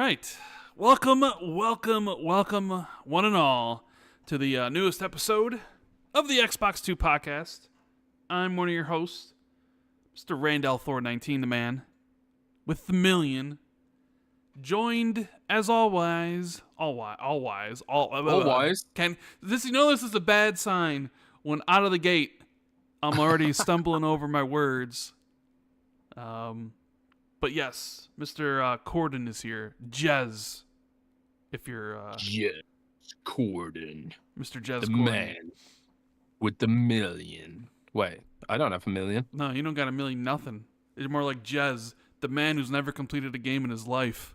right. Welcome, one and all, to the newest episode of the Xbox 2 podcast. I'm one of your hosts, Mr. Randall Thor 19, the man, with the million, joined as always. This is a bad sign when out of the gate I'm already stumbling over my words. But yes, Mr. Corden is here. Jez, if you're Jez Corden, Mr. Jez the Corden. man with the million. Wait, I don't have a million. No, you don't got a million nothing. You're more like Jez, the man who's never completed a game in his life.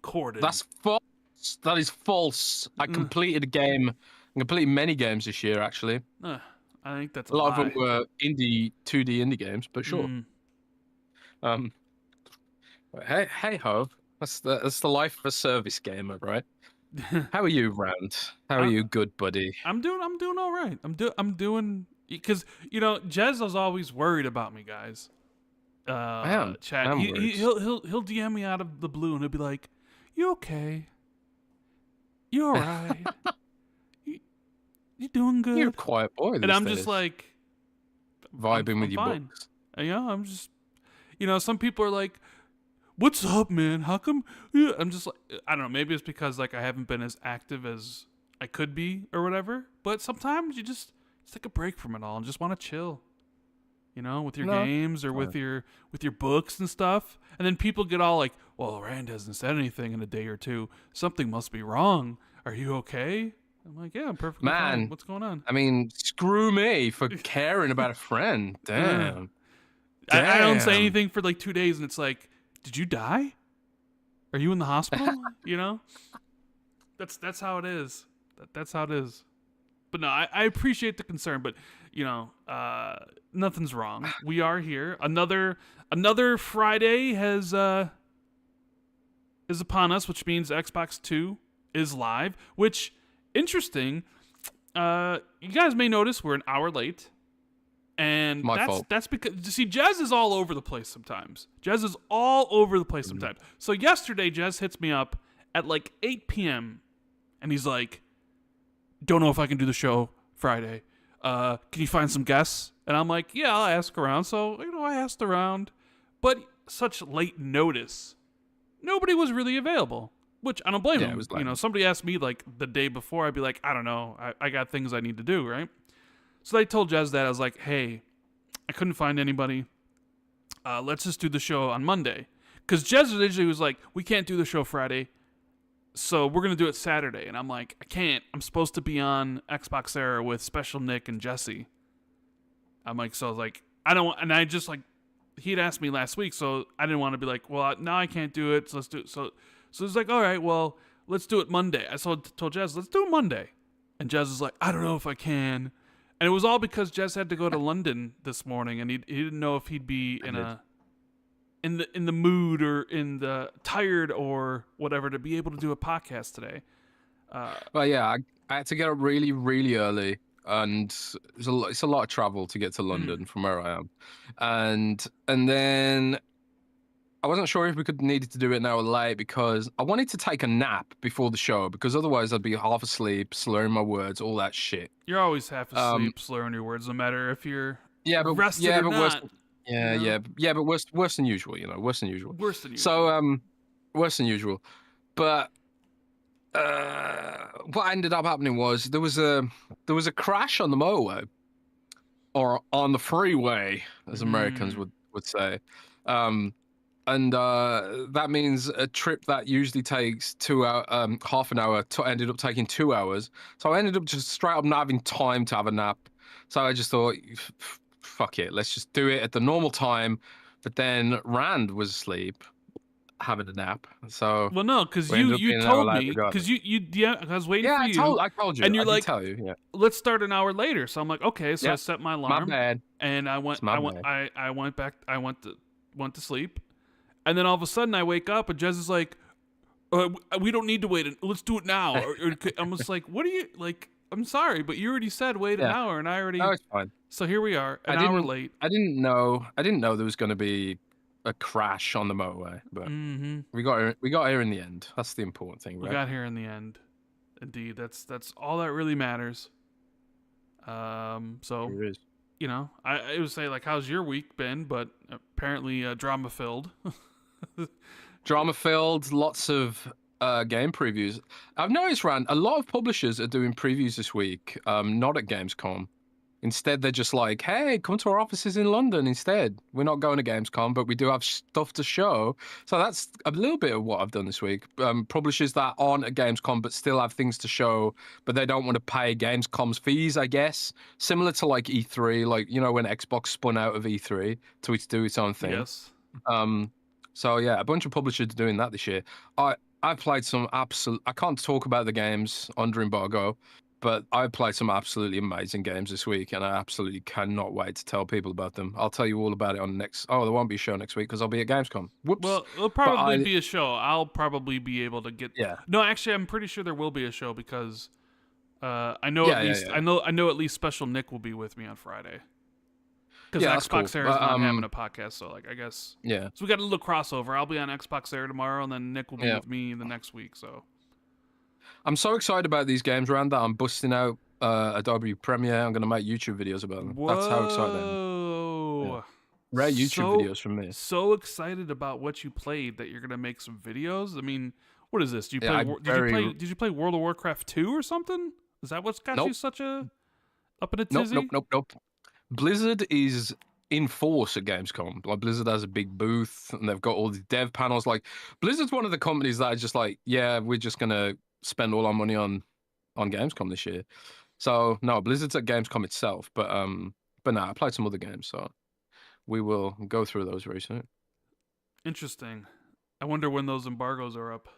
Corden. That's false. That is false. I completed a game. I completed many games this year, actually. I think that's a lot lie. of them were 2D indie games, but sure. Hey ho, that's the life of a service gamer, right? How are you, Rand? How are you, good buddy? I'm doing all right. I'm doing because Jez was always worried about me, guys. I am. Chad. He'll DM me out of the blue and he'll be like, "You okay? You all right? you doing good?" You're a quiet boy. And I'm just like vibing with your fine. books. Yeah, I'm just, some people are like, "What's up, man? How come?" Yeah. I'm just like, I don't know. Maybe it's because like I haven't been as active as I could be or whatever. But sometimes you just take a break from it all and just want to chill, with your games or with your books and stuff. And then people get all like, "Well, Rand hasn't said anything in a day or two. Something must be wrong. Are you okay?" I'm like, "Yeah, I'm perfectly fine. What's going on?" I mean, screw me for caring about a friend. Damn. I don't say anything for like 2 days, and it's like, "Did you die? Are you in the hospital?" That's how it is. That's how it is. But no, I appreciate the concern, but nothing's wrong. We are here. Another Friday is upon us, which means Xbox 2 is live. Which, interesting. You guys may notice we're an hour late. And that's because, see, Jez is all over the place sometimes. So yesterday, Jez hits me up at like 8 p.m. And he's like, "Don't know if I can do the show Friday. Can you find some guests?" And I'm like, "Yeah, I'll ask around." So, I asked around. But such late notice, nobody was really available. Which, I don't blame him. Somebody asked me like the day before, I'd be like, "I don't know. I got things I need to do," right? So I told Jez that. I was like, "Hey, I couldn't find anybody. Let's just do the show on Monday." Because Jez originally was like, "We can't do the show Friday, so we're going to do it Saturday." And I'm like, "I can't. I'm supposed to be on Xbox Era with Special Nick and Jesse." I'm like, so I was like, I don't want, and I just like, he'd asked me last week, so I didn't want to be like, "Well, now I can't do it, so let's do it." So it's like, "All right, well, let's do it Monday." I told Jez, "Let's do it Monday." And Jez was like, "I don't know if I can." And it was all because Jez had to go to London this morning, and he didn't know if he'd be in the mood or in the tired or whatever to be able to do a podcast today. Well, yeah, I had to get up really, really early, and it's a lot of travel to get to London from where I am, and then I wasn't sure if we needed to do it an hour late because I wanted to take a nap before the show, because otherwise I'd be half asleep, slurring my words, all that shit. You're always half asleep, slurring your words, no matter if you're rested or not. But worse than usual, worse than usual. Worse than usual. So worse than usual. But what ended up happening was there was a crash on the motorway, or on the freeway, as Americans would say. And that means a trip that usually takes half an hour ended up taking 2 hours. So I ended up just straight up not having time to have a nap. So I just thought, fuck it, let's just do it at the normal time. But then Rand was asleep, having a nap. So no, because you told me, because I was waiting for you. I told you, and you're like, tell you, yeah. Let's start an hour later. So I'm like, okay. So I set my alarm. My bad. And I went to sleep. And then all of a sudden I wake up and Jez is like, "We don't need to wait. Let's do it now." I'm just like, "What are you like?" I'm sorry, but you already said wait an hour, and I already. No, it's fine. So here we are, an hour late. I didn't know there was going to be a crash on the motorway, but Mm-hmm. we got here in the end. That's the important thing, We right? got here in the end. Indeed, that's all that really matters. So Sure is. I would say like, how's your week been? But apparently, drama filled. Drama filled, lots of game previews. I've noticed, Rand, a lot of publishers are doing previews this week, not at Gamescom. Instead, they're just like, hey, come to our offices in London instead. We're not going to Gamescom, but we do have stuff to show. So that's a little bit of what I've done this week. Publishers that aren't at Gamescom but still have things to show, but they don't want to pay Gamescom's fees, I guess. Similar to like E3, like, when Xbox spun out of E3 to do its own thing. Yes. So yeah, a bunch of publishers are doing that this year. I played some I can't talk about the games under embargo, but I played some absolutely amazing games this week, and I absolutely cannot wait to tell people about them. I'll tell you all about it on next. Oh, there won't be a show next week because I'll be at Gamescom. Whoops. Well, it'll probably be a show. I'll probably be able to get. Yeah. No, actually, I'm pretty sure there will be a show because I know at least I know at least Special Nick will be with me on Friday. Because Xbox Air is not having a podcast, so like I guess. Yeah. So we got a little crossover. I'll be on Xbox Air tomorrow, and then Nick will be with me the next week. So. I'm so excited about these games, Rand, that I'm busting out Adobe Premiere. I'm going to make YouTube videos about them. Whoa. That's how excited I am. Yeah. Rare YouTube videos from me. So excited about what you played that you're going to make some videos. I mean, what is this? Did you play World of Warcraft 2 or something? Is that what's got you such a up in a tizzy? Nope. Blizzard is in force at Gamescom. Like, Blizzard has a big booth, and they've got all the dev panels. Like, Blizzard's one of the companies that are just like, yeah, we're just gonna spend all our money on Gamescom this year. So no, Blizzard's at Gamescom itself, but no, I played some other games, so we will go through those very soon. Interesting. I wonder when those embargoes are up.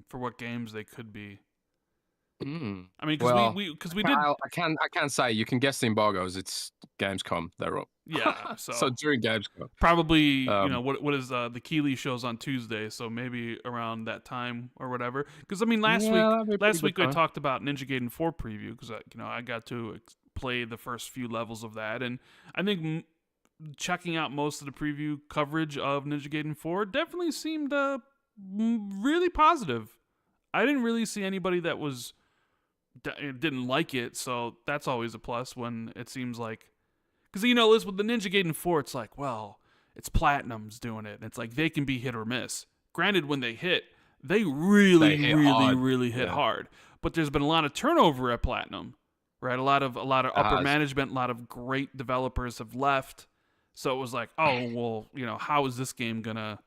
For what games they could be. I mean, because we did. I can't say. You can guess the embargoes. It's Gamescom. They're up. Yeah. So during Gamescom, probably what is the Keighley shows on Tuesday? So maybe around that time or whatever. Because I mean, last week I talked about Ninja Gaiden 4 preview because I got to play the first few levels of that, and I think checking out most of the preview coverage of Ninja Gaiden 4 definitely seemed really positive. I didn't really see anybody that didn't like it, so that's always a plus when it seems like, because Liz, with the Ninja Gaiden 4, it's like, well, it's Platinum's doing it, and it's like they can be hit or miss. Granted, when they hit, they really hit hard, but there's been a lot of turnover at Platinum, right? A lot of upper management, a lot of great developers have left, so it was like, oh well, how is this game gonna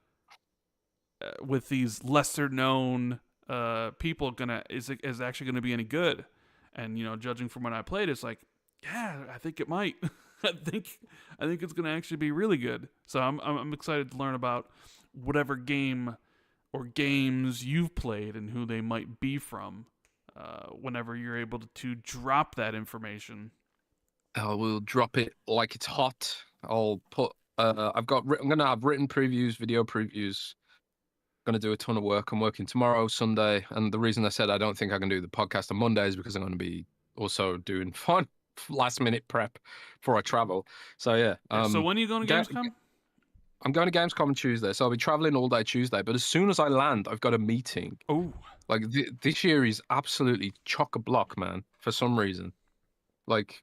with these lesser known people is actually gonna be any good? And judging from when I played, it's like, yeah, I think it might. I think it's gonna actually be really good. So I'm excited to learn about whatever game or games you've played and who they might be from. Whenever you're able to drop that information, I will drop it like it's hot. I'll put. I'm gonna have written previews, video previews. Going to do a ton of work. I'm working tomorrow, Sunday, and the reason I said I don't think I can do the podcast on Monday is because I'm going to be also doing fun last minute prep before I travel. So yeah. So when are you going to Gamescom? I'm going to Gamescom on Tuesday, so I'll be traveling all day Tuesday. But as soon as I land, I've got a meeting. Oh, like this year is absolutely chock-a-block, man. For some reason, like.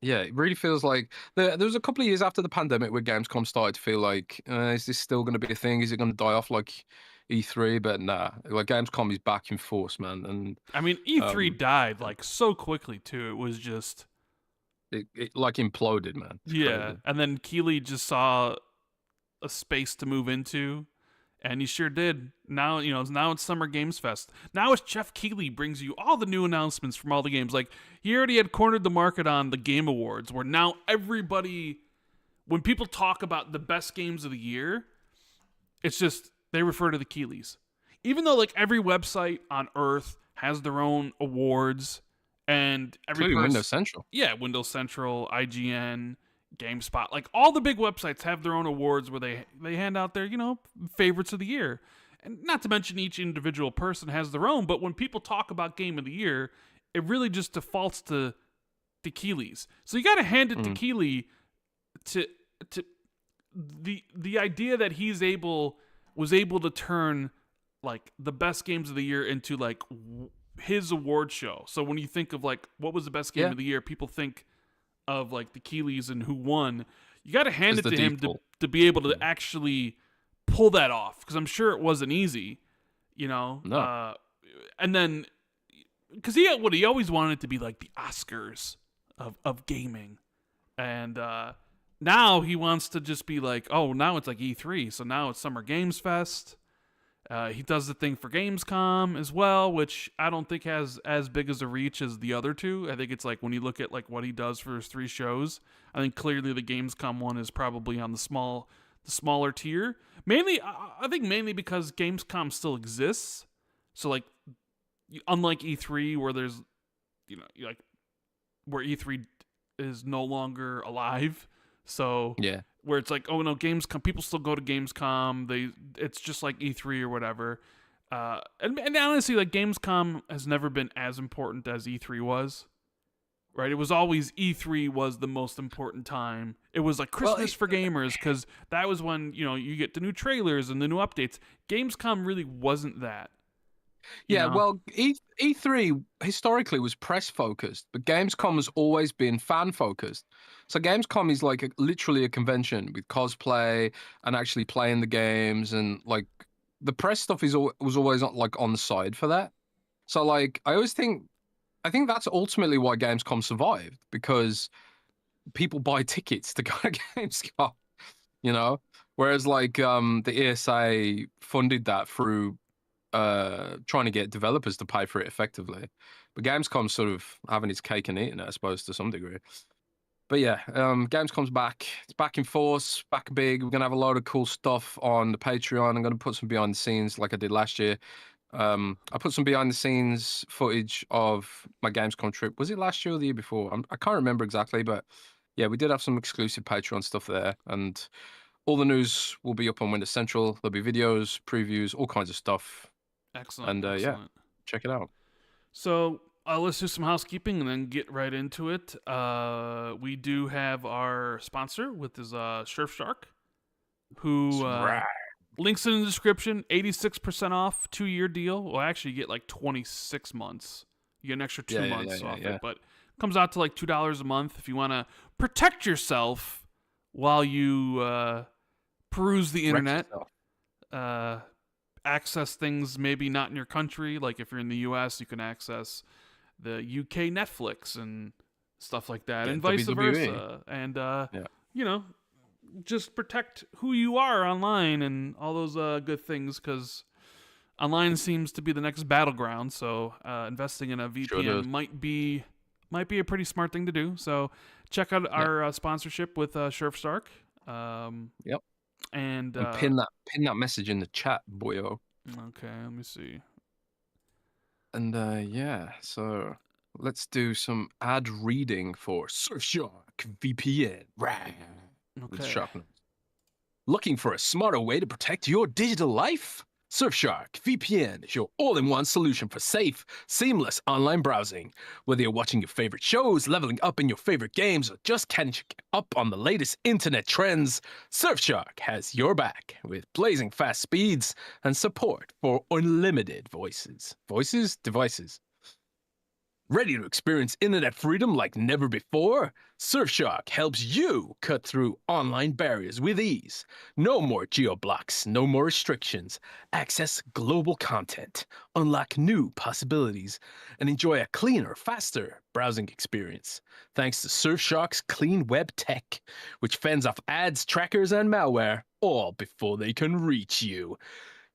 Yeah, it really feels like there was a couple of years after the pandemic where Gamescom started to feel like, is this still going to be a thing? Is it going to die off like E3? But nah, like Gamescom is back in force, man. And I mean, E3 died like so quickly too. It was just it like imploded, man. It's crazy. And then Keighley just saw a space to move into, and he sure did. Now it's Summer Games Fest. Now it's Jeff Keighley brings you all the new announcements from all the games. Like, he already had cornered the market on the Game Awards, where now everybody, when people talk about the best games of the year, it's just they refer to the Keighley's. Even though like every website on Earth has their own awards, and every Windows Central. Yeah, Windows Central, IGN, GameSpot, like all the big websites have their own awards where they hand out their favorites of the year. And not to mention each individual person has their own, but when people talk about game of the year, it really just defaults to Keighley's. So you got to hand it to Keighley to the idea that was able to turn like the best games of the year into like his award show. So when you think of like what was the best game of the year, people think of like the Keeleys and who won. You got to hand it to him to be able to actually pull that off, because I'm sure it wasn't easy, you know. No. And then because he always wanted it to be like the Oscars of gaming, and now he wants to just be like, oh, now it's like E3, so now it's Summer Games Fest. He does the thing for Gamescom as well, which I don't think has as big as a reach as the other two. I think it's like when you look at like what he does for his 3 shows, I think clearly the Gamescom one is probably on the smaller tier. I think mainly because Gamescom still exists. So like, unlike E3 where there's, you know, like where E3 is no longer alive. So yeah. Where it's like, oh no, Gamescom, people still go to Gamescom. It's just like E3 or whatever. And honestly, like Gamescom has never been as important as E3 was. Right? It was always E3 was the most important time. It was like Christmas for gamers, because that was when, you know, you get the new trailers and the new updates. Gamescom really wasn't that. Yeah, well, E3 historically was press focused, but Gamescom has always been fan focused. So Gamescom is like literally a convention with cosplay and actually playing the games, and like the press stuff was always like on the side for that. So like I think that's ultimately why Gamescom survived, because people buy tickets to go to Gamescom, you know, whereas like the ESA funded that through trying to get developers to pay for it effectively. But Gamescom's sort of having its cake and eating it, I suppose, to some degree. But yeah, Gamescom's back. It's back in force, back big. We're going to have a load of cool stuff on the Patreon. I'm going to put some behind the scenes like I did last year. I put some behind the scenes footage of my Gamescom trip. Was it last year or the year before? I can't remember exactly, but yeah, we did have some exclusive Patreon stuff there. And all the news will be up on Windows Central. There'll be videos, previews, all kinds of stuff. Excellent. And yeah, check it out. So let's do some housekeeping and then get right into it. We do have our sponsor with his Surfshark, who links in the description. 86% off, 2-year deal. Well, actually, you get like 26 months. You get an extra 2 months off it, but it comes out to like $2 a month if you want to protect yourself while you peruse the internet. Access things maybe not in your country. Like if you're in the US, you can access the UK Netflix and stuff like that, and vice versa. And you know, just protect who you are online and all those good things, because online seems to be the next battleground. So investing in a VPN might be a pretty smart thing to do. So check out our sponsorship with Surfshark. And pin that message in the chat, boyo. Okay, let me see. And yeah, so let's do some ad reading for Surfshark VPN. Okay. Looking for a smarter way to protect your digital life? Surfshark VPN is your all-in-one solution for safe, seamless online browsing. Whether you're watching your favorite shows, leveling up in your favorite games, or just catching up on the latest internet trends, Surfshark has your back with blazing fast speeds and support for unlimited devices. Ready to experience internet freedom like never before? Surfshark helps you cut through online barriers with ease. No more geo-blocks, no more restrictions. Access global content, unlock new possibilities, and enjoy a cleaner, faster browsing experience. Thanks to Surfshark's clean web tech, which fends off ads, trackers, and malware, all before they can reach you.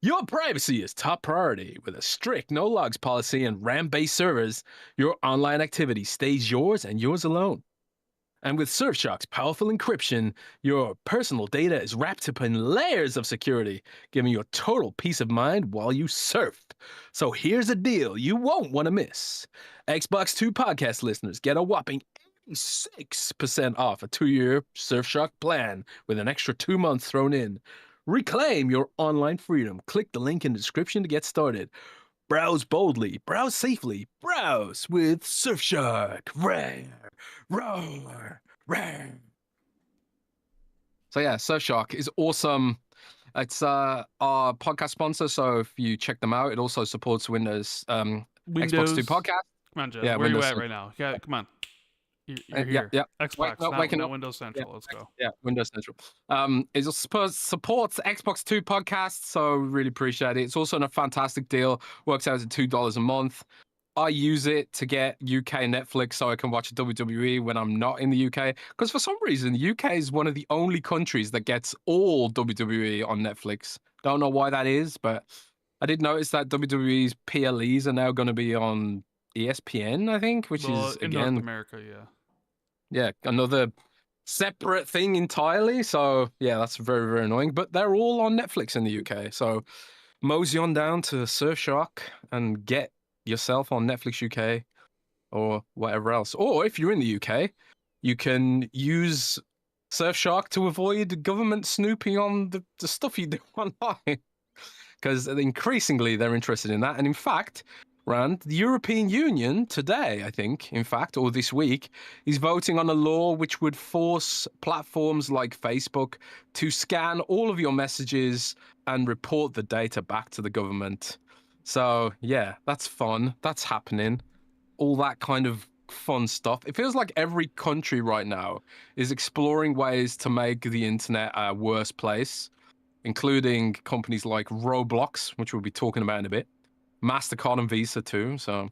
Your privacy is top priority. With a strict no logs policy and RAM-based servers, your online activity stays yours and yours alone. And with Surfshark's powerful encryption, your personal data is wrapped up in layers of security, giving you a total peace of mind while you surf. So here's a deal you won't want to miss. Xbox 2 podcast listeners get a whopping 86% off a 2-year Surfshark plan with an extra 2 months thrown in. Reclaim your online freedom. Click the link in the description to get started. Browse boldly, browse safely, browse with Surfshark. Roar. So yeah, Surfshark is awesome. It's our podcast sponsor, so if you check them out, it also supports Windows, Xbox 2 Windows. podcast. Come on, Jez. Yeah, Where are you Windows at Central. right now? Yeah, come on. You're Yeah, here. yeah. Xbox, Waking not up. Windows Central. Let's go. Yeah, Windows Central. It supports Xbox 2 podcasts, so really appreciate it. It's also a fantastic deal. Works out at $2 a month. I use it to get UK Netflix so I can watch WWE when I'm not in the UK. Because for some reason, the UK is one of the only countries that gets all WWE on Netflix. Don't know why that is, but I did notice that WWE's PLEs are now going to be on ESPN, I think, which Well, is, in North again, America, yeah. yeah, another separate thing entirely. So, yeah, that's very, very annoying. But they're all on Netflix in the UK. So, mosey on down to Surfshark and get yourself on Netflix UK or whatever else. Or if you're in the UK, you can use Surfshark to avoid government snooping on the stuff you do online. Because increasingly they're interested in that. And in fact, Rand, the European Union today, I think, in fact, or this week, is voting on a law which would force platforms like Facebook to scan all of your messages and report the data back to the government. So, yeah, that's fun. That's happening. All that kind of fun stuff. It feels like every country right now is exploring ways to make the internet a worse place, including companies like Roblox, which we'll be talking about in a bit. MasterCard and Visa too. So,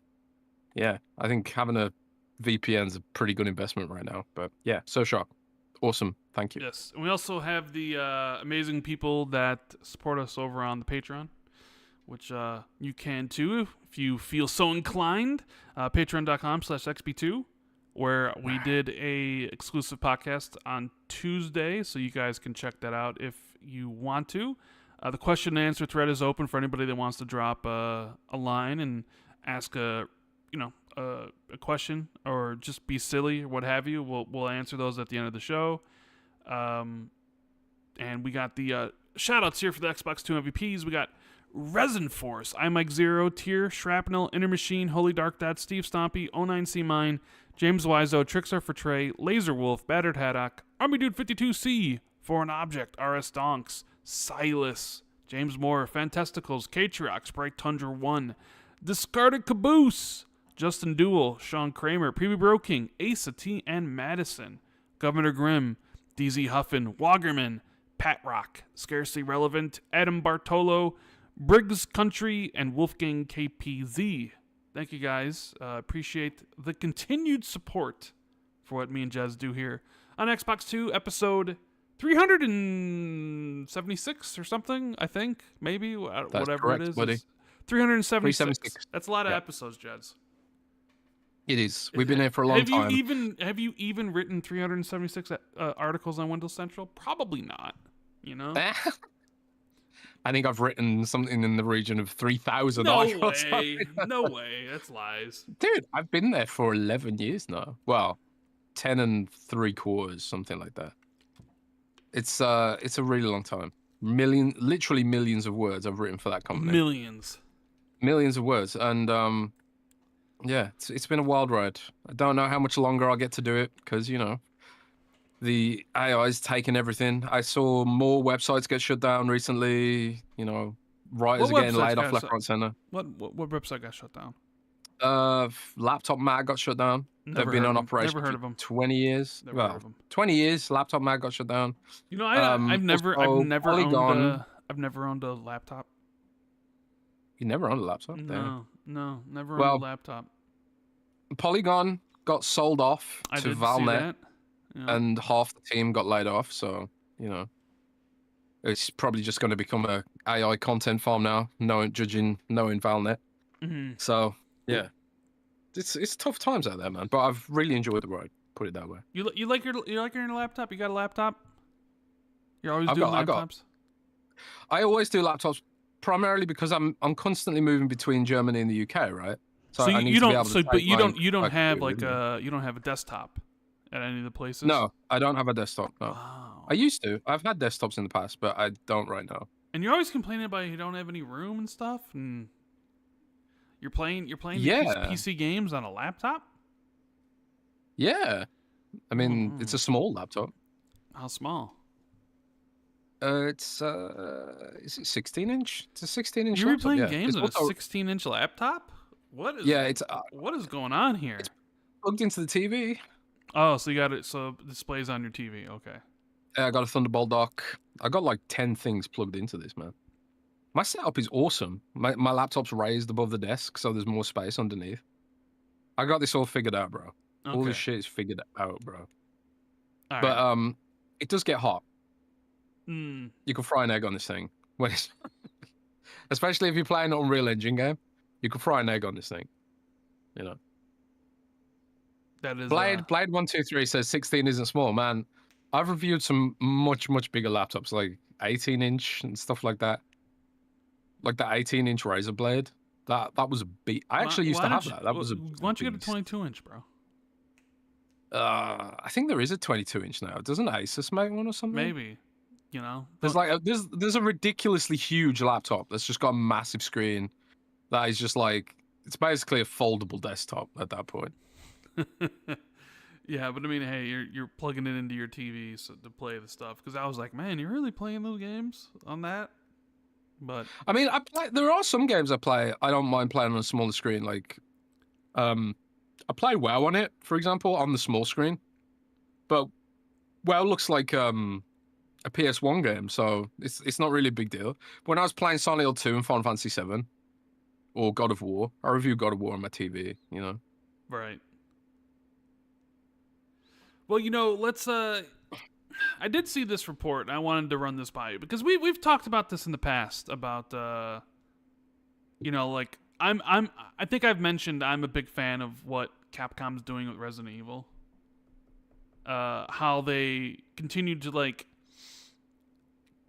yeah, I think having a VPN is a pretty good investment right now. But yeah, Surfshark, awesome. Thank you. Yes, and we also have the amazing people that support us over on the Patreon, which you can too if you feel so inclined. Patreon.com/XB2, where we did a exclusive podcast on Tuesday, so you guys can check that out if you want to. The question and answer thread is open for anybody that wants to drop a line and ask a question or just be silly or what have you. We'll answer those at the end of the show. And we got the shoutouts here for the Xbox 2 MVPs. We got Resin Force, iMike Zero, Tier, Shrapnel, Inner Machine, Holy Dark Dad, Steve Stompy, 09C Mine, James Wiseau, Trixar for Trey, Laser Wolf, Battered Haddock, Army Dude 52C, Foreign Object, RS Donks, Silas, James Moore, Fantasticals, Katriox, Bright Tundra 1, Discarded Caboose, Justin Duel, Sean Kramer, Preview Bro King, Asa T, and Madison, Governor Grimm, DZ Huffin, Wagerman, Pat Rock, Scarcely Relevant, Adam Bartolo, Briggs Country, and Wolfgang KPZ. Thank you guys. Appreciate the continued support for what me and Jez do here on Xbox 2, episode 376 or something, I think. Maybe. That's whatever correct, it is. buddy. 376. That's a lot of episodes, Jez. It is. We've been here for a long time. Have you even written 376 articles on Windows Central? Probably not. You know? I think I've written something in the region of 3,000 No articles. way. No way. That's lies. Dude, I've been there for 11 years now. Well, 10 3/4, something like that. It's a really long time. Literally millions of words I've written for that company. Millions of words, and yeah, it's been a wild ride. I don't know how much longer I'll get to do it because the AI's taken everything. I saw more websites get shut down recently. Writers are getting laid off left, right, center. What website got shut down? Laptop Mag got shut down. They've been on operation Never heard of them. 20 years. Never heard of them. 20 years. Laptop Mag got shut down. I've never Polygon. I've never owned a laptop. You never owned a laptop? No, never owned a laptop. Polygon got sold off to Valnet, and half the team got laid off. So it's probably just going to become a AI content farm now. Knowing Valnet. Mm-hmm. So yeah, it's tough times out there, man. But I've really enjoyed the ride. Put it that way. You like your laptop? You got a laptop? You're always doing laptops? I always do laptops primarily because I'm constantly moving between Germany and the UK, right? So you don't have a desktop at any of the places? No, I don't have a desktop. No. Wow. I used to. I've had desktops in the past, but I don't right now. And you're always complaining about you don't have any room and stuff, and you're playing PC games on a laptop? Yeah. I mean, it's a small laptop. How small? It's is it 16-inch? It's a 16-inch You were laptop. playing Yeah, games it's on a also 16-inch laptop? yeah, What is going on here? it's plugged into the TV. Oh, so you got it. So it displays on your TV. Okay. Yeah, I got a Thunderbolt dock. I got like 10 things plugged into this, man. My setup is awesome. My laptop's raised above the desk, so there's more space underneath. I got this all figured out, bro. All Okay. this shit is figured out, bro. All But right. it does get hot. Hmm. You can fry an egg on this thing when it's, especially if you're playing an Unreal Engine game. You can fry an egg on this thing. You know. That is Blade 123 says 16 isn't small, man. I've reviewed some much bigger laptops, like 18-inch and stuff like that. Like the 18-inch Razer Blade. That was a beat. I actually used to have that. That was a Why don't you get a beast. 22-inch, bro? I think there is a 22-inch now. Doesn't Asus make one or something? Maybe. You know. There's like there's a ridiculously huge laptop that's just got a massive screen. That is just like it's basically a foldable desktop at that point. Yeah, but I mean, hey, you're plugging it into your TV to play the stuff. Because I was like, man, you're really playing those games on that? But I mean, there are some games I play. I don't mind playing on a smaller screen. Like, I play WoW on it, for example, on the small screen. But WoW looks like a PS1 game, so it's not really a big deal. But when I was playing Silent Hill 2 and Final Fantasy 7 or God of War, I reviewed God of War on my TV. You know, right. Well, let's I did see this report and I wanted to run this by you because we've talked about this in the past about like I think I've mentioned I'm a big fan of what Capcom's doing with Resident Evil. How they continue to like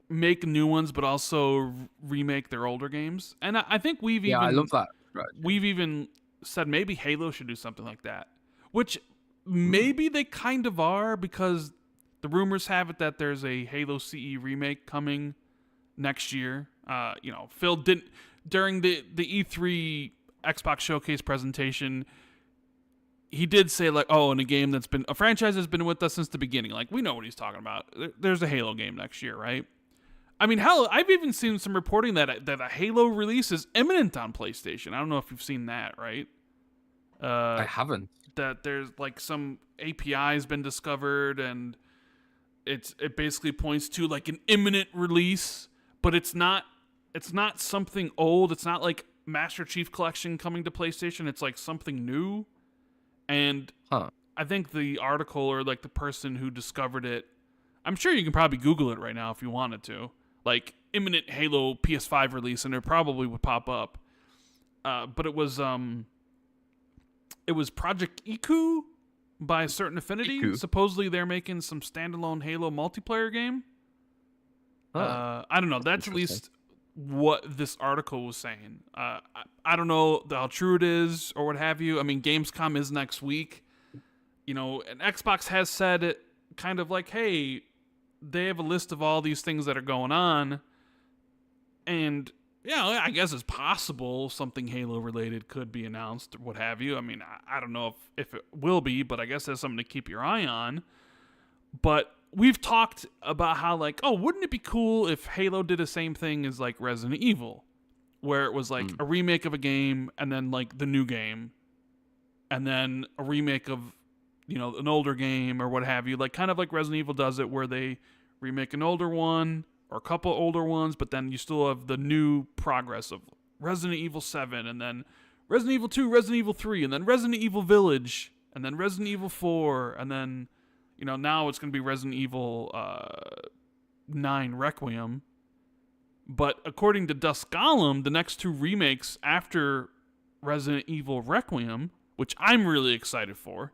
make new ones but also remake their older games. And I think I love that. Right. We've even said maybe Halo should do something like that. Which maybe they kind of are because the rumors have it that there's a Halo CE remake coming next year. Phil didn't during the E3 Xbox Showcase presentation. He did say like, oh, in a franchise that's been with us since the beginning. Like we know what he's talking about. There's a Halo game next year, right? I mean, hell, I've even seen some reporting that a Halo release is imminent on PlayStation. I don't know if you've seen that, right? I haven't. That there's like some API has been discovered and it basically points to like an imminent release, but it's not something old. It's not like Master Chief Collection coming to PlayStation. It's like something new. And I think the article or like the person who discovered it, I'm sure you can probably Google it right now if you wanted to. Like imminent Halo PS5 release, and it probably would pop up. But it was Project Iku by a certain affinity. Iku. Supposedly they're making some standalone Halo multiplayer game. I don't know. That's at least what this article was saying. I don't know how true it is or what have you. I mean, Gamescom is next week. And Xbox has said it kind of like, hey, they have a list of all these things that are going on. And I guess it's possible something Halo related could be announced or what have you. I mean, I don't know if it will be, but I guess that's something to keep your eye on. But we've talked about how like, oh, wouldn't it be cool if Halo did the same thing as like Resident Evil, where it was like a remake of a game and then like the new game and then a remake of, an older game or what have you, like kind of like Resident Evil does it where they remake an older one or a couple older ones, but then you still have the new progress of Resident Evil 7 and then Resident Evil 2, Resident Evil 3, and then Resident Evil Village, and then Resident Evil 4, and then, now it's going to be Resident Evil 9 Requiem. But according to Dusk Golem, the next two remakes after Resident Evil Requiem, which I'm really excited for,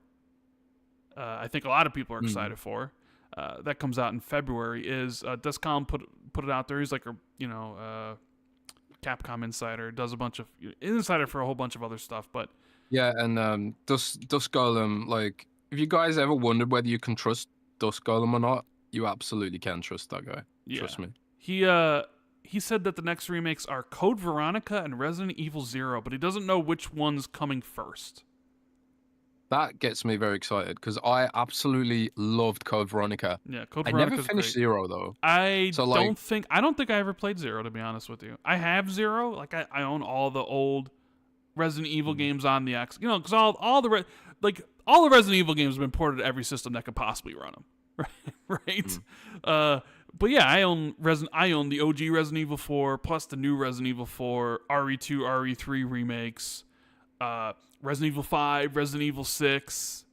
I think a lot of people are excited for, that comes out in February, is Dusk Golem put it out there. He's like a Capcom insider, does a bunch of insider for a whole bunch of other stuff. But yeah, and Dusk Golem, like if you guys ever wondered whether you can trust Dusk Golem or not, you absolutely can trust that guy. Yeah. Trust me. He said that the next remakes are Code Veronica and Resident Evil 0, but he doesn't know which one's coming first. That gets me very excited because I absolutely loved Code Veronica. Yeah, Code I never Veronica's finished great. Zero though. I So like, don't think I ever played Zero, to be honest with you. I have Zero. Like I own all the old Resident Evil games on the X. You know, because all the all the Resident Evil games have been ported to every system that could possibly run them. Right. But yeah, I own the OG Resident Evil 4 plus the new Resident Evil 4, RE2, RE3 remakes, Resident Evil 5, Resident Evil 6,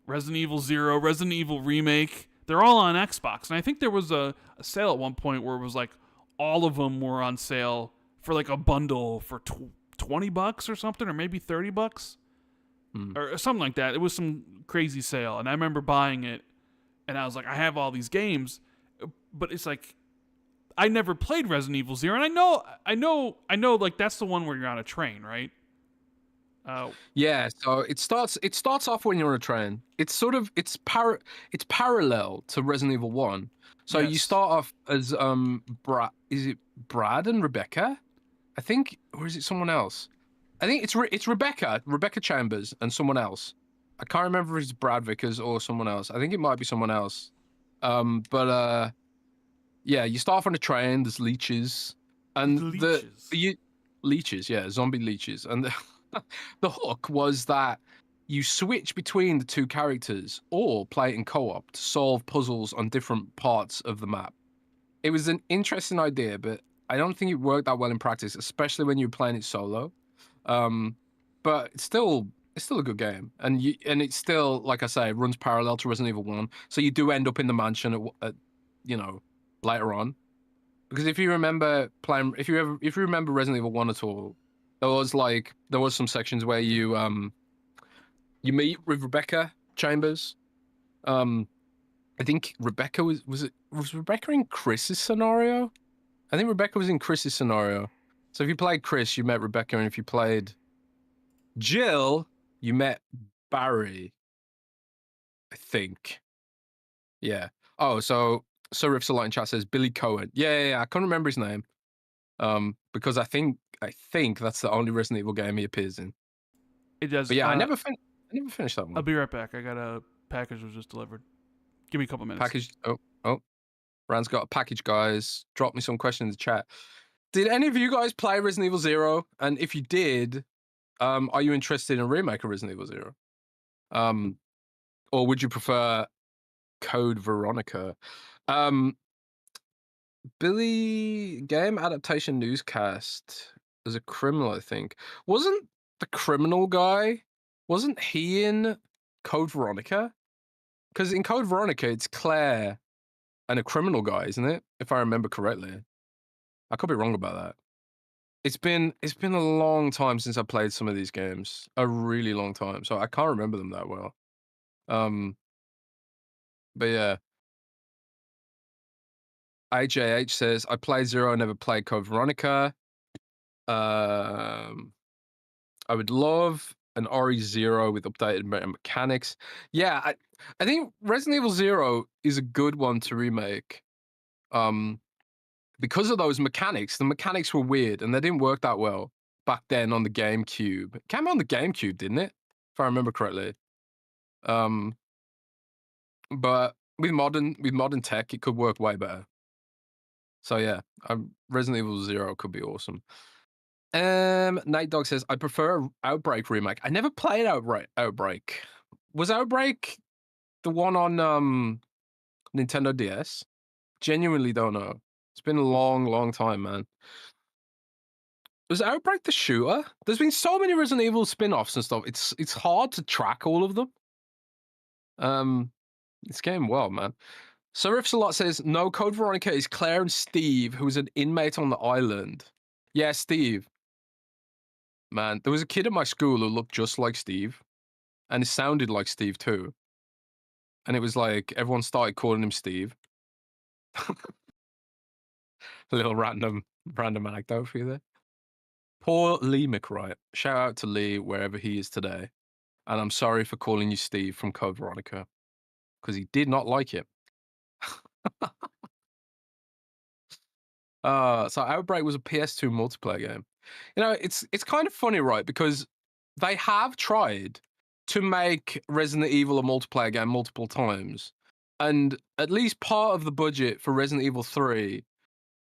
Resident Evil 0, Resident Evil Remake. They're all on Xbox. And I think there was a sale at one point where it was like all of them were on sale for like a bundle for $20 or something, or maybe $30 or something like that. It was some crazy sale. And I remember buying it and I was like, I have all these games, but it's like, I never played Resident Evil 0. And I know like that's the one where you're on a train, right? yeah, so it starts off when you're on a train. It's sort of it's parallel to Resident Evil 1. So you Yes. start off as is it Brad and Rebecca? I think, or is it someone else? I think it's Rebecca Chambers and someone else. I can't remember if it's Brad Vickers or someone else. I think it might be someone else. But yeah, you start off on a train, there's leeches. And Leeches. leeches, yeah, zombie leeches. And the hook was that you switch between the two characters or play it in co-op to solve puzzles on different parts of the map. It was an interesting idea, but I don't think it worked that well in practice, especially when you're playing it solo. But it's still a good game, and it's still, like I say, runs parallel to Resident Evil 1. So you do end up in the mansion at you know, later on. Because if you remember playing, if you remember Resident Evil 1 at all, there was some sections where you meet with Rebecca Chambers. I think Rebecca was Rebecca in Chris's scenario? I think Rebecca was in Chris's scenario. So if you played Chris, you met Rebecca, and if you played Jill, you met Barry. I think. Yeah. Oh, so Riffs a lot in chat says Billy Cohen. Yeah. I can't remember his name. Because I think that's the only Resident Evil game he appears in. It does. But yeah, I never finished that one. I'll be right back. I got a package was just delivered. Give me a couple minutes. Package. Oh. Rand's got a package, guys. Drop me some questions in the chat. Did any of you guys play Resident Evil 0? And if you did, are you interested in a remake of Resident Evil 0? Or would you prefer Code Veronica? Billy Game Adaptation Newscast as a criminal, I think. Wasn't the criminal guy, wasn't he in Code Veronica? Because in Code Veronica, it's Claire and a criminal guy, isn't it? If I remember correctly. I could be wrong about that. It's been a long time since I played some of these games. A really long time. So I can't remember them that well. But yeah. AJH says, I played 0, I never played Code Veronica. I would love an RE0 with updated mechanics. Yeah, I think Resident Evil 0 is a good one to remake. Because of those mechanics. The mechanics were weird and they didn't work that well back then on the GameCube. It came on the GameCube, didn't it? If I remember correctly. But with modern tech, it could work way better. So yeah, Resident Evil 0 could be awesome. Night Dog says, I prefer Outbreak remake. I never played Outbreak. Was Outbreak the one on Nintendo DS? Genuinely don't know. It's been a long time, man. Was Outbreak the shooter? There's been so many Resident Evil spin-offs and stuff. It's hard to track all of them. It's going well, man. So Riffs a lot says, no, Code Veronica is Claire and Steve, who was an inmate on the island. Yeah, Steve. Man, there was a kid at my school who looked just like Steve, and it sounded like Steve too. And it was like everyone started calling him Steve. A little random anecdote for you there. Poor Lee McWright. Shout out to Lee wherever he is today. And I'm sorry for calling you Steve from Code Veronica, because he did not like it. So Outbreak was a PS2 multiplayer game. You know, it's kind of funny, right? Because they have tried to make Resident Evil a multiplayer game multiple times, and at least part of the budget for Resident Evil 3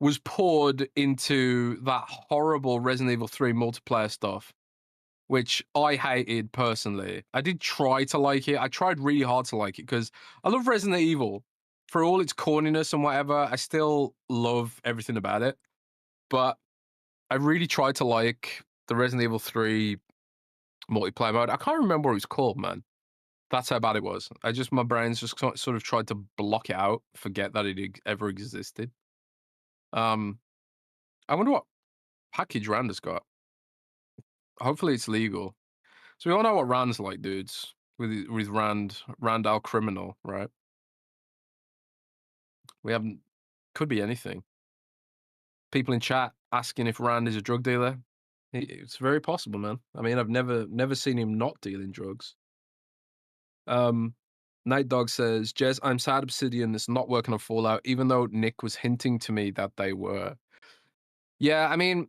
was poured into that horrible Resident Evil 3 multiplayer stuff, which I hated personally. I did try to like it. I tried really hard to like it because I love Resident Evil. For all its corniness and whatever, I still love everything about it. But I really tried to like the Resident Evil 3 multiplayer mode. I can't remember what it was called, man. That's how bad it was. My brain's just sort of tried to block it out, forget that it ever existed. I wonder what package Rand has got. Hopefully it's legal. So we all know what Rand's like, dudes. With Randall Criminal, right? We haven't. Could be anything. People in chat asking if Rand is a drug dealer. It's very possible, man. I mean, I've never seen him not dealing drugs. Night Dog says, Jez, I'm sad Obsidian is not working on Fallout, even though Nick was hinting to me that they were. Yeah, I mean,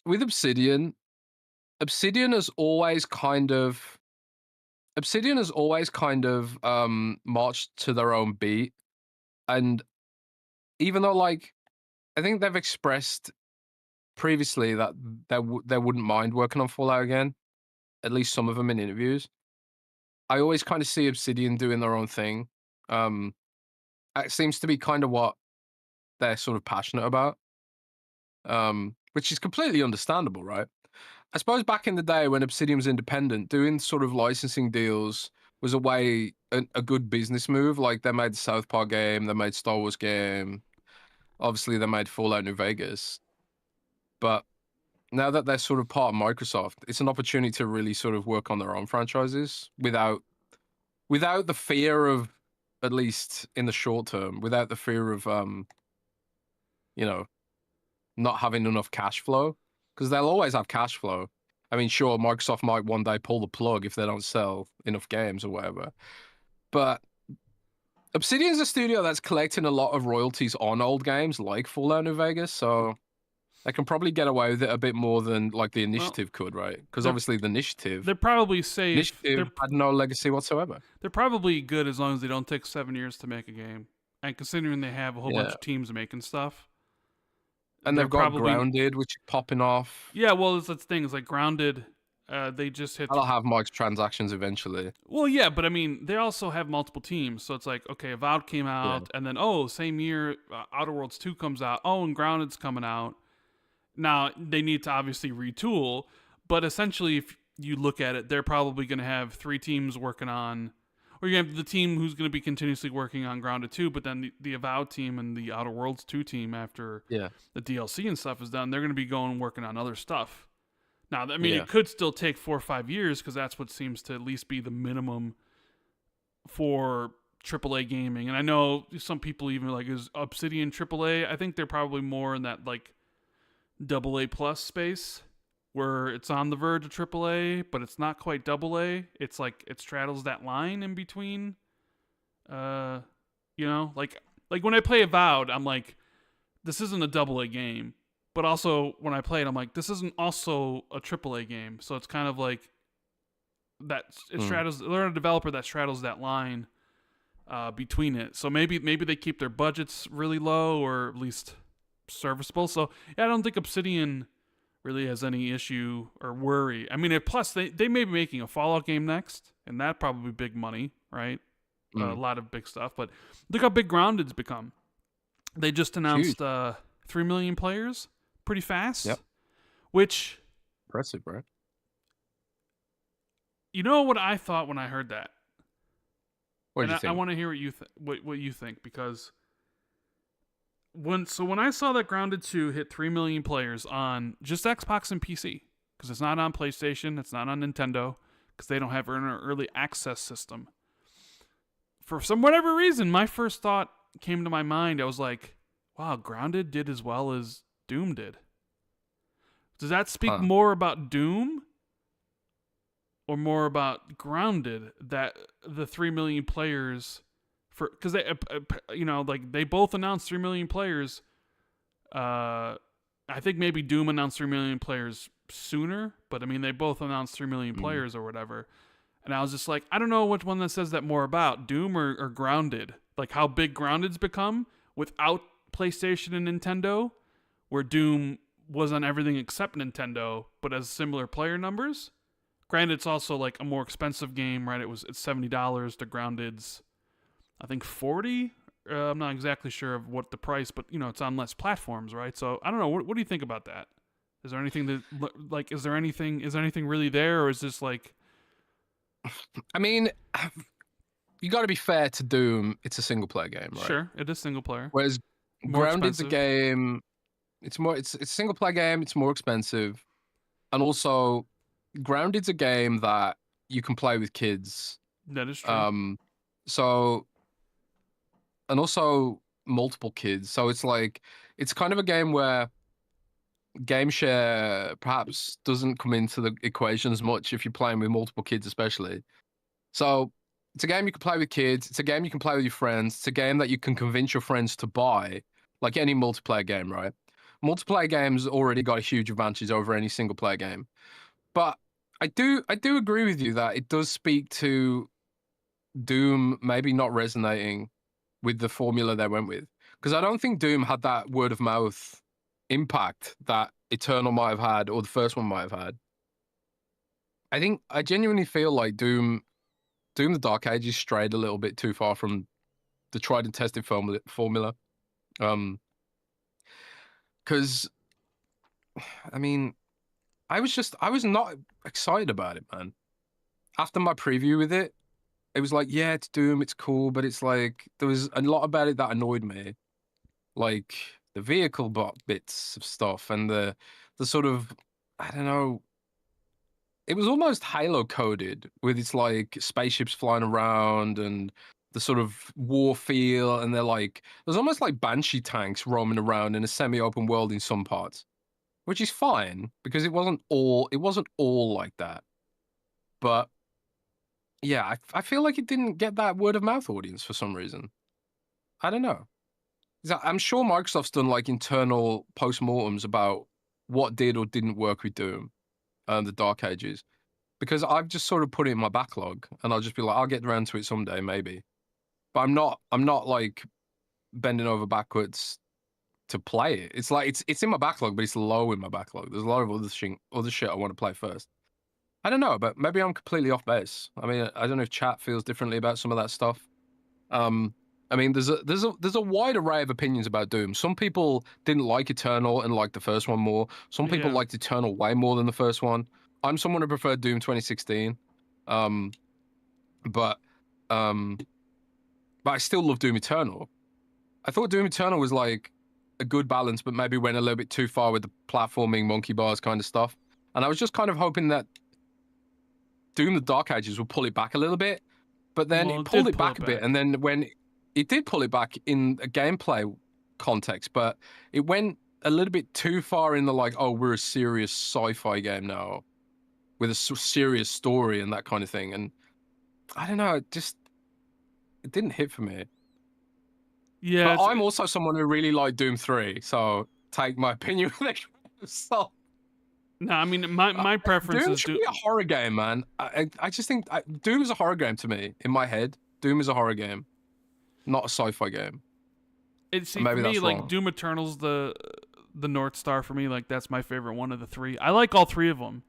with Obsidian has always kind of marched to their own beat. And even though, like, I think they've expressed previously that they wouldn't mind working on Fallout again, at least some of them in interviews. I always kind of see Obsidian doing their own thing. It seems to be kind of what they're sort of passionate about, which is completely understandable, right? I suppose back in the day when Obsidian was independent, doing sort of licensing deals was a good business move. Like they made the South Park game, they made Star Wars game, obviously they made Fallout New Vegas. But now that they're sort of part of Microsoft, it's an opportunity to really sort of work on their own franchises without the fear of, at least in the short term, without the fear of not having enough cash flow, because they'll always have cash flow. I mean, sure, Microsoft might one day pull the plug if they don't sell enough games or whatever. But Obsidian's a studio that's collecting a lot of royalties on old games like Fallout New Vegas, so they can probably get away with it a bit more than like the Initiative could, right? Because obviously the Initiative... They're probably safe. Initiative had no legacy whatsoever. They're probably good as long as they don't take 7 years to make a game. And considering they have a whole bunch of teams making stuff... And they've got Grounded, which is popping off. Yeah, well, it's things like Grounded. They just hit... I'll have microtransactions eventually. Well, yeah, but I mean, they also have multiple teams. So it's like, okay, Avowed came out, and then, same year, Outer Worlds 2 comes out. Oh, and Grounded's coming out. Now, they need to obviously retool, but essentially, if you look at it, they're probably going to have 3 teams working on, or you have the team who's going to be continuously working on Grounded 2, but then the Avowed team and the Outer Worlds 2 team, after the DLC and stuff is done, they're going to be going and working on other stuff. Now, I mean, it could still take 4 or 5 years, because that's what seems to at least be the minimum for AAA gaming. And I know some people even like, is Obsidian AAA? I think they're probably more in that, like, AA plus space, where it's on the verge of AAA, but it's not quite AA. It's like it straddles that line in between. Like when I play Avowed, I'm like, this isn't a AA game, but also when I play it, I'm like, this isn't also a AAA game. So it's kind of like that. It straddles. They're a developer that straddles that line between it. So maybe they keep their budgets really low, or at least serviceable. So I don't think Obsidian really has any issue or worry. I mean, plus they may be making a Fallout game next, and that probably big money, right? A lot of big stuff. But look how big Grounded's become. They just announced 3 million players pretty fast. Yep. Which impressive, right? You know what I thought when I heard that? What did you think? I want to hear what you think, because when I saw that Grounded 2 hit 3 million players on just Xbox and PC, because it's not on PlayStation, it's not on Nintendo, because they don't have an early access system. For whatever reason, my first thought came to my mind. I was like, wow, Grounded did as well as Doom did. Does that speak more about Doom or more about Grounded, that the 3 million players... Because they, they both announced 3 million players. I think maybe Doom announced 3 million players sooner, but I mean, they both announced 3 million players or whatever. And I was just like, I don't know which one that says that more about, Doom or Grounded. Like how big Grounded's become without PlayStation and Nintendo, where Doom was on everything except Nintendo, but has similar player numbers. Granted, it's also like a more expensive game, right? It's $70 to Grounded's, I think, 40. I'm not exactly sure of what the price, but it's on less platforms, right? So I don't know. What do you think about that? Is there anything that like is there anything really there, or is this like? I mean, you got to be fair to Doom. It's a single player game, right? Sure, it is single player. Whereas More Grounded's expensive. a game. It's a single player game. It's more expensive, and also Grounded's a game that you can play with kids. That is true. So, and also multiple kids. So it's like it's kind of a game where game share perhaps doesn't come into the equation as much if you're playing with multiple kids, especially. So it's a game you can play with kids. It's a game you can play with your friends. It's a game that you can convince your friends to buy, like any multiplayer game, right? Multiplayer games already got a huge advantage over any single player game. But I do agree with you that it does speak to Doom maybe not resonating with the formula they went with. Because I don't think Doom had that word of mouth impact that Eternal might have had or the first one might have had. I genuinely feel like Doom the Dark Ages strayed a little bit too far from the tried and tested formula. Because I mean, I was not excited about it, man. After my preview with it, it was like, yeah, it's Doom, it's cool, but it's like there was a lot about it that annoyed me, like the vehicle bits of stuff and the sort of, I don't know. It was almost Halo coded with its like spaceships flying around and the sort of war feel, and they're like there's almost like Banshee tanks roaming around in a semi-open world in some parts, which is fine because it wasn't all like that. But yeah, I feel like it didn't get that word of mouth audience for some reason. I don't know. I'm sure Microsoft's done like internal postmortems about what did or didn't work with Doom, the Dark Ages, because I've just sort of put it in my backlog, and I'll just be like, I'll get around to it someday, maybe. But I'm not like bending over backwards to play it. It's like it's in my backlog, but it's low in my backlog. There's a lot of other shit I want to play first. I don't know, but maybe I'm completely off base. I mean, I don't know if chat feels differently about some of that stuff. I mean, there's a wide array of opinions about Doom. Some people didn't like Eternal and liked the first one more. Some people liked Eternal way more than the first one. I'm someone who preferred Doom 2016, but I still love Doom Eternal. I thought Doom Eternal was like a good balance, but maybe went a little bit too far with the platforming, monkey bars kind of stuff. And I was just kind of hoping that Doom the Dark Ages would pull it back a little bit, but then it pulled it back a bit. And then when it did pull it back in a gameplay context, but it went a little bit too far in the like, oh, we're a serious sci-fi game now with a serious story and that kind of thing. And I don't know, it didn't hit for me. Yeah, but I'm also someone who really liked Doom 3, so take my opinion with it. So, no, I mean my preference Doom is should be a horror game, man. I just think Doom is a horror game to me in my head. Doom is a horror game, not a sci-fi game. Maybe for me, like Doom Eternal's the North Star for me. Like that's my favorite one of the three. I like all three of them.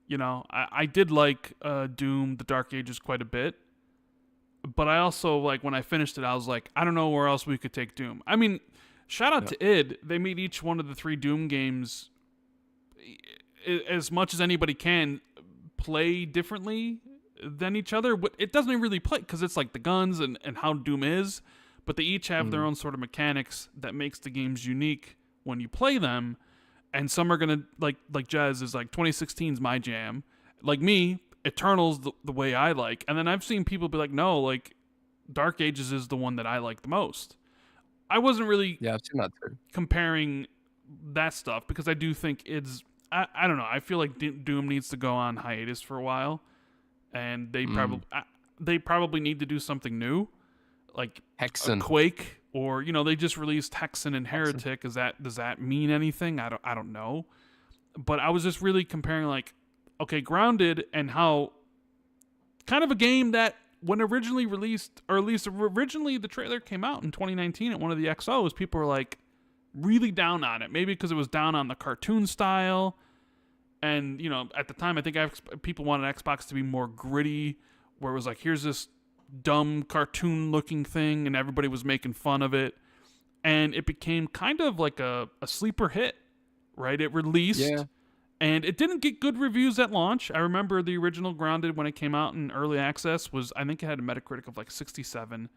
You know, I did like Doom the Dark Ages quite a bit. But I also, like, when I finished it, I was like, I don't know where else we could take Doom. I mean, shout out to id. They made each one of the three Doom games, as much as anybody can, play differently than each other. But it doesn't really play, because it's like the guns and how Doom is. But they each have their own sort of mechanics that makes the games unique when you play them. And some are going to, like Jez is like, 2016's my jam. Like me, Eternal's the way I like. And then I've seen people be like, no, like Dark Ages is the one that I like the most. I wasn't really I've seen that too. comparing that stuff because I do think I don't know. I feel like Doom needs to go on hiatus for a while, and they probably need to do something new, like Hexen, Quake, or they just released Hexen and Heretic. Does that mean anything? I don't know. But I was just really comparing like, okay, Grounded and how kind of a game that when originally released, or at least originally the trailer came out in 2019 at one of the XOs, people were like really down on it. Maybe because it was down on the cartoon style. And, you know, at the time, I think people wanted Xbox to be more gritty, where it was like, here's this dumb cartoon-looking thing, and everybody was making fun of it. And it became kind of like a sleeper hit, right? It released, and it didn't get good reviews at launch. I remember the original Grounded, when it came out in early access, I think it had a Metacritic of like 67,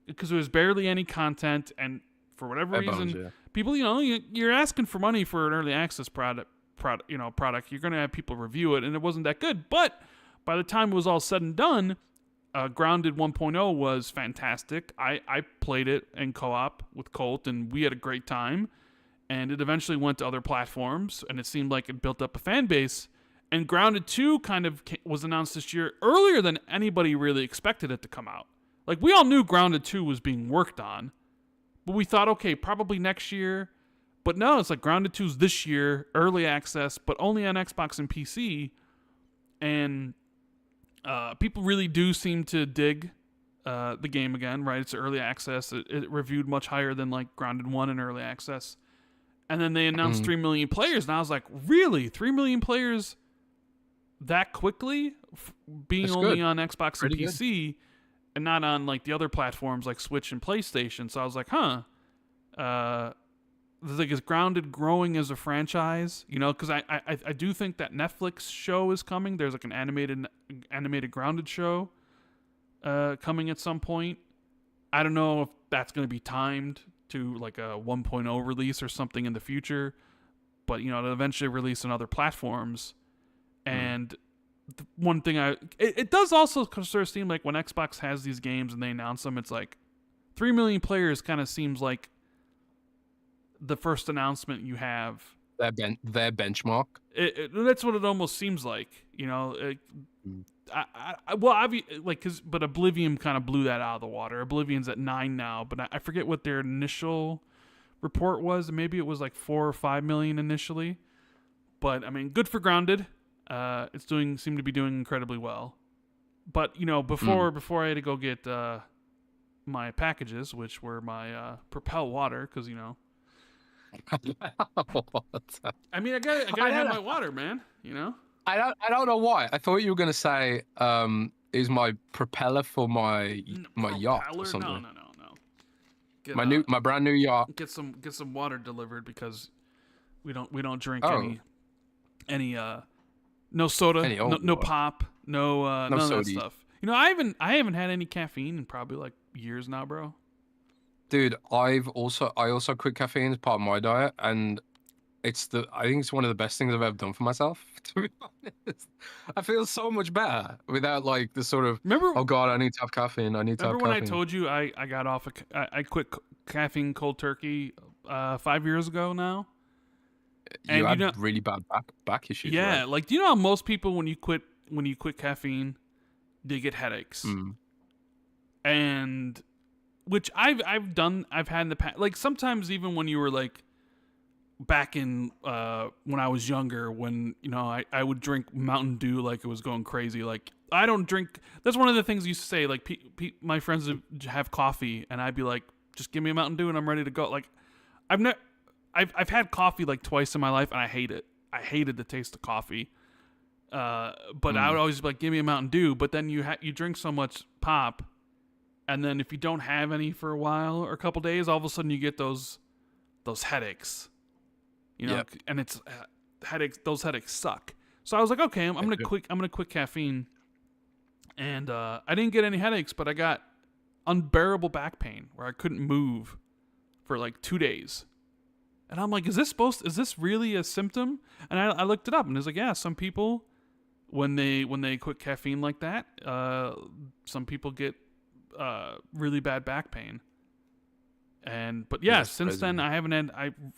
because there was barely any content, and for whatever reason, people, you know, you're asking for money for an early access product, you're going to have people review it, and it wasn't that good. But by the time it was all said and done, Grounded 1.0 was fantastic. I played it in co-op with Colt, and we had a great time. And it eventually went to other platforms, and it seemed like it built up a fan base. And Grounded 2 kind of was announced this year earlier than anybody really expected it to come out. Like, we all knew Grounded 2 was being worked on, but we thought, okay, probably next year. But no, it's like Grounded 2's this year, early access, but only on Xbox and PC. And people really do seem to dig the game again, right? It's early access. It reviewed much higher than like Grounded 1 in early access. And then they announced 3 million players, and I was like, really? 3 million players that quickly? Being That's only good. on Xbox Pretty and PC, and not on like the other platforms like Switch and PlayStation. So I was like, like, is Grounded growing as a franchise? You know, because I do think that Netflix show is coming. There's like an animated Grounded show coming at some point. I don't know if that's going to be timed to like a 1.0 release or something in the future, but you know, it'll eventually release on other platforms. And the one thing it does also sort of seem like when Xbox has these games and they announce them, it's like 3 million players kind of seems like the first announcement you have. Their benchmark. That's what it almost seems like, you know. But Oblivion kind of blew that out of the water. Oblivion's at 9 now, but I forget what their initial report was. Maybe it was like 4 or 5 million initially. But I mean, good for Grounded. It's seemed to be doing incredibly well. But you know, before I had to go get my packages, which were my Propel water, because you know. I mean, I gotta have my water, man. You know. I don't know why. I thought you were gonna say is my propeller for my yacht or something. No. My brand new yacht. Get some water delivered, because we don't drink any no soda, no pop, none of that stuff. You know, I haven't had any caffeine in probably like years now, bro. Dude, I also quit caffeine as part of my diet, and I think it's one of the best things I've ever done for myself, to be honest. I feel so much better without like the sort of, oh god, I need to have caffeine. Remember when I told you I got off I quit caffeine cold turkey 5 years ago now? You had really bad back issues. Yeah, right? like, do you know how most people when you quit caffeine, they get headaches? And which I've had in the past. Like sometimes even when you were like back in when I was younger, when you know I would drink Mountain Dew like it was going crazy. Like I don't drink. That's one of the things I used to say. Like my friends would have coffee, and I'd be like, just give me a Mountain Dew and I'm ready to go. Like I've had coffee like twice in my life, and I hate it. I hated the taste of coffee. But I would always be like, give me a Mountain Dew. But then you drink so much pop, and then if you don't have any for a while or a couple days, all of a sudden you get those headaches. You know, and it's headaches. Those headaches suck. So I was like, okay, I'm gonna quit caffeine, and I didn't get any headaches, but I got unbearable back pain where I couldn't move for like 2 days. And I'm like, is this really a symptom? And I looked it up, and it's like, yeah, some people when they quit caffeine like that, some people get really bad back pain. But since then I haven't had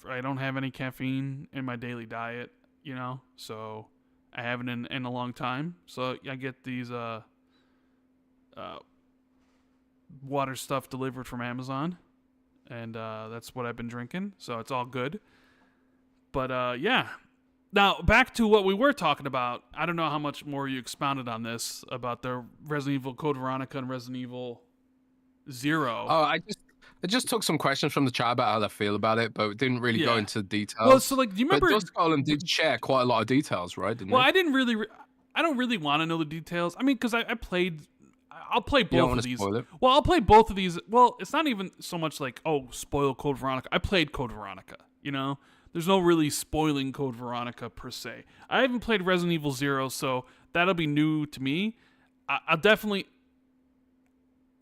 I don't have any caffeine in my daily diet, you know, so I haven't in a long time. So I get these water stuff delivered from Amazon, and that's what I've been drinking. So it's all good. But Now, back to what we were talking about. I don't know how much more you expounded on this about the Resident Evil Code Veronica and Resident Evil 0. Oh, I just took some questions from the chat about how they feel about it, but didn't really go into details. Well, so like, do you remember? But Dusk Golem did share quite a lot of details, right? Didn't Well, they? I didn't really. I don't really want to know the details. I mean, because I played. I'll play both of these. Spoil it. Well, I'll play both of these. Well, it's not even so much like, oh, spoil Code Veronica. I played Code Veronica. You know, there's no really spoiling Code Veronica per se. I haven't played Resident Evil 0, so that'll be new to me. I'll definitely.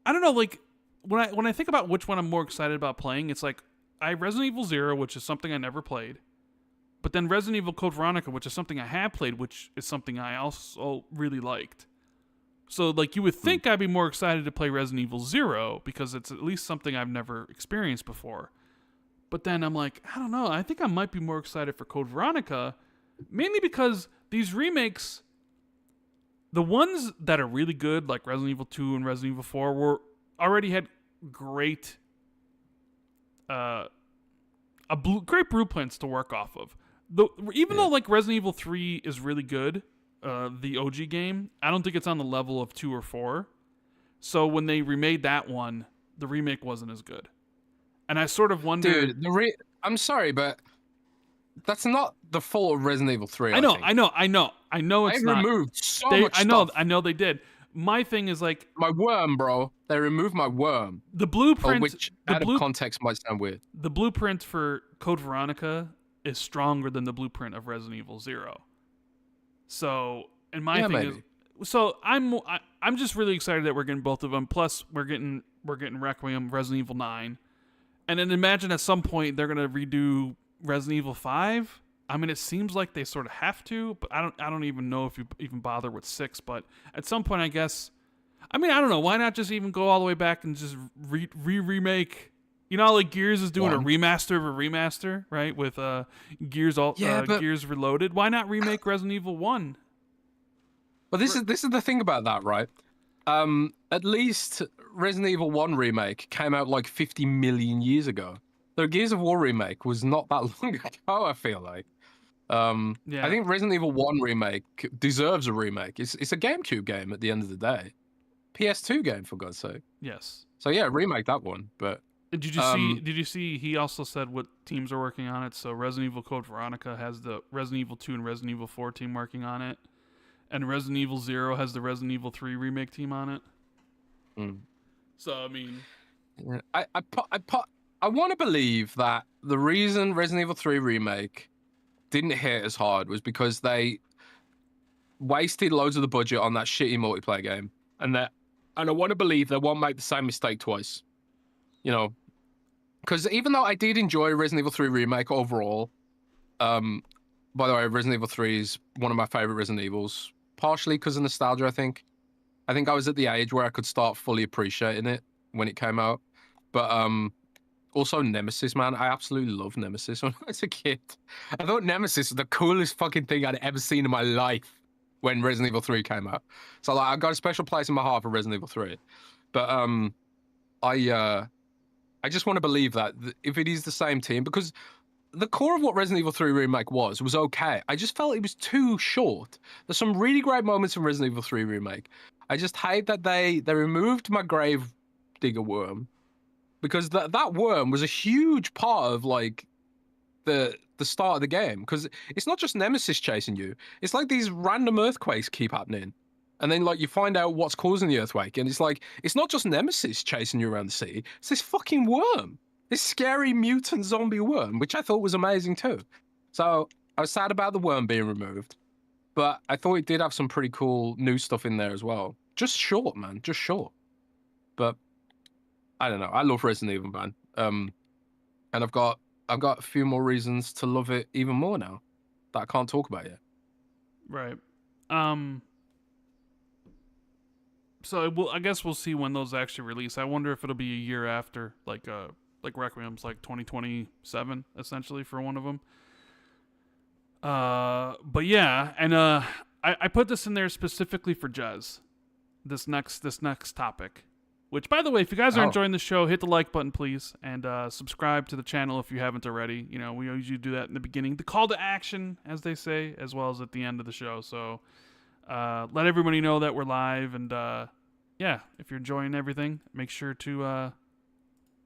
I don't know, like when I think about which one I'm more excited about playing, it's like I have Resident Evil 0, which is something I never played. But then Resident Evil Code Veronica, which is something I have played, which is something I also really liked. So, like, you would think I'd be more excited to play Resident Evil 0 because it's at least something I've never experienced before. But then I'm like, I don't know. I think I might be more excited for Code Veronica, mainly because these remakes, the ones that are really good, like Resident Evil 2 and Resident Evil 4, already had great, great blueprints to work off of. Even though like Resident Evil 3 is really good, the OG game, I don't think it's on the level of 2 or 4. So when they remade that one, the remake wasn't as good. And I sort of wonder... Dude, I'm sorry, but that's not the fault of Resident Evil 3. I know it's not. They removed so much stuff. I know they did. My thing is like... My worm, bro. They removed my worm. The blueprint... Which, out of context, might sound weird. The blueprint for Code Veronica is stronger than the blueprint of Resident Evil 0. So, and my thing maybe. is, so I'm just really excited that we're getting both of them. Plus, we're getting Requiem, Resident Evil 9, and then imagine at some point they're gonna redo Resident Evil 5. I mean, it seems like they sort of have to, but I don't even know if you even bother with 6. But at some point, I guess, I mean, I don't know. Why not just even go all the way back and just remake? You know, like Gears is doing a remaster of a remaster, right? With Gears Reloaded. Why not remake Resident Evil 1? But this is the thing about that, right? At least Resident Evil 1 remake came out like 50 million years ago. The Gears of War remake was not that long ago, I feel like. I think Resident Evil 1 remake deserves a remake. It's a GameCube game at the end of the day. PS2 game, for God's sake. Yes. So yeah, remake that one, but... Did you see he also said what teams are working on it? So Resident Evil Code Veronica has the Resident Evil 2 and Resident Evil 4 team working on it. And Resident Evil 0 has the Resident Evil 3 remake team on it. So I mean, I want to believe that the reason Resident Evil 3 remake didn't hit as hard was because they wasted loads of the budget on that shitty multiplayer game, and I want to believe they won't make the same mistake twice. You know, because even though I did enjoy Resident Evil 3 remake overall, by the way, Resident Evil 3 is one of my favorite Resident Evils, partially because of nostalgia. I think I was at the age where I could start fully appreciating it when it came out, but also Nemesis, man. I absolutely loved Nemesis when I was a kid. I thought Nemesis was the coolest fucking thing I'd ever seen in my life when Resident Evil 3 came out. So like, I got a special place in my heart for Resident Evil 3, but I just want to believe that if it is the same team, because the core of what Resident Evil 3 Remake was okay. I just felt it was too short. There's some really great moments in Resident Evil 3 Remake. I just hate that they removed my grave digger worm, because that worm was a huge part of like the start of the game, because it's not just Nemesis chasing you. It's like these random earthquakes keep happening. And then, like, you find out what's causing the earthquake, and it's like, it's not just Nemesis chasing you around the city, it's this fucking worm. This scary mutant zombie worm, which I thought was amazing too. So, I was sad about the worm being removed, but I thought it did have some pretty cool new stuff in there as well. Just short, man, just short. But, I don't know, I love Resident Evil, man. And I've got a few more reasons to love it even more now that I can't talk about yet. Right. So I guess we'll see when those actually release. I wonder if it'll be a year after, like Requiem's like 2027 essentially for one of them. But yeah, and I put this in there specifically for Jez. This next topic, Which, by the way, if you guys are Oh. enjoying the show, hit the like button, please, and subscribe to the channel if you haven't already. You know, we usually do that in the beginning, the call to action, as they say, as well as at the end of the show. So let everybody know that we're live, and yeah, if you're enjoying everything, make sure to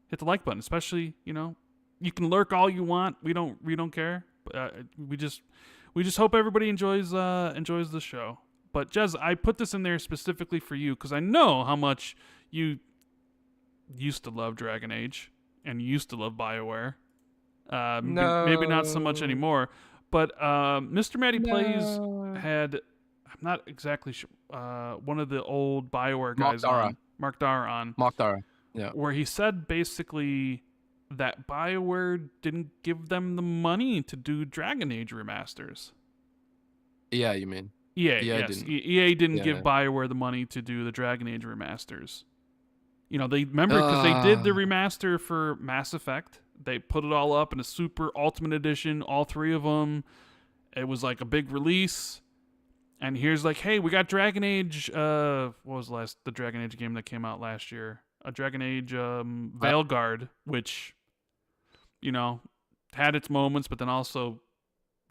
hit the like button. Especially, you know, you can lurk all you want. We don't care. We just hope everybody enjoys the show. But Jez, I put this in there specifically for you because I know how much you used to love Dragon Age and you used to love BioWare. No. Maybe not so much anymore. But Mr. Matty Plays had, I'm not exactly sure, one of the old BioWare guys Mark Dara on. Yeah. Where he said basically that BioWare didn't give them the money to do Dragon Age remasters. Yeah, you mean? EA, yes. didn't. EA didn't give BioWare the money to do the Dragon Age remasters. You know, they remember because they did the remaster for Mass Effect. They put it all up in a super ultimate edition, all three of them. It was like a big release. And here's like, hey, we got Dragon Age. What was the Dragon Age game that came out last year? A Dragon Age Veilguard, which, you know, had its moments, but then also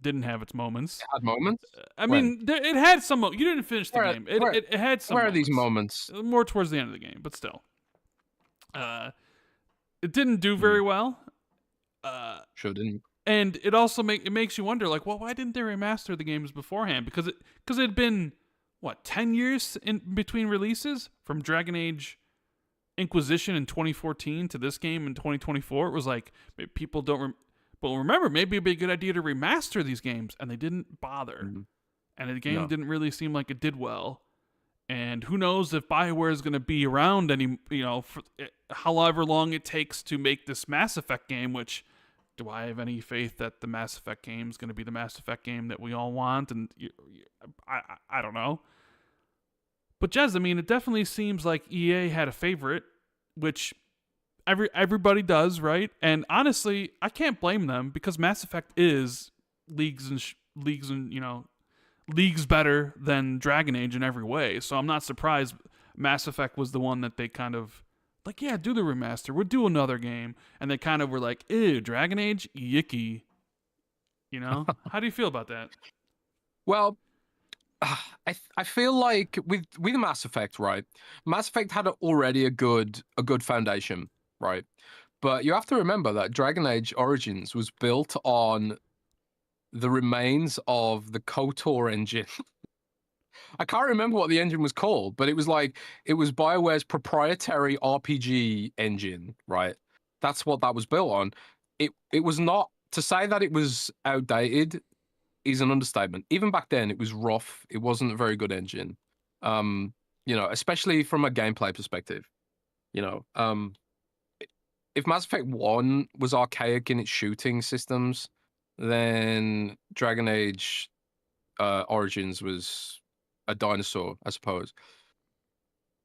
didn't have its moments. It had moments? I mean, it had some. You didn't finish the game. It had some. Where moments. are these moments? More towards the end of the game, but still. It didn't do very well. Sure didn't. And it also makes you wonder, like, well, why didn't they remaster the games beforehand? Because it had been, what, 10 years in between releases? From Dragon Age Inquisition in 2014 to this game in 2024. It was like, people don't remember, maybe it'd be a good idea to remaster these games, and they didn't bother. Mm-hmm. And the game didn't really seem like it did well. And who knows if BioWare is going to be around for however long it takes to make this Mass Effect game, which, do I have any faith that the Mass Effect game is going to be the Mass Effect game that we all want? And I don't know. But Jez, I mean, it definitely seems like EA had a favorite, which everybody does, right? And honestly, I can't blame them because Mass Effect is leagues better than Dragon Age in every way. So I'm not surprised Mass Effect was the one that they kind of like, yeah, do the remaster. We'll do another game. And they kind of were like, ew, Dragon Age? Yicky. You know? How do you feel about that? Well, I feel like with Mass Effect, right? Mass Effect had already a good foundation, right? But you have to remember that Dragon Age Origins was built on the remains of the KOTOR engine. I can't remember what the engine was called, but it was BioWare's proprietary RPG engine, right? That's what that was built on. It was not, to say that it was outdated is an understatement. Even back then, it was rough. It wasn't a very good engine. Especially from a gameplay perspective. If Mass Effect 1 was archaic in its shooting systems, then Dragon Age Origins was a dinosaur, I suppose.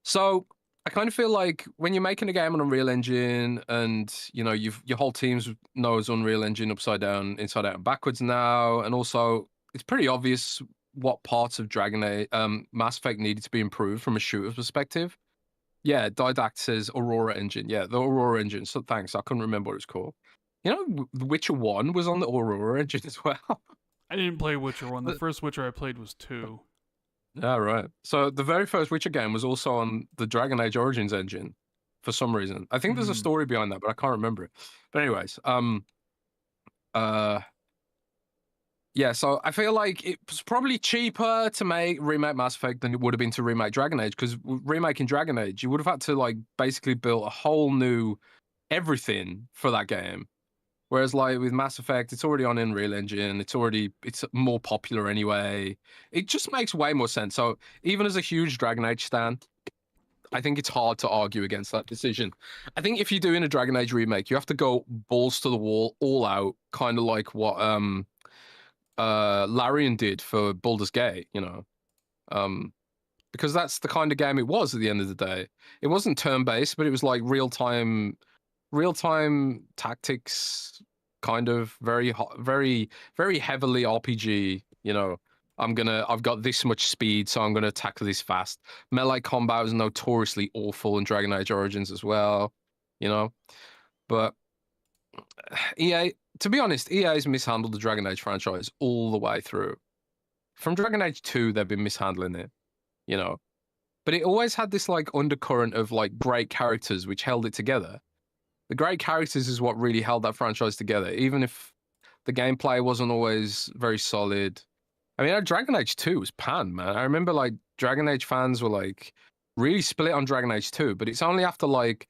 So I kind of feel like when you're making a game on Unreal Engine and, your whole team knows Unreal Engine upside down, inside out, and backwards now, and also it's pretty obvious what parts of Mass Effect needed to be improved from a shooter perspective. Yeah, Didact says Aurora Engine. Yeah, the Aurora Engine. So thanks. I couldn't remember what it's called. The Witcher 1 was on the Aurora Engine as well. I didn't play Witcher 1. The first Witcher I played was 2. Yeah, right. So the very first Witcher game was also on the Dragon Age Origins engine for some reason. I think there's a story behind that, but I can't remember it. But anyways, yeah, so I feel like it was probably cheaper to remake Mass Effect than it would have been to remake Dragon Age, because remaking Dragon Age, you would have had to basically build a whole new everything for that game. Whereas with Mass Effect, it's already on Unreal Engine. It's more popular anyway. It just makes way more sense. So even as a huge Dragon Age stan, I think it's hard to argue against that decision. I think if you're doing a Dragon Age remake, you have to go balls to the wall, all out, kind of like what Larian did for Baldur's Gate, because that's the kind of game it was at the end of the day. It wasn't turn-based, but it was like real-time tactics, kind of very, very, very heavily RPG, I've got this much speed, so I'm gonna attack this fast. Melee combat was notoriously awful in Dragon Age Origins as well, you know. But EA, to be honest, EA's mishandled the Dragon Age franchise all the way through. From Dragon Age 2, they've been mishandling it, you know. But it always had this like undercurrent of like great characters which held it together. The great characters is what really held that franchise together, even if the gameplay wasn't always very solid. I mean, Dragon Age 2 was panned, man. I remember like Dragon Age fans were like really split on Dragon Age 2, but it's only after like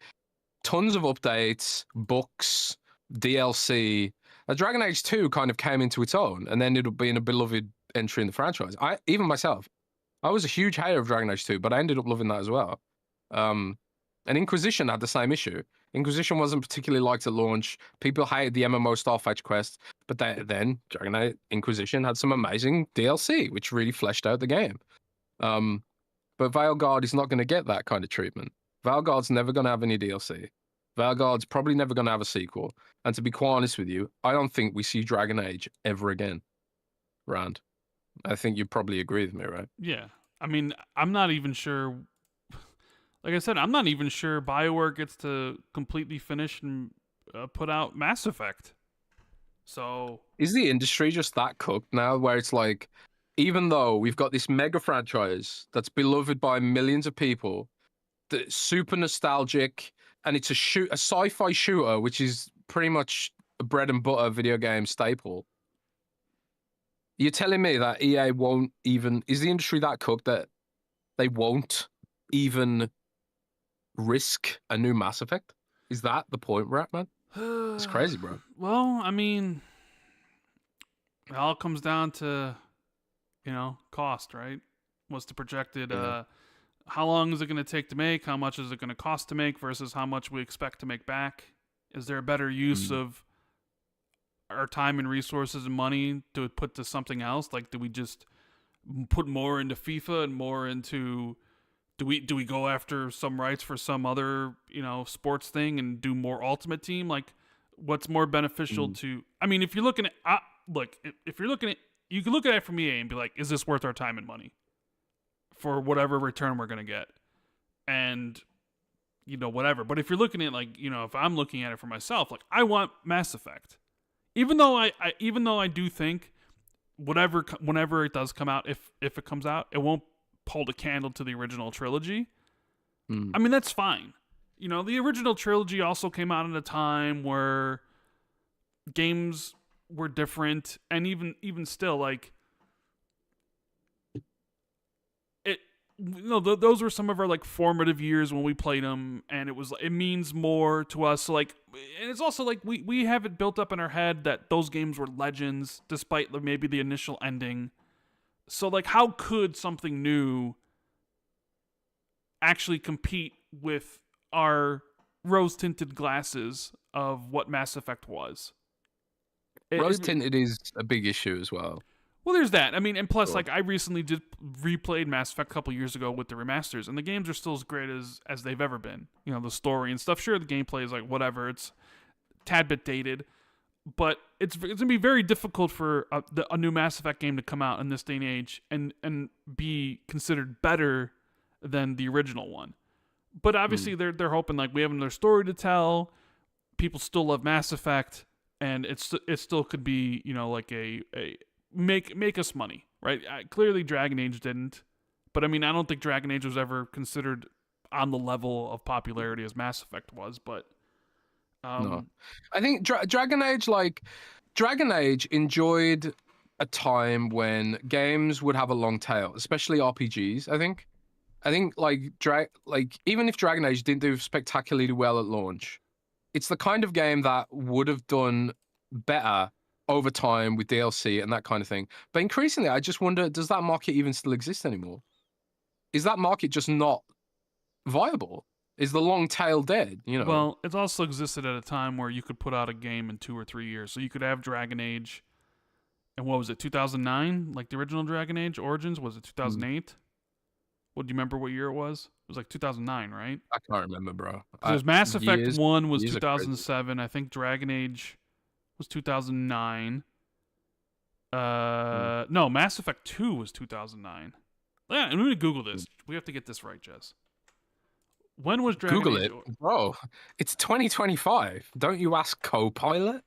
tons of updates, books, DLC, that Dragon Age 2 kind of came into its own and ended up being a beloved entry in the franchise. Even myself, I was a huge hater of Dragon Age 2, but I ended up loving that as well. And Inquisition had the same issue. Inquisition wasn't particularly liked at launch. People hated the MMO Starfetch quest, but then Dragon Age Inquisition had some amazing DLC, which really fleshed out the game. But Veilguard is not going to get that kind of treatment. Veilguard's never going to have any DLC. Veilguard's probably never going to have a sequel. And to be quite honest with you, I don't think we see Dragon Age ever again. Rand, I think you probably agree with me, right? Yeah. I mean, I'm not even sure. Like I said, I'm not even sure BioWare gets to completely finish and put out Mass Effect. So is the industry just that cooked now, where it's like, even though we've got this mega franchise that's beloved by millions of people, that's super nostalgic, and it's a sci-fi shooter, which is pretty much a bread and butter video game staple. You're telling me that EA won't even... Is the industry that cooked that they won't even risk a new Mass Effect? Is that the point we're at, man? It's crazy, bro. Well, I mean, it all comes down to, cost, right? What's the projected... how long is it going to take to make? How much is it going to cost to make versus how much we expect to make back? Is there a better use of our time and resources and money to put to something else? Like, do we just put more into FIFA and more into... Do we go after some rights for some other, sports thing and do more Ultimate Team? Like, what's more beneficial to... I mean, if you're looking at... if you're looking at... You can look at it from EA and be like, is this worth our time and money? For whatever return we're going to get. And, whatever. But if you're looking at, like, if I'm looking at it for myself, like, I want Mass Effect. Even though I do think whenever it does come out, if it comes out, it won't hold a candle to the original trilogy. I mean, that's fine. The original trilogy also came out at a time where games were different, and even still, like, those were some of our like formative years when we played them, and it means more to us. So, like, and it's also like we have it built up in our head that those games were legends, despite maybe the initial ending. So, like, how could something new actually compete with our rose-tinted glasses of what Mass Effect was? Rose-tinted is a big issue as well. Well, there's that. I mean, and plus, like, I recently replayed Mass Effect a couple years ago with the remasters, and the games are still as great as they've ever been. The story and stuff. Sure, the gameplay is like whatever. It's a tad bit dated, but it's going to be very difficult for a new Mass Effect game to come out in this day and age and be considered better than the original one. But obviously, they're hoping, like, we have another story to tell. People still love Mass Effect, and it still could be, like a make us money, right? Clearly Dragon Age didn't, but I mean, I don't think Dragon Age was ever considered on the level of popularity as Mass Effect was, but no. I think Dragon Age enjoyed a time when games would have a long tail, especially RPGs. I think like even if Dragon Age didn't do spectacularly well at launch, it's the kind of game that would have done better over time with DLC and that kind of thing. But increasingly, I just wonder, does that market even still exist anymore? Is that market just not viable? Is the long tail dead? Well, it also existed at a time where you could put out a game in 2 or 3 years. So you could have Dragon Age, and what was it, 2009? Like the original Dragon Age Origins? Was it 2008? What do you remember what year it was? It was like 2009, right? I can't remember, bro. There's Mass Effect 1 was 2007. I think Dragon Age was 2009. No, Mass Effect 2 was 2009. Yeah, and I'm gonna Google this. We have to get this right, Jez. When was Dragon Google Age? it, bro. It's 2025. Don't you ask Copilot?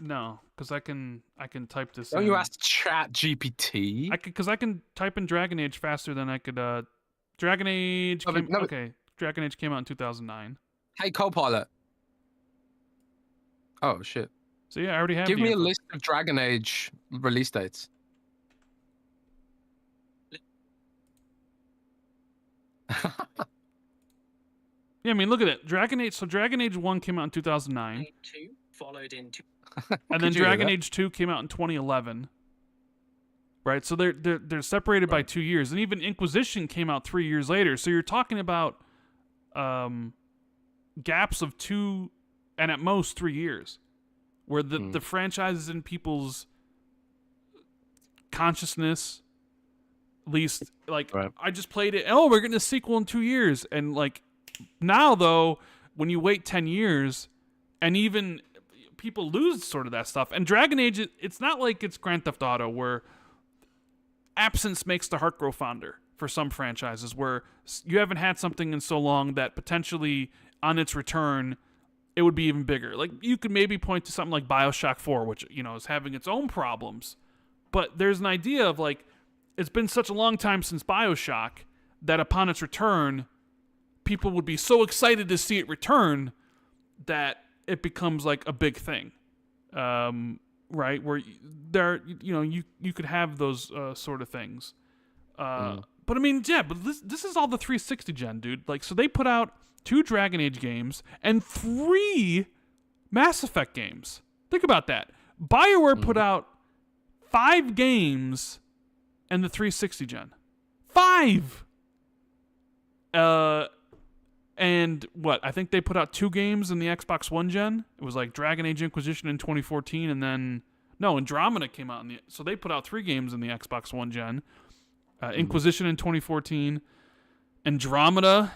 No, because I can type this. Don't in. you ask Chat GPT? Because I can type in Dragon Age faster than I could. Dragon Age. Okay, Dragon Age came out in 2009. Hey, Copilot. Oh shit. So yeah, I already have. Give me a list of Dragon Age release dates. Yeah, I mean, look at it. Dragon Age. So Dragon Age 1 came out in 2009. 2 followed in and then Dragon Age 2 came out in 2011. Right, so they're separated by 2 years, and even Inquisition came out 3 years later. So you're talking about gaps of 2 and at most 3 years, where the franchise is in people's consciousness. At least, like, I just played it. Oh, we're getting a sequel in 2 years, and like now though, when you wait 10 years, and even people lose sort of that stuff. And Dragon Age, it's not like it's Grand Theft Auto where absence makes the heart grow fonder for some franchises, where you haven't had something in so long that potentially on its return it would be even bigger. Like, you could maybe point to something like BioShock 4, which, you know, is having its own problems, but there's an idea of like, it's been such a long time since BioShock that upon its return people would be so excited to see it return that it becomes like a big thing. Right, where there, you know, you could have those sort of things. But I mean, yeah, but this is all the 360 gen, dude. Like, so they put out 2 Dragon Age games and 3 Mass Effect games. Think about that. BioWare put out 5 games and the 360 gen. 5. And what? I think they put out 2 games in the Xbox One gen. It was like Dragon Age Inquisition in 2014, and then Andromeda came out so they put out 3 games in the Xbox One gen. Inquisition in 2014, Andromeda,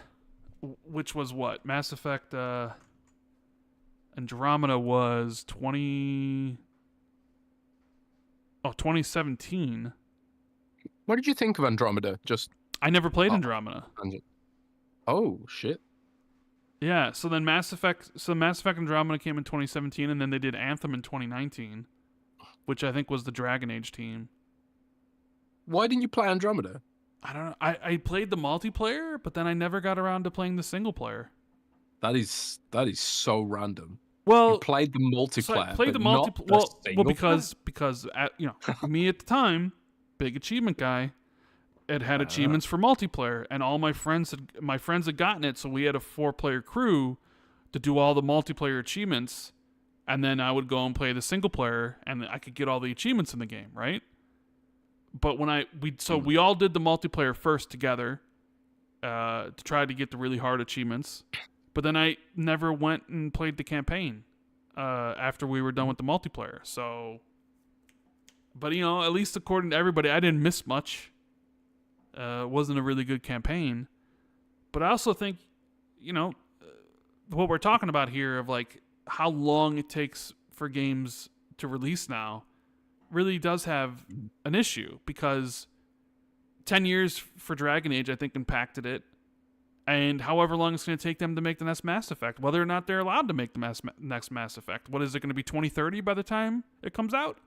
which was what? Mass Effect. Andromeda was 2017. What did you think of Andromeda? I never played Andromeda. Oh shit. Yeah, so then Mass Effect Andromeda came in 2017, and then they did Anthem in 2019, which I think was the Dragon Age team. Why didn't you play Andromeda? I don't know. I played the multiplayer, but then I never got around to playing the single player. That is so random. Well, you played the multiplayer. So I played the multiplayer. Well, because you know, me at the time, big achievement guy. It had achievements for multiplayer, and all my friends had gotten it, so we had a 4-player crew to do all the multiplayer achievements, and then I would go and play the single player, and I could get all the achievements in the game, right? But when we all did the multiplayer first together to try to get the really hard achievements, but then I never went and played the campaign after we were done with the multiplayer. So, but you know, at least according to everybody, I didn't miss much. Wasn't a really good campaign, but I also think, you know, what we're talking about here of like how long it takes for games to release now really does have an issue, because 10 years for Dragon Age I think impacted it, and however long it's going to take them to make the next Mass Effect, whether or not they're allowed to make the next Mass Effect. What is it going to be, 2030 by the time it comes out?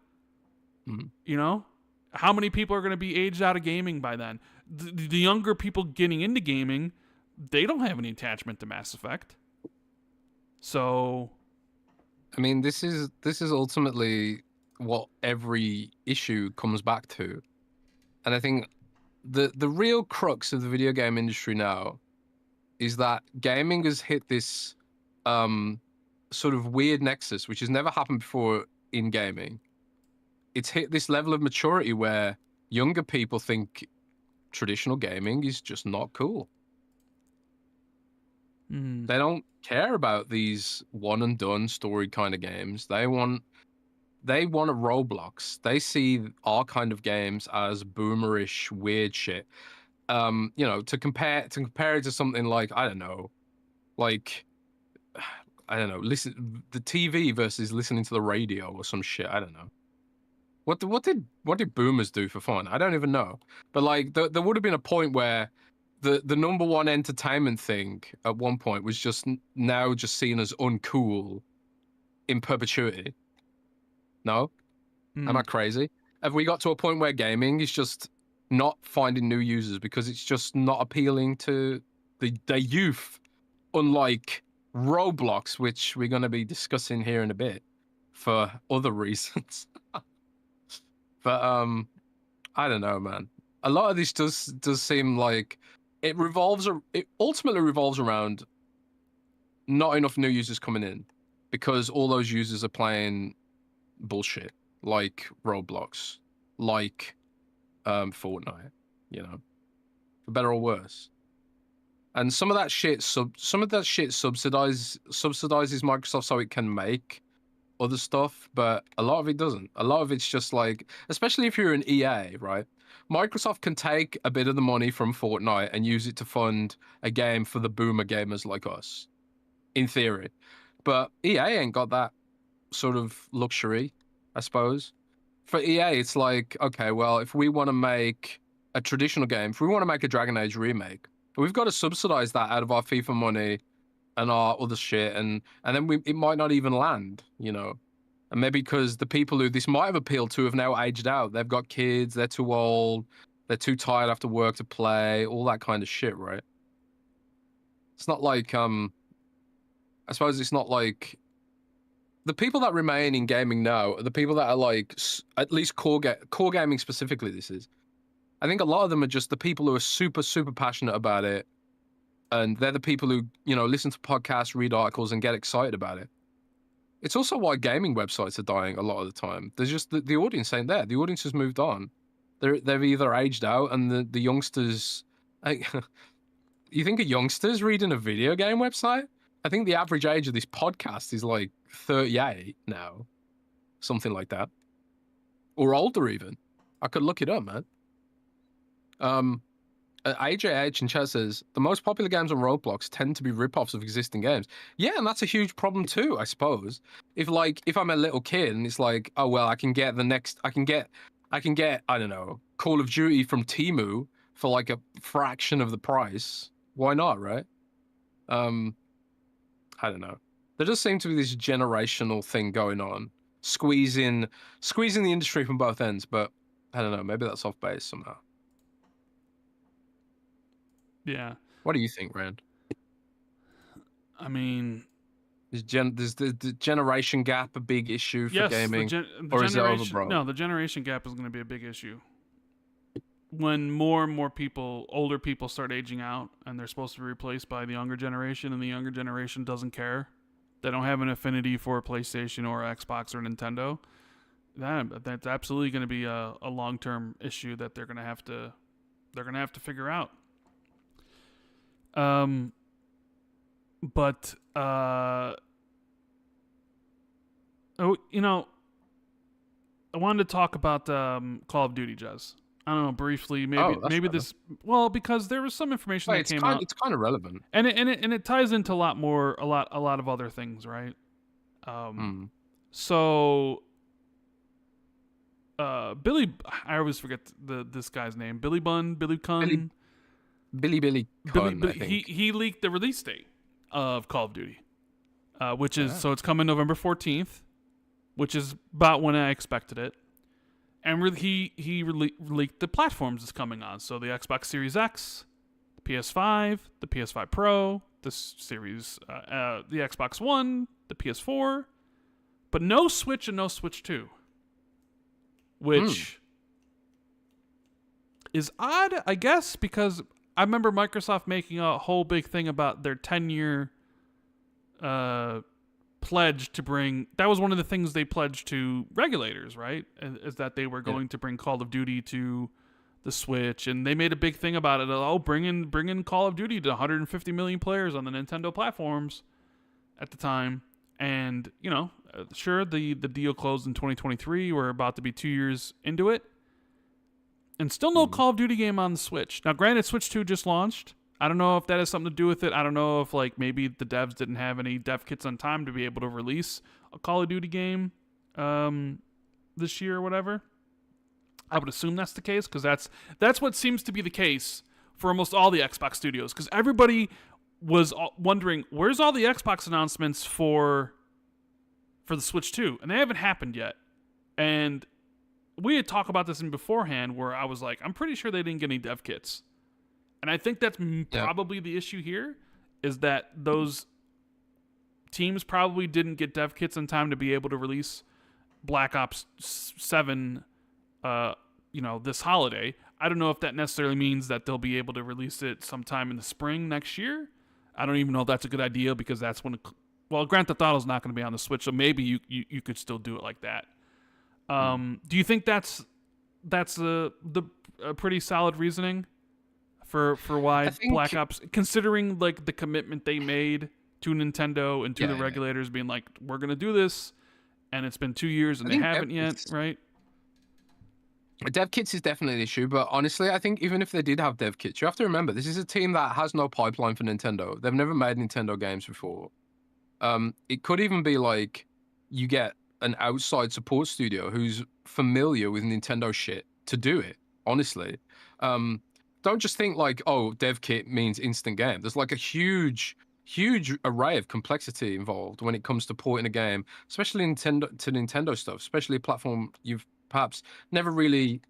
You know, how many people are going to be aged out of gaming by then? The younger people getting into gaming, they don't have any attachment to Mass Effect. So, I mean, this is ultimately what every issue comes back to, and I think the real crux of the video game industry now is that gaming has hit this sort of weird nexus, which has never happened before in gaming. It's hit this level of maturity where younger people think traditional gaming is just not cool. They don't care about these one and done story kind of games. They want a Roblox. They see our kind of games as boomerish, weird shit. You know, to compare it to something like, I don't know, listen the TV versus listening to the radio or some shit. I don't know. What did boomers do for fun? I don't even know. But like, there would have been a point where the number one entertainment thing at one point was just now just seen as uncool in perpetuity. No, am I crazy? Have we got to a point where gaming is just not finding new users because it's just not appealing to the youth? Unlike Roblox, which we're going to be discussing here in a bit for other reasons. But I don't know, man. A lot of this does seem like it ultimately revolves around not enough new users coming in because all those users are playing bullshit like Roblox, like Fortnite, you know, for better or worse. And some of that shit subsidizes Microsoft so it can make other stuff, but a lot of it doesn't. A lot of it's just like, especially if you're an EA, right? Microsoft can take a bit of the money from Fortnite and use it to fund a game for the boomer gamers like us, in theory. But EA ain't got that sort of luxury, I suppose. For EA, it's like, okay, well, if we want to make a traditional game, if we want to make a Dragon Age remake, we've got to subsidize that out of our FIFA money and our other shit, and then it might not even land, you know. And maybe because the people who this might have appealed to have now aged out. They've got kids, they're too old, they're too tired after work to play, all that kind of shit, right? It's not like I suppose it's not like the people that remain in gaming now are the people that are like at least core gaming specifically. This is, I think a lot of them are just the people who are super passionate about it. And they're the people who, you know, listen to podcasts, read articles, and get excited about it. It's also why gaming websites are dying a lot of the time. There's just the audience ain't there. The audience has moved on. They've either aged out, and the youngsters. You think of youngsters reading a video game website? I think the average age of this podcast is like 38 now, something like that, or older even. I could look it up, man. AJH in chat says, the most popular games on Roblox tend to be rip-offs of existing games. Yeah, and that's a huge problem too, I suppose. If I'm a little kid and it's like, oh well, I can get, I don't know, Call of Duty from Temu for like a fraction of the price. Why not, right? I don't know. There does seem to be this generational thing going on, squeezing the industry from both ends, but I don't know, maybe that's off base somehow. Yeah. What do you think, Rand? I mean, is the generation gap a big issue for gaming, or is it overbroad? No, the generation gap is going to be a big issue. When more and more people, older people, start aging out, and they're supposed to be replaced by the younger generation, and the younger generation doesn't care, they don't have an affinity for a PlayStation or Xbox or Nintendo. That's absolutely going to be a long-term issue that they're going to have to figure out. But you know, I wanted to talk about Call of Duty, Jez. I don't know, briefly, maybe this. Well, because there was some information that came out. It's kind of relevant, and it ties into a lot of other things, right? So, Billy, I always forget this guy's name. Billy Cunn. Billy Cunn, I think. He leaked the release date of Call of Duty, which is so it's coming November 14th, which is about when I expected it. And he leaked the platforms it's coming on. So the Xbox Series X, the PS5, the PS5 Pro, the Series, the Xbox One, the PS4, but no Switch and no Switch 2, which is odd, I guess, because I remember Microsoft making a whole big thing about their 10-year pledge to bring. That was one of the things they pledged to regulators, right? Is that they were going to bring Call of Duty to the Switch, and they made a big thing about it. Oh, bring in Call of Duty to 150 million players on the Nintendo platforms at the time. And you know, sure, the deal closed in 2023. We're about to be 2 years into it. And still no Call of Duty game on the Switch. Now, granted, Switch 2 just launched. I don't know if that has something to do with it. I don't know if like maybe the devs didn't have any dev kits on time to be able to release a Call of Duty game this year or whatever. I would assume that's the case, because that's what seems to be the case for almost all the Xbox studios, because everybody was wondering, where's all the Xbox announcements for the Switch 2? And they haven't happened yet. And we had talked about this in beforehand, where I was like, I'm pretty sure they didn't get any dev kits. And I think that's probably the issue here, is that those teams probably didn't get dev kits in time to be able to release Black Ops 7 this holiday. I don't know if that necessarily means that they'll be able to release it sometime in the spring next year. I don't even know if that's a good idea, because that's when Grand Theft Auto is not going to be on the Switch, so maybe you could still do it like that. Do you think that's a pretty solid reasoning for why Black Ops, considering like the commitment they made to Nintendo and to the regulators, being like, we're going to do this, and it's been 2 years and they haven't yet, right? Dev kits is definitely an issue, but honestly, I think even if they did have dev kits, you have to remember, this is a team that has no pipeline for Nintendo. They've never made Nintendo games before. It could even be like you get an outside support studio who's familiar with Nintendo shit to do it, honestly. Don't just think like, oh, dev kit means instant game. There's like a huge array of complexity involved when it comes to porting a game, especially Nintendo stuff, especially a platform you've perhaps never really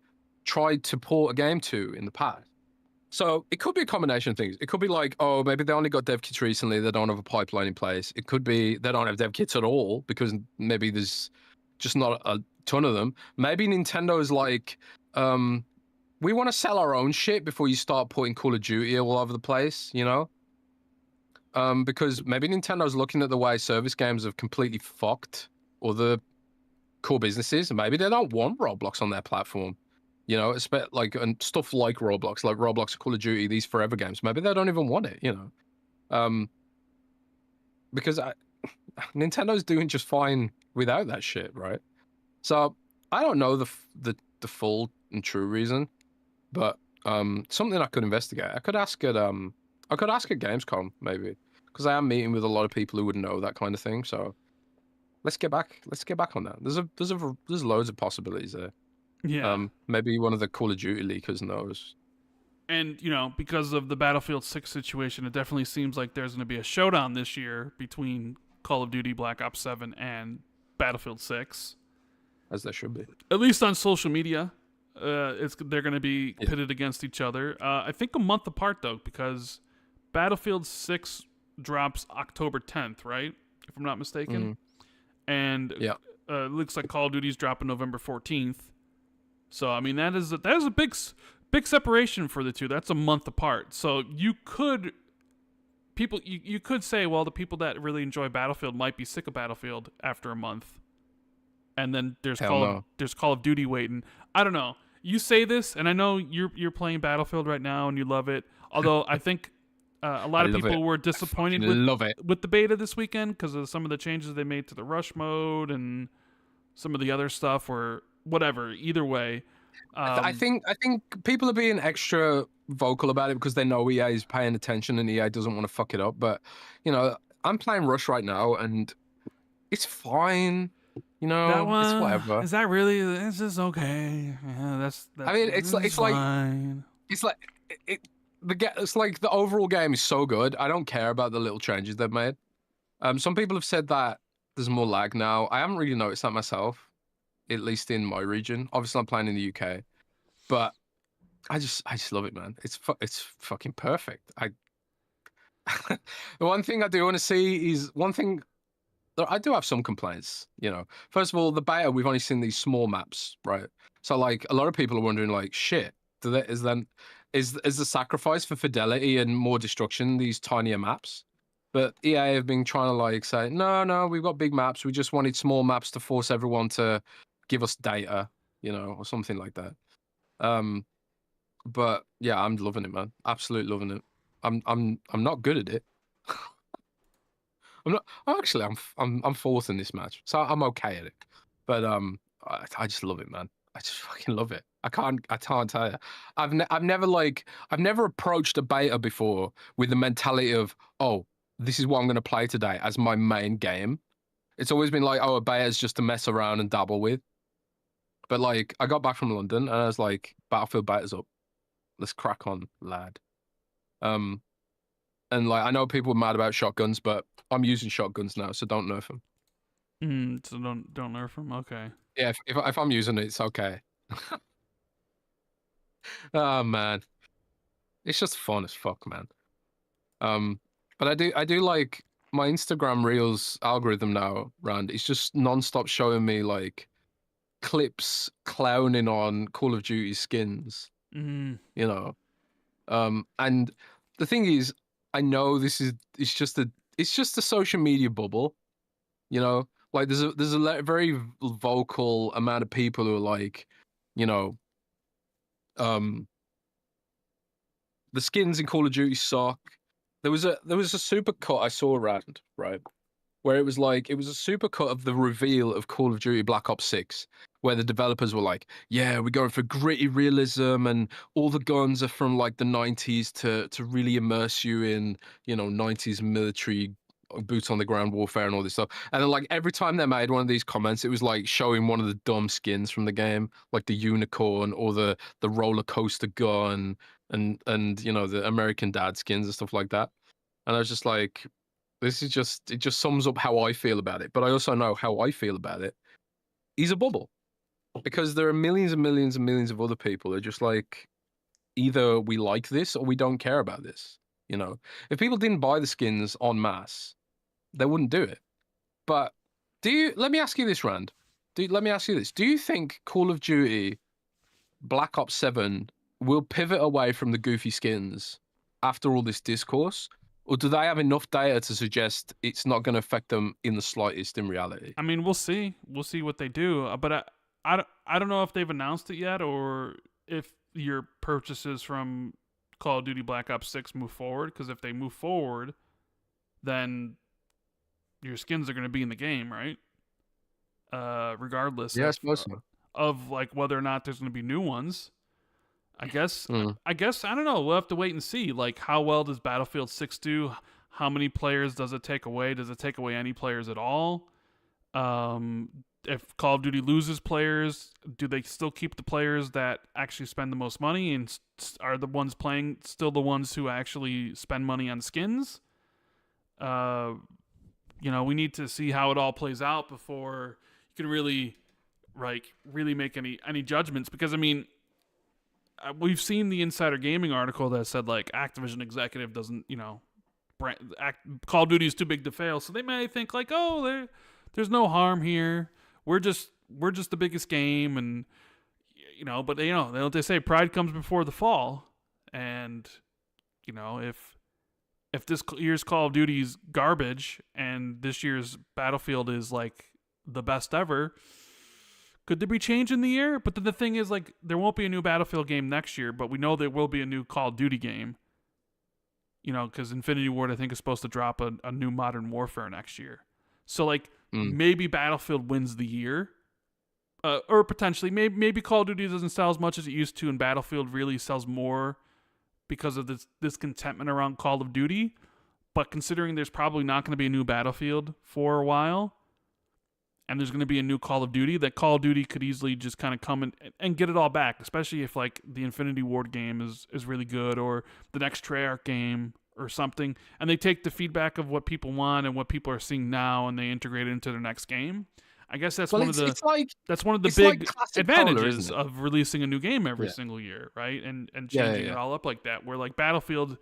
tried to port a game to in the past. So it could be a combination of things. It could be like, oh, maybe they only got dev kits recently, they don't have a pipeline in place. It could be they don't have dev kits at all, because maybe there's just not a ton of them. Maybe Nintendo's like, we want to sell our own shit before you start putting Call of Duty all over the place, you know? Because maybe Nintendo's looking at the way service games have completely fucked other core businesses, and maybe they don't want Roblox on their platform, you know, and stuff like Roblox, Call of Duty, these forever games. Maybe they don't even want it, you know, because Nintendo's doing just fine without that shit, right? So I don't know the full and true reason, but something I could investigate. I could ask at Gamescom, maybe, because I am meeting with a lot of people who would know that kind of thing. So let's get back on that. There's loads of possibilities there. Yeah. Maybe one of the Call of Duty leakers knows. And, you know, because of the Battlefield 6 situation, it definitely seems like there's going to be a showdown this year between Call of Duty Black Ops 7 and Battlefield 6. As there should be. At least on social media. They're going to be pitted against each other. I think a month apart, though, because Battlefield 6 drops October 10th, right? If I'm not mistaken. And it looks like Call of Duty's dropping November 14th. So, I mean, that is a big separation for the two. That's a month apart. So you could say, well, the people that really enjoy Battlefield might be sick of Battlefield after a month. And then there's Call of Duty waiting. I don't know. You say this, and I know you're playing Battlefield right now and you love it. Although I think a lot of people were disappointed with the beta this weekend because of some of the changes they made to the rush mode and some of the other stuff, or whatever. Either way, I think people are being extra vocal about it because they know EA is paying attention and EA doesn't want to fuck it up. But you know, I'm playing Rush right now and it's fine. You know, that one, it's whatever. Is that really? It's just okay. Yeah, that's I mean, it's like the overall game is so good. I don't care about the little changes they've made. Some people have said that there's more lag now. I haven't really noticed that myself, at least in my region. Obviously, I'm playing in the UK, but I just love it, man. It's fucking perfect. The one thing I do want to see is I do have some complaints, you know. First of all, the beta, we've only seen these small maps, right? So, like, a lot of people are wondering, like, shit, is the sacrifice for fidelity and more destruction these tinier maps? But EA have been trying to, like, say, no, we've got big maps. We just wanted small maps to force everyone to give us data, you know, or something like that. But yeah, I'm loving it, man. Absolutely loving it. I'm not good at it. I'm fourth in this match, so I'm okay at it. But I just love it, man. I just fucking love it. I can't tell you. I've never approached a beta before with the mentality of, oh, this is what I'm going to play today as my main game. It's always been like, oh, a beta is just to mess around and dabble with. But like, I got back from London and I was like, Battlefield beta's up. Let's crack on, lad. And like, I know people are mad about shotguns, but I'm using shotguns now, so don't nerf them. So don't nerf them. Okay. Yeah, if I'm using it, it's okay. Oh man, it's just fun as fuck, man. But I do like my Instagram Reels algorithm now, Rand. It's just non-stop showing me like clips clowning on Call of Duty skins. Mm. You know, and the thing is, I know it's just a social media bubble. You know, like there's a very vocal amount of people who are like, you know, the skins in Call of Duty suck. There was a super cut I saw around, right, where it was a super cut of the reveal of Call of Duty Black Ops 6, where the developers were like, yeah, we're going for gritty realism and all the guns are from like the 90s to really immerse you in, you know, 90s military boots on the ground warfare and all this stuff. And then like every time they made one of these comments, it was like showing one of the dumb skins from the game, like the unicorn or the roller coaster gun and you know, the American Dad skins and stuff like that. And I was just like, it just sums up how I feel about it. But I also know how I feel about it. He's a bubble. Because there are millions and millions and millions of other people who are just like, either we like this or we don't care about this. You know, if people didn't buy the skins en masse, they wouldn't do it. But let me ask you this, Rand. Let me ask you this. Do you think Call of Duty Black Ops 7 will pivot away from the goofy skins after all this discourse? Or do they have enough data to suggest it's not going to affect them in the slightest in reality? I mean, we'll see. We'll see what they do. But I don't know if they've announced it yet or if your purchases from Call of Duty Black Ops 6 move forward. Because if they move forward, then your skins are going to be in the game, right? Regardless I suppose so. Of like whether or not there's going to be new ones. I guess I don't know. We'll have to wait and see. Like, how well does Battlefield 6 do? How many players does it take away? Does it take away any players at all? If Call of Duty loses players, do they still keep the players that actually spend the most money and are the ones playing still the ones who actually spend money on skins? You know, we need to see how it all plays out before you can really make any judgments. Because I mean, we've seen the Insider Gaming article that said like Activision executive doesn't, you know, Call of Duty is too big to fail, so they may think like, oh, there's no harm here. We're just the biggest game, and you know, but they say pride comes before the fall, and you know, if this year's Call of Duty's garbage and this year's Battlefield is like the best ever, could there be change in the year? But the thing is, like, there won't be a new Battlefield game next year, but we know there will be a new Call of Duty game. You know, because Infinity Ward, I think, is supposed to drop a new Modern Warfare next year. So, like, maybe Battlefield wins the year. Or potentially, maybe Call of Duty doesn't sell as much as it used to, and Battlefield really sells more because of this discontentment around Call of Duty. But considering there's probably not going to be a new Battlefield for a while, and there's going to be a new Call of Duty, that Call of Duty could easily just kind of come and get it all back, especially if like the Infinity Ward game is really good, or the next Treyarch game or something, and they take the feedback of what people want and what people are seeing now and they integrate it into their next game. I guess that's one of the big advantages of releasing a new game every single year, right? And changing it all up like that, where like Battlefield,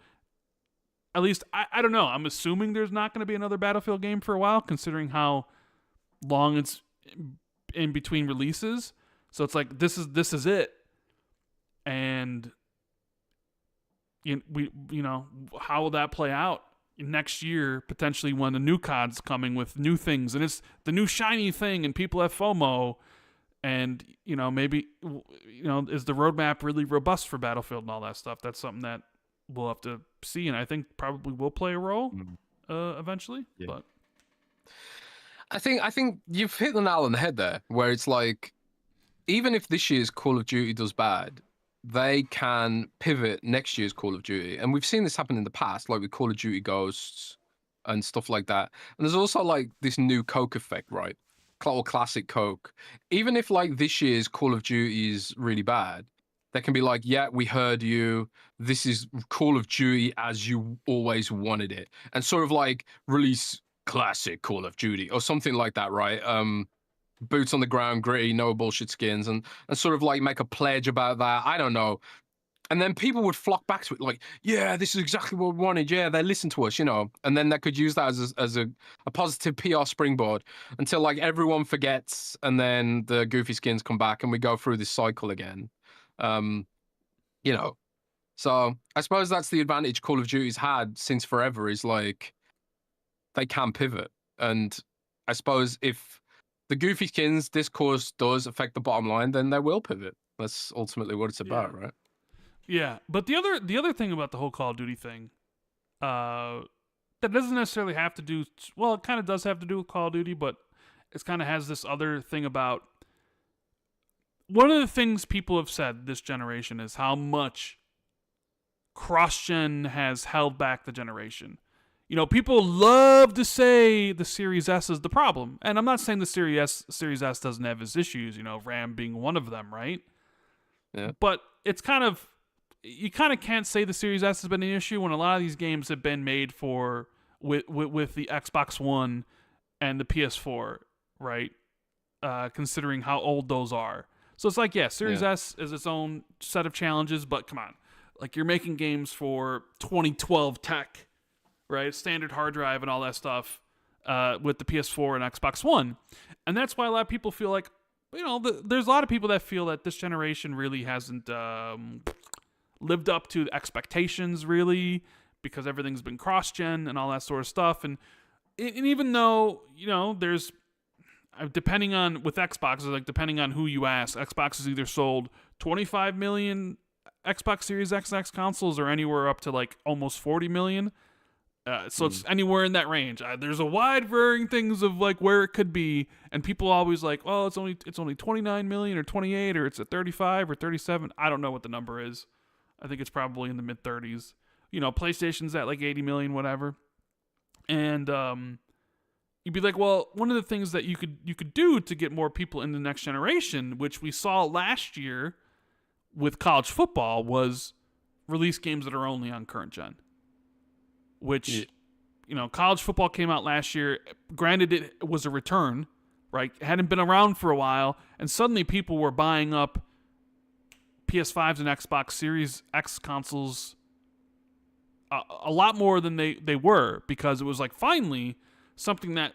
at least I don't know, I'm assuming there's not going to be another Battlefield game for a while, considering how long it's in between releases. So it's like this is it, and you know, how will that play out next year, potentially, when the new COD's coming with new things and it's the new shiny thing and people have FOMO, and you know, maybe, you know, is the roadmap really robust for Battlefield and all that stuff? That's something that we'll have to see, and I think probably will play a role eventually. But I think you've hit the nail on the head there, where it's like, even if this year's Call of Duty does bad, they can pivot next year's Call of Duty. And we've seen this happen in the past, like with Call of Duty Ghosts and stuff like that. And there's also like this new Coke effect, right? or classic Coke, even if like this year's Call of Duty is really bad, they can be like, yeah, we heard you. This is Call of Duty as you always wanted it, and sort of like release classic Call of Duty or something like that, right? Boots on the ground, gritty, no bullshit skins, and sort of like make a pledge about that. I don't know. And then people would flock back to it, like, yeah, this is exactly what we wanted. Yeah, they listened to us, you know. And then they could use that as a positive PR springboard until like everyone forgets, and then the goofy skins come back, and we go through this cycle again. You know. So I suppose that's the advantage Call of Duty's had since forever, is like they can pivot. And I suppose if the goofy skins discourse does affect the bottom line, then they will pivot. That's ultimately what it's about, right? Yeah, but the other thing about the whole Call of Duty thing, that doesn't necessarily have to do. Well, it kind of does have to do with Call of Duty, but it kind of has this other thing about. One of the things people have said this generation is how much cross-gen has held back the generation. You know, people love to say the Series S is the problem, and I'm not saying the Series S doesn't have its issues. You know, RAM being one of them, right? Yeah. But it's kind of. You kind of can't say the Series S has been an issue when a lot of these games have been made for with the Xbox One and the PS4, right? Considering how old those are. So it's like, yeah, Series S is its own set of challenges, but come on. Like, you're making games for 2012 tech, right? Standard hard drive and all that stuff with the PS4 and Xbox One. And that's why a lot of people feel like, you know, there's a lot of people that feel that this generation really hasn't... lived up to the expectations, really, because everything's been cross-gen and all that sort of stuff. And even though, you know, there's, depending on, with Xbox, like, depending on who you ask, Xbox has either sold 25 million Xbox Series X consoles or anywhere up to, like, almost 40 million. So it's anywhere in that range. There's a wide varying things of, like, where it could be, and people always like, oh, it's only 29 million or 28, or it's at 35 or 37. I don't know what the number is. I think it's probably in the mid-30s. You know, PlayStation's at like 80 million, whatever. And you'd be like, well, one of the things that you could do to get more people in the next generation, which we saw last year with college football, was release games that are only on current gen. Which, you know, college football came out last year. Granted, it was a return, right? It hadn't been around for a while, and suddenly people were buying up PS5s and Xbox Series X consoles a lot more than they were, because it was like, finally, something that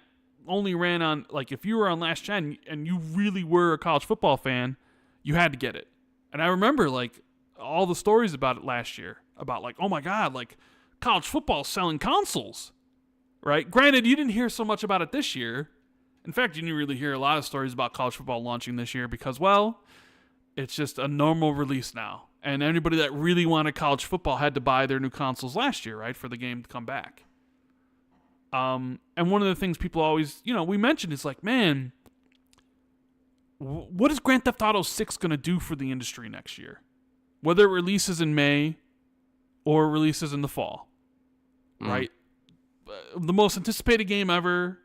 only ran on, like, if you were on last gen and you really were a college football fan, you had to get it. And I remember, like, all the stories about it last year, about, like, oh my god, like, college football selling consoles, right? Granted, you didn't hear so much about it this year. In fact, you didn't really hear a lot of stories about college football launching this year because, well, it's just a normal release now. And anybody that really wanted college football had to buy their new consoles last year, right, for the game to come back. And one of the things people always, you know, we mentioned is like, man, what is Grand Theft Auto 6 going to do for the industry next year? Whether it releases in May or releases in the fall, right? The most anticipated game ever.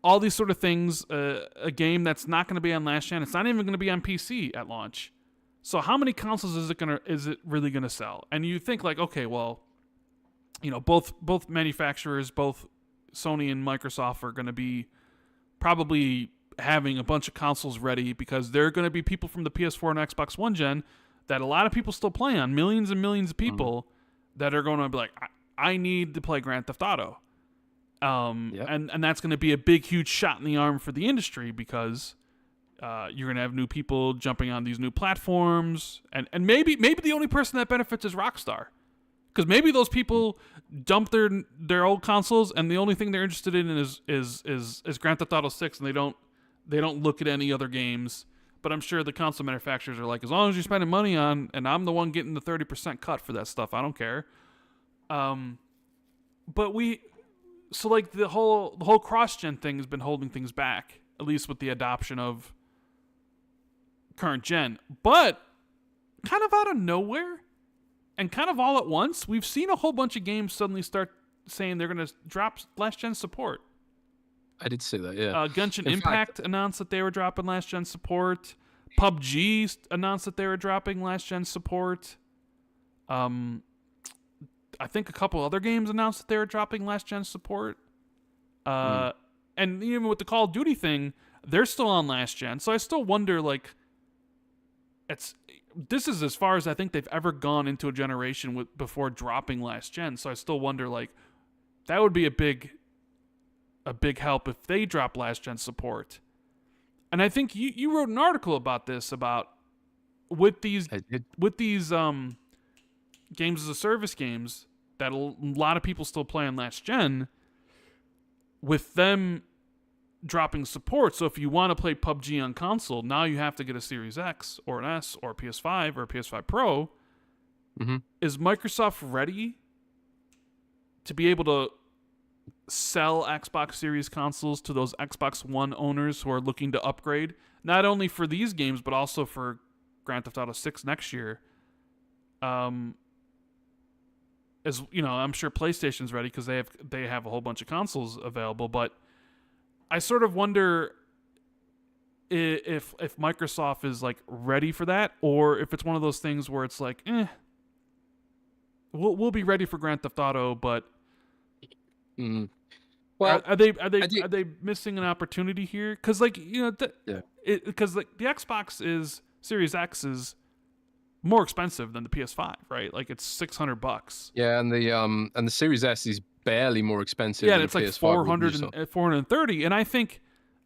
All these sort of things, a game that's not going to be on last gen. It's not even going to be on PC at launch. So how many consoles is it really going to sell? And you think like, okay, well, you know, both manufacturers, both Sony and Microsoft, are going to be probably having a bunch of consoles ready, because there are going to be people from the PS4 and Xbox One gen that a lot of people still play on, millions and millions of people that are going to be like, I need to play Grand Theft Auto. And that's going to be a big, huge shot in the arm for the industry, because you're going to have new people jumping on these new platforms, and maybe the only person that benefits is Rockstar, because maybe those people dump their old consoles and the only thing they're interested in is Grand Theft Auto 6, and they don't look at any other games. But I'm sure the console manufacturers are like, as long as you're spending money on, and I'm the one getting the 30% cut for that stuff, I don't care. So like the whole cross-gen thing has been holding things back, at least with the adoption of current gen. But kind of out of nowhere and kind of all at once, we've seen a whole bunch of games suddenly start saying they're going to drop last-gen support. I did see that. Yeah. Genshin In Impact fact, announced that they were dropping last gen support. PUBG announced that they were dropping last gen support. I think a couple other games announced that they were dropping last gen support. And even with the Call of Duty thing, they're still on last gen. So I still wonder, like, this is as far as I think they've ever gone into a generation before dropping last gen. So I still wonder, like, that would be a big help if they drop last gen support. And I think you wrote an article about this, about with these games as a service games that a lot of people still play on last gen, with them dropping support. So if you want to play PUBG on console, now you have to get a Series X or an S or a PS5 or a PS5 Pro. Is Microsoft ready to be able to sell Xbox Series consoles to those Xbox One owners who are looking to upgrade, not only for these games but also for Grand Theft Auto 6 next year? As you know, I'm sure PlayStation's ready because they have a whole bunch of consoles available, but I sort of wonder if Microsoft is like ready for that, or if it's one of those things where it's like, we'll be ready for Grand Theft Auto, but well, are they missing an opportunity here? Because, like, you know, because like the Xbox Series X is more expensive than the PS5, right? Like, it's $600. Yeah, and the Series S is barely more expensive. Yeah, than it's the like PS5 $430, and I think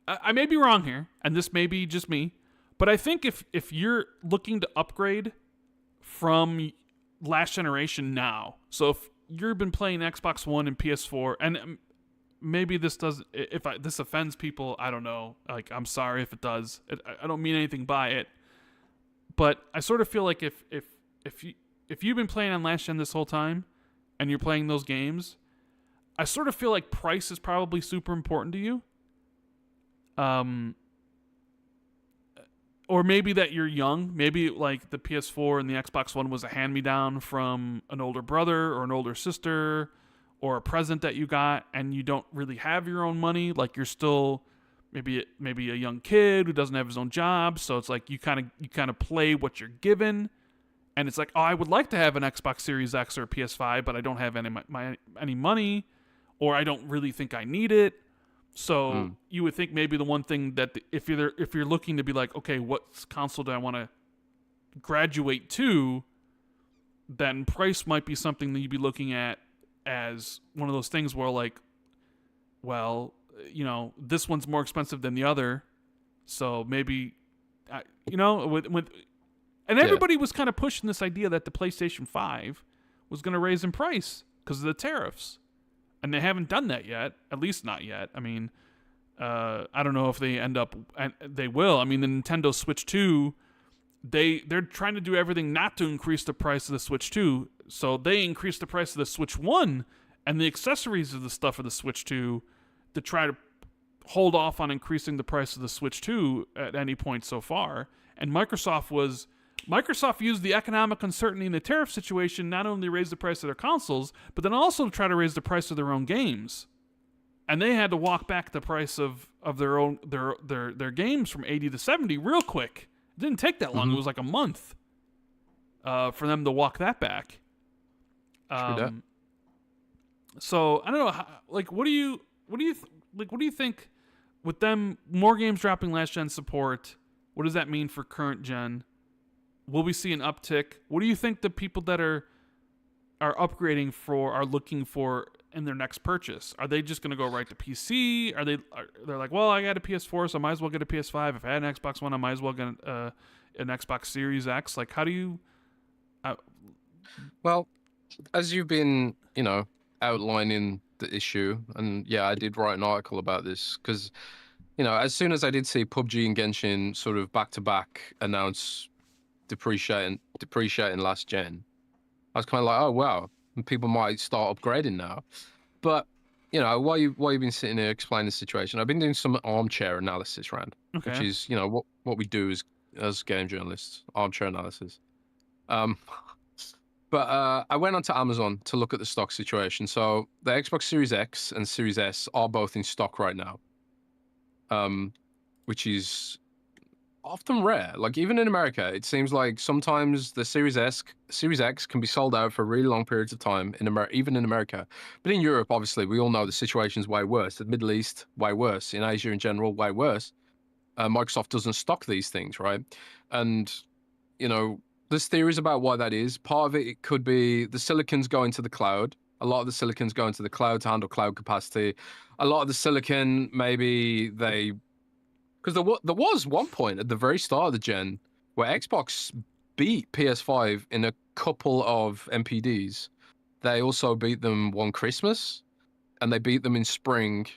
I may be wrong here, and this may be just me, but I think if you're looking to upgrade from last generation now, so if you've been playing Xbox One and PS4, and maybe this doesn't, this offends people, I don't know. Like, I'm sorry if it does. I don't mean anything by it. But I sort of feel like if you've been playing on last gen this whole time, and you're playing those games, I sort of feel like price is probably super important to you. Or maybe that you're young. Maybe like the PS4 and the Xbox One was a hand-me-down from an older brother or an older sister, or a present that you got, and you don't really have your own money. Like, you're still maybe a young kid who doesn't have his own job, so it's like you kind of play what you're given, and it's like, oh, I would like to have an Xbox Series X or a PS5, but I don't have any money, or I don't really think I need it. So you would think maybe the one thing that if you're looking to be like, okay, what console do I want to graduate to, then price might be something that you'd be looking at as one of those things where, like, well, you know, this one's more expensive than the other, so maybe, you know, and everybody was kind of pushing this idea that the PlayStation 5 was going to raise in price because of the tariffs, and they haven't done that yet, at least not yet. I mean, I don't know if they end up, and they will. I mean, the Nintendo Switch 2, they're trying to do everything not to increase the price of the Switch 2, so they increased the price of the Switch 1 and the accessories of the stuff of the Switch 2 to try to hold off on increasing the price of the Switch 2 at any point so far. And Microsoft used the economic uncertainty in the tariff situation not only to raise the price of their consoles, but then also to try to raise the price of their own games. And they had to walk back the price of their games from 80 to 70 real quick. It didn't take that long. It was like a month for them to walk that back. So I don't know. Like, what do you think with them, more games dropping last gen support? What does that mean for current gen? Will we see an uptick? What do you think the people that are upgrading are looking for in their next purchase? Are they just going to go right to PC? They're like, well, I got a PS4, so I might as well get a PS5. If I had an Xbox One, I might as well get an Xbox Series X. Like, how do you? Well, as you've been, you know, outlining the issue, and yeah, I did write an article about this because, you know, as soon as I did see PUBG and Genshin sort of back to back announce depreciating last gen, I was kind of like, oh wow, people might start upgrading now. But you know, while you've been sitting here explaining the situation, I've been doing some armchair analysis, Rand, which is, you know, what we do as game journalists, armchair analysis. But I went onto Amazon to look at the stock situation. So the Xbox Series X and Series S are both in stock right now. which is often rare. Like even in America, it seems like sometimes the Series X can be sold out for really long periods of time even in America. But in Europe, obviously, we all know the situation's way worse. The Middle East, way worse. In Asia in general, way worse. Microsoft doesn't stock these things, right? And you know, there's theories about why that is. Part of it could be the silicons going to the cloud. A lot of the silicons going to the cloud to handle cloud capacity. A lot of the silicon, maybe they because there was one point at the very start of the gen where Xbox beat PS5 in a couple of MPDs. They also beat them one Christmas, and they beat them in spring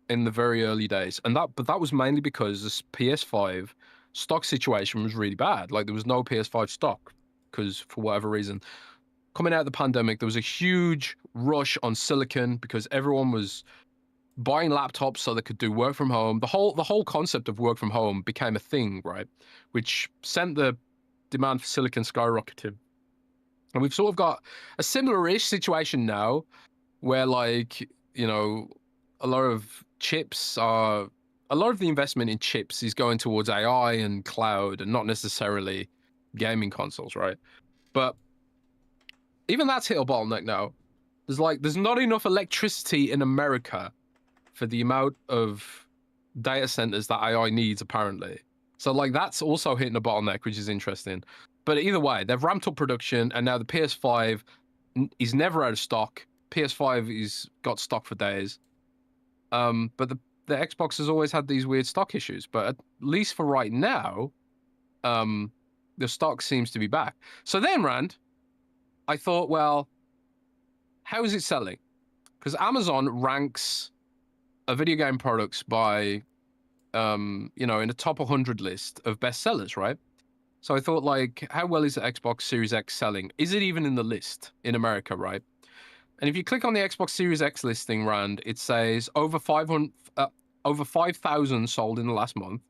in the very early days. But that was mainly because this PS5 stock situation was really bad. Like there was no PS5 stock because for whatever reason, coming out of the pandemic, there was a huge rush on silicon because everyone was buying laptops so they could do work from home. The whole concept of work from home became a thing, right? Which sent the demand for silicon skyrocketing. And we've sort of got a similar-ish situation now where like, you know, a lot of the investment in chips is going towards AI and cloud and not necessarily gaming consoles, right? But even that's hit a bottleneck now. There's not enough electricity in America for the amount of data centers that AI needs, apparently. So like that's also hitting a bottleneck, which is interesting. But either way, they've ramped up production, and now the PS5 is never out of stock. PS5 is got stock for days. But the Xbox has always had these weird stock issues. But at least for right now, the stock seems to be back. So then, Rand, I thought, well, how is it selling? Because Amazon ranks video game products by, you know, in a top 100 list of bestsellers, right? So I thought, like, how well is the Xbox Series X selling? Is it even in the list in America, right? And if you click on the Xbox Series X listing, Rand, it says over 5,000 sold in the last month.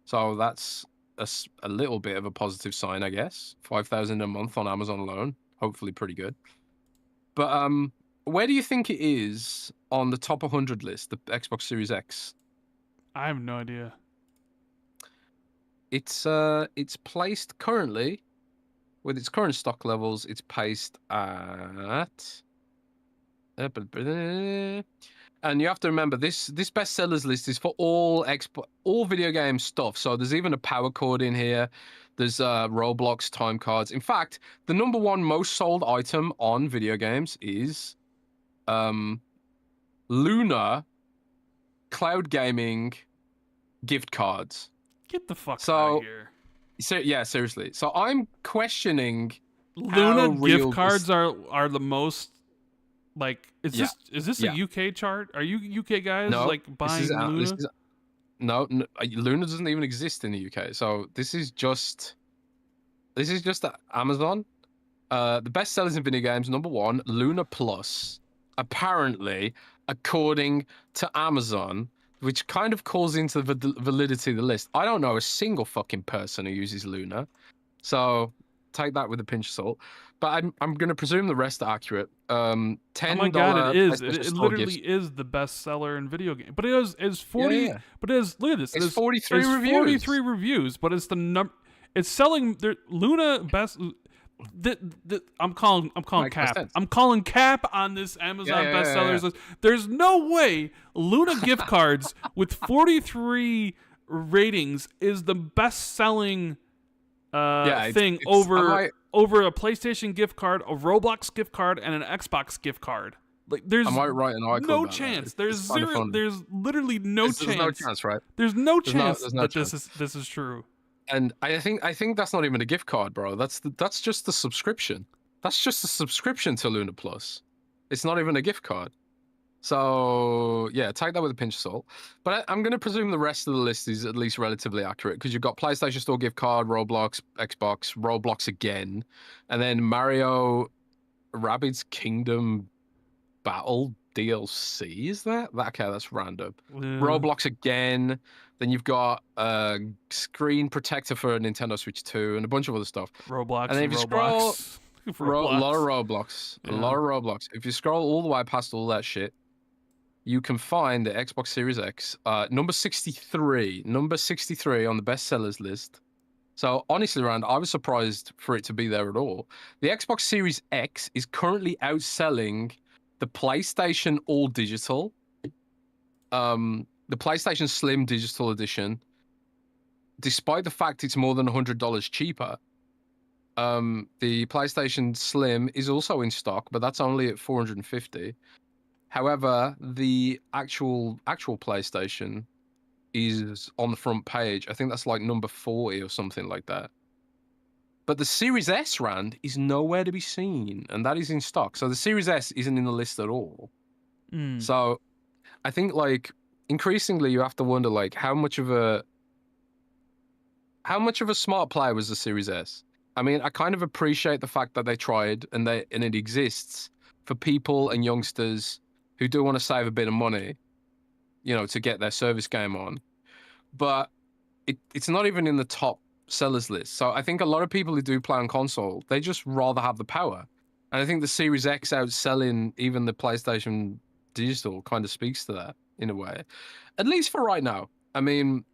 So that's a little bit of a positive sign, I guess. 5,000 a month on Amazon alone. Hopefully pretty good. But where do you think it is on the top 100 list, the Xbox Series X? I have no idea. It's placed currently, with its current stock levels, it's placed at... And you have to remember, this bestsellers list is for all video game stuff. So there's even a power cord in here. There's Roblox time cards. In fact, the number one most sold item on video games is Luna cloud gaming gift cards. Get the fuck out of here. So yeah, seriously. So I'm questioning Luna gift cards are the most, like, is this a UK chart? Are you UK guys like buying Luna? No, Luna doesn't even exist in the UK. So this is just Amazon. The best sellers in video games, number one, Luna Plus. Apparently, according to Amazon, which kind of calls into the validity of the list. I don't know a single fucking person who uses Luna, so take that with a pinch of salt. But I'm going to presume the rest are accurate. $10. Oh my god, it is. It literally is the best seller in video game. But it's 40. Yeah. But it is, look at this. It's 43 reviews. 43 reviews. But it's the number. It's selling Luna best. I'm calling cap. I'm calling cap on this Amazon bestsellers list. There's no way Luna gift cards with 43 ratings is the best selling thing over a PlayStation gift card, a Roblox gift card, and an Xbox gift card. Like there's no chance. There's zero. There's literally no chance. There's no chance, right? There's no chance that this is true. And I think that's not even a gift card, bro. That's just the subscription. That's just a subscription to Luna Plus. It's not even a gift card. So yeah, take that with a pinch of salt. But I'm going to presume the rest of the list is at least relatively accurate because you've got PlayStation Store gift card, Roblox, Xbox, Roblox again, and then Mario Rabbids Kingdom Battle DLC. Is that? Okay, that's random. Yeah. Roblox again. Then you've got a screen protector for Nintendo Switch 2 and a bunch of other stuff. Roblox. And then if you scroll, a lot of Roblox. A lot of Roblox. If you scroll all the way past all that shit, you can find the Xbox Series X, number 63 on the bestsellers list. So honestly, Rand, I was surprised for it to be there at all. The Xbox Series X is currently outselling the PlayStation All Digital, the PlayStation Slim Digital Edition, despite the fact it's more than $100 cheaper. The PlayStation Slim is also in stock, but that's only at $450. However, the actual PlayStation is on the front page. I think that's like number 40 or something like that. But the Series S, Rand, is nowhere to be seen, and that is in stock. So the Series S isn't in the list at all. So I think like increasingly you have to wonder like how much of a smart play was the Series S? I mean, I kind of appreciate the fact that they tried and it exists for people and youngsters who do want to save a bit of money, you know, to get their service game on. But it's not even in the top sellers list. So I think a lot of people who do play on console, they just rather have the power. And I think the Series X outselling even the PlayStation Digital kind of speaks to that in a way, at least for right now. I mean,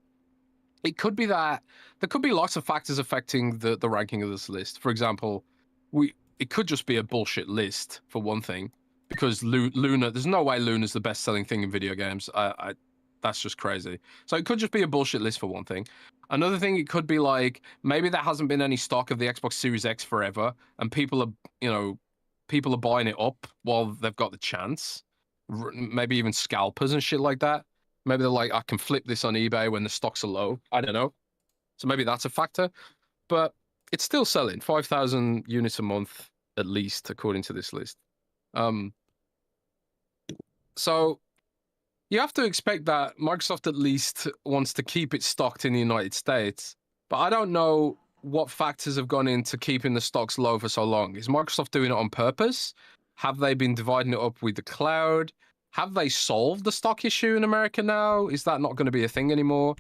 it could be that there could be lots of factors affecting the ranking of this list. For example, it could just be a bullshit list for one thing, because Luna, there's no way Luna's the best selling thing in video games. That's just crazy. So it could just be a bullshit list for one thing. Another thing, it could be like maybe there hasn't been any stock of the Xbox Series X forever, and people are buying it up while they've got the chance. Maybe even scalpers and shit like that. Maybe they're like, I can flip this on eBay when the stocks are low. I don't know. So maybe that's a factor. But it's still selling 5,000 units a month, at least, according to this list. So you have to expect that Microsoft at least wants to keep it stocked in the United States. But I don't know what factors have gone into keeping the stocks low for so long. Is Microsoft doing it on purpose? Have they been dividing it up with the cloud? Have they solved the stock issue in America now? Is that not going to be a thing anymore?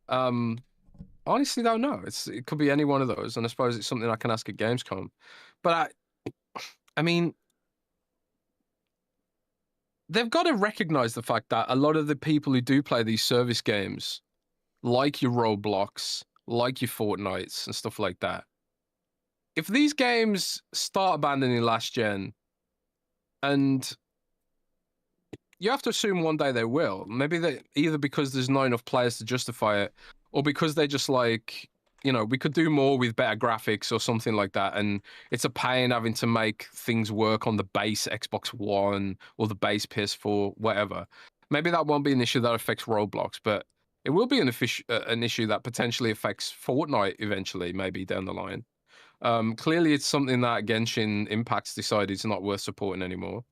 Honestly, don't know. It could be any one of those, and I suppose it's something I can ask at Gamescom. But I mean, they've got to recognize the fact that a lot of the people who do play these service games, like your Roblox, like your Fortnites and stuff like that, if these games start abandoning last gen, and you have to assume one day they will. Maybe they either because there's not enough players to justify it, or because they just like, you know, we could do more with better graphics or something like that, and it's a pain having to make things work on the base Xbox One or the base PS4, whatever. Maybe that won't be an issue that affects Roblox, but it will be an issue that potentially affects Fortnite eventually, maybe down the line. Clearly, it's something that Genshin Impact's decided it's not worth supporting anymore.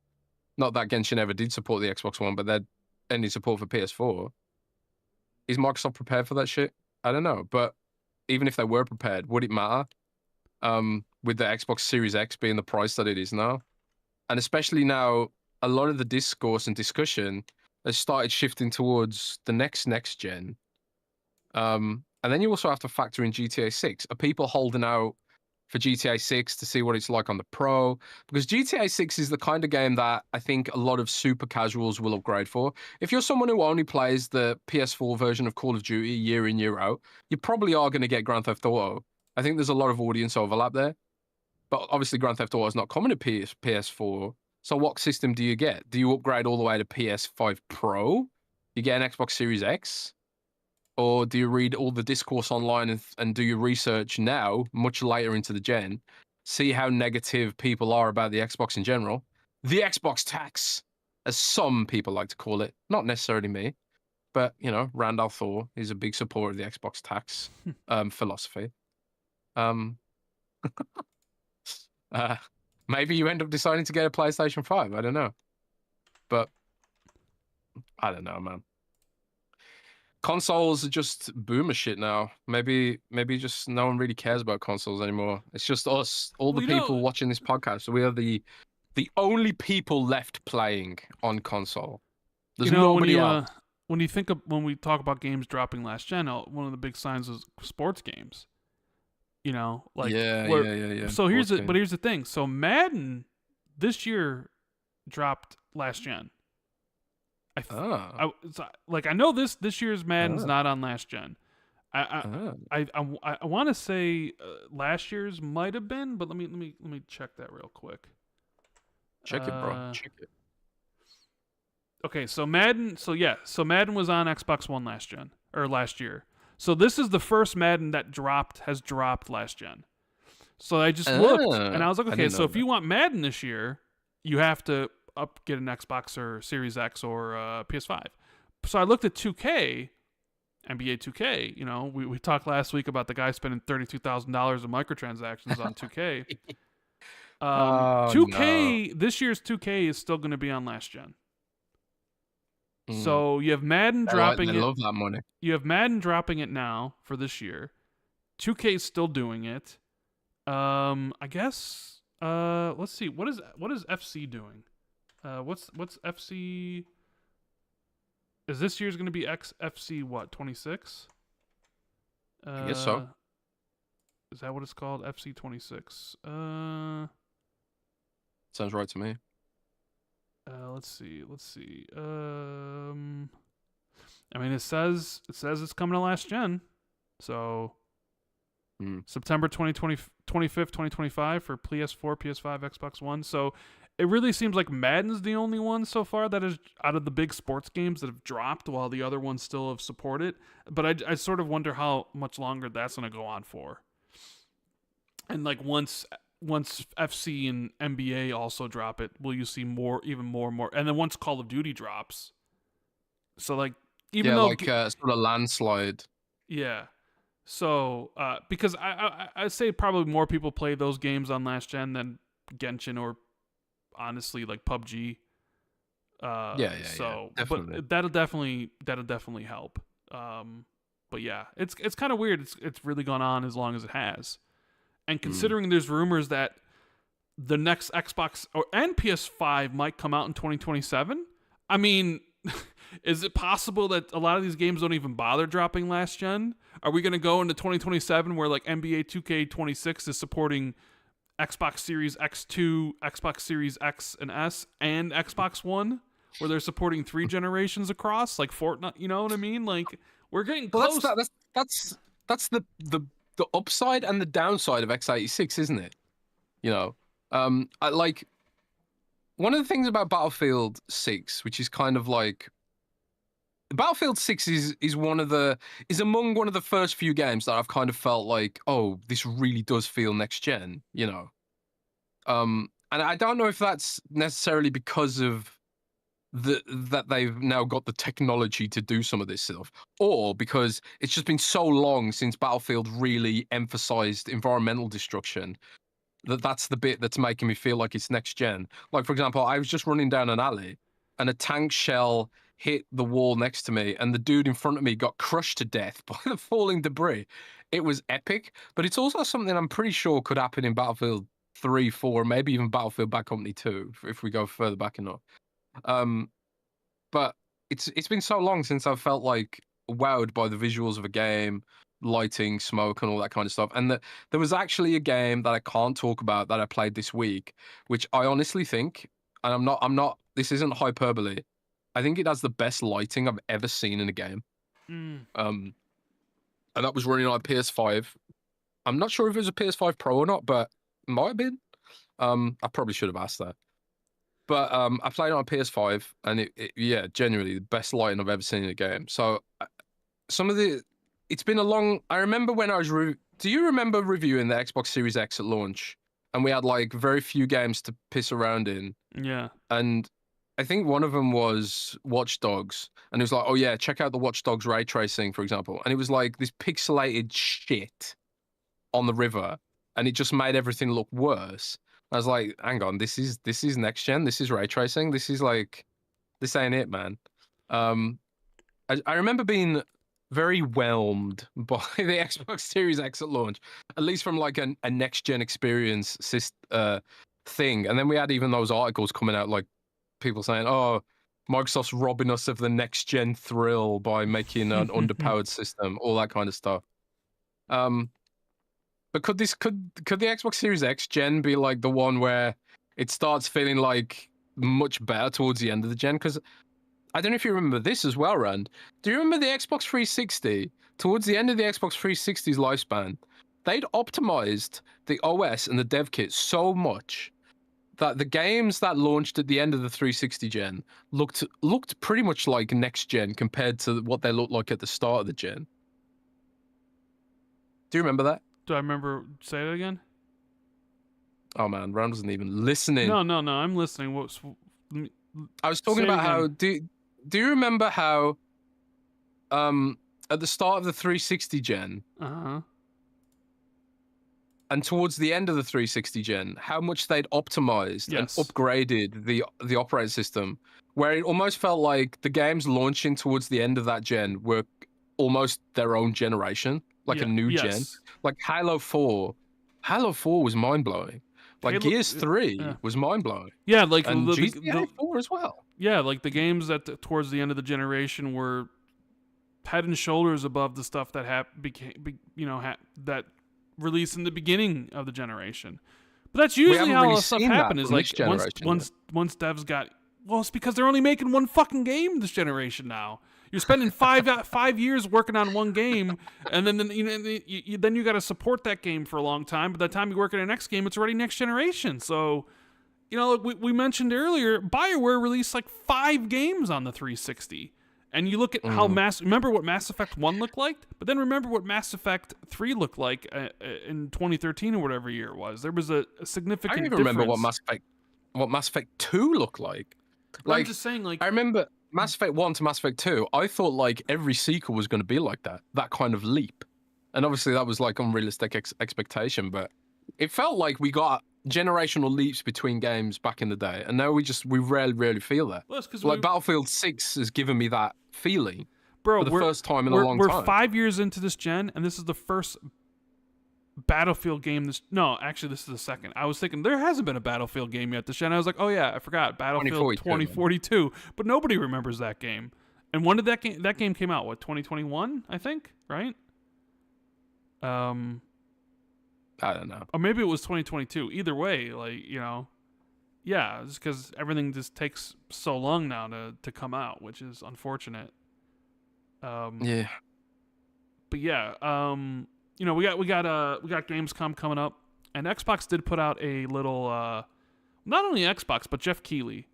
Not that Genshin ever did support the Xbox One, but they're ending support for PS4. Is Microsoft prepared for that shit? I don't know. But even if they were prepared, would it matter? With the Xbox Series X being the price that it is now? And especially now, a lot of the discourse and discussion has started shifting towards the next gen. And then you also have to factor in GTA 6. Are people holding out for GTA 6 to see what it's like on the Pro? Because GTA 6 is the kind of game that I think a lot of super casuals will upgrade for. If you're someone who only plays the PS4 version of Call of Duty year in, year out, you probably are going to get Grand Theft Auto. I think there's a lot of audience overlap there. But obviously Grand Theft Auto is not coming to PS4. So what system do you get? Do you upgrade all the way to PS5 Pro? You get an Xbox Series X? Or do you read all the discourse online and do your research now, much later into the gen, see how negative people are about the Xbox in general? The Xbox tax, as some people like to call it. Not necessarily me, but, you know, Randall Thor is a big supporter of the Xbox tax philosophy. Maybe you end up deciding to get a PlayStation 5. I don't know. But I don't know, man. Consoles are just boomer shit now. Maybe just no one really cares about consoles anymore. It's just us, all the people watching this podcast. So we are the only people left playing on console. There's nobody else. When we talk about games dropping last gen, one of the big signs is sports games. You know, like yeah. So here's the thing. So Madden this year dropped last gen. I know this year's Madden's not on last gen. I want to say last year's might have been, but let me check that real quick. Check it, bro. Check it. Okay, so Madden was on Xbox One last year. So this is the first Madden that has dropped last gen. So I just looked and I was like, okay, so if you want Madden this year, you have to get an Xbox or Series X or PS5. So I looked at 2K, NBA 2K. You know, we talked last week about the guy spending $32,000 in microtransactions on 2K. 2K this year's 2K is still going to be on last gen. So you have Madden dropping it. I love that money. You have Madden dropping it now for this year. 2K is still doing it. I guess. Let's see. What is FC doing? What's FC? Is this year's going to be FC what 26? I guess so. Is that what it's called? FC 26. Sounds right to me. Let's see. I mean, it says it's coming to last gen, so September 25th, 2025 for PS4, PS5, Xbox One. So it really seems like Madden's the only one so far that is out of the big sports games that have dropped, while the other ones still have supported. But I sort of wonder how much longer that's going to go on for. And like once FC and NBA also drop it, will you see even more? And then once Call of Duty drops, so like even though like sort of landslide. Yeah. So because I say probably more people play those games on last gen than Genshin or honestly like PUBG. So definitely. But that'll definitely help. But yeah, it's kind of weird. It's really gone on as long as it has. And considering there's rumors that the next Xbox and PS5 might come out in 2027, I mean, is it possible that a lot of these games don't even bother dropping last gen? Are we going to go into 2027 where like NBA 2K26 is supporting Xbox Series X2, Xbox Series X and S, and Xbox One, where they're supporting 3 generations across, like Fortnite? You know what I mean? Like we're getting close. That's the upside and the downside of x86, isn't it? You know, I like one of the things about Battlefield 6, which is kind of like Battlefield 6 is among one of the first few games that I've kind of felt like, oh, this really does feel next gen, you know. And I don't know if that's necessarily because of that they've now got the technology to do some of this stuff, or because it's just been so long since Battlefield really emphasized environmental destruction that's the bit that's making me feel like it's next gen. Like, for example, I was just running down an alley and a tank shell hit the wall next to me and the dude in front of me got crushed to death by the falling debris. It was epic, but it's also something I'm pretty sure could happen in Battlefield 3, 4, maybe even Battlefield Bad Company 2 if we go further back enough. But it's been so long since I've felt like wowed by the visuals of a game, lighting, smoke, and all that kind of stuff. And there was actually a game that I can't talk about that I played this week, which I honestly think, and I'm not. This isn't hyperbole. I think it has the best lighting I've ever seen in a game. And that was running on a PS5. I'm not sure if it was a PS5 Pro or not, but it might have been. I probably should have asked that. But I played it on a PS5, and it genuinely the best lighting I've ever seen in a game. So it's been a long. I remember when I was. Do you remember reviewing the Xbox Series X at launch? And we had like very few games to piss around in. Yeah. And I think one of them was Watch Dogs, and it was like, oh yeah, check out the Watch Dogs ray tracing, for example. And it was like this pixelated shit on the river, and it just made everything look worse. I was like, hang on, this is next gen. This is ray tracing. This ain't it, man. I remember being very whelmed by the Xbox Series X at launch, at least from like a next gen experience thing. And then we had even those articles coming out, like people saying, oh, Microsoft's robbing us of the next gen thrill by making an underpowered system, all that kind of stuff. But could the Xbox Series X gen be like the one where it starts feeling like much better towards the end of the gen? Because I don't know if you remember this as well, Rand. Do you remember the Xbox 360? Towards the end of the Xbox 360's lifespan, they'd optimized the OS and the dev kit so much that the games that launched at the end of the 360 gen looked pretty much like next gen compared to what they looked like at the start of the gen. Do you remember that? Do I remember? Say it again. Oh man, Rand wasn't even listening. No, I'm listening. I was talking about how do you remember how at the start of the 360 gen and towards the end of the 360 gen, how much they'd optimized and upgraded the operating system, where it almost felt like the games launching towards the end of that gen were almost their own generation, like a new gen. Like Halo 4 was mind-blowing. Like Gears 3 was mind-blowing. Yeah, like and GTA 4 as well. Yeah, like the games that towards the end of the generation were head and shoulders above the stuff that that released in the beginning of the generation. But that's usually how really stuff happens. Is like once devs got it's because they're only making one fucking game this generation now. You're spending 5 years working on one game, and then you got to support that game for a long time. By the time you work on the next game, it's already next generation. So, we mentioned earlier, BioWare released like 5 games on the 360. And you look at how remember what Mass Effect 1 looked like, but then remember what Mass Effect 3 looked like in 2013 or whatever year it was. There was a significant difference. I don't even remember what Mass Effect 2 looked like. I'm just saying, like, I remember Mass Effect 1 to Mass Effect 2, I thought like every sequel was going to be like that kind of leap. And obviously that was like unrealistic expectation, but it felt like we got generational leaps between games back in the day, and now we rarely feel that. Well, like Battlefield 6 has given me that feeling, bro, for the first time in a long time. We're 5 years into this gen, and this is the first Battlefield game. This is the second. I was thinking there hasn't been a Battlefield game yet this gen. I was like, oh yeah, I forgot Battlefield 2042, but nobody remembers that game. And when did that game came out? What, 2021? I think, right? I don't know. Or maybe it was 2022. Either way, like, yeah, just because everything just takes so long now to come out, which is unfortunate. Yeah. But yeah, we got Gamescom coming up, and Xbox did put out a little, not only Xbox but Jeff Keighley.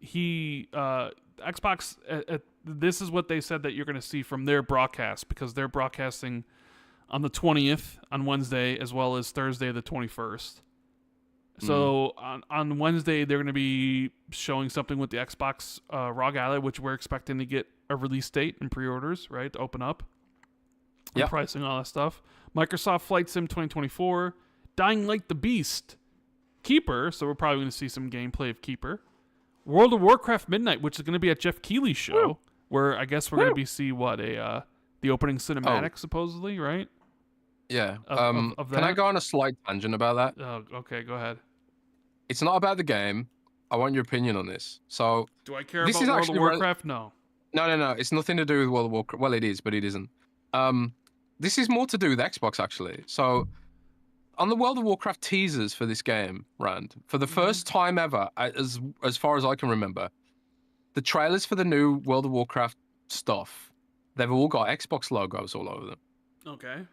Xbox. This is what they said that you're going to see from their broadcast, because they're broadcasting on the 20th on Wednesday, as well as Thursday the 21st. So on Wednesday, they're going to be showing something with the Xbox ROG Ally, which we're expecting to get a release date and pre-orders, right, to open up. And pricing, all that stuff. Microsoft Flight Sim 2024. Dying Light the Beast. Keeper, so we're probably going to see some gameplay of Keeper. World of Warcraft Midnight, which is going to be at Jeff Keighley's show, where I guess we're going to see the opening cinematic, supposedly, right? Yeah. Can I go on a slight tangent about that? Okay, go ahead. It's not about the game. I want your opinion on this. So, do I care about World of Warcraft? No. No. It's nothing to do with World of Warcraft. Well, it is, but it isn't. This is more to do with Xbox, actually. So, on the World of Warcraft teasers for this game, Rand, for the first time ever, as far as I can remember, the trailers for the new World of Warcraft stuff, they've all got Xbox logos all over them. Okay.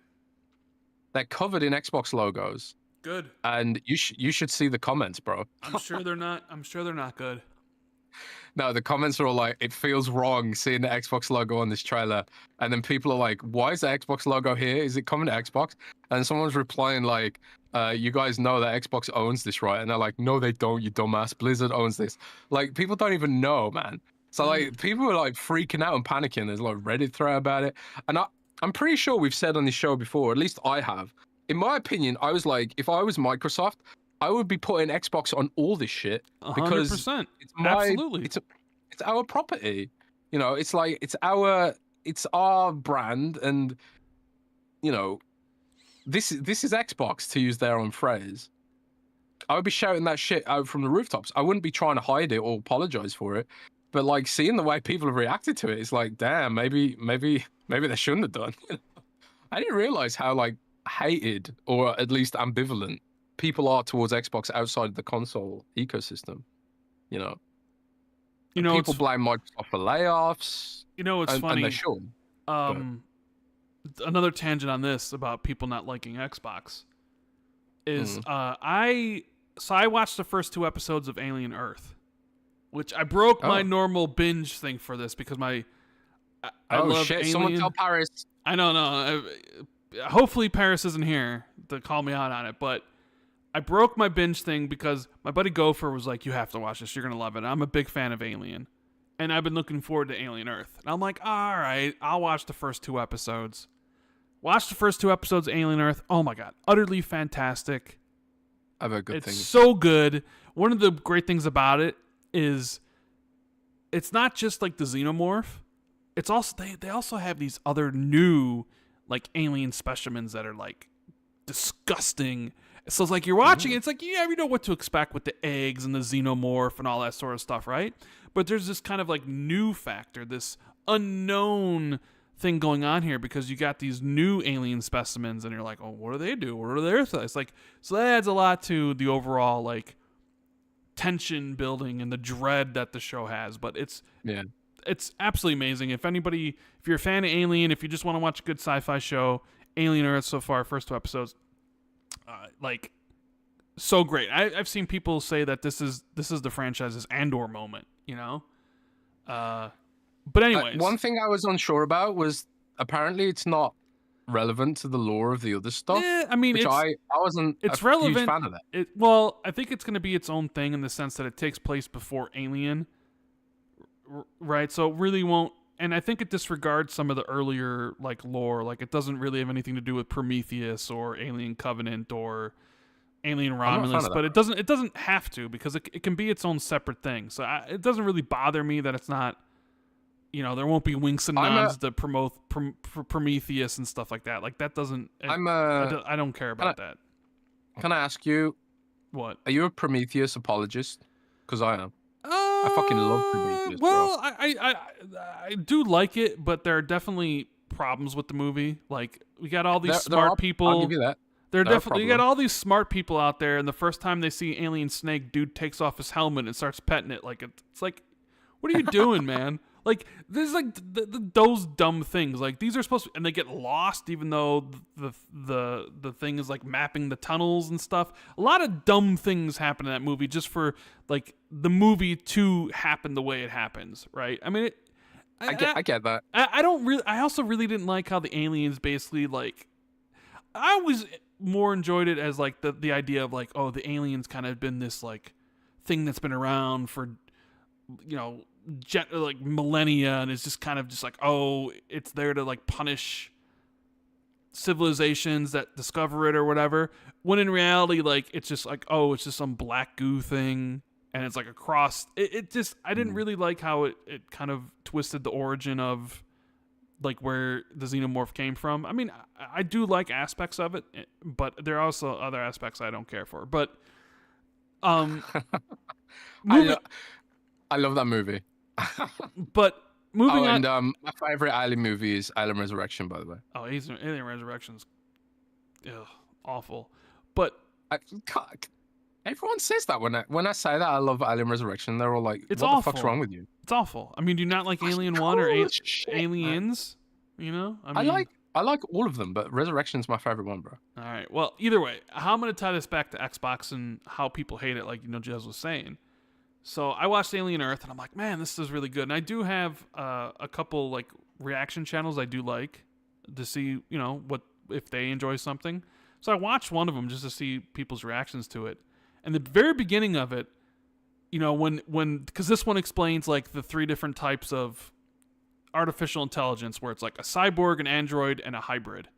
They're covered in Xbox logos. Good. And you should see the comments, bro. I'm sure they're not good. No, the comments are all like, it feels wrong seeing the Xbox logo on this trailer. And then people are like, why is the Xbox logo here? Is it coming to Xbox? And someone's replying like, you guys know that Xbox owns this, right? And they're like, no, they don't, you dumbass. Blizzard owns this. Like, people don't even know, man. So like, people are like freaking out and panicking. There's like Reddit thread about it. And I'm pretty sure we've said on this show before, at least I have. In my opinion, I was like, if I was Microsoft, I would be putting Xbox on all this shit, because 100%. It's Absolutely. It's our property. It's like it's our brand, and this is Xbox, to use their own phrase. I would be shouting that shit out from the rooftops. I wouldn't be trying to hide it or apologize for it, but like seeing the way people have reacted to it, it's like, damn, maybe they shouldn't have done. I didn't realize how like hated, or at least ambivalent, people are towards Xbox outside of the console ecosystem. People blame Microsoft for layoffs. It's funny. And they should. Another tangent on this about people not liking Xbox is I watched the first 2 episodes of Alien Earth, which I broke my normal binge thing for this because I love shit! Alien. Someone tell Paris. I don't know. Hopefully Paris isn't here to call me out on it, but I broke my binge thing because my buddy Gopher was like, "You have to watch this. You're gonna love it." And I'm a big fan of Alien. And I've been looking forward to Alien Earth. And I'm like, all right, I'll watch the first 2 episodes. Watch the first 2 episodes of Alien Earth. Oh my God. Utterly fantastic. I've heard good things. It's so good. One of the great things about it is it's not just like the xenomorph. It's also, they also have these other new like alien specimens that are like disgusting. So it's like you're watching, it's like, yeah, you know what to expect with the eggs and the xenomorph and all that sort of stuff, right? But there's this kind of like new factor, this unknown thing going on here because you got these new alien specimens and you're like, oh, what do they do? What are their things? Like, so that adds a lot to the overall like tension building and the dread that the show has. But it's absolutely amazing. If you're a fan of Alien, if you just want to watch a good sci-fi show, Alien Earth so far, first 2 episodes, like so great. I've seen people say that this is the franchise's Andor moment, but anyways, one thing I was unsure about was apparently it's not relevant to the lore of the other stuff. Yeah, I mean, I wasn't it's a relevant. huge fan of that. Well, I think it's going to be its own thing in the sense that it takes place before Alien, right? So it really won't. And I think it disregards some of the earlier like lore. Like it doesn't really have anything to do with Prometheus or Alien Covenant or Alien Romulus, but it doesn't have to because it can be its own separate thing. So it doesn't really bother me that it's not. There won't be winks and nods to promote Prometheus and stuff like that. Like that doesn't. I don't care about that. Can I ask you? What? Are you a Prometheus apologist? Because I am. I fucking love Prometheus. Well, bro. I do like it, but there are definitely problems with the movie. Like we got all these smart people. I'll give you that. They're definitely you got all these smart people out there, and the first time they see alien snake, dude takes off his helmet and starts petting it. Like it's like, what are you doing, man? Like there's like those dumb things. Like these are supposed to, and they get lost even though the thing is like mapping the tunnels and stuff. A lot of dumb things happen in that movie just for like the movie to happen the way it happens, right? I mean, I get that. I also really didn't like how the aliens basically like. I always more enjoyed it as like the idea of like, oh, the aliens kind of been this like thing that's been around for like millennia, and it's just kind of just like, oh, it's there to like punish civilizations that discover it or whatever, when in reality like it's just like, oh, it's just some black goo thing and it's like across it just I didn't really like how it kind of twisted the origin of like where the xenomorph came from. I mean, I do like aspects of it, but there are also other aspects I don't care for. But I love that movie. But moving on. And my favorite Alien movie is Alien Resurrection, by the way. Oh, Alien Resurrection's awful. But everyone says that when I say that I love Alien Resurrection, they're all like, it's "What awful. the fuck's wrong with you?" It's awful. I mean, do you not like Alien 1 or Aliens? I like all of them, but Resurrection's my favorite one, bro. All right. Well, either way, how I'm going to tie this back to Xbox and how people hate it, like Jez was saying. So I watched Alien Earth, and I'm like, man, this is really good. And I do have a couple like reaction channels I do like to see, what if they enjoy something. So I watched one of them just to see people's reactions to it. And the very beginning of it, when because this one explains like the 3 different types of artificial intelligence, where it's like a cyborg, an android, and a hybrid.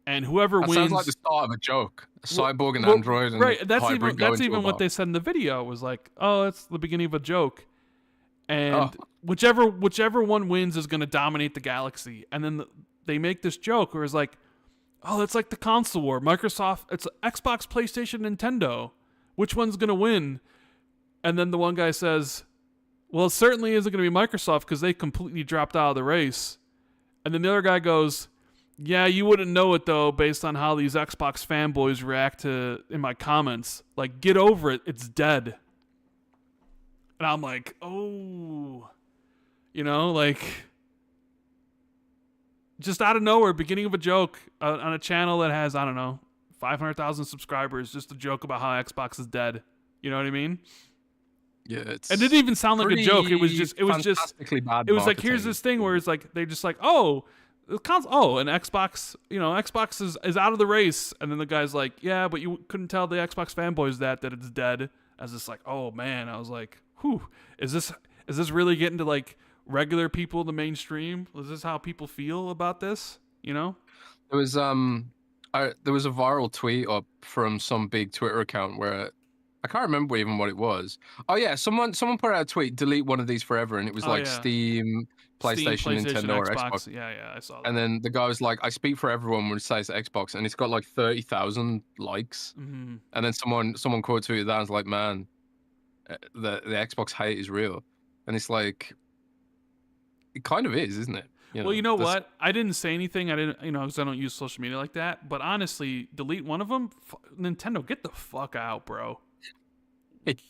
And whoever wins sounds like the start of a joke. A cyborg, an android, and right. hybrid. That's even what they said in the video. It was like, oh, it's the beginning of a joke. And whichever one wins is going to dominate the galaxy. And then they make this joke where it's like, oh, it's like the console war. Microsoft, it's Xbox, PlayStation, Nintendo. Which one's going to win? And then the one guy says, well, it certainly isn't going to be Microsoft because they completely dropped out of the race. And then the other guy goes, yeah, you wouldn't know it, though, based on how these Xbox fanboys react in my comments. Like, get over it. It's dead. And I'm like, oh, you know, like just out of nowhere, beginning of a joke on a channel that has, I don't know, 500,000 subscribers, just a joke about how Xbox is dead. You know what I mean? Yeah, it's. It didn't even sound like a joke. It was just bad. It was like, here's this thing where it's like they just like, oh, the console, oh, and Xbox, you know, Xbox is out of the race, and then the guy's like, yeah, but you couldn't tell the Xbox fanboys that it's dead. I was just like, oh man, I was like, whew, is this really getting to like regular people, the mainstream? Is this how people feel about this? You know, there was a viral tweet up from some big Twitter account where I can't remember even what it was. Oh yeah, someone put out a tweet, delete one of these forever, and it was Steam, PlayStation, Nintendo, or Xbox. Yeah, I saw that. And then the guy was like, I speak for everyone when it says Xbox, and it's got like 30,000 likes. Mm-hmm. And then someone quote tweeted that and was like, man, the Xbox hate is real. And it's like, it kind of is, isn't it? Well, you know what? I didn't say anything. I didn't, you know, because I don't use social media like that. But honestly, delete one of them. Nintendo, get the fuck out, bro.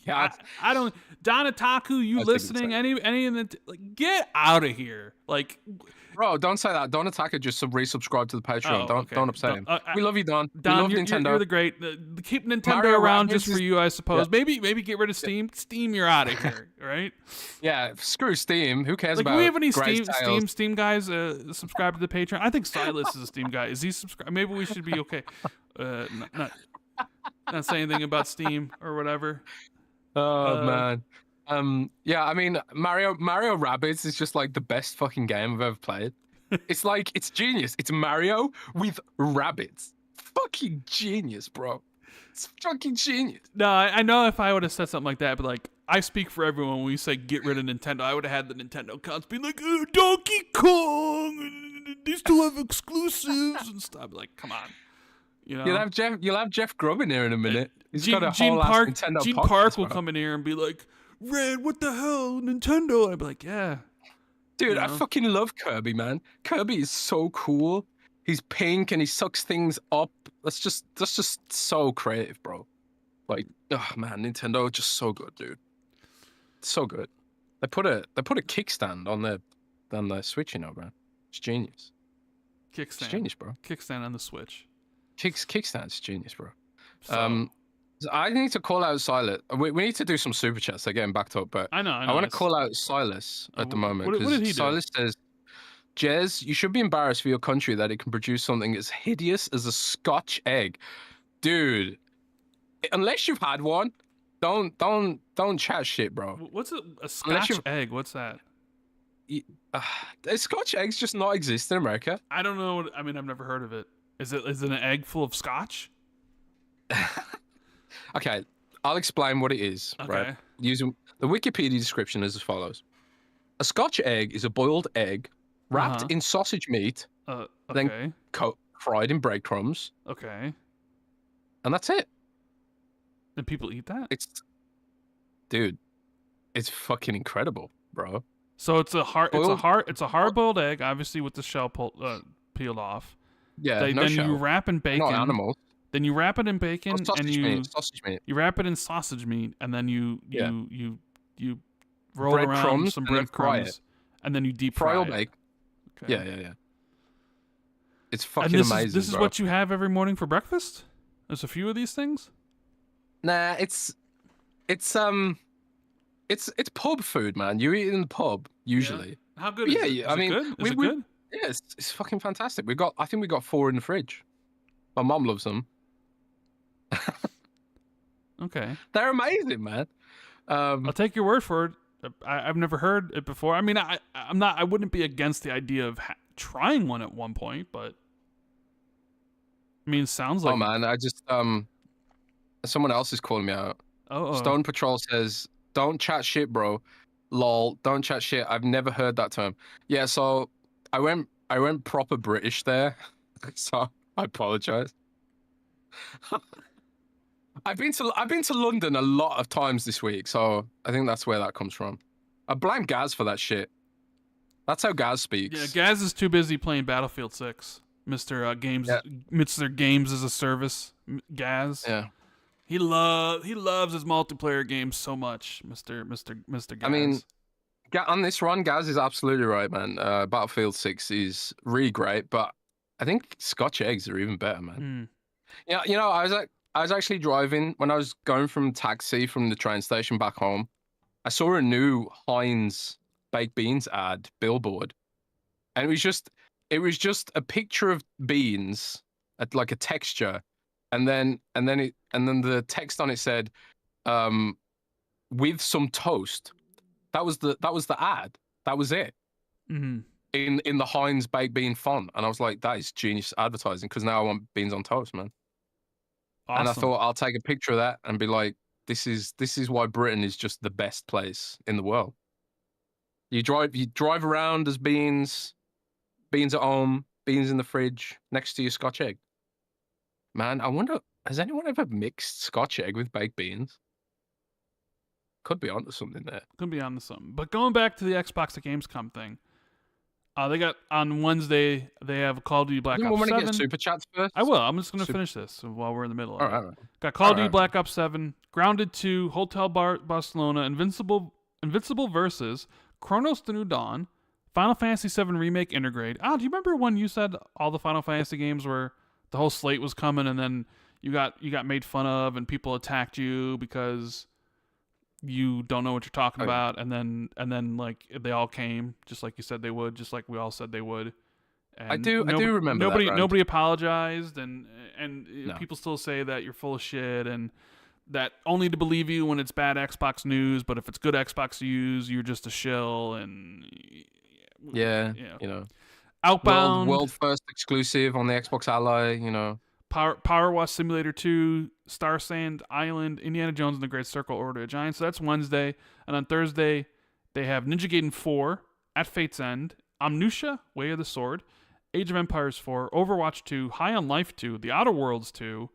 Yeah, I don't. Donataku, you listening? Any of the like, get out of here, like. Bro, don't say that. Donataku just resubscribe to the Patreon. Don't upset him. We love you, Don. Don, we love Nintendo. You're the great. Keep Nintendo Mario around Rabbids just for you, I suppose. Yeah. Maybe get rid of Steam. Steam, you're out of here, right? Yeah, screw Steam. Who cares like, about? Do we have any Grace Steam guys subscribe to the Patreon? I think Silas is a Steam guy. Is he subscribed? Maybe we should be okay. Not say anything about Steam or whatever. Oh man. Yeah, I mean Mario Rabbids is just like the best fucking game I've ever played. It's genius. It's Mario with rabbits. Fucking genius, bro. It's fucking genius. No, I know if I would have said something like that, but like I speak for everyone when we say get rid of Nintendo. I would have had the Nintendo cons be like, oh, Donkey Kong, they still have exclusives and stuff. Like, come on. You know? You'll have Jeff Grubb in here in a minute. He's got a Gene whole Park, Nintendo Gene podcast, Park will bro. come in here and be like, Red, what the hell, Nintendo? I'd be like, yeah. Dude, You know? I fucking love Kirby, man. Kirby is so cool. He's pink and he sucks things up. That's just so creative, bro. Like, oh man, Nintendo just so good, dude. So good. They put a kickstand on their Switch, you know, bro. It's genius. Kickstand. It's genius, bro. Kickstand on the Switch. Kickstand's genius, bro. So, I need to call out Silas. We need to do some super chats. They're getting backed up, but I know. I want to call out Silas at the moment. What did he do? Silas says, Jez, you should be embarrassed for your country that it can produce something as hideous as a Scotch egg. Dude, unless you've had one, don't chat shit, bro. What's a Scotch egg? What's that? Scotch eggs just not exist in America. I don't know. I mean, I've never heard of it. Is it an egg full of Scotch? Okay, I'll explain what it is. Okay. Right? Using the Wikipedia description is as follows: a Scotch egg is a boiled egg wrapped in sausage meat, then fried in breadcrumbs. Okay. And that's it. And people eat that? It's fucking incredible, bro. So it's a hard boiled egg, obviously with the shell peeled off. Yeah, then you wrap in bacon. Not animals. Then you wrap it in bacon sausage meat. You wrap it in sausage meat, and then you roll around some breadcrumbs, and then you deep fry or it. bake. Okay. Yeah. It's fucking amazing. This is what you have every morning for breakfast? There's a few of these things? Nah, it's pub food, man. You eat it in the pub usually. Yeah. How good is it? I mean, is it good? Yeah, it's fucking fantastic. I think we got 4 in the fridge. My mom loves them. Okay. They're amazing, man. I'll take your word for it. I've never heard it before. I mean, I wouldn't be against the idea of trying one at one point, but I mean, it sounds like. Oh man, I just someone else is calling me out. Stone Patrol says, "Don't chat shit, bro. Lol, don't chat shit. I've never heard that term." Yeah, so I went proper British there, so I apologize. I've been to London a lot of times this week, so I think that's where that comes from. I blame Gaz for that shit. That's how Gaz speaks. Yeah, Gaz is too busy playing Battlefield 6. Mr. Games as a Service, Gaz. Yeah. He loves his multiplayer games so much, Mister Gaz. I mean, on this run, Gaz is absolutely right, man. Battlefield 6 is really great, but I think Scotch eggs are even better, man. Yeah, I was actually driving when I was going from taxi from the train station back home. I saw a new Heinz baked beans ad billboard, and it was just a picture of beans at like a texture, and then the text on it said, with some toast. That was the ad. That was it. Mm-hmm. In the Heinz baked bean font, and I was like, that is genius advertising, because now I want beans on toast, man. Awesome. And I thought I'll take a picture of that and be like, this is why Britain is just the best place in the world. You drive around as beans at home, beans in the fridge, next to your Scotch egg. Man, I wonder, has anyone ever mixed Scotch egg with baked beans? Could be onto something there. Could be onto something. But going back to the Xbox at Gamescom thing, they got on Wednesday. They have Call of Duty Black Ops 7. Want to get super chats first? I will. I'm just going to finish this while we're in the middle of it. All right. Got Call of Duty Black Ops 7, Grounded 2, Hotel Barcelona, Invincible Versus, Chronos: The New Dawn, Final Fantasy 7 Remake Intergrade. Do you remember when you said all the Final Fantasy games were the whole slate was coming, and then you got made fun of and people attacked you because you don't know what you're talking about, and then like they all came just like you said they would, just like we all said they would. And I do remember nobody apologized, and No. people still say that you're full of shit, and that only to believe you when it's bad Xbox news, but if it's good Xbox news, you're just a shill. And yeah. Outbound, world first exclusive on the Xbox Ally, Power Wash Simulator 2, Star Sand Island, Indiana Jones and the Great Circle, Order of Giants. So that's Wednesday. And on Thursday, they have Ninja Gaiden 4, At Fate's End, Amnesia, Way of the Sword, Age of Empires 4, Overwatch 2, High on Life 2, The Outer Worlds 2,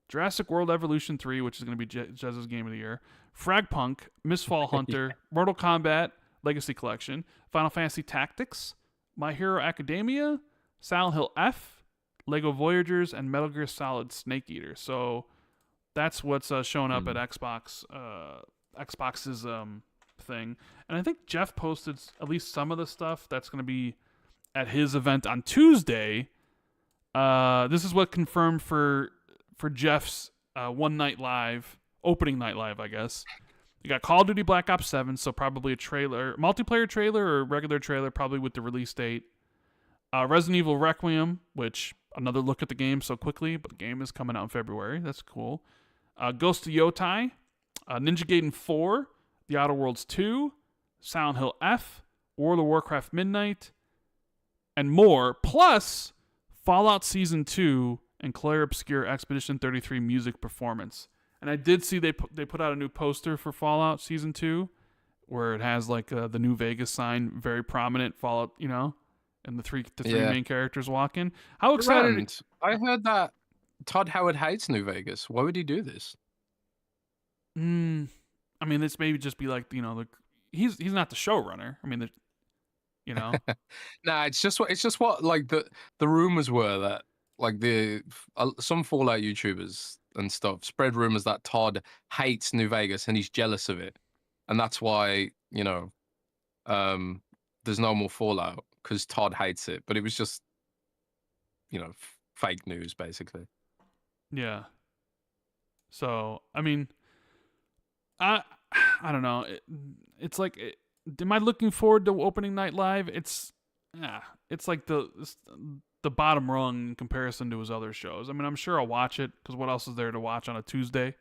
Jurassic World Evolution 3, which is going to be Jez's Game of the Year, Fragpunk, Mistfall Hunter, Mortal Kombat Legacy Collection, Final Fantasy Tactics, My Hero Academia, Silent Hill F, Lego Voyagers, and Metal Gear Solid Snake Eater. So that's what's showing up at Xbox's thing. And I think Jeff posted at least some of the stuff that's going to be at his event on Tuesday. This is what confirmed for Jeff's opening night live, I guess. You got Call of Duty Black Ops 7, so probably a trailer, multiplayer trailer or regular trailer, probably with the release date. Resident Evil Requiem, which another look at the game so quickly, but the game is coming out in February. That's cool. Ghost of Yotai, Ninja Gaiden 4, The Outer Worlds 2, Silent Hill F, World of Warcraft Midnight, and more, plus Fallout Season 2 and Clair Obscur Expedition 33 music performance. And I did see they put out a new poster for Fallout Season 2 where it has like the New Vegas sign, very prominent, Fallout, and the three main characters walking. How excited! I heard that Todd Howard hates New Vegas. Why would he do this? I mean, this maybe just be like he's not the showrunner. I mean, Nah, it's just what like the rumors were that like some Fallout YouTubers and stuff spread rumors that Todd hates New Vegas and he's jealous of it, and that's why there's no more Fallout. Because Todd hates it, but it was just, fake news, basically. Yeah. So, I mean, I don't know. It's like, am I looking forward to opening night live? It's like the bottom rung in comparison to his other shows. I mean, I'm sure I'll watch it because what else is there to watch on a Tuesday?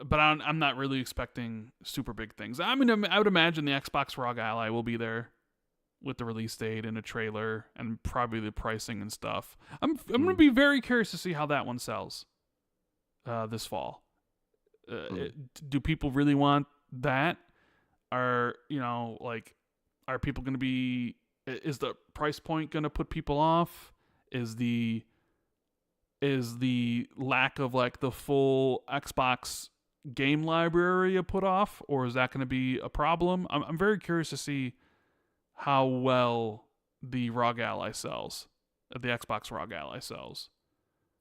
But I'm not really expecting super big things. I mean, I would imagine the Xbox ROG Ally will be there with the release date and a trailer and probably the pricing and stuff. I'm going to be very curious to see how that one sells this fall. Do people really want that? Are people going to be? Is the price point going to put people off? Is the lack of like the full Xbox game library a put off, or is that going to be a problem? I'm very curious to see how well the ROG Ally sells, the Xbox ROG Ally sells.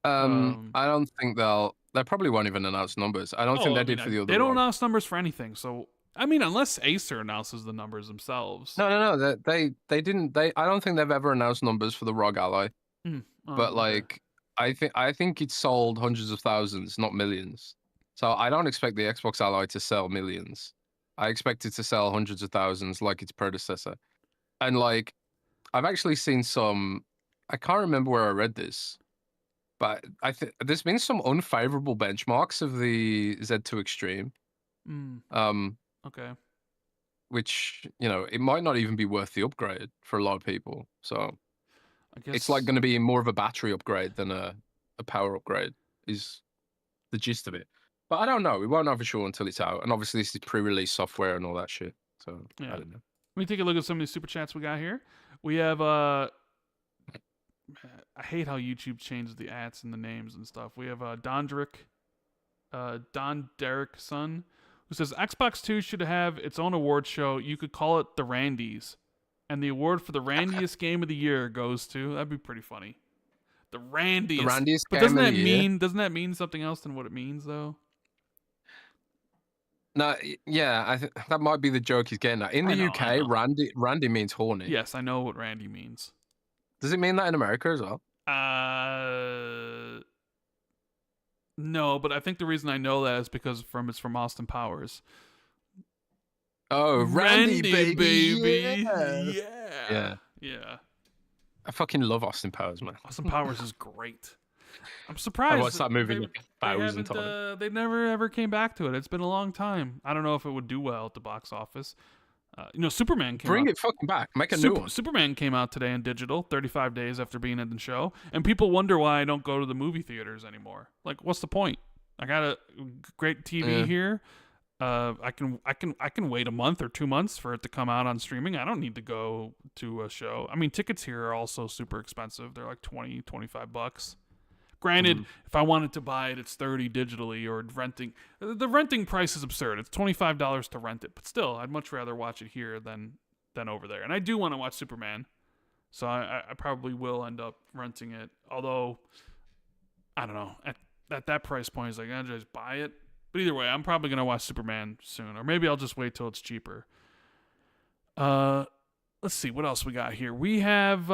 I don't think they probably won't even announce numbers. I don't think Oh, they I mean, did for the they other don't ROG. announce numbers for anything. So, I mean, unless Acer announces the numbers themselves. No. They didn't. I don't think they've ever announced numbers for the ROG Ally. Mm. But Oh, okay. like, I think it sold hundreds of thousands, not millions. So I don't expect the Xbox Ally to sell millions. I expect it to sell hundreds of thousands, like its predecessor. And like, I've actually seen some. I can't remember where I read this, but I think there's been some unfavorable benchmarks of the Z2 Extreme. Mm. Um, Okay. which it might not even be worth the upgrade for a lot of people. So I it's like guess. going to be more of a battery upgrade than a power upgrade is the gist of it. But I don't know. We won't know for sure until it's out. And obviously this is pre-release software and all that shit. So Yeah. I don't know. Let me take a look at some of these super chats we got here. We have I hate how YouTube changes the ads and the names and stuff. We have Don Derek Son, who says Xbox 2 should have its own award show. You could call it the Randies, and the award for the randiest game of the year goes to. That'd be pretty funny. The randiest. The randiest But game of the year. doesn't that mean something else than what it means though? No, yeah, that might be the joke he's getting at. In the I UK, know. Randy means horny. Yes, I know what Randy means. Does it mean that in America as well? No, but I think the reason I know that is because it's from Austin Powers. Oh, Randy baby. Yeah. I fucking love Austin Powers, man. Austin Powers is great. I'm surprised. I watched that movie like 1,000 times. They never ever came back to it. It's been a long time. I don't know if it would do well at the box office. Superman came out. Bring it fucking back. Make a new one. Superman came out today in digital, 35 days after being in the show, and people wonder why I don't go to the movie theaters anymore. Like, what's the point? I got a great TV here. I can wait a month or 2 months for it to come out on streaming. I don't need to go to a show. I mean, tickets here are also super expensive. They're like $20-$25. Granted, if I wanted to buy it, it's 30 digitally or renting. The renting price is absurd. It's $25 to rent it, but still, I'd much rather watch it here than over there. And I do want to watch Superman, so I probably will end up renting it. Although, I don't know, at that price point, it's like I just buy it. But either way, I'm probably gonna watch Superman soon, or maybe I'll just wait till it's cheaper. Let's see what else we got here. We have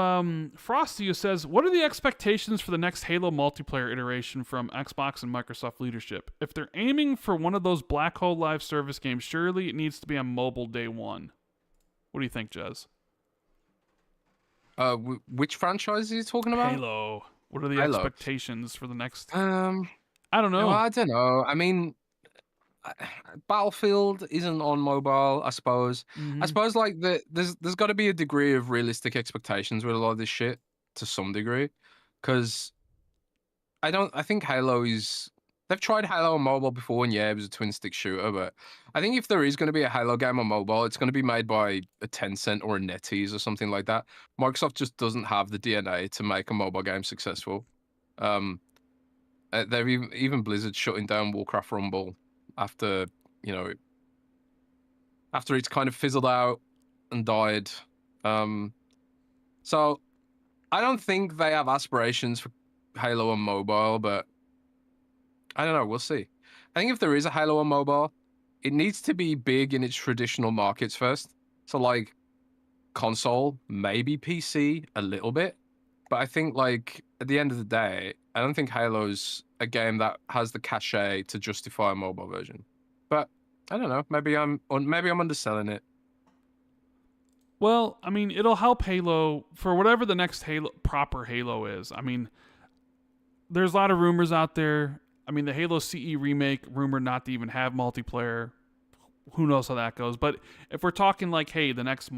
Frosty who says, "What are the expectations for the next Halo multiplayer iteration from Xbox and Microsoft leadership? If they're aiming for one of those Black Hole live service games, surely it needs to be on mobile day one." What do you think, Jez? Which franchise are you talking about? Halo. What are the expectations for the next? I don't know. No, I don't know. I mean, Battlefield isn't on mobile, I suppose. I suppose like there's got to be a degree of realistic expectations with a lot of this shit to some degree, because I think Halo is. They've tried Halo on mobile before, and yeah, it was a twin stick shooter. But I think if there is going to be a Halo game on mobile, it's going to be made by a Tencent or a NetEase or something like that. Microsoft just doesn't have the DNA to make a mobile game successful. They've even Blizzard shutting down Warcraft Rumble after it's kind of fizzled out and died. So I don't think they have aspirations for Halo on mobile, but I don't know. We'll see. I think if there is a Halo on mobile, it needs to be big in its traditional markets first. So like console, maybe PC a little bit. But I think like at the end of the day, I don't think Halo's a game that has the cachet to justify a mobile version. But I don't know. Maybe I'm underselling it. Well, I mean, it'll help Halo for whatever the next proper Halo is. I mean, there's a lot of rumors out there. I mean, the Halo CE remake rumored not to even have multiplayer. Who knows how that goes? But if we're talking like, hey, the next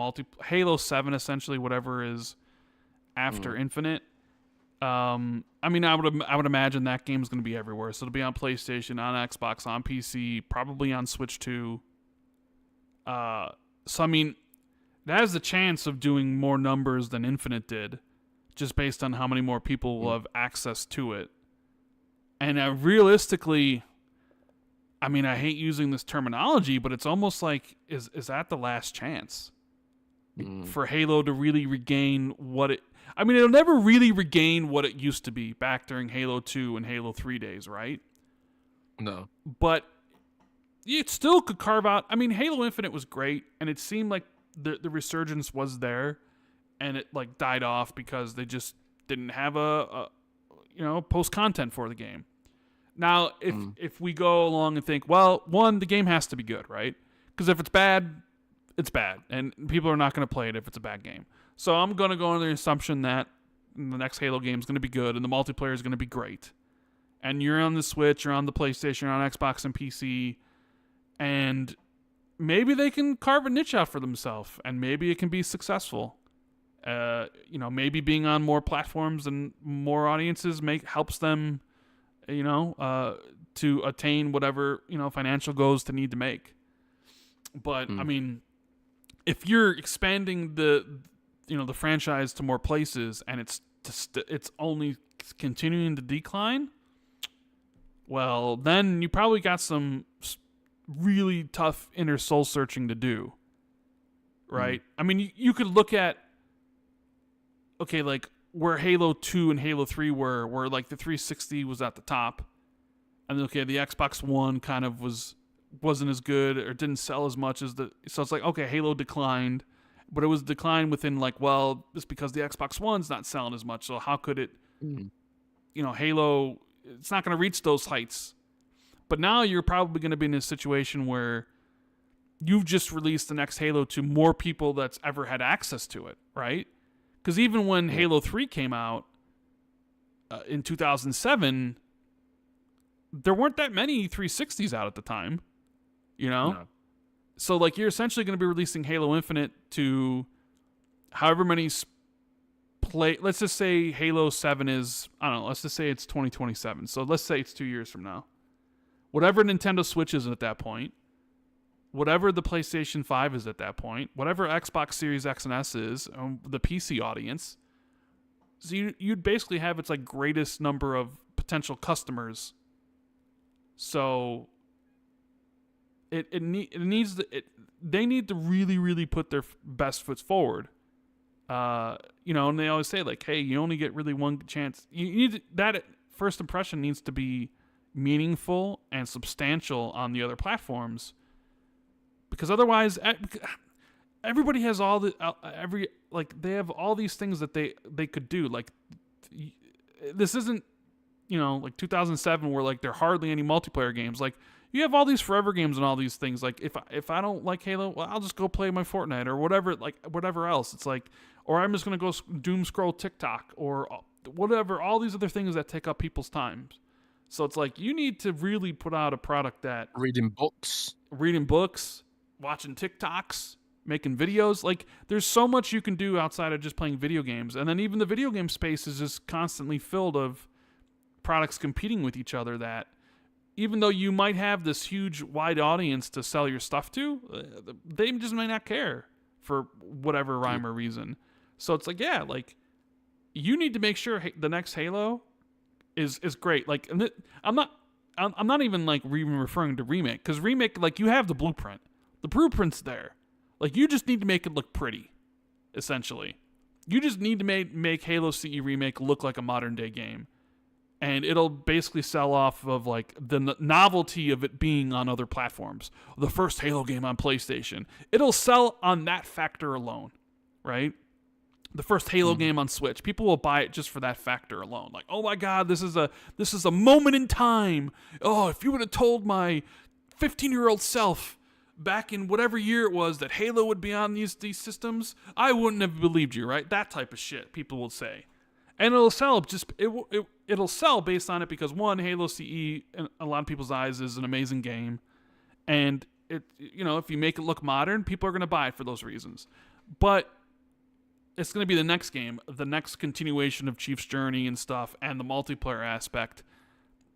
Halo 7, essentially, whatever is after Infinite. I mean, I would imagine that game's going to be everywhere. So it'll be on PlayStation, on Xbox, on PC, probably on Switch too. So I mean, that has the chance of doing more numbers than Infinite did, just based on how many more people will have access to it. And realistically, I mean, I hate using this terminology, but it's almost like is that the last chance? for Halo to really regain what it... I mean, it'll never really regain what it used to be back during Halo 2 and Halo 3 days, right? No. But it still could carve out... I mean, Halo Infinite was great, and it seemed like the resurgence was there, and it like died off because they just didn't have a post content for the game. Now, if we go along and think, well, one, the game has to be good, right? Because if it's bad, it's bad, and people are not going to play it if it's a bad game. So I'm going to go on the assumption that the next Halo game is going to be good, and the multiplayer is going to be great. And you're on the Switch, you're on the PlayStation, you're on Xbox and PC, and maybe they can carve a niche out for themselves, and maybe it can be successful. Maybe being on more platforms and more audiences helps them, to attain whatever, financial goals they need to make. But I mean, if you're expanding the franchise to more places and it's only continuing to decline, well, then you probably got some really tough inner soul searching to do, right? I mean, you could look at, okay, like where Halo 2 and Halo 3 were, where like the 360 was at the top, and okay, the Xbox One kind of wasn't as good or didn't sell as much as so it's like, okay, Halo declined, but it was declined within like, well, it's because the Xbox One's not selling as much, so how could it, Halo, it's not going to reach those heights. But now you're probably going to be in a situation where you've just released the next Halo to more people that's ever had access to it, right? Because even when Halo 3 came out in 2007, there weren't that many 360s out at the time, No. So, like, you're essentially going to be releasing Halo Infinite to however many let's just say Halo 7 is, I don't know, let's just say it's 2027. So let's say it's 2 years from now. Whatever Nintendo Switch is at that point, whatever the PlayStation 5 is at that point, whatever Xbox Series X and S is, the PC audience, so you'd basically have its like greatest number of potential customers. So they need to really, really put their best foot forward. And they always say like, hey, you only get really one chance. You need that first impression needs to be meaningful and substantial on the other platforms, because otherwise everybody has all the they have all these things that they could do. Like, this isn't like 2007 where like there are hardly any multiplayer games. Like, you have all these forever games and all these things. Like, if I don't like Halo, well, I'll just go play my Fortnite or whatever else. It's like, or I'm just gonna go doom scroll TikTok or whatever. All these other things that take up people's time. So it's like, you need to really put out a product that... Reading books, watching TikToks, making videos. Like, there's so much you can do outside of just playing video games. And then even the video game space is just constantly filled of products competing with each other that, even though you might have this huge, wide audience to sell your stuff to, they just might not care for whatever rhyme or reason. So it's like, yeah, like, you need to make sure the next Halo is great. Like, I'm not even like even referring to remake, because remake, like, you have the blueprint. The blueprint's there. Like, you just need to make it look pretty, essentially. You just need to make Halo CE Remake look like a modern day game, and it'll basically sell off of like the novelty of it being on other platforms. The first Halo game on PlayStation, it'll sell on that factor alone, right? The first Halo game on Switch, people will buy it just for that factor alone. Like, oh my God, this is a moment in time. Oh, if you would have told my 15-year-old self back in whatever year it was that Halo would be on these systems, I wouldn't have believed you, right? That type of shit people will say. And it'll sell it'll sell based on it because, one, Halo CE in a lot of people's eyes is an amazing game, and it, if you make it look modern, people are going to buy it for those reasons. But it's going to be the next game, the next continuation of Chief's journey and stuff, and the multiplayer aspect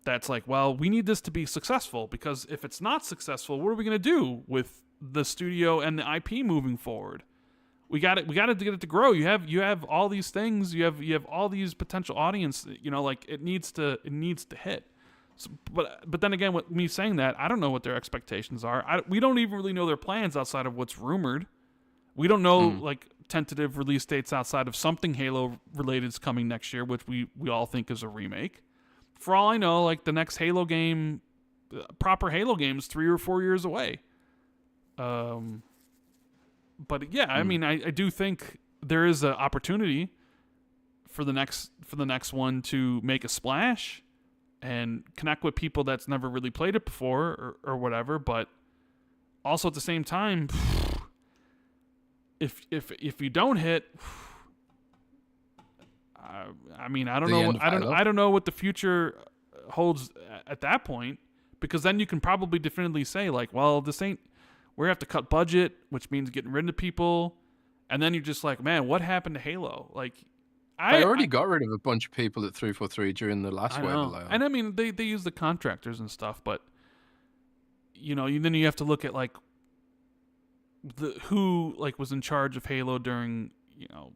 that's like, well, we need this to be successful, because if it's not successful, what are we going to do with the studio and the IP moving forward? We got to get it to grow. You have all these things. You have all these potential audience. Like, it needs to hit. So, but then again, with me saying that, I don't know what their expectations are. We don't even really know their plans outside of what's rumored. We don't know like tentative release dates outside of something Halo related is coming next year, which we all think is a remake. For all I know, like the next Halo game, proper Halo game is 3 or 4 years away. But yeah, I mean, I do think there is an opportunity for the next one to make a splash and connect with people that's never really played it before or whatever. But also at the same time, if you don't hit, I mean, I don't know. I don't know what the future holds at that point, because then you can probably definitively say like, well, this ain't. We have to cut budget, which means getting rid of people, and then you're just like, man, what happened to Halo? Like, they already got rid of a bunch of people at 343 during the last wave of layoff. And I mean, they use the contractors and stuff, but then you have to look at like who like was in charge of Halo during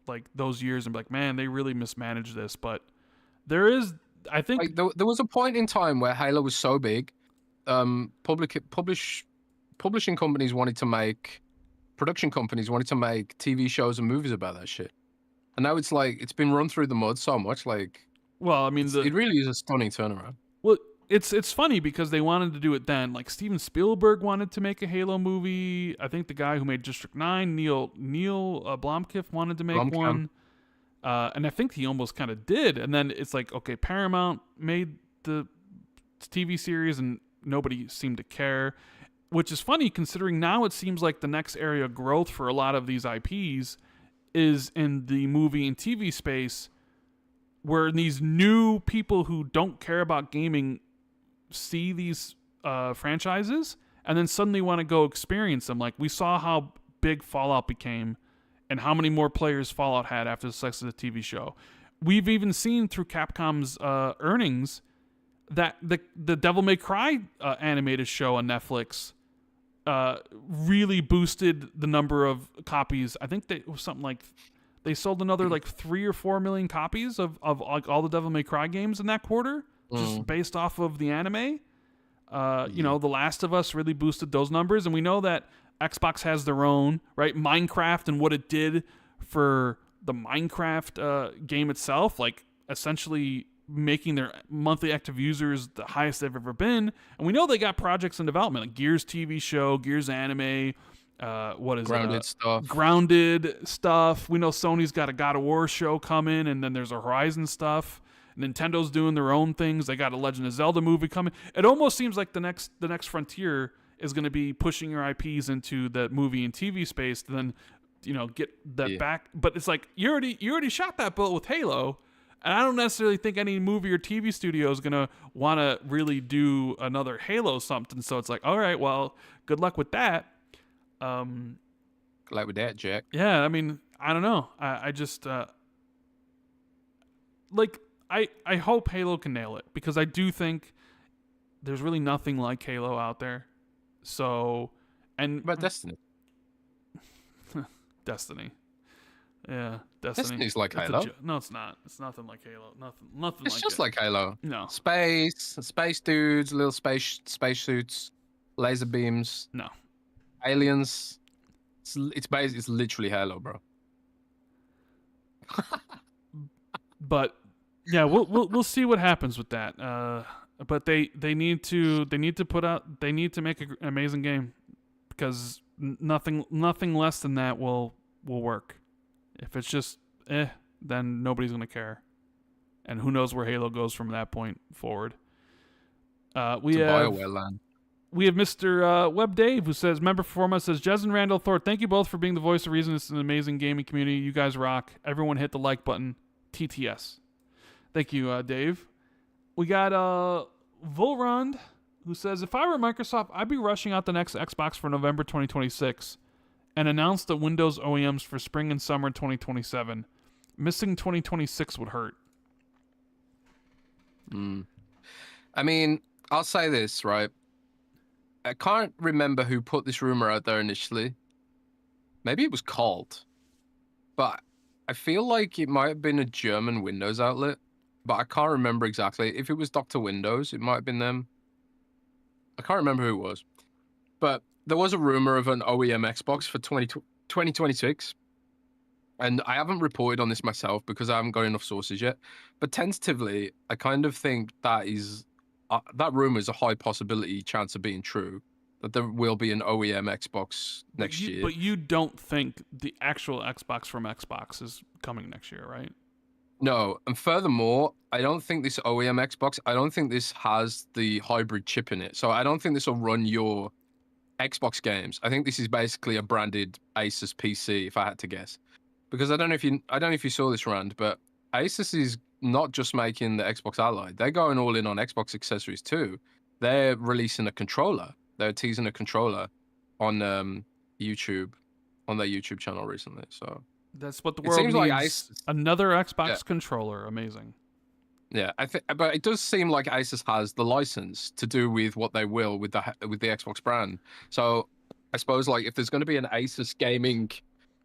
like those years and be like, man, they really mismanaged this. But there is, I think, like, there was a point in time where Halo was so big, publishing companies wanted to make, production companies wanted to make TV shows and movies about that shit. And now it's like, it's been run through the mud so much, like... Well, I mean... it really is a stunning turnaround. Well, it's funny because they wanted to do it then. Like, Steven Spielberg wanted to make a Halo movie. I think the guy who made District 9, Neil Blomkamp, wanted to make one. And I think he almost kind of did. And then it's like, okay, Paramount made the TV series and nobody seemed to care. Which is funny considering now it seems like the next area of growth for a lot of these IPs is in the movie and TV space, where these new people who don't care about gaming see these franchises and then suddenly want to go experience them. Like we saw how big Fallout became and how many more players Fallout had after the success of the TV show. We've even seen through Capcom's earnings that the Devil May Cry animated show on Netflix really boosted the number of copies. I think it was something like they sold another like 3 or 4 million copies of like all the Devil May Cry games in that quarter, just based off of the anime. The Last of Us really boosted those numbers, and we know that Xbox has their own, right? Minecraft and what it did for the Minecraft game itself, like essentially making their monthly active users the highest they've ever been. And we know they got projects in development, like Gears TV show, Gears anime, Grounded stuff. We know Sony's got a God of War show coming, and then there's a Horizon stuff. Nintendo's doing their own things. They got a Legend of Zelda movie coming. It almost seems like the next frontier is going to be pushing your IPs into the movie and TV space to then, get that back. But it's like you already shot that bullet with Halo. And I don't necessarily think any movie or TV studio is going to want to really do another Halo something. So it's like, all right, well, good luck with that. Good luck with that, Jack. Yeah, I mean, I don't know. I just, I hope Halo can nail it, because I do think there's really nothing like Halo out there. So, and... What about Destiny? Destiny. Yeah, Destiny. Destiny's like Halo. No, it's not. It's nothing like Halo. Nothing. It's just like Halo. No. Space dudes, little space suits, laser beams. No. Aliens. It's literally Halo, bro. But yeah, we'll see what happens with that. But they need to make an amazing game, because nothing less than that will work. If it's just then nobody's gonna care, and who knows where Halo goes from that point forward. We have Mr. Web Dave, who says, member performance says, Jez and Randall Thor, thank you both for being the voice of reason. It's an amazing gaming community. You guys rock. Everyone hit the like button. TTS. Thank you, Dave. We got Volrond, who says, if I were Microsoft, I'd be rushing out the next Xbox for November 2026 and announce the Windows OEMs for spring and summer 2027. Missing 2026 would hurt. I mean, I'll say this, right? I can't remember who put this rumor out there initially. Maybe it was Colt. But I feel like it might have been a German Windows outlet. But I can't remember exactly. If it was Dr. Windows, it might have been them. I can't remember who it was. But there was a rumor of an OEM Xbox for 2026. And I haven't reported on this myself because I haven't got enough sources yet. But tentatively, I kind of think that rumor is a high possibility chance of being true. That there will be an OEM Xbox next year. But you don't think the actual Xbox from Xbox is coming next year, right? No, and furthermore, I don't think this OEM Xbox, I don't think this has the hybrid chip in it. So I don't think this will run your Xbox games. I think this is basically a branded Asus PC, if I had to guess. Because I don't know if you saw this, Rand, but Asus is not just making the Xbox Ally. They're going all in on Xbox accessories too. They're releasing a controller. They're teasing a controller on YouTube, on their YouTube channel recently. So that's what the it world seems needs. like Asus, another Xbox controller, amazing. yeah, but it does seem like Asus has the license to do with what they will with the Xbox brand. So I suppose like if there's going to be an Asus gaming,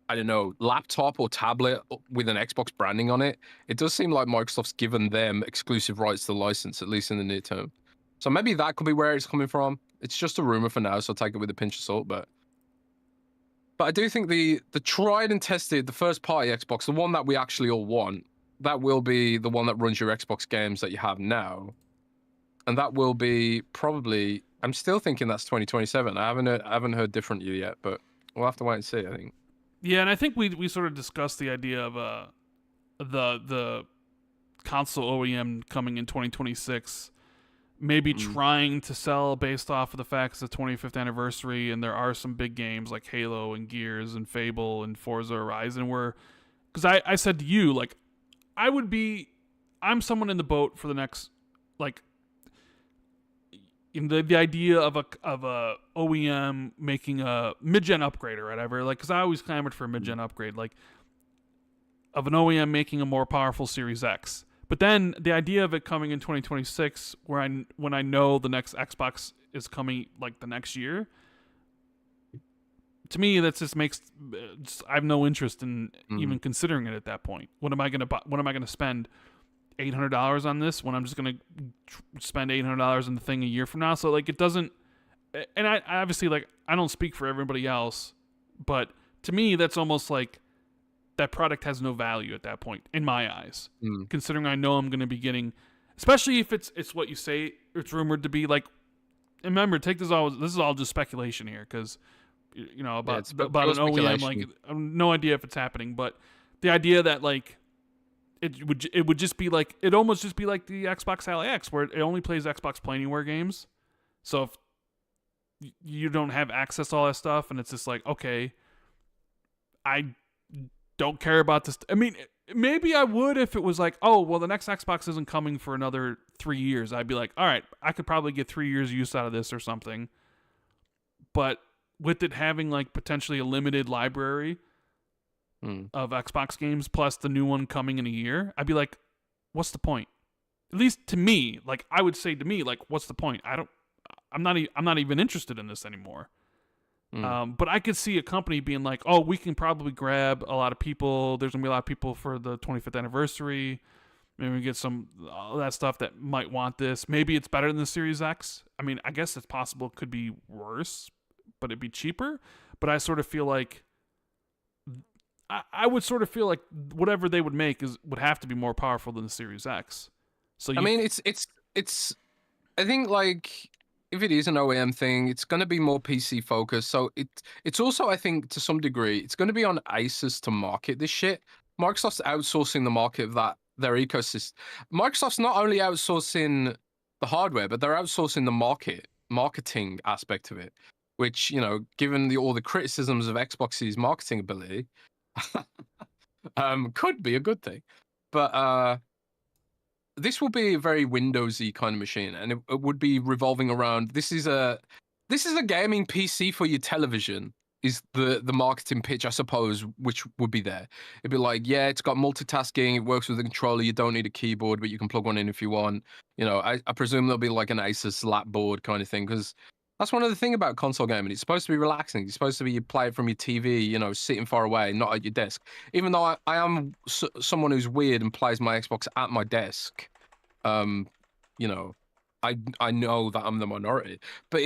I don't know, laptop or tablet with an Xbox branding on it, it does seem like Microsoft's given them exclusive rights to the license, at least in the near term. So maybe that could be where it's coming from. It's just a rumor for now, so take it with a pinch of salt. But I do think the tried and tested, the first party Xbox, the one that we actually all want, that will be the one that runs your Xbox games that you have now. And that will be probably, I'm still thinking that's 2027. I haven't heard differently yet, but we'll have to wait and see, I think. Yeah, and I think we sort of discussed the idea of the console OEM coming in 2026, maybe trying to sell based off of the fact it's the 25th anniversary, and there are some big games like Halo and Gears and Fable and Forza Horizon where, because I said to you, like, I'm someone in the boat for the next, like, in the idea of a OEM making a mid-gen upgrade or whatever, like, because I always clamored for a mid-gen upgrade, like, of an OEM making a more powerful Series X. But then the idea of it coming in 2026, when I know the next Xbox is coming like the next year, to me that just makes I have no interest in even considering it at that point. What am I gonna spend $800 on this when I'm just gonna spend $800 on the thing a year from now? So like it doesn't. And I obviously, like, I don't speak for everybody else, but to me that's almost like that product has no value at that point in my eyes, considering I know I'm going to be getting, especially if it's what you say it's rumored to be. Like, remember, this is all just speculation here, because you know about an OEM, like, I have no idea if it's happening, but the idea that like it would just be like, it almost just be like the Xbox Ally X, where it only plays Xbox Play Anywhere games. So if you don't have access to all that stuff, and it's just like, okay, I don't care about this. I mean, maybe I would if it was like, oh, well, the next Xbox isn't coming for another 3 years. I'd be like, all right, I could probably get 3 years use out of this or something. But with it having like potentially a limited library of Xbox games plus the new one coming in a year, I'd be like, what's the point? At least to me, like, I would say to me, like, what's the point? I'm not even interested in this anymore. But I could see a company being like, oh, we can probably grab a lot of people. There's going to be a lot of people for the 25th anniversary. Maybe we get all that stuff that might want this. Maybe it's better than the Series X. I mean, I guess it's possible it could be worse, but it'd be cheaper. But I sort of feel like, I would sort of feel like whatever they would make would have to be more powerful than the Series X. So I mean, it's I think, like, if it is an OEM thing, it's going to be more PC focused. So it's also, I think, to some degree, it's going to be on Asus to market this shit. Microsoft's outsourcing the market of their ecosystem. Microsoft's not only outsourcing the hardware, but they're outsourcing the marketing aspect of it, which, you know, given all the criticisms of Xbox's marketing ability, could be a good thing. But this will be a very Windowsy kind of machine, and it would be revolving around, this is a gaming PC for your television, is the marketing pitch, I suppose, which would be there. It'd be like, yeah, it's got multitasking, it works with the controller, you don't need a keyboard, but you can plug one in if you want. You know, I presume there'll be like an Asus lap board kind of thing, because that's one of the things about console gaming. It's supposed to be relaxing. It's supposed to be, you play it from your TV, you know, sitting far away, not at your desk. Even though I am someone who's weird and plays my Xbox at my desk, you know, I know that I'm the minority, but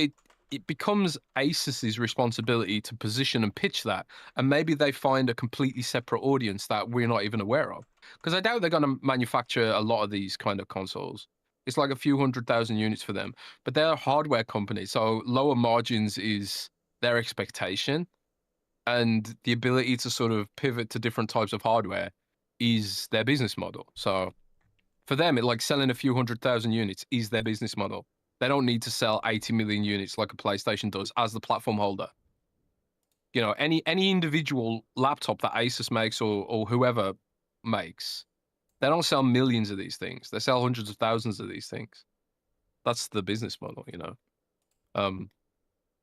it becomes Asus's responsibility to position and pitch that, and maybe they find a completely separate audience that we're not even aware of. Because I doubt they're going to manufacture a lot of these kind of consoles. It's like a few 100,000 units for them, but they're a hardware company, so lower margins is their expectation, and the ability to sort of pivot to different types of hardware is their business model. So for them, it like selling a few 100,000 units is their business model. They don't need to sell 80 million units like a PlayStation does as the platform holder. You know, any individual laptop that Asus makes or whoever makes, they don't sell millions of these things. They sell hundreds of thousands of these things. That's the business model, you know.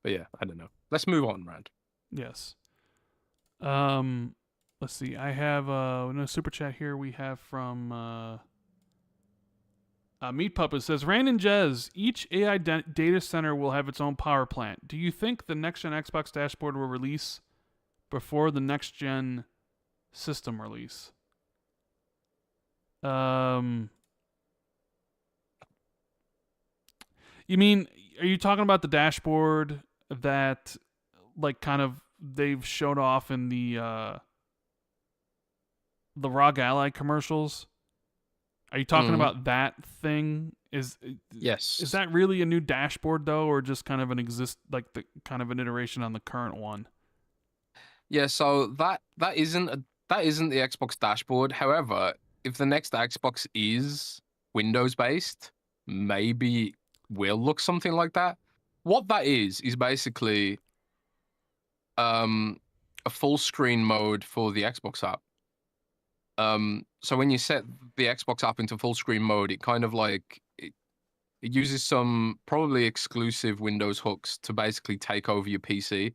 But yeah, I don't know. Let's move on, Rand. Yes. Let's see. I have in a super chat here. We have from Meat Puppet says, Rand and Jez, each AI data center will have its own power plant. Do you think the next gen Xbox dashboard will release before the next gen system release? You mean, are you talking about the dashboard that, like, kind of they've showed off in the ROG Ally commercials? Are you talking about that thing? Yes. Is that really a new dashboard though, or just kind of an kind of an iteration on the current one? Yeah, so that isn't the Xbox dashboard. However, if the next Xbox is Windows based, maybe will look something like that. What that is basically a full screen mode for the Xbox app. So when you set the Xbox app into full screen mode, it kind of like it uses some probably exclusive Windows hooks to basically take over your PC,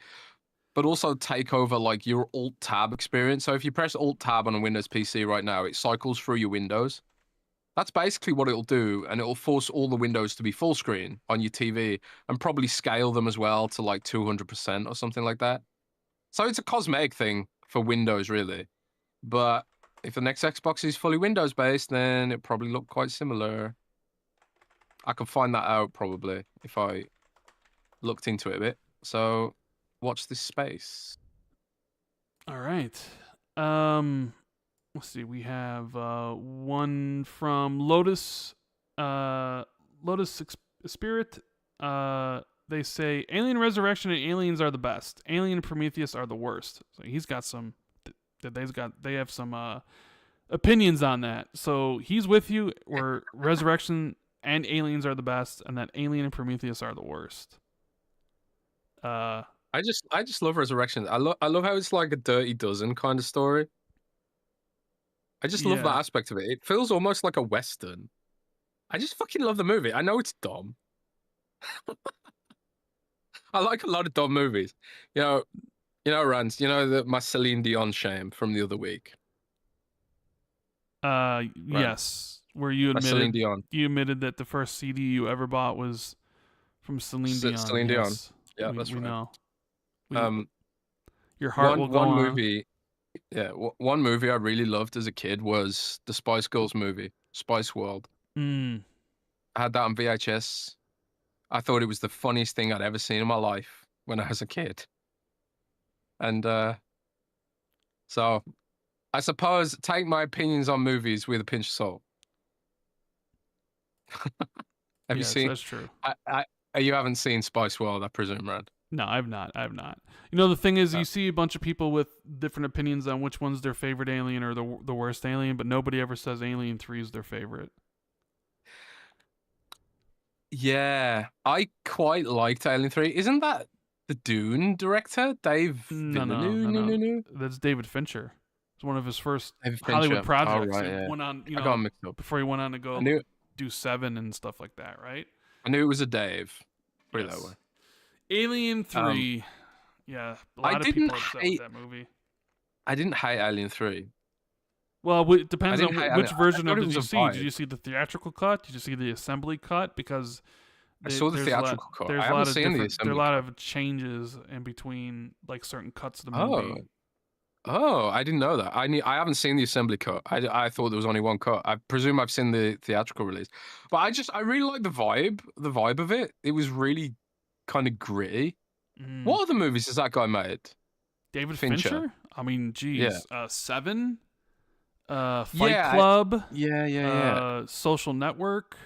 but also take over like your Alt Tab experience. So if you press Alt Tab on a Windows PC right now, it cycles through your windows. That's basically what it'll do, and it'll force all the windows to be full screen on your TV and probably scale them as well to like 200% or something like that. So it's a cosmetic thing for Windows, really. But if the next Xbox is fully Windows based, then it probably look quite similar. I could find that out probably if I looked into it a bit. So watch this space. All right. Let's see. We have one from Lotus Spirit. They say Alien Resurrection and Aliens are the best. Alien and Prometheus are the worst. So he's got some. They have some opinions on that. So he's with you, where Resurrection and Aliens are the best, and that Alien and Prometheus are the worst. I just love Resurrection. I love how it's like a Dirty Dozen kind of story. I just love that aspect of it. It feels almost like a Western. I just fucking love the movie. I know it's dumb. I like a lot of dumb movies. You know, Rand, my Celine Dion shame from the other week. Yes, where you admitted that the first CD you ever bought was from Celine Dion. Celine Dion. Yeah, that's right. We know. Your heart will go on. Movie. Yeah, one movie I really loved as a kid was the Spice Girls movie, Spice World. I had that on VHS. I thought it was the funniest thing I'd ever seen in my life when I was a kid. And so I suppose take my opinions on movies with a pinch of salt. Have you seen? That's true. You haven't seen Spice World, I presume, Rand? No, I've not. You know, the thing is, you see a bunch of people with different opinions on which one's their favorite Alien or the worst Alien, but nobody ever says Alien 3 is their favorite. Yeah, I quite liked Alien 3. Isn't that the Dune director, Dave Villeneuve? No. That's David Fincher. It's one of his first Hollywood projects. Oh, right, yeah. He went on, I got mixed up. before he went on to go do Seven and stuff like that, right? I knew it was a Dave. Put it that way. Alien 3. Yeah, a lot of people upset with that movie. I didn't hate Alien 3. Well, it depends on which version of it did you see. Did you see the theatrical cut? Did you see the assembly cut? Because I saw the theatrical cut. I haven't seen the assembly cut. There are a lot of changes in between, like, certain cuts of the movie. Oh, I didn't know that. I haven't seen the assembly cut. I thought there was only one cut. I presume I've seen the theatrical release. But I really like the vibe of it. It was really kind of gritty. Mm. What other movies has that guy made? David Fincher? I mean, Yeah. geez. Seven? Fight Yeah. Club? Yeah. Social Network?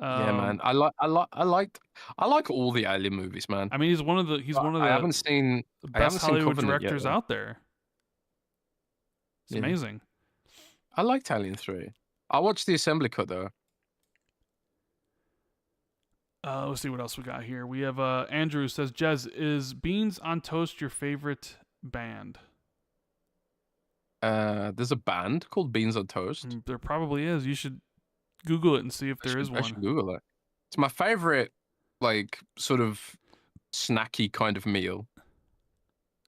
Yeah, man. I like all the Alien movies, man. I mean, he's one of the I haven't seen best Hollywood Covenant directors yet, out there. It's amazing. I liked Alien 3. I watched the assembly cut though. Let's see what else we got here. We have Andrew says, Jez, is Beans on Toast your favorite band? There's a band called Beans on Toast. There probably is. You should Google it and see if there is one. I should Google it. It's my favorite, like, sort of snacky kind of meal.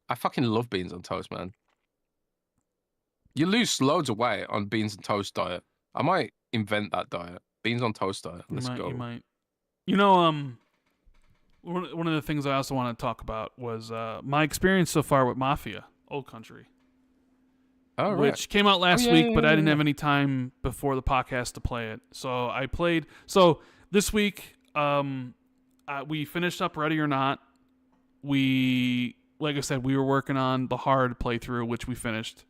I fucking love beans on toast, man. You lose loads of weight on beans and toast diet. I might invent that diet. Beans on toast diet. Let's go. You might. You know, one of the things I also want to talk about was my experience so far with Mafia Old Country. Oh, right. Which came out last week, but I didn't have any time before the podcast to play it. So I played. So this week, we finished up Ready or Not. Like I said, we were working on the hard playthrough, which we finished.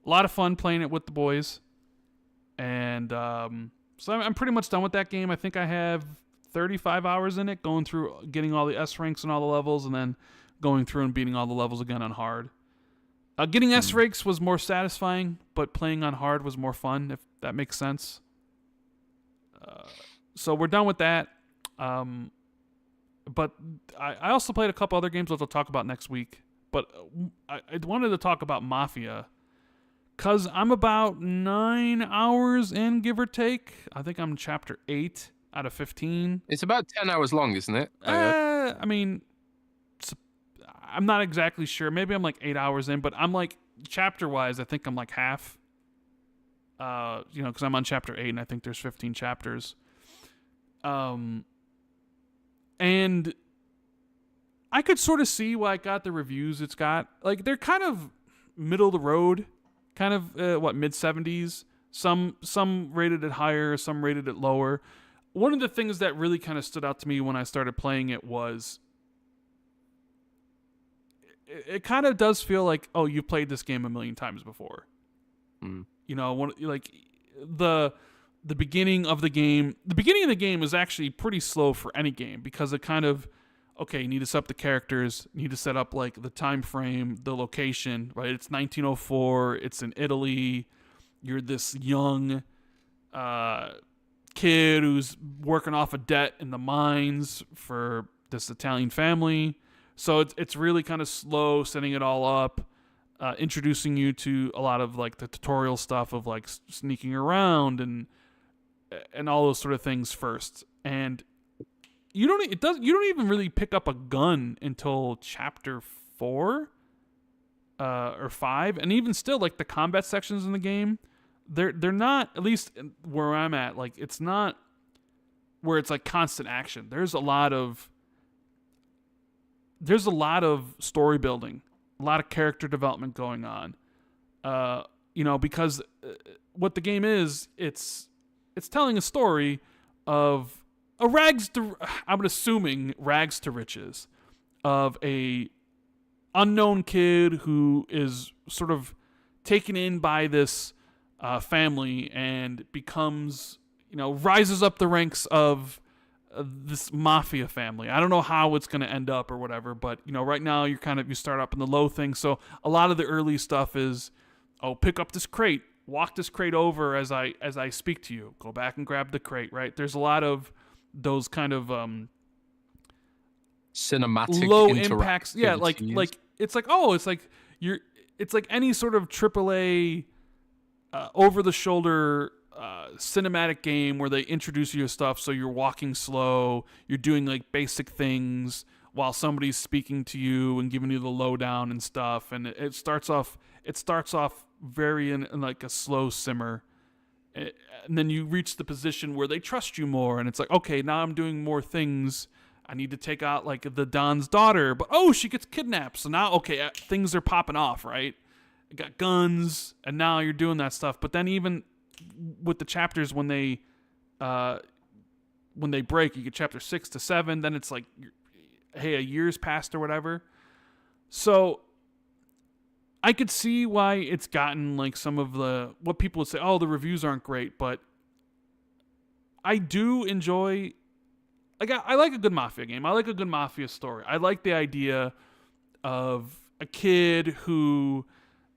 A lot of fun playing it with the boys. And so I'm pretty much done with that game. I think I have 35 hours in it, going through, getting all the S ranks and all the levels, and then going through and beating all the levels again on hard. Getting S ranks was more satisfying, but playing on hard was more fun, if that makes sense. So we're done with that. But I also played a couple other games, which I'll talk about next week. But I wanted to talk about Mafia, because I'm about 9 hours in, give or take. I think I'm chapter 8 out of 15. It's about 10 hours long, isn't it? I mean, I'm not exactly sure. Maybe I'm like 8 hours in, but I'm like, chapter-wise, I think I'm like half. Because I'm on chapter 8, and I think there's 15 chapters. And I could sort of see why it got the reviews it's got. Like, they're kind of middle of the road, kind of, mid-70s. Some rated it higher, some rated it lower. One of the things that really kind of stood out to me when I started playing it was it kind of does feel like, oh, you played this game a million times before. You know, the beginning of the game. The beginning of the game is actually pretty slow for any game, because it kind of, okay, you need to set up the characters, you need to set up like the time frame, the location, right? It's 1904. It's in Italy. You're this young kid who's working off a debt in the mines for this Italian family. So it's really kind of slow setting it all up, introducing you to a lot of like the tutorial stuff of like sneaking around and all those sort of things first. And you don't even really pick up a gun until chapter 4 or 5, and even still, like the combat sections in the game, they're not, at least where I'm at, like it's not where it's like constant action. There's a lot of story building, a lot of character development going on. Because what the game is, it's telling a story of I'm assuming rags to riches, of a unknown kid who is sort of taken in by this family and becomes, rises up the ranks of this mafia family. I don't know how it's going to end up or whatever, but right now you start up in the low thing. So a lot of the early stuff is, pick up this crate, walk this crate over as I speak to you, go back and grab the crate, right? There's a lot of those kind of cinematic low impacts. Yeah, like it's like any sort of AAA over the shoulder cinematic game where they introduce you to stuff, so you're walking slow, you're doing like basic things while somebody's speaking to you and giving you the lowdown and stuff, and it starts off very in like a slow simmer, and then you reach the position where they trust you more, and it's like, okay, now I'm doing more things. I need to take out like the Don's daughter, but she gets kidnapped, so now things are popping off, right? You got guns, and now you're doing that stuff. But then even with the chapters, when they when they break, you get chapter 6 to 7. Then it's like, hey, a year's passed or whatever. So I could see why it's gotten like some of the what people would say. Oh, the reviews aren't great, but I do enjoy. Like I like a good Mafia game. I like a good Mafia story. I like the idea of a kid who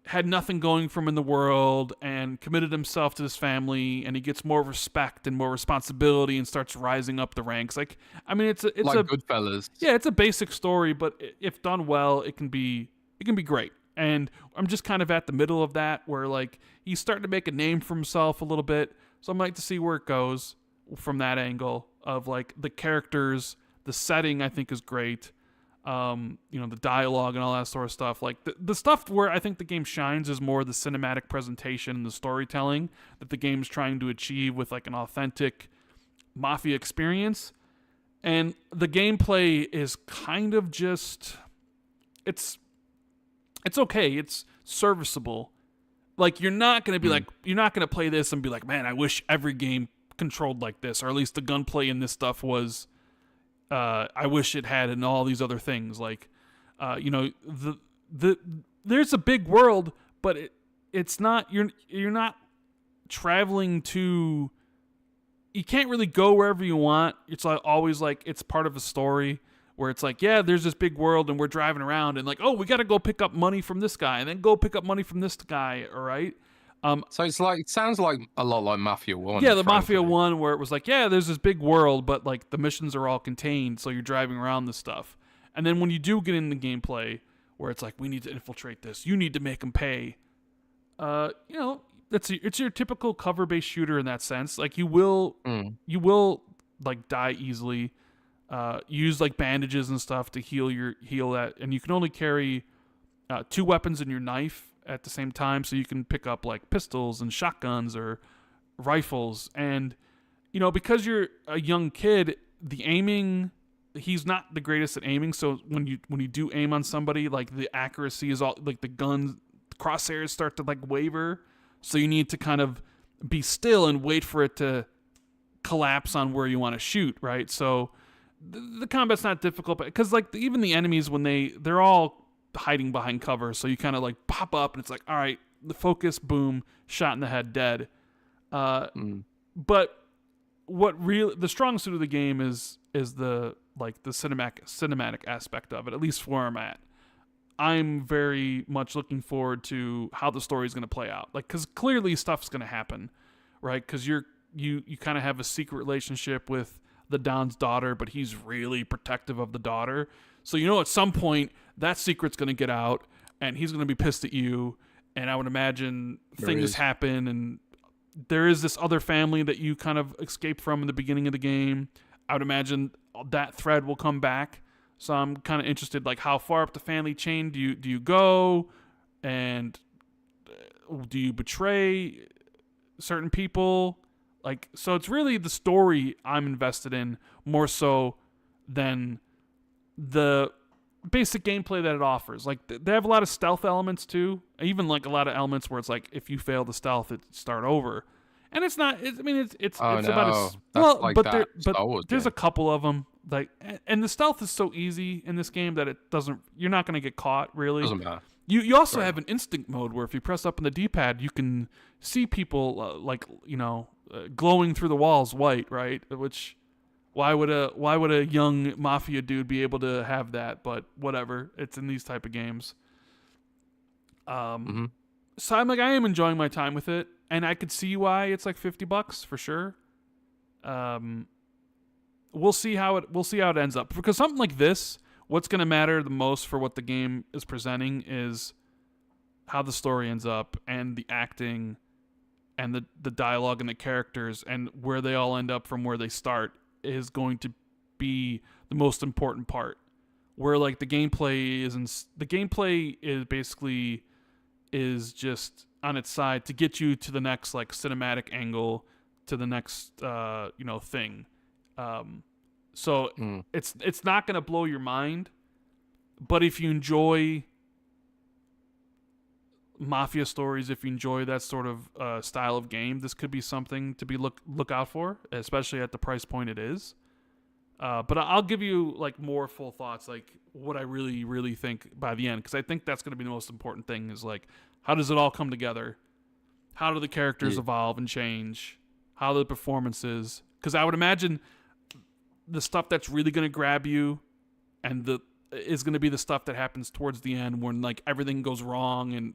had nothing going for him in the world and committed himself to this family, and he gets more respect and more responsibility and starts rising up the ranks. Like, I mean, it's like a Goodfellas. yeah, it's a basic story, but if done well, it can be great. And I'm just kind of at the middle of that, where like he's starting to make a name for himself a little bit. So I'm like to see where it goes from that angle of like the characters, the setting. I think is great. The dialogue and all that sort of stuff. Like the stuff where I think the game shines is more the cinematic presentation and the storytelling that the game's trying to achieve with like an authentic Mafia experience. And the gameplay is kind of just, it's okay. It's serviceable. Like you're not going to be like, you're not going to play this and be like, man, I wish every game controlled like this, or at least the gunplay in this stuff was, I wish it had, and all these other things. Like, there's a big world, but it's not, you're not traveling to, you can't really go wherever you want. It's like always like it's part of a story where it's like, yeah, there's this big world and we're driving around and like, oh, we got to go pick up money from this guy and then go pick up money from this guy. All right. So it sounds like a lot like Mafia 1. Yeah, the Mafia 1 where it was like, yeah, there's this big world, but like the missions are all contained, so you're driving around this stuff. And then when you do get in the gameplay where it's like, we need to infiltrate this, you need to make them pay. It's your typical cover-based shooter in that sense. Like you will like die easily. Use like bandages and stuff to heal that, and you can only carry 2 weapons and your knife at the same time, so you can pick up like pistols and shotguns or rifles. And because you're a young kid, the aiming, he's not the greatest at aiming, so when you do aim on somebody, like the accuracy is all like the crosshairs start to like waver, so you need to kind of be still and wait for it to collapse on where you want to shoot, right? So the combat's not difficult, but because like even the enemies, when they're all hiding behind cover, so you kind of like pop up and it's like, all right, the focus, boom, shot in the head, dead. But the strong suit of the game is the like the cinematic aspect of it, at least where I'm at. I'm very much looking forward to how the story is going to play out, like because clearly stuff's going to happen, right? Because you kind of have a secret relationship with the Don's daughter, but he's really protective of the daughter. So at some point that secret's going to get out and he's going to be pissed at you. And I would imagine things happen, and there is this other family that you kind of escape from in the beginning of the game. I would imagine that thread will come back. So I'm kind of interested, like how far up the family chain do you go, and do you betray certain people? Like, so it's really the story I'm invested in more so than the basic gameplay that it offers. Like they have a lot of stealth elements too, even like a lot of elements where it's like if you fail the stealth, it start over. And it's not. It's about there's a couple of them. Like, and the stealth is so easy in this game that you're not going to get caught really. Doesn't matter. You also have an instinct mode where if you press up on the D-pad, you can see people glowing through the walls white, right? Which why would a young Mafia dude be able to have that? But whatever, it's in these type of games. So I'm like, I am enjoying my time with it, and I could see why it's like $50 for sure. We'll see how it ends up, because something like this, what's going to matter the most for what the game is presenting is how the story ends up, and the acting, and the dialogue, and the characters, and where they all end up from where they start is going to be the most important part. Where like the gameplay is just on its side to get you to the next like cinematic angle, to the next thing. So it's not going to blow your mind, but if you enjoy Mafia stories, if you enjoy that sort of style of game, this could be something to be look out for, especially at the price point it is. But I'll give you like more full thoughts, like what I really think by the end, because I think that's going to be the most important thing. Is like, how does it all come together? How do the characters evolve and change? How are the performances? Because I would imagine the stuff that's really going to grab you, and is going to be the stuff that happens towards the end when like everything goes wrong and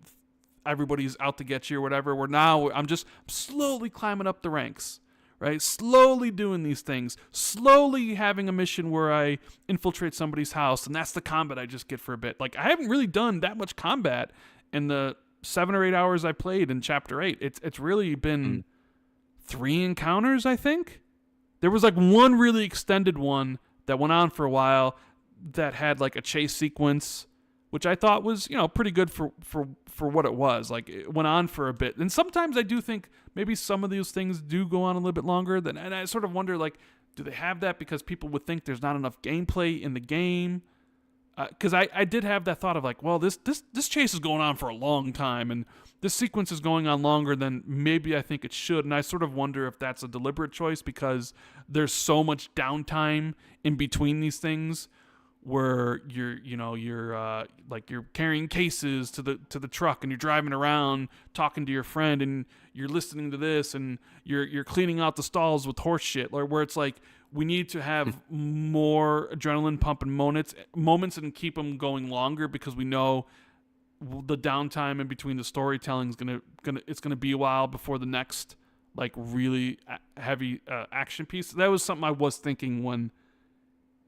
everybody's out to get you or whatever. Where now I'm just slowly climbing up the ranks, right? Slowly doing these things, slowly having a mission where I infiltrate somebody's house, and that's the combat I just get for a bit. Like, I haven't really done that much combat in the 7 or 8 hours I played in Chapter 8. It's really been 3 encounters, I think. There was like one really extended one that went on for a while that had like a chase sequence, which I thought was, pretty good for what it was. Like, it went on for a bit. And sometimes I do think maybe some of these things do go on a little bit longer and I sort of wonder, like, do they have that because people would think there's not enough gameplay in the game? Because I did have that thought of like, well, this chase is going on for a long time, and this sequence is going on longer than maybe I think it should. And I sort of wonder if that's a deliberate choice because there's so much downtime in between these things, where you're carrying cases to the truck, and you're driving around talking to your friend, and you're listening to this, and you're cleaning out the stalls with horse shit, or where it's like, we need to have more adrenaline pumping moments and keep them going longer, because we know the downtime in between the storytelling is gonna be a while before the next like really heavy action piece. That was something I was thinking when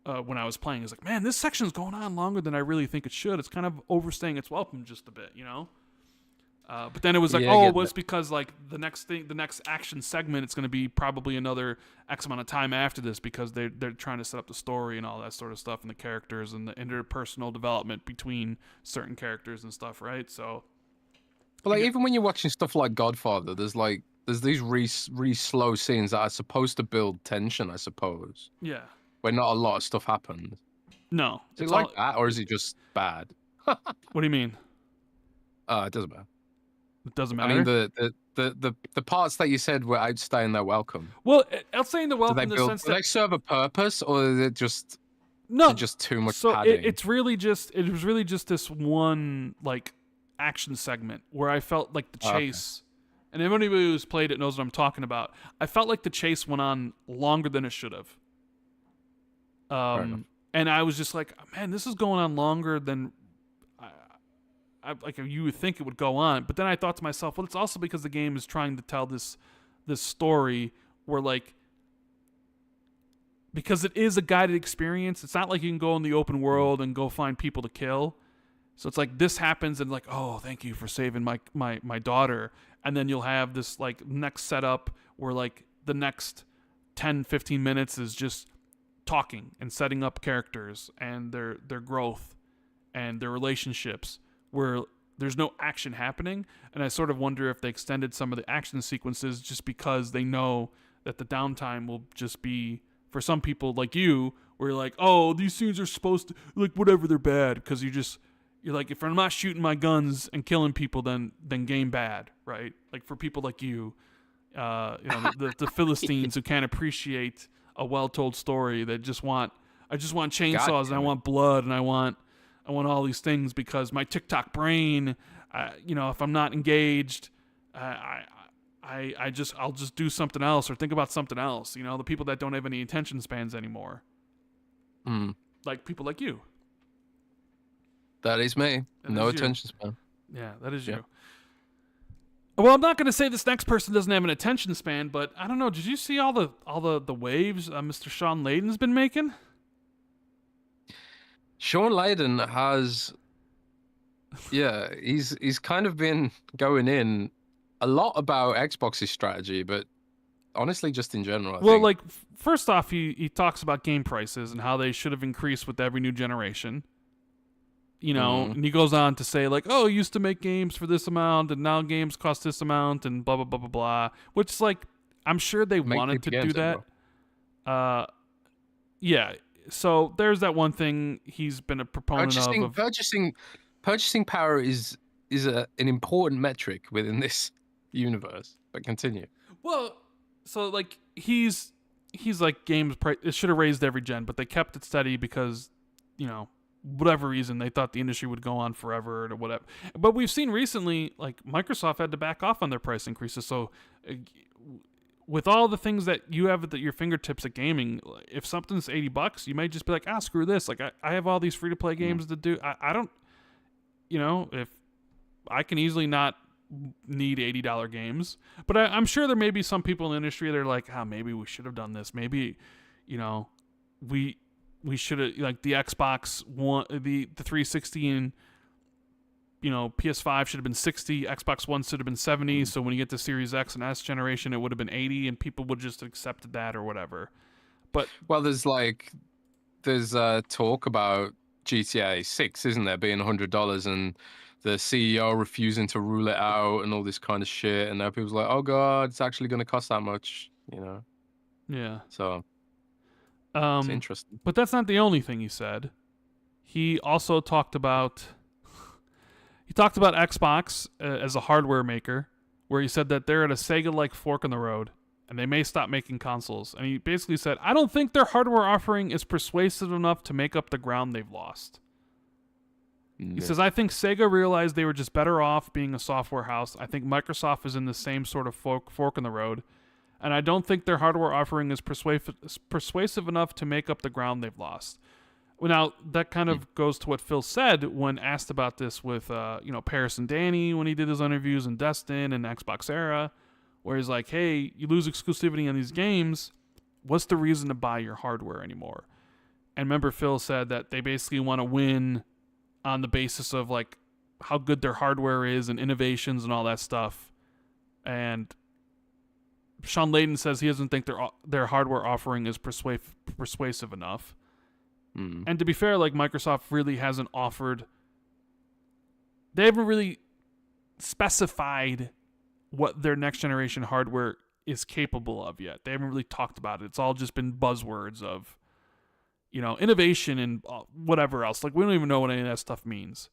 I was playing. It's like, man, this section's going on longer than I really think it should. It's kind of overstaying its welcome just a bit, But then it was like, it's because like the next action segment, it's going to be probably another X amount of time after this, because they're trying to set up the story and all that sort of stuff, and the characters and the interpersonal development between certain characters and stuff, right? So, but like, even when you're watching stuff like Godfather, there's these really slow scenes that are supposed to build tension, I suppose. Yeah. Where not a lot of stuff happens. No. Is it like that, or is it just bad? What do you mean? It doesn't matter. It doesn't matter. I mean, the parts that you said were outstaying their welcome. Well, outstaying the welcome in the sense that they serve a purpose, or is it just just too much so padding? It was really just this one like action segment where I felt like the chase, and anybody who's played it knows what I'm talking about. I felt like the chase went on longer than it should have. And I was just like, man, this is going on longer than I like you would think it would go on. But then I thought to myself, well, it's also because the game is trying to tell this story where, like, because it is a guided experience. It's not like you can go in the open world and go find people to kill. So it's like this happens and like, oh, thank you for saving my daughter. And then you'll have this like next setup where like the next 10, 15 minutes is just talking and setting up characters and their growth and their relationships, where there's no action happening. And I sort of wonder if they extended some of the action sequences just because they know that the downtime will just be, for some people like you, where you're like, oh, these scenes are supposed to, like, whatever, they're bad, because you're like, if I'm not shooting my guns and killing people, then game bad, right? Like, for people like you, the Philistines who can't appreciate a well-told story, that I just want chainsaws and I want blood and I want all these things because my TikTok brain, if I'm not engaged, I'll just do something else or think about something else. The people that don't have any attention spans anymore, like people like you. That is me. No attention span. Yeah, that is you. Well, I'm not going to say this next person doesn't have an attention span, but I don't know. Did you see all the waves Mr. Sean Layden's been making? Sean Layden has, he's kind of been going in a lot about Xbox's strategy, but honestly, just in general. I think. Like, first off, he talks about game prices and how they should have increased with every new generation. And he goes on to say, like, oh, used to make games for this amount, and now games cost this amount, and blah, blah, blah, blah, blah. Which is like, I'm sure they wanted to do that. Yeah. So there's that one thing he's been a proponent of. Purchasing power is is an important metric within this universe. But continue. Well, so like he's like games price. It should have raised every gen, but they kept it steady because, you know, whatever reason they thought the industry would go on forever or whatever. But we've seen recently, like Microsoft had to back off on their price increases. So with all the things that you have at your fingertips at gaming, if something's $80, you might just be like, screw this. Like I have all these free to play games to do. I don't, you know, if I can easily not need $80 games, but I'm sure there may be some people in the industry that are like, maybe we should have done this. Maybe, you know, we should have, like the Xbox One, the 360 and, you know, PS5 should have been 60, Xbox One should have been 70. So when you get to Series X and S generation, it would have been 80, and people would just accepted that or whatever. But well, there's talk about GTA 6, isn't there, being $100 and the CEO refusing to rule it out and all this kind of shit, and now people's like, oh god, it's actually going to cost that much, you know? Yeah. So it's interesting. But that's not the only thing he said. He also talked about Xbox as a hardware maker, where he said that they're at a Sega-like fork in the road and they may stop making consoles. And he basically said, I don't think their hardware offering is persuasive enough to make up the ground they've lost. He says, I think Sega realized they were just better off being a software house. I think Microsoft is in the same sort of fork in the road. And I don't think their hardware offering is persuasive enough to make up the ground they've lost. Well, now, that kind of goes to what Phil said when asked about this with, Paris and Danny when he did his interviews in Destin and Xbox Era, where he's like, hey, you lose exclusivity on these games. What's the reason to buy your hardware anymore? And remember, Phil said that they basically want to win on the basis of like how good their hardware is and innovations and all that stuff. And Sean Layden says he doesn't think their hardware offering is persuasive enough. And to be fair, like Microsoft really hasn't offered. They haven't really specified what their next generation hardware is capable of yet. They haven't really talked about it. It's all just been buzzwords of, you know, innovation and whatever else. Like, we don't even know what any of that stuff means.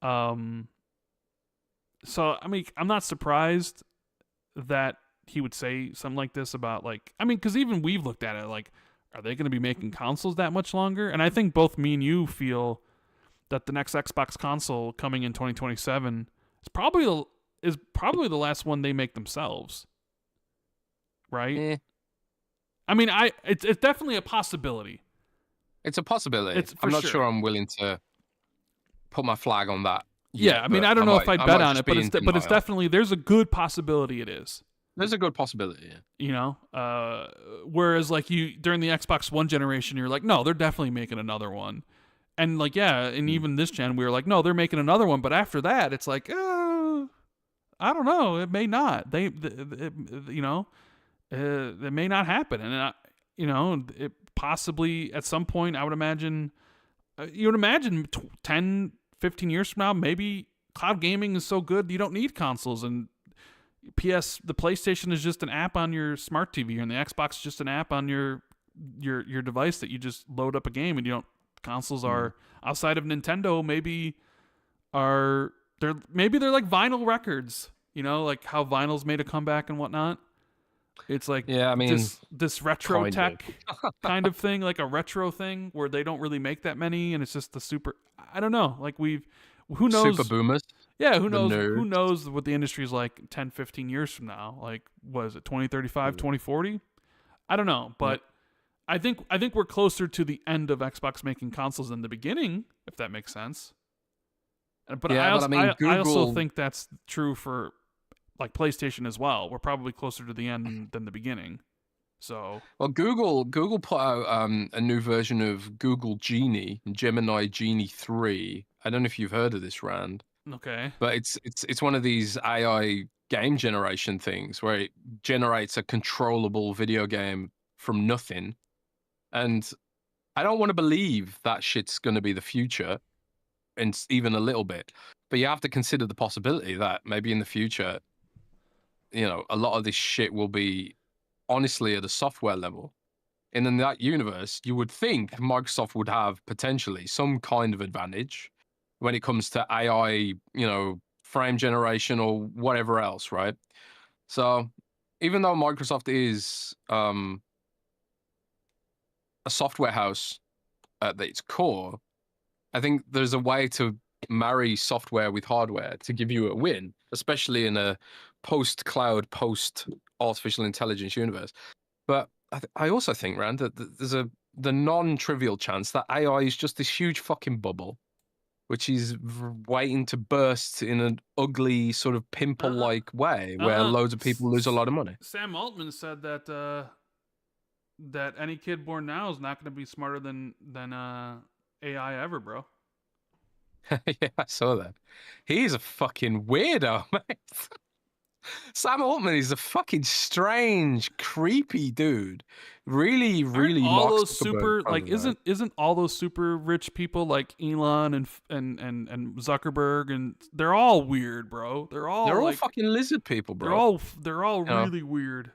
So, I mean, I'm not surprised that he would say something like this about, like, I mean, because even we've looked at it, like, are they going to be making consoles that much longer? And I think both me and you feel that the next Xbox console coming in 2027 is probably the last one they make themselves. Right? I mean, it's definitely a possibility. It's a possibility. I'm not sure I'm willing to put my flag on that. Yeah, I mean, I don't know if I'd bet on it, but it's definitely, there's a good possibility it is. There's a good possibility, yeah. You know? Whereas, like, during the Xbox One generation, you're like, no, they're definitely making another one. And, like, yeah, and even this gen, we were like, no, they're making another one. But after that, it's like, I don't know. It may not. It may not happen. And, it possibly at some point, I would imagine, 10, 15 years from now, maybe cloud gaming is so good you don't need consoles, and the PlayStation is just an app on your smart TV, and the Xbox is just an app on your device that you just load up a game, and you don't. Consoles are outside of Nintendo. Maybe they're like vinyl records. You know, like how vinyl's made a comeback and whatnot. It's like, yeah, I mean, this retro tech kind of thing, like a retro thing where they don't really make that many, and it's just the super. I don't know. Like who knows? Super boomers. Yeah, who knows? Who knows what the industry's like 10, 15 years from now? Like, what is it, 2035, 2040? I don't know, but I think we're closer to the end of Xbox making consoles than the beginning, if that makes sense. But I also think that's true for like PlayStation as well. We're probably closer to the end than the beginning. So, well, Google put out a new version of Google Genie, Gemini Genie 3. I don't know if you've heard of this, Rand. Okay. But it's one of these AI game generation things where it generates a controllable video game from nothing. And I don't want to believe that shit's going to be the future, and even a little bit. But you have to consider the possibility that maybe in the future, a lot of this shit will be honestly at a software level. And in that universe, you would think Microsoft would have potentially some kind of advantage when it comes to AI, frame generation or whatever else, right? So even though Microsoft is a software house at its core, I think there's a way to marry software with hardware to give you a win, especially in a post-cloud, post-artificial intelligence universe. But I also think, Rand, that there's the non-trivial chance that AI is just this huge fucking bubble, which is waiting to burst in an ugly sort of pimple-like way where loads of people lose a lot of money. Sam Altman said that that any kid born now is not going to be smarter than AI ever, bro. Yeah, I saw that. He's a fucking weirdo, mate. Sam Altman is a fucking strange, creepy dude. Really, really. Aren't all those super like isn't all those super rich people like Elon and Zuckerberg, and they're all weird, bro. They're all like, fucking lizard people, bro. They're all really weird.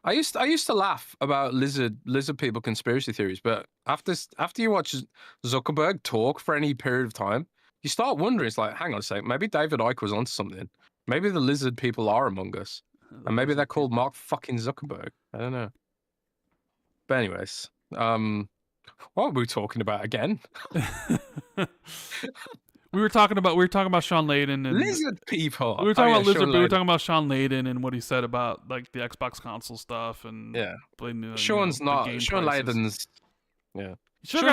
I used to laugh about lizard people conspiracy theories, but after you watch Zuckerberg talk for any period of time, you start wondering. It's like, hang on a sec, maybe David Icke was onto something. Maybe the lizard people are among us, and maybe they're called Mark fucking Zuckerberg. I don't know. But anyways, what were we talking about again? We were talking about Sean Layden and lizard people. We were talking about lizard. We were talking about Sean Layden and what he said about like the Xbox console stuff and Sean Layden's Sean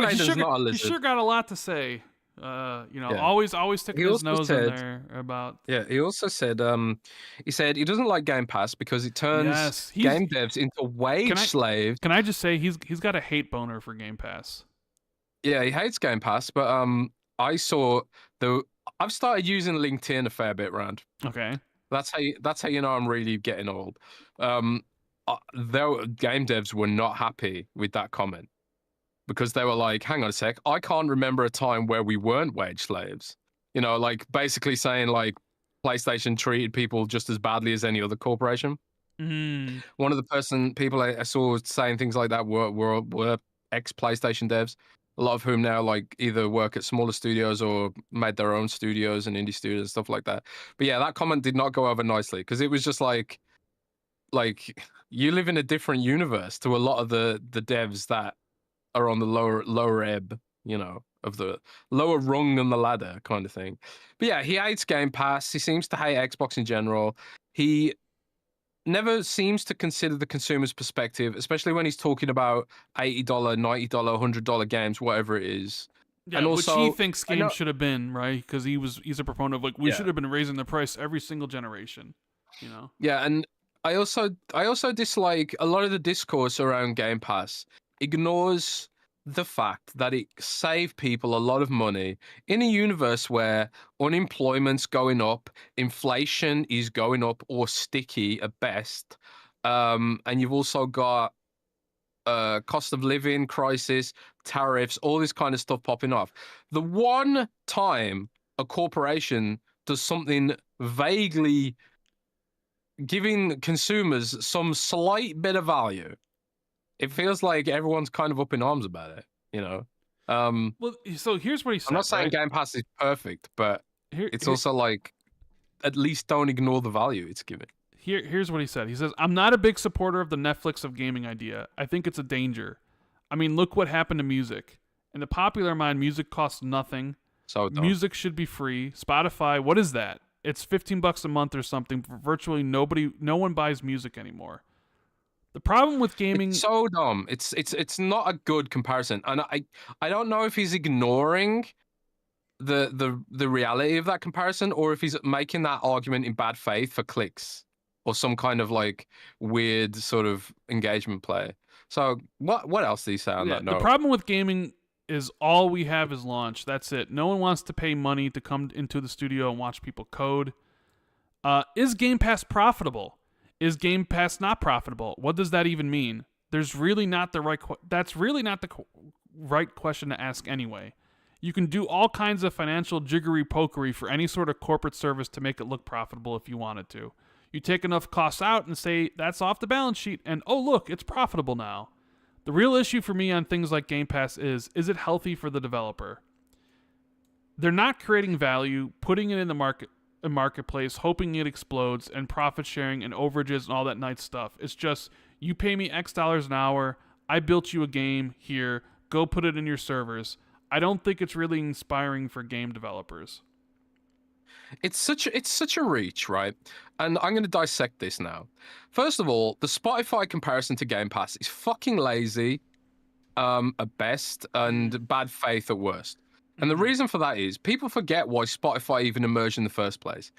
Layden's not a lizard. He sure got a lot to say. Always sticking his nose in there about. Yeah, he also said he doesn't like Game Pass because it turns game devs into wage slaves. Can I just say he's got a hate boner for Game Pass? Yeah, he hates Game Pass, but I've started using LinkedIn a fair bit, Rand. Okay, that's how you know I'm really getting old. Game devs were not happy with that comment. Because they were like, hang on a sec, I can't remember a time where we weren't wage slaves. Like basically saying like PlayStation treated people just as badly as any other corporation. Mm-hmm. One of the people I saw saying things like that were ex-PlayStation devs, a lot of whom now like either work at smaller studios or made their own studios and indie studios and stuff like that. But yeah, that comment did not go over nicely because it was just like you live in a different universe to a lot of the devs that are on the lower ebb, of the lower rung on the ladder kind of thing. But yeah, he hates Game Pass. He seems to hate Xbox in general. He never seems to consider the consumer's perspective, especially when he's talking about $80, $90, $100 games, whatever it is. Yeah, and also, which he thinks games should have been, right? Because he's a proponent of like we should have been raising the price every single generation, Yeah, and I also dislike a lot of the discourse around Game Pass. Ignores the fact that it saved people a lot of money in a universe where unemployment's going up, inflation is going up or sticky at best, and you've also got cost of living crisis, tariffs, all this kind of stuff popping off. The one time a corporation does something vaguely giving consumers some slight bit of value, it feels like everyone's kind of up in arms about it, Well, so here's what he said. I'm not saying Game Pass is perfect, but it's also like, at least don't ignore the value it's given. Here's what he said. He says, I'm not a big supporter of the Netflix of gaming idea. I think it's a danger. I mean, look what happened to music. In the popular mind, music costs nothing. So music should be free. Spotify, what is that? It's $15 a month or something. Virtually no one buys music anymore. The problem with gaming, it's so dumb. It's not a good comparison, and I don't know if he's ignoring the reality of that comparison or if he's making that argument in bad faith for clicks or some kind of like weird sort of engagement play. So what else do you say on that note? The problem with gaming is all we have is launch. That's it. No one wants to pay money to come into the studio and watch people code. Is Game Pass profitable? Is Game Pass not profitable? What does that even mean? That's really not the right question to ask anyway. You can do all kinds of financial jiggery-pokery for any sort of corporate service to make it look profitable if you wanted to. You take enough costs out and say, that's off the balance sheet, and oh look, it's profitable now. The real issue for me on things like Game Pass is it healthy for the developer? They're not creating value, putting it in the market. a marketplace hoping it explodes and profit sharing and overages and all that nice stuff. It's just, you pay me X dollars an hour, I built you a game here, go put it in your servers. I don't think it's really inspiring for game developers. It's such a reach, right? And I'm going to dissect this now. First of all, the Spotify comparison to Game Pass is fucking lazy at best and bad faith at worst. And the reason for that is people forget why Spotify even emerged in the first place.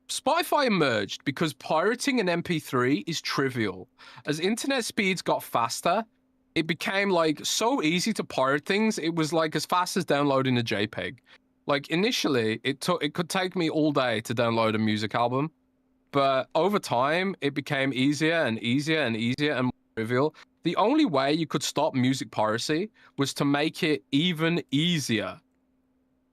Spotify emerged because pirating an MP3 is trivial. As internet speeds got faster, it became like so easy to pirate things. It was like as fast as downloading a JPEG. Like initially, it could take me all day to download a music album, but over time, it became easier and easier and easier and more trivial. The only way you could stop music piracy was to make it even easier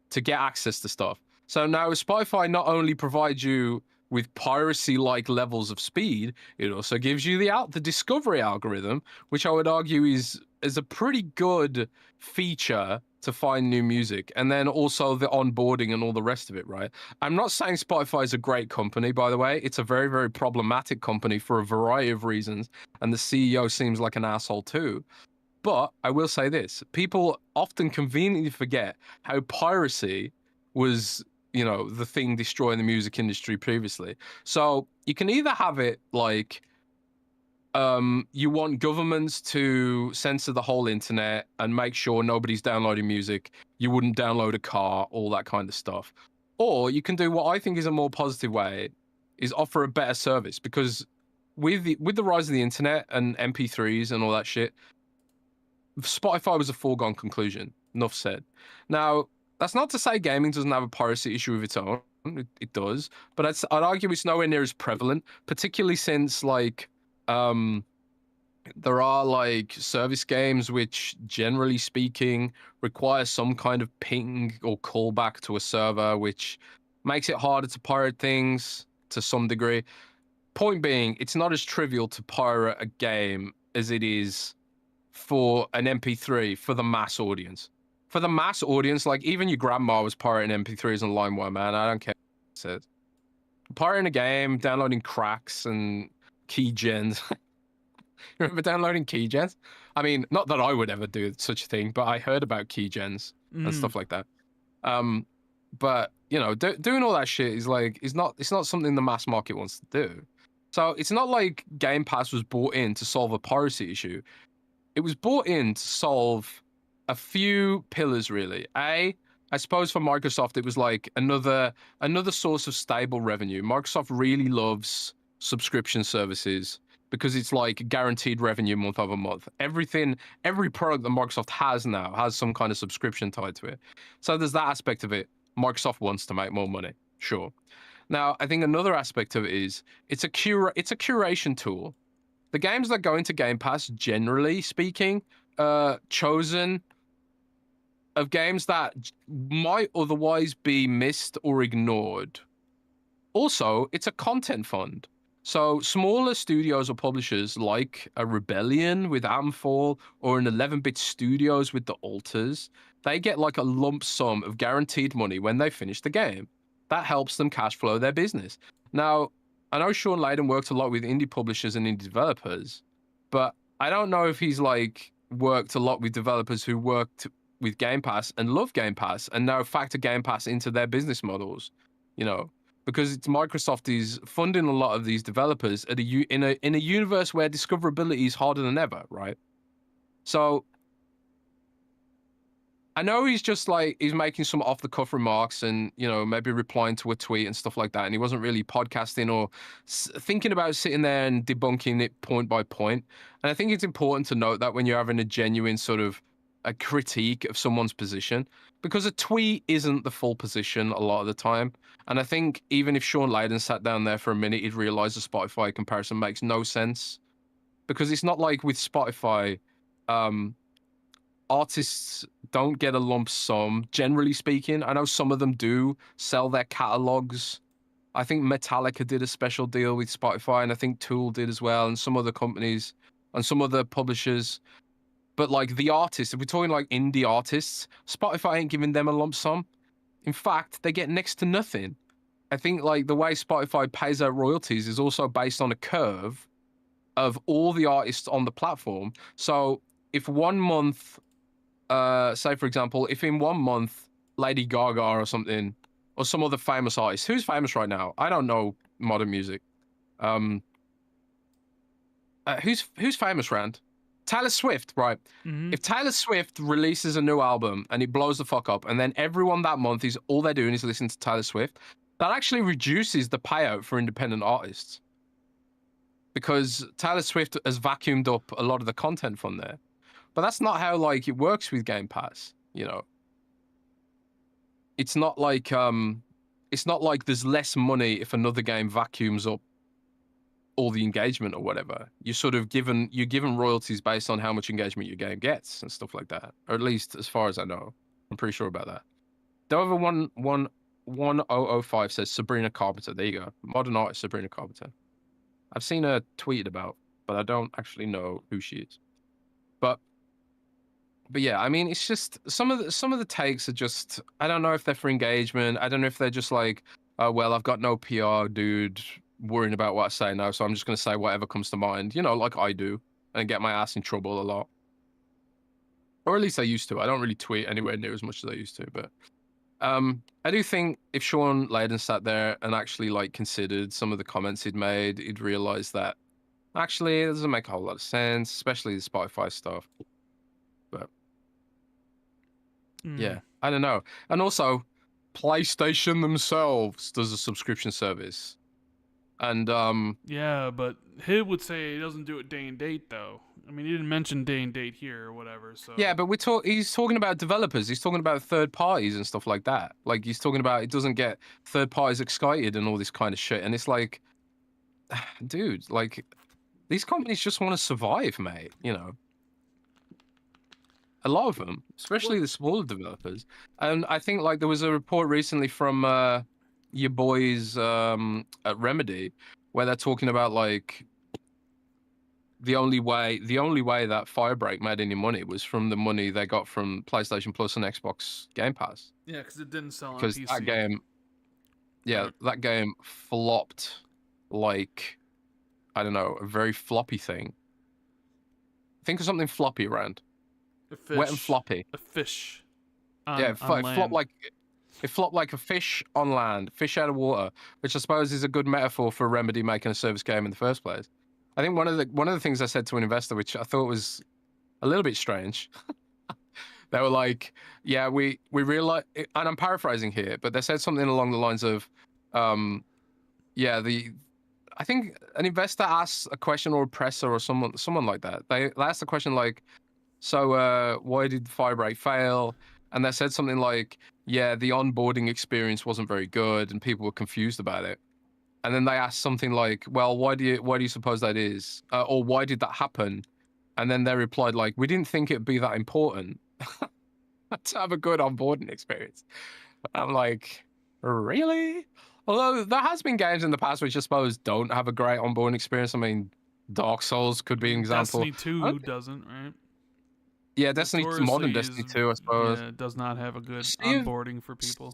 to get access to stuff. So now Spotify not only provides you with piracy-like levels of speed, it also gives you the discovery algorithm, which I would argue is a pretty good feature to find new music, and then also the onboarding and all the rest of it, right? I'm not saying Spotify is a great company, by the way. It's a very, very problematic company for a variety of reasons, and the CEO seems like an asshole too. But I will say this, people often conveniently forget how piracy was, you know, the thing destroying the music industry previously. So you can either have it like, you want governments to censor the whole internet and make sure nobody's downloading music, you wouldn't download a car, all that kind of stuff. Or you can do what I think is a more positive way, is offer a better service, because with the rise of the internet and MP3s and all that shit, Spotify was a foregone conclusion. Enough said. Now, that's not to say gaming doesn't have a piracy issue of its own. It does, but I'd argue it's nowhere near as prevalent, particularly since like there are like service games which, generally speaking, require some kind of ping or callback to a server, which makes it harder to pirate things to some degree. Point being, it's not as trivial to pirate a game as it is for an MP3 for the mass audience. For the mass audience, like even your grandma was pirating MP3s on LimeWire, man. I don't care what it says. Pirating a game, downloading cracks and keygens. You remember downloading keygens? I mean, not that I would ever do such a thing, but I heard about keygens and stuff like that. But you know, doing all that shit is like, it's not something the mass market wants to do. So it's not like Game Pass was brought in to solve a piracy issue. It was brought in to solve a few pillars, really. I suppose for Microsoft, it was like another source of stable revenue. Microsoft really loves subscription services because it's like guaranteed revenue month over month. Every product that Microsoft has now has some kind of subscription tied to it. So there's that aspect of it. Microsoft wants to make more money, sure. Now, I think another aspect of it is it's a curation tool. The games that go into Game Pass, generally speaking, chosen of games that might otherwise be missed or ignored. Also, it's a content fund. So smaller studios or publishers like a Rebellion with Amfall or an 11-bit Studios with the Alters, they get like a lump sum of guaranteed money when they finish the game. That helps them cash flow their business. Now, I know Sean Layden worked a lot with indie publishers and indie developers, but I don't know if he's like worked a lot with developers who worked with Game Pass and love Game Pass and now factor Game Pass into their business models, you know, because it's Microsoft is funding a lot of these developers in a universe where discoverability is harder than ever, right? So I know he's just like, he's making some off the cuff remarks and, you know, maybe replying to a tweet and stuff like that. And he wasn't really podcasting or thinking about sitting there and debunking it point by point. And I think it's important to note that when you're having a genuine sort of a critique of someone's position, because a tweet isn't the full position a lot of the time. And I think even if Sean Layden sat down there for a minute, he'd realize the Spotify comparison makes no sense, because it's not like with Spotify, artists don't get a lump sum, generally speaking. I know some of them do sell their catalogs. I think Metallica did a special deal with Spotify, and I think Tool did as well, and some other companies and some other publishers. But like the artists, if we're talking like indie artists, Spotify ain't giving them a lump sum. In fact, they get next to nothing. I think like the way Spotify pays out royalties is also based on a curve of all the artists on the platform. So if one month, say for example, if in one month Lady Gaga or something, or some other famous artist, who's famous right now? I don't know modern music. Who's famous, Rand? Taylor Swift, right? Mm-hmm. If Taylor Swift releases a new album and it blows the fuck up, and then everyone that month is all they're doing is listening to Taylor Swift, that actually reduces the payout for independent artists because Taylor Swift has vacuumed up a lot of the content from there. But that's not how like it works with Game Pass, you know. It's not like there's less money if another game vacuums up all the engagement or whatever. You're given royalties based on how much engagement your game gets and stuff like that. Or at least as far as I know. I'm pretty sure about that. Dover 1005 says Sabrina Carpenter. There you go. Modern artist Sabrina Carpenter. I've seen her tweeted about, but I don't actually know who she is. But yeah, I mean, it's just some of the takes are just, I don't know if they're for engagement. I don't know if they're just like, oh well, I've got no PR, dude, worrying about what I say now, so I'm just gonna say whatever comes to mind, you know, like I do, and get my ass in trouble a lot. Or at least I used to. I don't really tweet anywhere near as much as I used to, but I do think if Sean Layden sat there and actually like considered some of the comments he'd made, he'd realize that actually it doesn't make a whole lot of sense, especially the Spotify stuff. But yeah, I don't know. And also, PlayStation themselves does a subscription service. And yeah, but he would say he doesn't do it day and date though. I mean, he didn't mention day and date here or whatever. So yeah, but he's talking about developers. He's talking about third parties and stuff like that. Like he's talking about it doesn't get third parties excited and all this kind of shit. And it's like, dude, like these companies just want to survive, mate. You know. A lot of them, especially the smaller developers. And I think like there was a report recently from your boys at Remedy where they're talking about like the only way that Firebreak made any money was from the money they got from PlayStation Plus and Xbox Game Pass. yeah, because it didn't sell on Because PC. that game flopped like, I don't know, a very floppy thing. Think of something floppy, Rand. A fish. Wet and floppy. A fish. It flopped like a fish on land, fish out of water, which I suppose is a good metaphor for Remedy making a service game in the first place. I think one of the things I said to an investor, which I thought was a little bit strange, they were like, "Yeah, we realize," and I'm paraphrasing here, but they said something along the lines of, I think an investor asked a question, or a presser or someone like that. They asked a question like, so why did Firebreak fail? And they said something like, yeah, the onboarding experience wasn't very good and people were confused about it. And then they asked something like, well, why do you suppose that is? Or why did that happen? And then they replied like, we didn't think it'd be that important to have a good onboarding experience. I'm like, really? Although there has been games in the past which I suppose don't have a great onboarding experience. I mean, Dark Souls could be an example. Destiny 2 doesn't, right? Yeah, modern Destiny 2, I suppose. Yeah, does not have a good onboarding for people.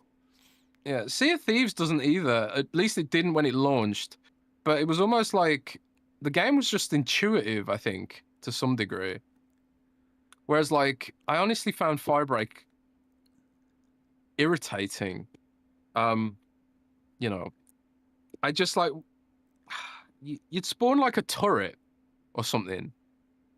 Yeah, Sea of Thieves doesn't either. At least it didn't when it launched. But it was almost like the game was just intuitive, I think, to some degree. Whereas, like, I honestly found Firebreak irritating. You know, I just like you'd spawn like a turret or something.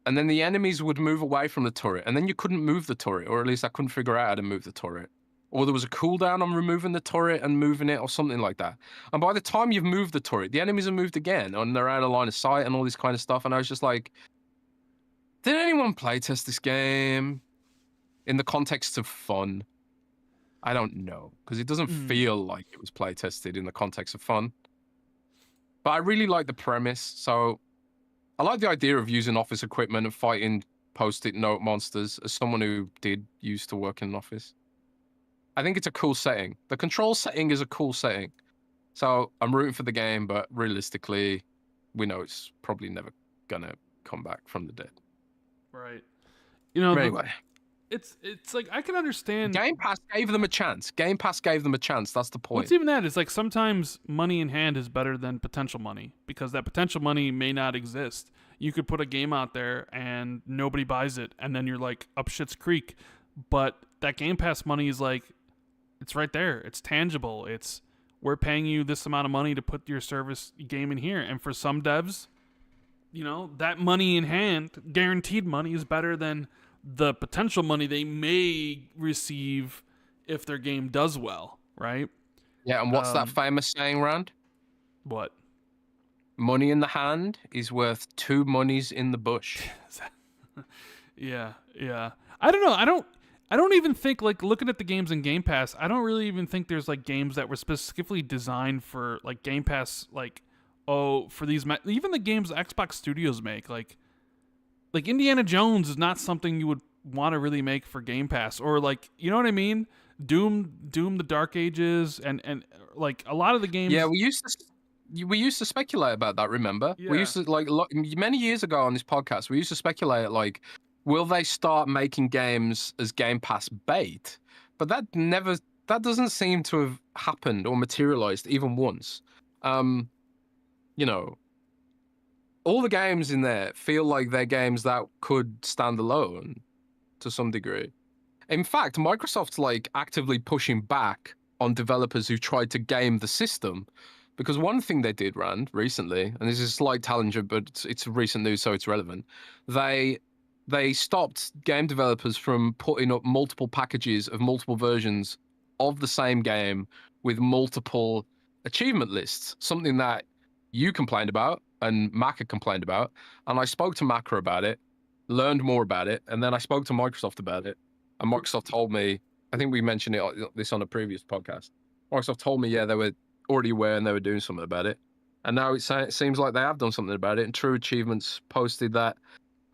And then the enemies would move away from the turret, and then you couldn't move the turret, or at least I couldn't figure out how to move the turret. Or there was a cooldown on removing the turret and moving it, or something like that. And by the time you've moved the turret, the enemies have moved again, and they're out of line of sight and all this kind of stuff. And I was just like, did anyone playtest this game in the context of fun? I don't know, because it doesn't feel like it was playtested in the context of fun. But I really like the premise, so I like the idea of using office equipment and fighting post-it note monsters as someone who did used to work in an office. I think it's a cool setting. The control setting is a cool setting. So I'm rooting for the game, but realistically, we know it's probably never gonna come back from the dead. Right. You know, anyway. it's like I can understand. Game Pass gave them a chance. Game Pass gave them a chance. That's the point. What's even that? It's like sometimes money in hand is better than potential money because that potential money may not exist. You could put a game out there and nobody buys it, and then you're like up shit's creek. But that Game Pass money is like, it's right there. It's tangible. It's we're paying you this amount of money to put your service game in here. And for some devs, you know, that money in hand, guaranteed money, is better than the potential money they may receive if their game does well, right? Yeah, and what's that famous saying, Rand? What? Money in the hand is worth 2 monies in the bush. Yeah. I don't know. I don't even think, like, looking at the games in Game Pass, I don't really even think there's like games that were specifically designed for like Game Pass, like, for these even the games Xbox Studios make, like Indiana Jones is not something you would want to really make for Game Pass, or like, you know what I mean? Doom the Dark Ages and like a lot of the games. Yeah, we used to speculate about that, remember? Yeah. We used to many years ago on this podcast, we used to speculate like, will they start making games as Game Pass bait? But that doesn't seem to have happened or materialized even once. You know, all the games in there feel like they're games that could stand alone to some degree. In fact, Microsoft's like actively pushing back on developers who tried to game the system, because one thing they did, Rand, recently, and this is a slight tangent, but it's recent news, so it's relevant. They stopped game developers from putting up multiple packages of multiple versions of the same game with multiple achievement lists, something that you complained about and Maka complained about. And I spoke to Maka about it, learned more about it, and then I spoke to Microsoft about it. And Microsoft told me, I think we mentioned this on a previous podcast. Microsoft told me, yeah, they were already aware and they were doing something about it. And now it seems like they have done something about it. And True Achievements posted that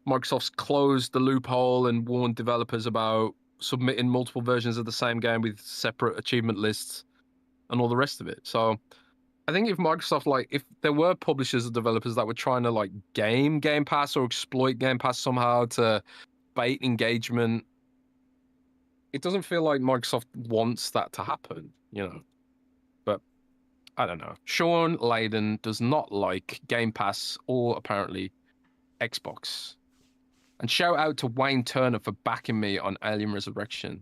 Microsoft's closed the loophole and warned developers about submitting multiple versions of the same game with separate achievement lists and all the rest of it. So I think if Microsoft, like, if there were publishers or developers that were trying to like Game Pass or exploit Game Pass somehow to bait engagement, it doesn't feel like Microsoft wants that to happen, you know. But I don't know. Sean Layden does not like Game Pass or apparently Xbox. And shout out to Wayne Turner for backing me on Alien Resurrection.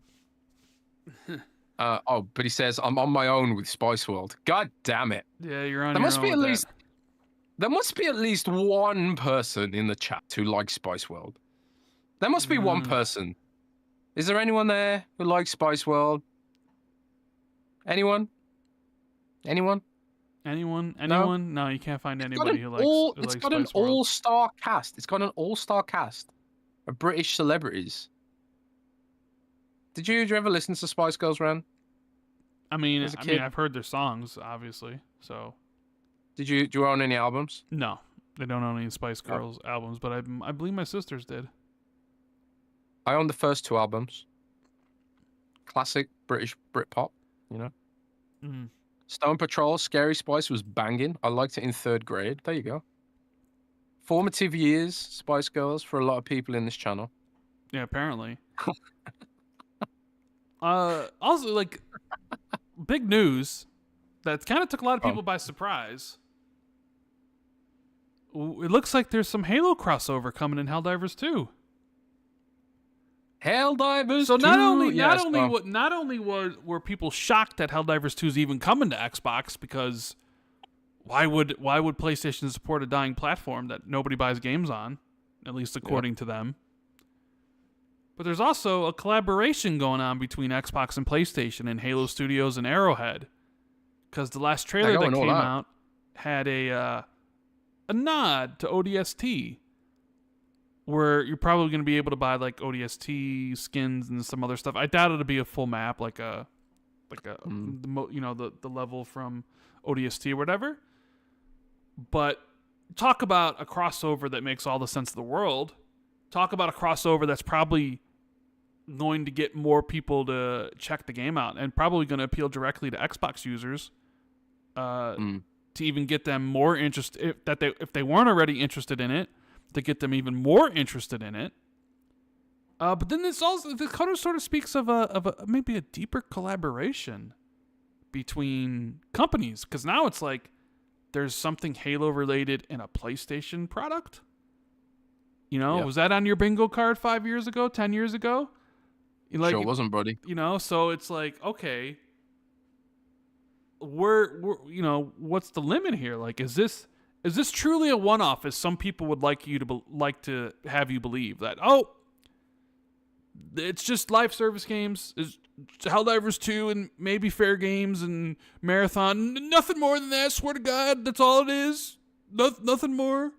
But he says I'm on my own with Spice World. God damn it! Yeah, you're on. There your must own be at with least that. there must be at least one person in the chat who likes Spice World. There must be one person. Is there anyone there who likes Spice World? Anyone? Anyone? No, you can't find anybody who likes. It's got an all-star cast. It's got an all-star cast of British celebrities. Did you ever listen to Spice Girls, Ran? I mean, I've heard their songs, obviously. So, do you own any albums? No, they don't own any Spice Girls albums, but I believe my sisters did. I own the first 2 albums. Classic British Britpop, you know. Mm. Stone Patrol, Scary Spice was banging. I liked it in 3rd grade. There you go. Formative years, Spice Girls, for a lot of people in this channel. Yeah, apparently. Also, like, big news that kind of took a lot of people by surprise. It looks like there's some Halo crossover coming in Helldivers 2. Helldivers 2. So not only were people shocked that Helldivers 2 is even coming to Xbox, because why would PlayStation support a dying platform that nobody buys games on, at least according to them? But there's also a collaboration going on between Xbox and PlayStation and Halo Studios and Arrowhead, because the last trailer that came out had a nod to ODST, where you're probably going to be able to buy like ODST skins and some other stuff. I doubt it'll be a full map, the level from ODST or whatever. But talk about a crossover that makes all the sense of the world. Talk about a crossover that's probably going to get more people to check the game out, and probably going to appeal directly to Xbox users, to even get them more interested. If they weren't already interested in it, to get them even more interested in it. But then this also the kind of sort of speaks of a maybe a deeper collaboration between companies, because now it's like there's something Halo related in a PlayStation product. You know, Yep. was that on your bingo card 5 years ago, 10 years ago? Like, Sure wasn't, buddy. You know, so it's like, okay, we're you know, what's the limit here? Like, is this truly a one-off? As some people would like you to like to have you believe that, oh, it's just live service games, is Helldivers 2 and maybe Fair Games and Marathon, nothing more than that. Swear to God, that's all it is. Nothing more.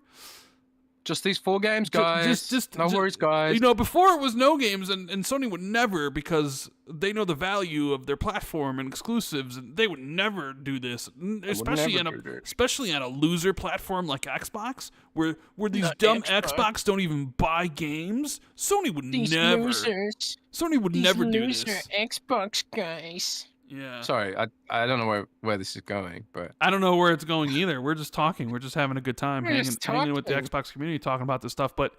Just these 4 games, guys. No worries, guys. You know, before it was no games, and Sony would never, because they know the value of their platform and exclusives, and they would never do this, especially on a loser platform like Xbox, where these dumb Xbox don't even buy games. Sony would never. Sony would never do this. Xbox guys. Yeah. Sorry, I don't know where this is going, but I don't know where it's going either. We're just talking. We're just having a good time hanging with the talking. Xbox community, talking about this stuff. But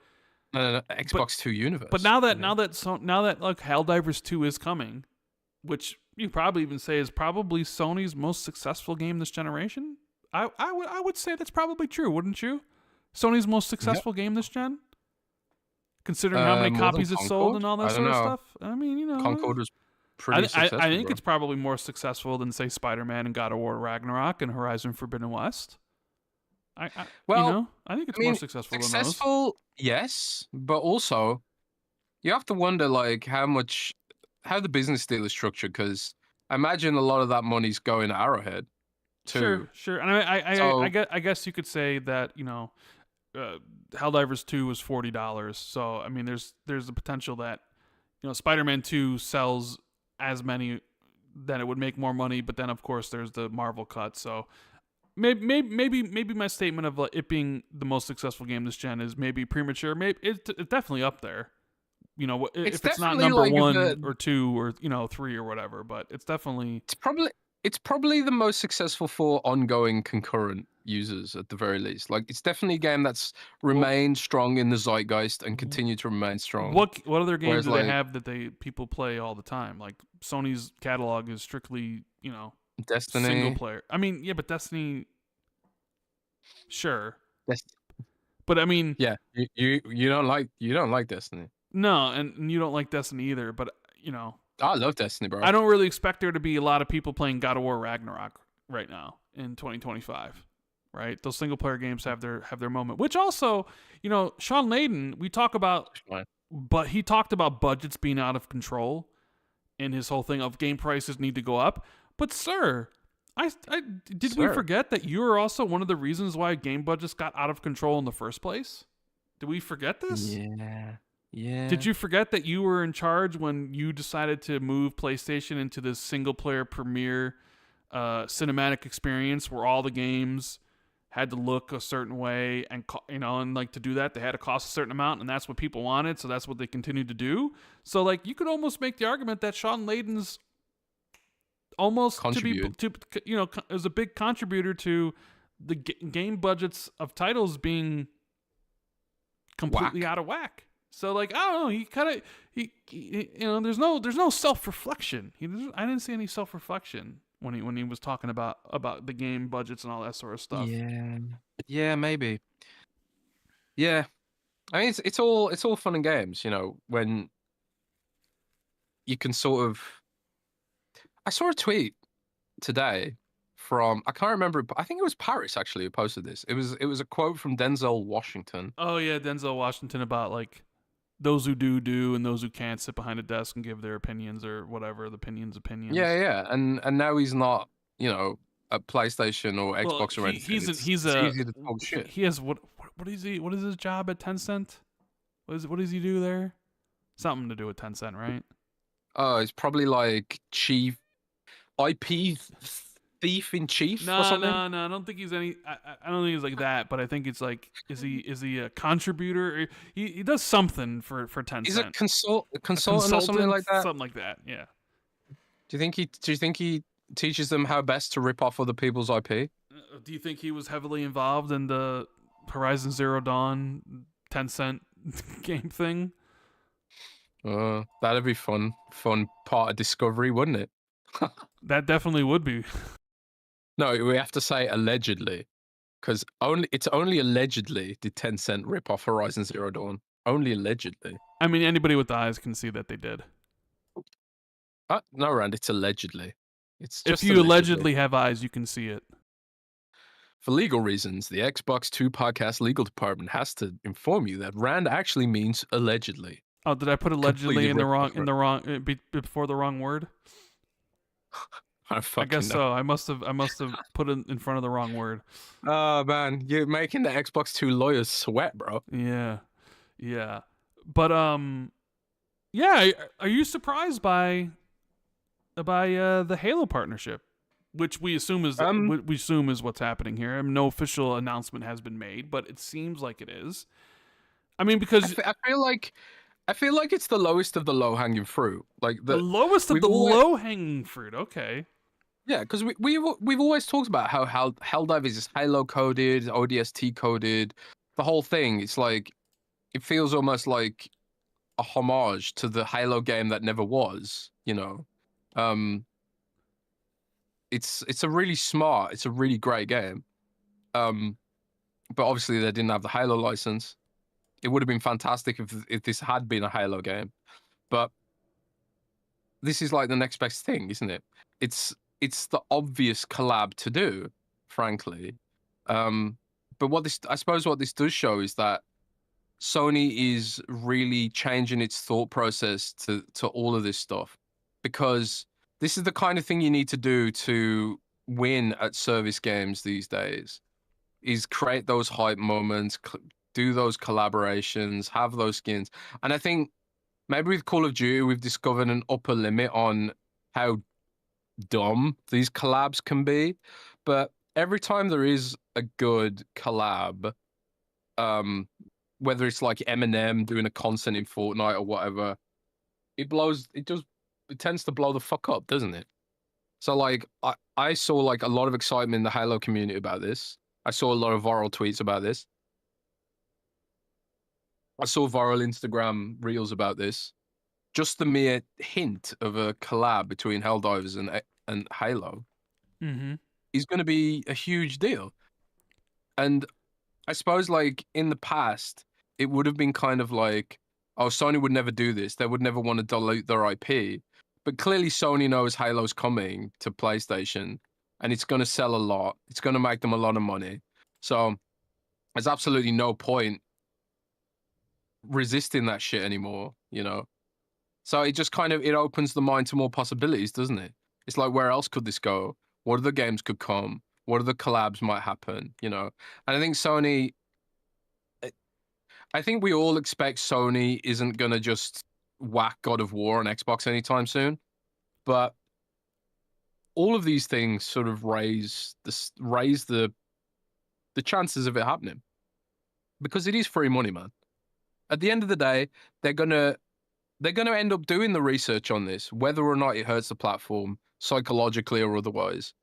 no, Xbox 2 universe. But now that like Helldivers 2 is coming, which you probably even say is probably Sony's most successful game this generation, I would say that's probably true, wouldn't you? Sony's most successful game this gen, considering how many copies it sold and all that sort of stuff. I mean, you know, Concord was pretty successful. I think it's probably more successful than, say, Spider-Man and God of War Ragnarok and Horizon Forbidden West. I think it's more successful than those. Yes, but also you have to wonder like how the business deal is structured, because I imagine a lot of that money's going to Arrowhead too. Sure. And I guess you could say that, you know, Helldivers 2 was $40. So I mean, there's the potential that, you know, Spider-Man 2 sells as many, then it would make more money. But then of course there's the Marvel cut. So maybe my statement of it being the most successful game this gen is maybe premature. Maybe it's definitely up there. You know, if it's not number like 1 or 2 or, you know, 3 or whatever, but it's definitely it's probably the most successful for ongoing concurrent users at the very least. Like, it's definitely a game that's remained strong in the zeitgeist and continue to remain strong. What other games do they have that people play all the time? Like, Sony's catalog is strictly, you know, Destiny, single player. I mean, yeah, but Destiny, sure. But I mean, yeah, you don't like Destiny. No, and you don't like Destiny either. But you know, I love Destiny, bro. I don't really expect there to be a lot of people playing God of War Ragnarok right now in 2025. Right? Those single player games have their moment. Which also, you know, Sean Layden, we talk about, but he talked about budgets being out of control, and his whole thing of game prices need to go up. But sir, we forget that you are also one of the reasons why game budgets got out of control in the first place? Did we forget this? Yeah. Did you forget that you were in charge when you decided to move PlayStation into this single-player premier cinematic experience where all the games had to look a certain way, and you know, and like to do that, they had to cost a certain amount, and that's what people wanted, so that's what they continued to do. So like, you could almost make the argument that Sean Layden's almost is a big contributor to the game budgets of titles being completely out of whack. So like, I don't know, he you know, there's no self-reflection. I didn't see any self-reflection when he was talking about the game budgets and all that sort of stuff. Yeah, maybe. Yeah, I mean, it's all fun and games, you know, when you can sort of. I saw a tweet today from, I can't remember, but I think it was Paris actually who posted this. It was a quote from Denzel Washington. Oh yeah, Denzel Washington, about like those who do and those who can't sit behind a desk and give their opinions or whatever, the opinions. Yeah, and now he's not, you know, at PlayStation or Xbox or anything. He's easy to talk shit. He has what is he? What is his job at Tencent? What does he do there? Something to do with Tencent, right? Oh, it's probably like chief IP thief in chief or something. No, I don't think he's any. I don't think he's like that. But I think it's like, is he a contributor? He does something for Tencent. He's a consultant or something like that. Something like that. Yeah. Do you think he teaches them how best to rip off other people's IP? Do you think he was heavily involved in the Horizon Zero Dawn Tencent game thing? That'd be fun part of Discovery, wouldn't it? That definitely would be. No, we have to say allegedly, because it's only allegedly did Tencent rip off Horizon Zero Dawn. Only allegedly. I mean, anybody with eyes can see that they did. No, Rand, it's allegedly. It's If just you allegedly have eyes, you can see it. For legal reasons, the Xbox 2 podcast legal department has to inform you that Rand actually means allegedly. Oh, did I put allegedly Completely in the ripped wrong off before the wrong word? I guess so. I must have put it in front of the wrong word. Oh man, you're making the Xbox 2 lawyers sweat, bro. Yeah. But yeah, are you surprised by the Halo partnership, which we assume is what's happening here? I mean, no official announcement has been made, but it seems like it is. I mean, because I feel like it's the lowest of the low-hanging fruit. Like the lowest of the low-hanging fruit. Okay. Yeah, because we've always talked about how Helldivers is Halo coded, ODST coded, the whole thing. It's like it feels almost like a homage to the Halo game that never was. You know, it's a really smart, it's a really great game. But obviously they didn't have the Halo license. It would have been fantastic if this had been a Halo game, but this is like the next best thing, isn't it? It's the obvious collab to do, frankly. But I suppose what this does show is that Sony is really changing its thought process to all of this stuff, because this is the kind of thing you need to do to win at service games these days, is create those hype moments, do those collaborations, have those skins. And I think maybe with Call of Duty, we've discovered an upper limit on how dumb these collabs can be. But every time there is a good collab, whether it's like Eminem doing a concert in Fortnite or whatever, it tends to blow the fuck up, doesn't it? So like I saw like a lot of excitement in the Halo community about this. I saw a lot of viral tweets about this. I saw viral Instagram reels about this. Just the mere hint of a collab between Helldivers and Halo is going to be a huge deal. And I suppose like in the past, it would have been kind of like, oh, Sony would never do this. They would never want to dilute their IP. But clearly Sony knows Halo's coming to PlayStation and it's going to sell a lot. It's going to make them a lot of money. So there's absolutely no point resisting that shit anymore, you know? So it just kind of, it opens the mind to more possibilities, doesn't it? It's like, where else could this go? What other games could come? What other collabs might happen, you know? And I think Sony, I think we all expect Sony isn't going to just whack God of War on Xbox anytime soon. But all of these things sort of raise the chances of it happening. Because it is free money, man. At the end of the day, they're gonna end up doing the research on this, whether or not it hurts the platform psychologically or otherwise.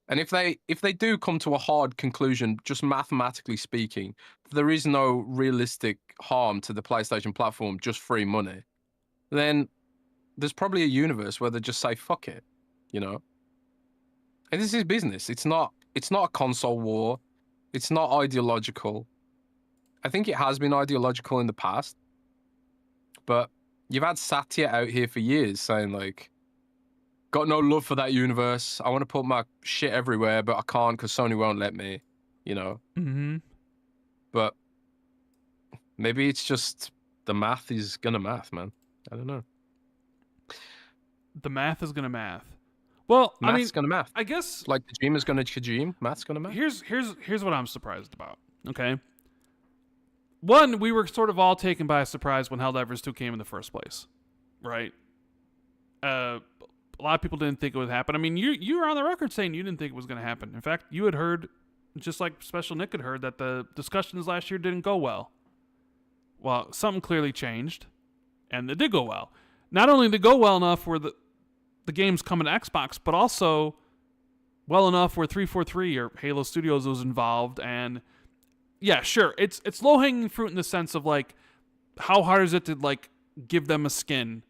And if they do come to a hard conclusion, just mathematically speaking, there is no realistic harm to the PlayStation platform, just free money, then there's probably a universe where they just say fuck it, you know. And this is business. It's not a console war. It's not ideological. I think it has been ideological in the past, but you've had Satya out here for years saying like, got no love for that universe. I want to put my shit everywhere, but I can't because Sony won't let me, you know? But maybe it's just the math is gonna math, man. I don't know. The math is gonna math. Well, Math's gonna math. I guess like Kojima's gonna Kojima, math's gonna math. Here's what I'm surprised about. Okay. One, we were sort of all taken by a surprise when Helldivers 2 came in the first place, right? A lot of people didn't think it would happen. I mean, you were on the record saying you didn't think it was going to happen. In fact, you had heard, just like Special Nick had heard, that the discussions last year didn't go well. Well, something clearly changed, and it did go well. Not only did it go well enough where the games come to Xbox, but also well enough where 343 or Halo Studios was involved. And yeah, sure, it's low-hanging fruit in the sense of like, how hard is it to like give them a skin,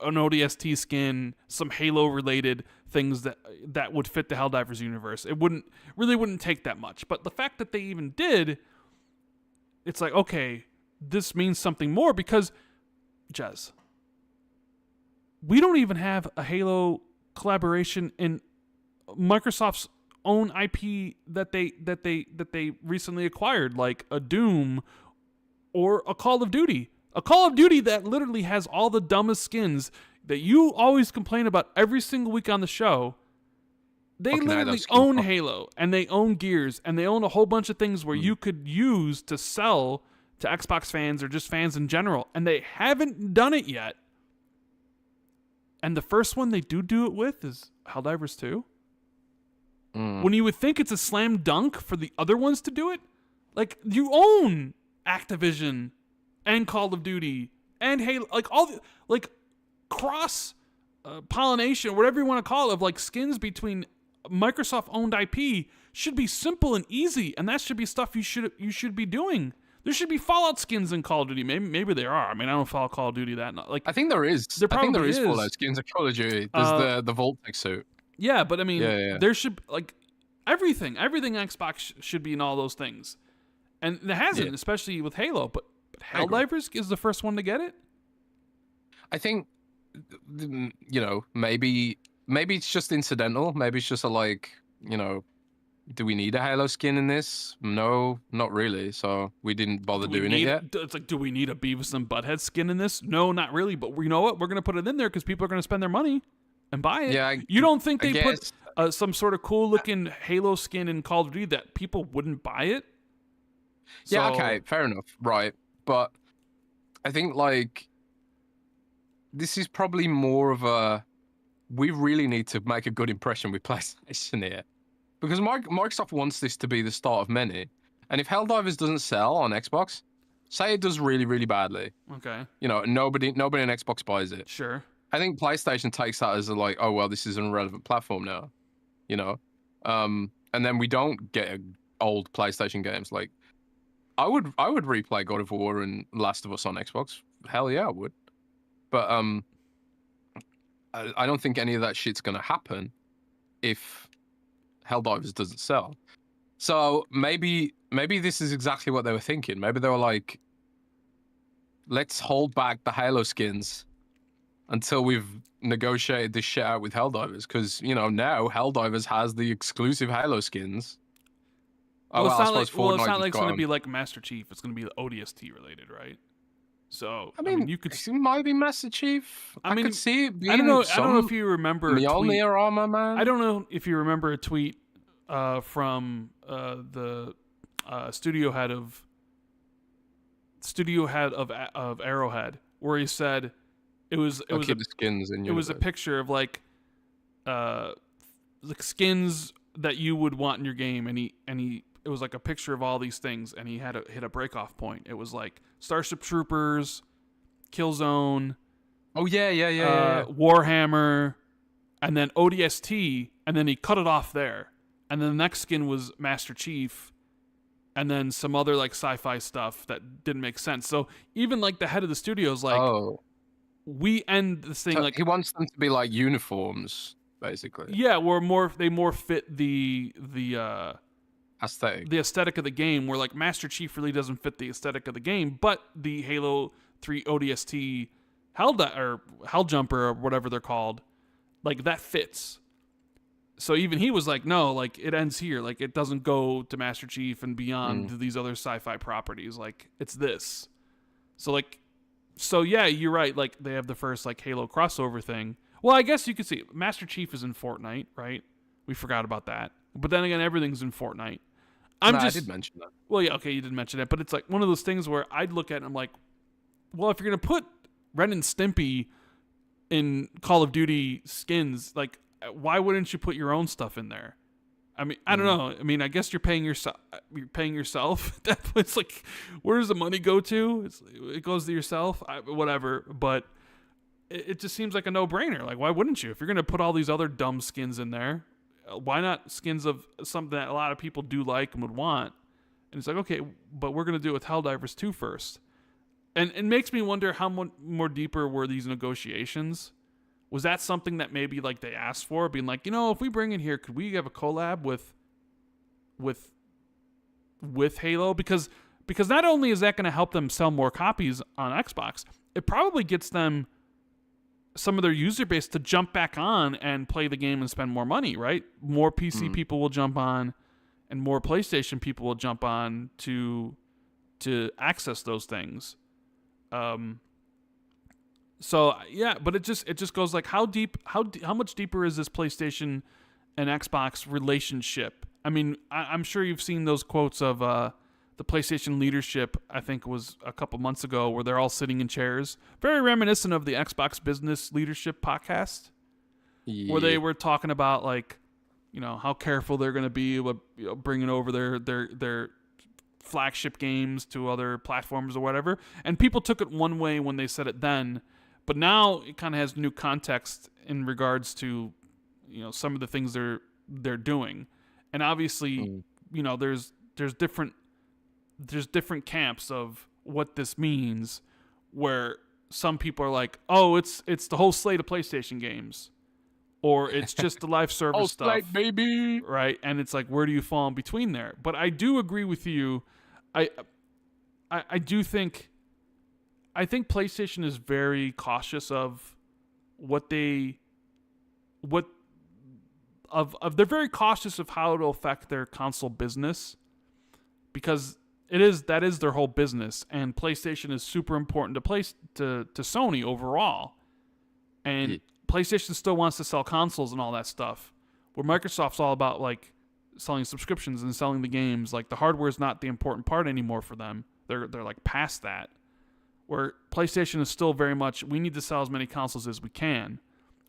an ODST skin, some Halo related things that would fit the Helldivers universe. It wouldn't take that much. But the fact that they even did, it's like, okay, this means something more because, Jez, we don't even have a Halo collaboration in Microsoft's own IP that they recently acquired, like a Doom or a Call of Duty. A Call of Duty that literally has all the dumbest skins that you always complain about every single week on the show. They Fucking literally Halo own skin. Halo, and they own Gears, and they own a whole bunch of things where you could use to sell to Xbox fans or just fans in general, and they haven't done it yet. And the first one they do it with is Helldivers 2. When you would think it's a slam dunk for the other ones to do it, like you own Activision and Call of Duty and Halo, like all the, like cross pollination, whatever you want to call it, of like skins between Microsoft owned IP should be simple and easy, and that should be stuff you should be doing. There should be Fallout skins in Call of Duty. Maybe there are. I mean, I don't follow Call of Duty that like. I think there is. There I think there probably is is. Fallout skins of Call of Duty. There's the Voltec suit. Yeah, but I mean, Yeah. there should like everything Xbox should be in all those things, and it hasn't, especially with Halo. But Helldivers is the first one to get it. I think, maybe it's just incidental. Maybe it's just do we need a Halo skin in this? No, not really. So we didn't bother doing it yet. It's like, do we need a Beavis and Butthead skin in this? No, not really. But you know what? We're gonna put it in there because people are gonna spend their money and buy it. Yeah, you don't think I they put some sort of cool looking Halo skin in Call of Duty that people wouldn't buy it? Yeah, So- okay, fair enough, right? But I think this is probably more of a we really need to make a good impression with PlayStation here, because Microsoft wants this to be the start of many. And if Helldivers doesn't sell on Xbox, say it does really, really badly, Okay, nobody on Xbox buys it. sure. I think PlayStation takes that as oh well, this is an irrelevant platform now, and then we don't get old PlayStation games. Like I would replay God of War and Last of Us on Xbox. Hell yeah, I would. But I don't think any of that shit's gonna happen if Helldivers doesn't sell. So maybe this is exactly what they were thinking. Maybe they were like, let's hold back the Halo skins until we've negotiated this shit out with Helldivers, because now Helldivers has the exclusive Halo skins. Well, it's not like it's Fortnite not just like it's got gonna 'em. be like Master Chief. It's gonna be ODST related, right? So I mean, you could. it might be Master Chief. I mean, could see it being I don't know. I some don't know if you remember a tweet. Mjolnir armor, man. I don't know if you remember a tweet from the studio head of Arrowhead, where he said it was the skins in it was a picture of like skins that you would want in your game, and he it was like a picture of all these things, and he had hit a breakoff point. It was like Starship Troopers, Killzone, Oh yeah. Warhammer, and then ODST, and then he cut it off there. And then the next skin was Master Chief, and then some other like sci-fi stuff that didn't make sense. So even like the head of the studio is like, we end this thing So like he wants them to be like uniforms, basically. yeah, they more fit the Aesthetic. the aesthetic of the game, where like Master Chief really doesn't fit the aesthetic of the game, but the Halo 3 ODST Helljumper or whatever they're called, like that fits. So even he was like, no, like it ends here. Like it doesn't go to Master Chief and beyond to these other sci-fi properties. Like it's this. So yeah, you're right. Like they have the first like Halo crossover thing. Well, I guess you could see Master Chief is in Fortnite, right? We forgot about that. But then again, everything's in Fortnite. I did mention that. Well, yeah, okay, you didn't mention it, but it's like one of those things where I'd look at it and I'm like, well, if you're gonna put Ren and Stimpy in Call of Duty skins, like, why wouldn't you put your own stuff in there? I mean, I don't know. I mean, I guess you're paying yourself. You're paying yourself. It's like, where does the money go to? It goes to yourself. Whatever. But it just seems like a no-brainer. Like, why wouldn't you? If you're gonna put all these other dumb skins in there, why not skins of something that a lot of people do like and would want? And it's like, okay, but we're gonna do it with Helldivers 2 first. And it makes me wonder how more deeper were these negotiations. Was that something that maybe like they asked for, being like, if we bring in here, could we have a collab with Halo? Because not only is that going to help them sell more copies on Xbox, it probably gets them some of their user base to jump back on and play the game and spend more money, right? More PC people will jump on, and more PlayStation people will jump on to access those things. So yeah, but it just goes like, how much deeper is this PlayStation and Xbox relationship? I mean, I'm sure you've seen those quotes of the PlayStation leadership, I think it was a couple months ago, where they're all sitting in chairs, very reminiscent of the Xbox Business Leadership podcast, where they were talking about like, how careful they're going to be with bringing over their flagship games to other platforms or whatever. And people took it one way when they said it then, but now it kind of has new context in regards to, some of the things they're doing. And obviously, there's different camps of what this means, where some people are like, oh, it's the whole slate of PlayStation games, or it's just the live service stuff, slate, baby. Right? And it's like, where do you fall in between there? But I do agree with you. I think PlayStation is very cautious of they're very cautious of how it'll affect their console business, because that is their whole business, and PlayStation is super important to Sony overall. And PlayStation still wants to sell consoles and all that stuff, where Microsoft's all about like selling subscriptions and selling the games. Like the hardware is not the important part anymore for them. They're like past that. Where PlayStation is still very much, we need to sell as many consoles as we can.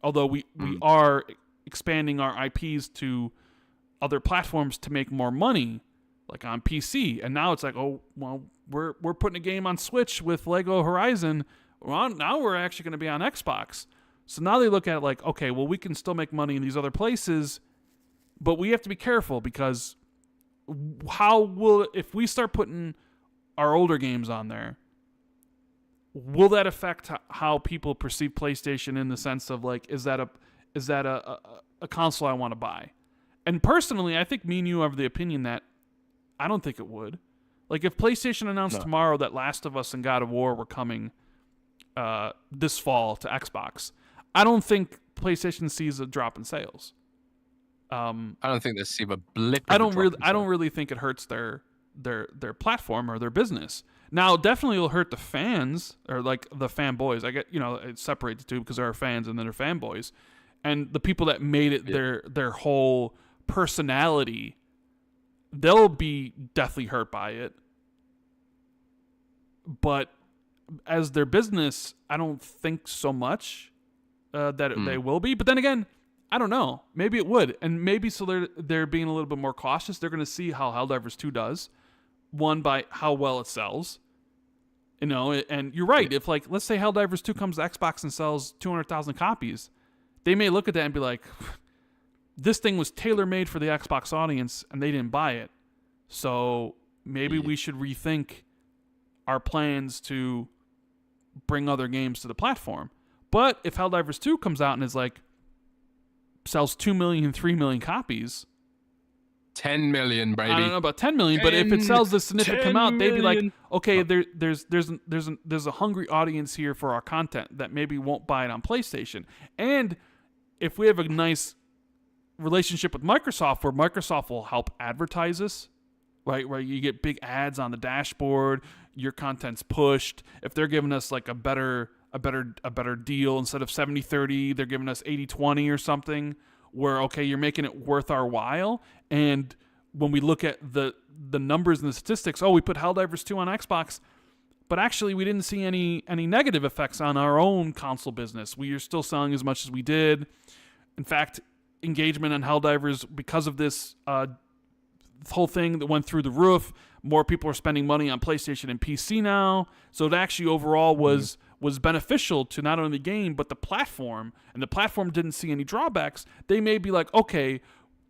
Although we are expanding our IPs to other platforms to make more money, like on PC. And now it's like, oh, well, we're putting a game on Switch with Lego Horizon. Well, now we're actually going to be on Xbox. So now they look at it like, okay, well, we can still make money in these other places, but we have to be careful, because if we start putting our older games on there, will that affect how people perceive PlayStation, in the sense of like, is that a console I want to buy? And personally, I think me and you have the opinion that I don't think it would. Like if PlayStation announced tomorrow that Last of Us and God of War were coming this fall to Xbox, I don't think PlayStation sees a drop in sales. I don't think they see a blip. I don't really think it hurts their platform or their business. Now, definitely it'll hurt the fans, or like the fanboys. I get, it separates the two, because there are fans and then there are fanboys, and the people that made it their whole personality, they'll be deathly hurt by it. But as their business, I don't think so much that they will be. But then again, I don't know. Maybe it would, and maybe so they're being a little bit more cautious. They're going to see how Helldivers 2 does. One, by how well it sells. And you're right. If like, let's say Helldivers 2 comes to Xbox and sells 200,000 copies, they may look at that and be like, this thing was tailor-made for the Xbox audience and they didn't buy it. So maybe we should rethink our plans to bring other games to the platform. But if Helldivers 2 comes out and is like, sells 2 million, 3 million copies, 10 million, baby. I don't know about 10 million, but if it sells this significant amount, they'd be like, okay, there's a hungry audience here for our content that maybe won't buy it on PlayStation. And if we have a nice relationship with Microsoft, where Microsoft will help advertise us, right, where you get big ads on the dashboard, your content's pushed. If they're giving us like a better deal, instead of 70-30, they're giving us 80-20 or something, where, okay, you're making it worth our while. And when we look at the numbers and the statistics, we put Helldivers 2 on Xbox, but actually we didn't see any negative effects on our own console business. We are still selling as much as we did. In fact, engagement on Helldivers, because of this whole thing that went through the roof, more people are spending money on PlayStation and PC now. So it actually overall was beneficial to not only the game, but the platform. And the platform didn't see any drawbacks. They may be like, okay,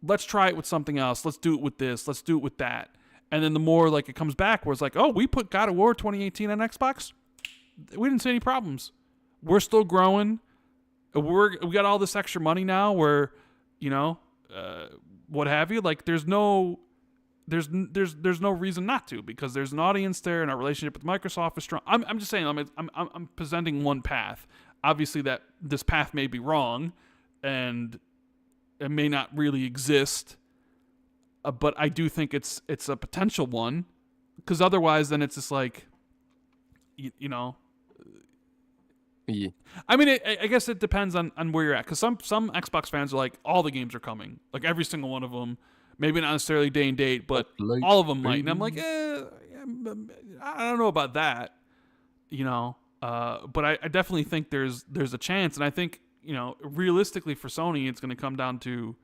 let's try it with something else. Let's do it with this. Let's do it with that. And then the more like it comes back, where it's like, oh, we put God of War 2018 on Xbox. we didn't see any problems. We're still growing. We got all this extra money now. Where, what have you? Like, there's no reason not to, because there's an audience there, and our relationship with Microsoft is strong. I'm just saying. I'm presenting one path. Obviously, that this path may be wrong, and it may not really exist. But I do think it's a potential one, because otherwise, then it's just like, Yeah. I mean, I guess it depends on where you're at, because some Xbox fans are like, all the games are coming, like every single one of them. Maybe not necessarily day and date, but all of them might. And I'm like, I don't know about that, But I definitely think there's a chance, and I think realistically for Sony, it's going to come down to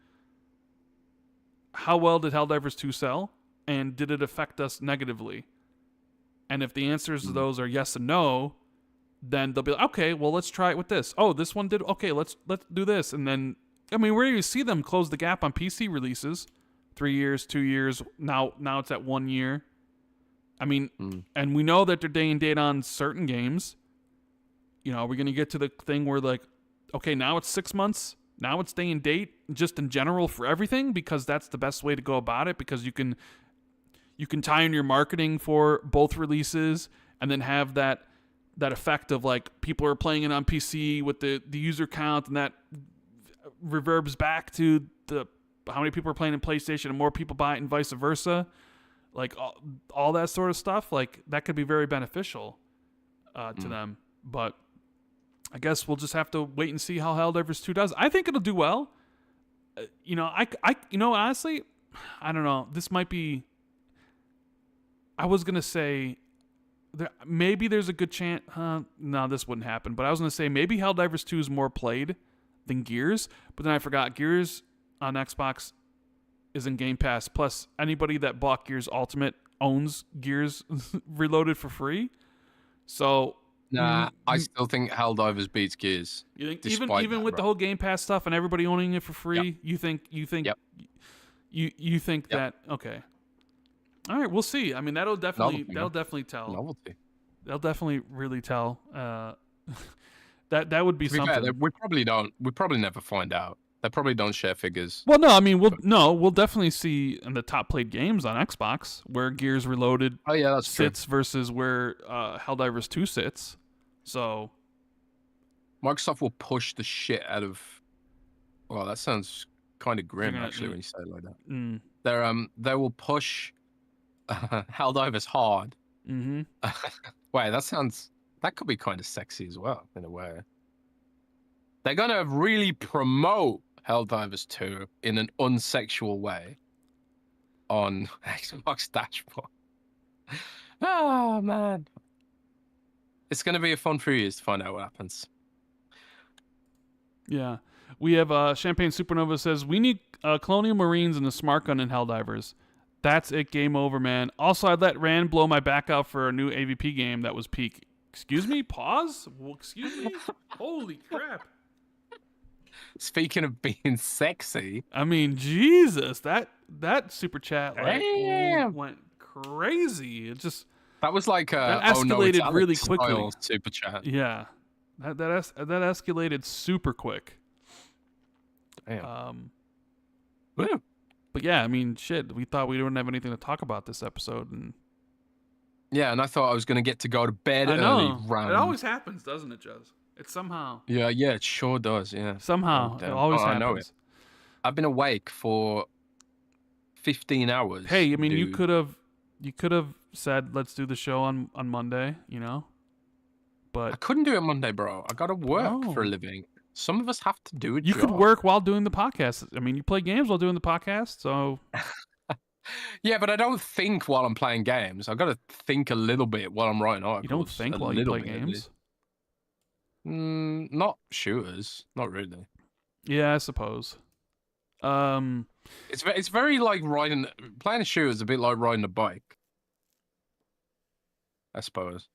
how well did Helldivers 2 sell, and did it affect us negatively? And if the answers to those are yes and no, then they'll be like, okay, well, let's try it with this. Oh, this one did okay. Let's do this, and then we're going to see them close the gap on PC releases. 3 years, 2 years. Now it's at 1 year. And we know that they're day and date on certain games. We're going to get to the thing where, like, okay, now it's 6 months. Now it's day and date, just in general for everything, because that's the best way to go about it, because you can tie in your marketing for both releases, and then have that effect of, like, people are playing it on PC with the user count, and that reverbs back to the how many people are playing in PlayStation, and more people buy it, and vice versa. Like, all that sort of stuff, like, that could be very beneficial to them. But I guess we'll just have to wait and see how Helldivers 2 does. I think it'll do well. Honestly, I don't know. This might be. I was gonna say, maybe there's a good chance. No, this wouldn't happen. But I was gonna say maybe Helldivers 2 is more played than Gears. But then I forgot Gears on Xbox is in Game Pass. Plus, anybody that bought Gears Ultimate owns Gears Reloaded for free. So. Nah, I still think Helldivers beats Gears. You think even with the whole Game Pass stuff and everybody owning it for free, Yep. you think Yep. you think Yep. that okay. All right, we'll see. I mean, that'll definitely tell. Novelty. They'll definitely really tell. That would be To be something. fair, we probably never find out. They probably don't share figures. Well, no, I mean, we'll definitely see in the top played games on Xbox where Gears Reloaded Oh yeah, that's sits versus where Helldivers 2 sits. So true. Microsoft will push the shit out of. Well, that sounds kind of grim actually when you say it like that. They will push Helldivers hard. Mm-hmm. Wait, that could be kind of sexy as well in a way. They're gonna really promote Helldivers 2 in an unsexual way on Xbox dashboard. Oh man. It's going to be a fun few years to find out what happens. Yeah. We have Champagne Supernova says, we need Colonial Marines and the Smart Gun in Helldivers. That's it. Game over, man. Also, I'd let Rand blow my back out for a new AVP game that was peak. Excuse me? Pause? Well, excuse me? Holy crap. Speaking of being sexy. I mean, Jesus. That super chat went crazy. It just... That was like that escalated really quickly. Super chat. Yeah, that escalated super quick. Damn. But yeah, I mean, shit. We thought we didn't have anything to talk about this episode, and yeah, and I thought I was gonna get to go to bed I know. early. It always happens, doesn't it, Jez? It's somehow. Yeah, it sure does. Yeah. Somehow, it always happens. I know it. I've been awake for 15 hours. Hey, I mean, dude. you could have said let's do the show on Monday, but I couldn't do it Monday, bro. I gotta work for a living. Some of us have to do it. You could work while doing the podcast. I mean, you play games while doing the podcast, so. Yeah, but I don't think while I'm playing games. I gotta think a little bit while I'm writing articles. You don't think while you play games? Not shooters, not really. Yeah, I suppose. It's very like playing a shooter is a bit like riding a bike, I suppose.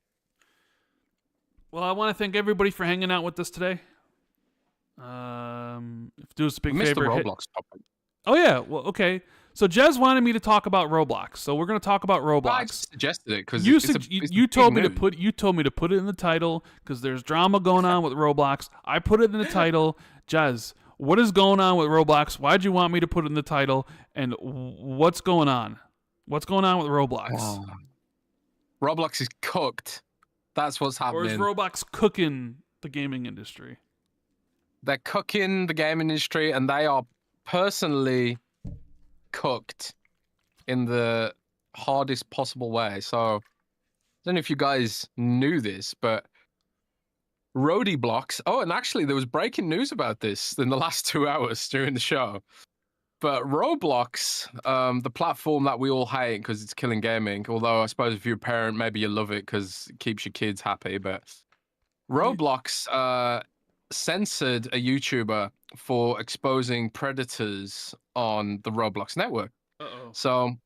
Well, I want to thank everybody for hanging out with us today. If do us a big favor, Mr. Roblox topic. Oh yeah, well, okay. So Jez wanted me to talk about Roblox. So we're gonna talk about I Roblox. suggested it because You told me to put it in the title because there's drama going on with Roblox. I put it in the title. Jez, what is going on with Roblox? Why'd you want me to put it in the title? And what's going on? What's going on with Roblox? Roblox is cooked. That's what's Or is happening. Roblox cooking the gaming industry? They're cooking the game industry, and they are personally cooked in the hardest possible way. So, I don't know if you guys knew this, but Robolx. Oh, and actually, there was breaking news about this in the last 2 hours during the show. But Roblox, the platform that we all hate because it's killing gaming. Although I suppose if you're a parent, maybe you love it because it keeps your kids happy. But Roblox censored a YouTuber for exposing predators on the Roblox network. Uh-oh. So,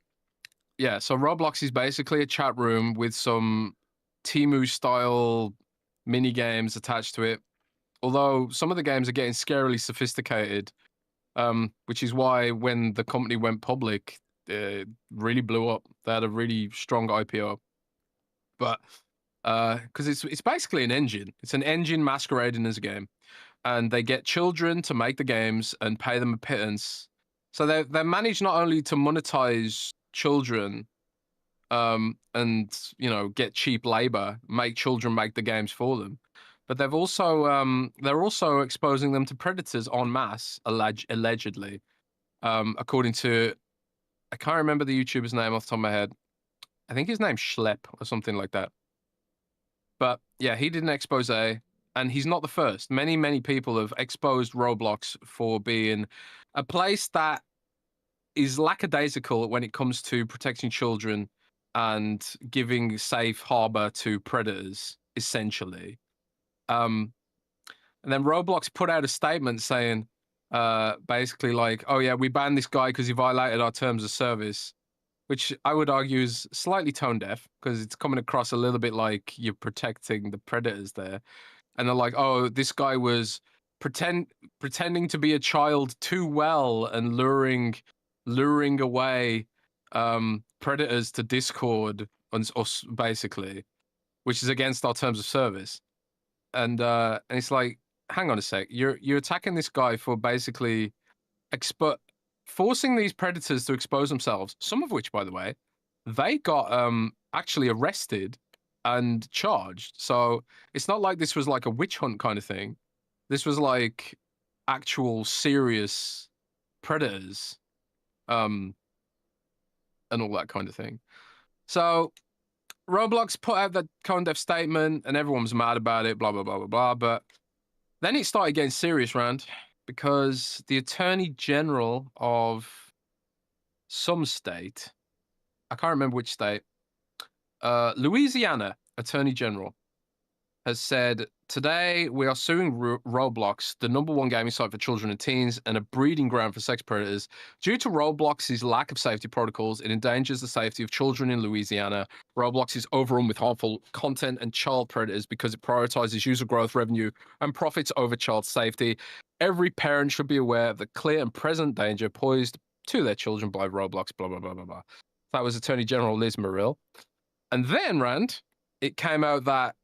yeah, so Roblox is basically a chat room with some Temu-style mini games attached to it. Although some of the games are getting scarily sophisticated, which is why when the company went public, it really blew up. They had a really strong IPO. But because it's basically an engine. It's an engine masquerading as a game, and they get children to make the games and pay them a pittance. So they manage not only to monetize children, and get cheap labor, make children make the games for them, but they're also exposing them to predators en masse, allegedly, according to, I can't remember the YouTuber's name off the top of my head. I think his name's Schlep or something like that. But yeah, he did an expose, and he's not the first. Many people have exposed Roblox for being a place that is lackadaisical when it comes to protecting children and giving safe harbor to predators, essentially. And then Roblox put out a statement saying, basically like, oh yeah, we banned this guy because he violated our terms of service, which I would argue is slightly tone deaf because it's coming across a little bit like you're protecting the predators there. And they're like, oh, this guy was pretending to be a child too well and luring away predators to Discord, basically, which is against our terms of service. And it's like, hang on a sec, you're attacking this guy for basically forcing these predators to expose themselves, some of which, by the way, they got actually arrested and charged. So it's not like this was like a witch hunt kind of thing. This was like actual serious predators, and all that kind of thing. So Roblox put out that tone deaf statement, and everyone was mad about it, blah blah blah blah blah. But then it started getting serious, Rand, because the Attorney General of some state, I can't remember which state, Louisiana Attorney General, has said, today we are suing Roblox, the #1 gaming site for children and teens and a breeding ground for sex predators. Due to Roblox's lack of safety protocols, it endangers the safety of children in Louisiana. Roblox is overrun with harmful content and child predators because it prioritizes user growth, revenue, and profits over child safety. Every parent should be aware of the clear and present danger posed to their children by Roblox, blah, blah, blah, blah, blah. That was Attorney General Liz Muriel. And then, Rand, it came out that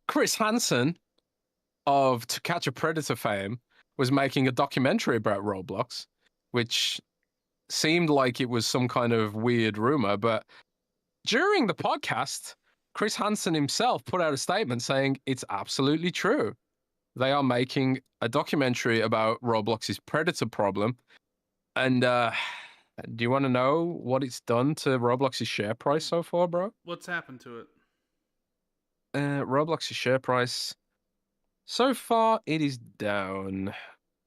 Chris Hansen of To Catch a Predator fame was making a documentary about Roblox, which seemed like it was some kind of weird rumor. But during the podcast, Chris Hansen himself put out a statement saying it's absolutely true. They are making a documentary about Roblox's predator problem. And do you want to know what it's done to Roblox's share price so far, bro? What's happened to it? Roblox's share price, so far it is down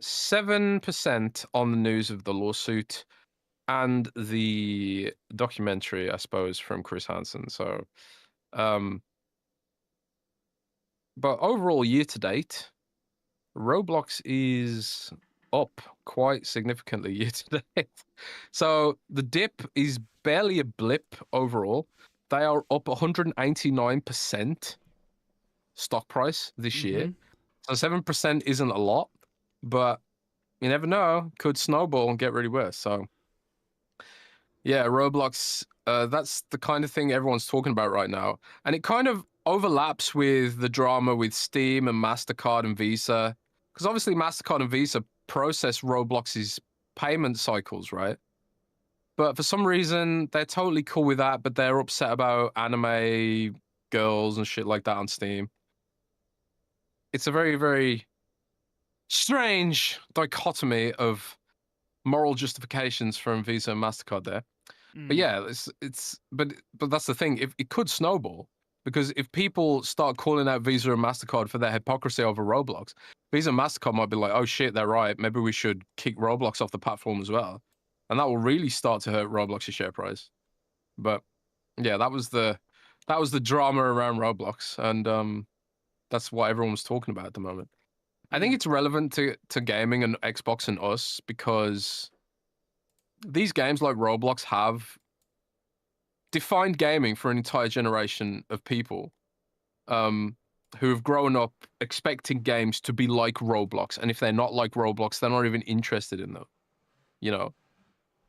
7% on the news of the lawsuit and the documentary, I suppose, from Chris Hansen. So, but overall, year to date, Roblox is up quite significantly year to date. So the dip is barely a blip overall. They are up 189% stock price this year. So 7% isn't a lot, but you never know, could snowball and get really worse. So Yeah, Roblox, that's the kind of thing everyone's talking about right now. And it kind of overlaps with the drama with Steam and MasterCard and Visa. Because obviously MasterCard and Visa process Roblox's payment cycles, right? But for some reason, they're totally cool with that, but they're upset about anime girls and shit like that on Steam. It's a very, very strange dichotomy of moral justifications from Visa and MasterCard there. But yeah, but that's the thing. If it could snowball, because if people start calling out Visa and MasterCard for their hypocrisy over Roblox, Visa and MasterCard might be like, oh shit, they're right. Maybe we should kick Roblox off the platform as well. And that will really start to hurt Roblox's share price. But yeah, that was the drama around Roblox, and that's what everyone was talking about at the moment. I think it's relevant to gaming and Xbox and us because these games like Roblox have defined gaming for an entire generation of people who have grown up expecting games to be like Roblox. And if they're not like Roblox, they're not even interested in them, you know?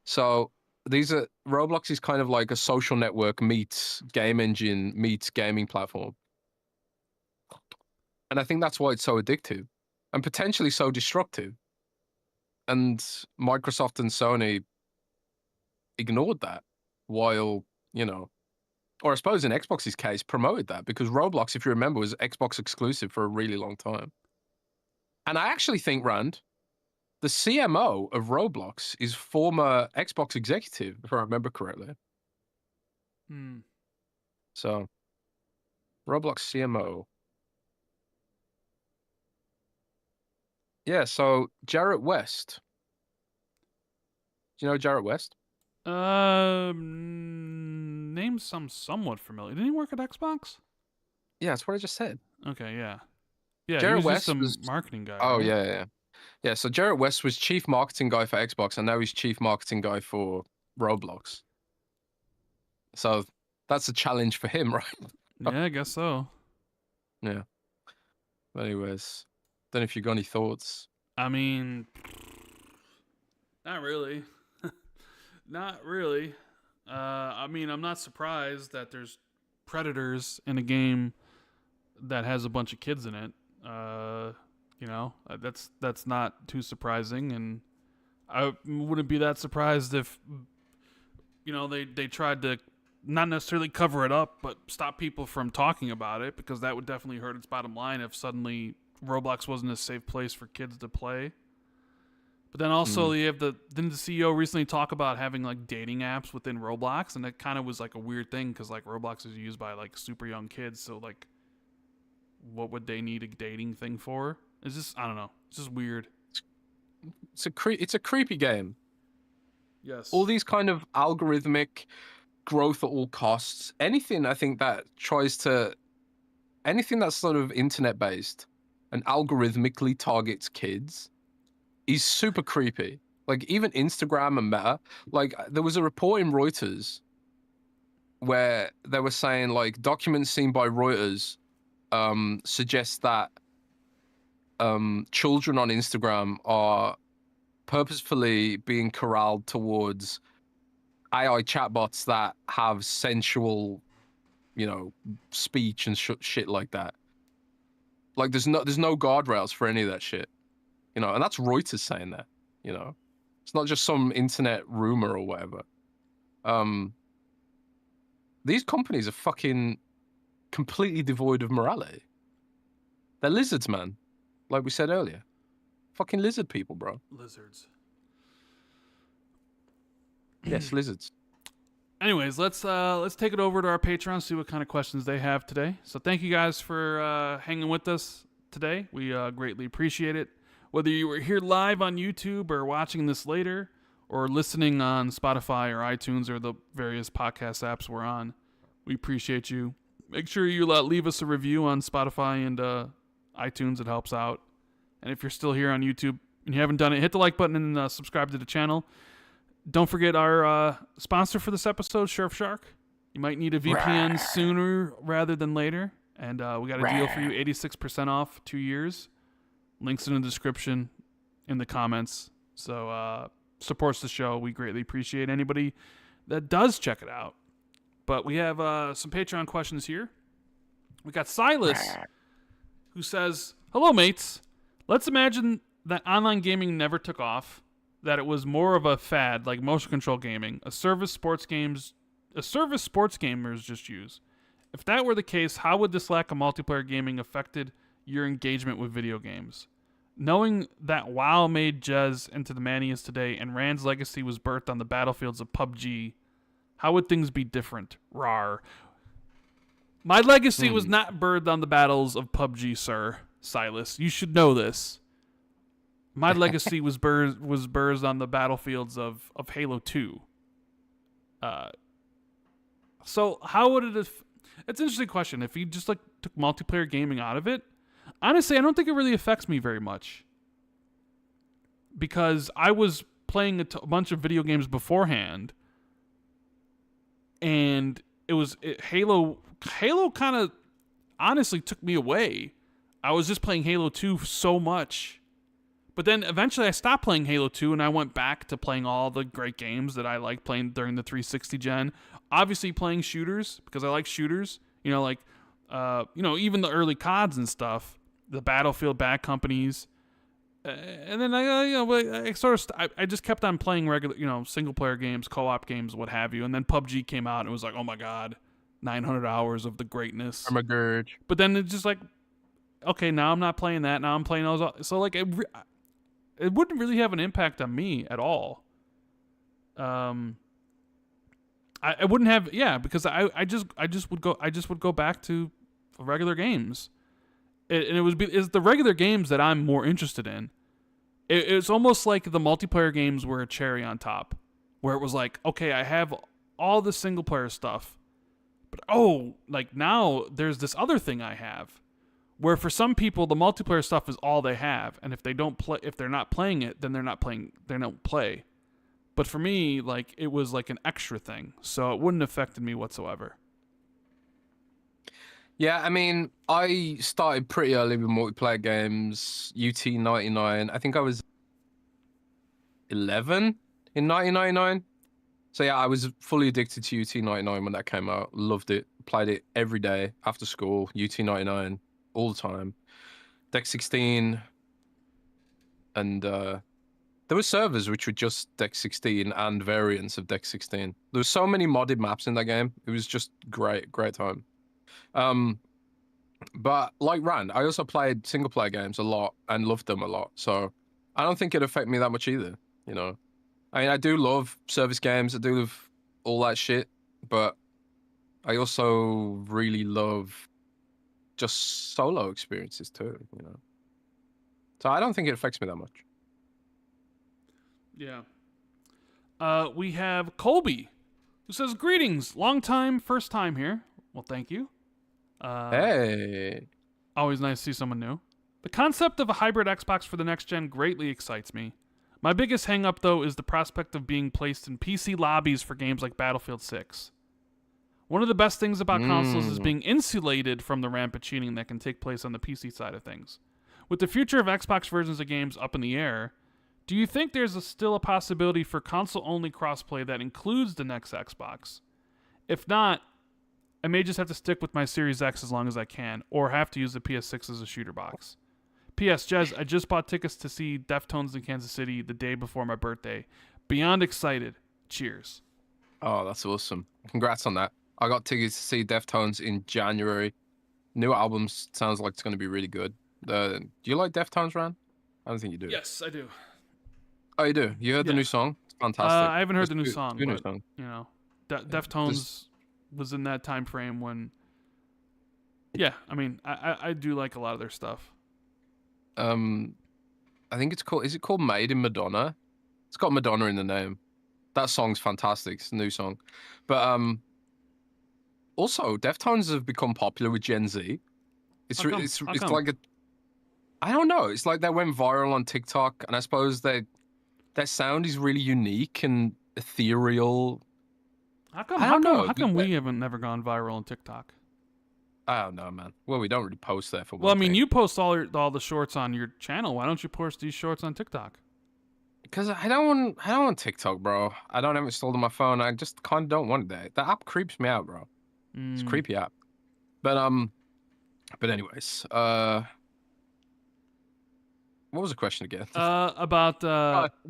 So Roblox is kind of like a social network meets game engine meets gaming platform. And I think that's why it's so addictive and potentially so destructive. And Microsoft and Sony ignored that while, or I suppose in Xbox's case, promoted that because Roblox, if you remember, was Xbox exclusive for a really long time. And I actually think, Rand, the CMO of Roblox is former Xbox executive, if I remember correctly. So, Roblox CMO. Yeah, so Jarrett West. Do you know Jarrett West? Name somewhat familiar. Didn't he work at Xbox? Yeah, that's what I just said. Okay, yeah. Yeah, Jarrett he was West just a was marketing guy. Oh, right? yeah. Yeah, so Jarrett West was chief marketing guy for Xbox, and now he's chief marketing guy for Roblox. So that's a challenge for him, right? Yeah, I guess so. Yeah. But anyways, don't know if you got any thoughts. I mean, not really. Not really. I mean, I'm not surprised that there's predators in a game that has a bunch of kids in it. That's not too surprising, and I wouldn't be that surprised if they tried to not necessarily cover it up, but stop people from talking about it, because that would definitely hurt its bottom line if suddenly Roblox wasn't a safe place for kids to play. But then also didn't the CEO recently talk about having like dating apps within Roblox, and that kind of was like a weird thing because like Roblox is used by like super young kids, so like what would they need a dating thing for? It's just, I don't know, it's just weird. It's a creepy game. Yes. All these kind of algorithmic growth at all costs, anything I think that anything that's sort of internet based and algorithmically targets kids is super creepy. Like even Instagram and Meta, like there was a report in Reuters where they were saying like documents seen by Reuters suggest that children on Instagram are purposefully being corralled towards AI chatbots that have sensual, speech and shit like that. Like there's no guardrails for any of that shit, and that's Reuters saying that, it's not just some internet rumor or whatever. These companies are fucking completely devoid of morality. They're lizards, man. Like we said earlier. Fucking lizard people, bro. Lizards. Yes, lizards. Anyways, let's take it over to our Patreon, see what kind of questions they have today. So thank you guys for hanging with us today. We greatly appreciate it. Whether you were here live on YouTube or watching this later, or listening on Spotify or iTunes or the various podcast apps we're on, we appreciate you. Make sure you leave us a review on Spotify and iTunes. It helps out. And if you're still here on YouTube and you haven't done it, hit the like button and subscribe to the channel. Don't forget our sponsor for this episode, Surfshark. You might need a VPN sooner rather than later. And we got a deal for you, 86% off, 2 years. Links in the description, in the comments. So supports the show. We greatly appreciate anybody that does check it out. But we have some Patreon questions here. We got Silas, who says, "Hello, mates. Let's imagine that online gaming never took off, that it was more of a fad like motion control gaming, a service sports gamers just use. If that were the case, how would this lack of multiplayer gaming affected your engagement with video games? Knowing that WoW made Jez into the man he is today and Rand's legacy was birthed on the battlefields of PUBG, how would things be different? Rawr. My legacy was not birthed on the battles of PUBG, sir. Silas, you should know this. My legacy was birthed on the battlefields of Halo 2. So how would it have... It's an interesting question. If you just like took multiplayer gaming out of it, honestly, I don't think it really affects me very much. Because I was playing a bunch of video games beforehand, and Halo kind of honestly took me away. I was just playing Halo 2 so much. But then eventually I stopped playing Halo 2 and I went back to playing all the great games that I liked playing during the 360 gen. Obviously playing shooters because I like shooters. Even the early CODs and stuff, the Battlefield Bad Companies. And then I just kept on playing regular, single player games, co-op games, what have you. And then PUBG came out and it was like, oh my God, 900 hours of the greatness. I'm a gurge. But then it's just like, okay, now I'm not playing that. Now I'm playing those. So like, it wouldn't really have an impact on me at all. I wouldn't have, because I just would go back to regular games. It's the regular games that I'm more interested in. It's almost like the multiplayer games were a cherry on top, where it was like, okay, I have all the single player stuff, but now there's this other thing I have, where for some people the multiplayer stuff is all they have, and if they're not playing it, then they don't play. But for me, like, it was like an extra thing, so it wouldn't have affected me whatsoever. Yeah, I mean, I started pretty early with multiplayer games. UT99. I think I was 11 in 1999. So yeah, I was fully addicted to UT99 when that came out. Loved it. Played it every day after school. UT99 all the time. Deck 16, and there were servers which were just Deck 16 and variants of Deck 16. There were so many modded maps in that game. It was just great time. But like Rand, I also played single player games a lot and loved them a lot. So I don't think it affected me that much either. I mean, I do love service games. I do love all that shit, but I also really love just solo experiences too, So I don't think it affects me that much. Yeah. We have Colby, who says, "Greetings, long time, first time here." Well, thank you. Hey. Always nice to see someone new. The concept of a hybrid Xbox for the next gen greatly excites me. My biggest hang-up, though, is the prospect of being placed in PC lobbies for games like Battlefield 6. One of the best things about consoles is being insulated from the rampant cheating that can take place on the PC side of things. With the future of Xbox versions of games up in the air, do you think there's still a possibility for console-only crossplay that includes the next Xbox? If not, I may just have to stick with my Series X as long as I can, or have to use the PS6 as a shooter box. P.S. Jez, I just bought tickets to see Deftones in Kansas City the day before my birthday. Beyond excited. Cheers. Oh, that's awesome. Congrats on that. I got tickets to see Deftones in January. New albums sounds like it's going to be really good. Do you like Deftones, Rand? I don't think you do. Yes, I do. Oh, you do? You heard the new song? It's fantastic. I haven't heard the new song, new but, song. Deftones was in that time frame when... Yeah, I mean, I do like a lot of their stuff. I think it's called... Is it called Made in Madonna? It's got Madonna in the name. That song's fantastic. It's a new song. But also, Deftones have become popular with Gen Z. It's like a... I don't know. It's like they went viral on TikTok, and I suppose their sound is really unique and ethereal. How come we haven't never gone viral on TikTok? I don't know, man. Well, we don't really post there for one Well, I mean, thing. you post all the shorts on your channel. Why don't you post these shorts on TikTok? Because I don't want TikTok, bro. I don't have it installed on my phone. I just kind of don't want it. The app creeps me out, bro. It's a creepy app. But anyways, what was the question again? About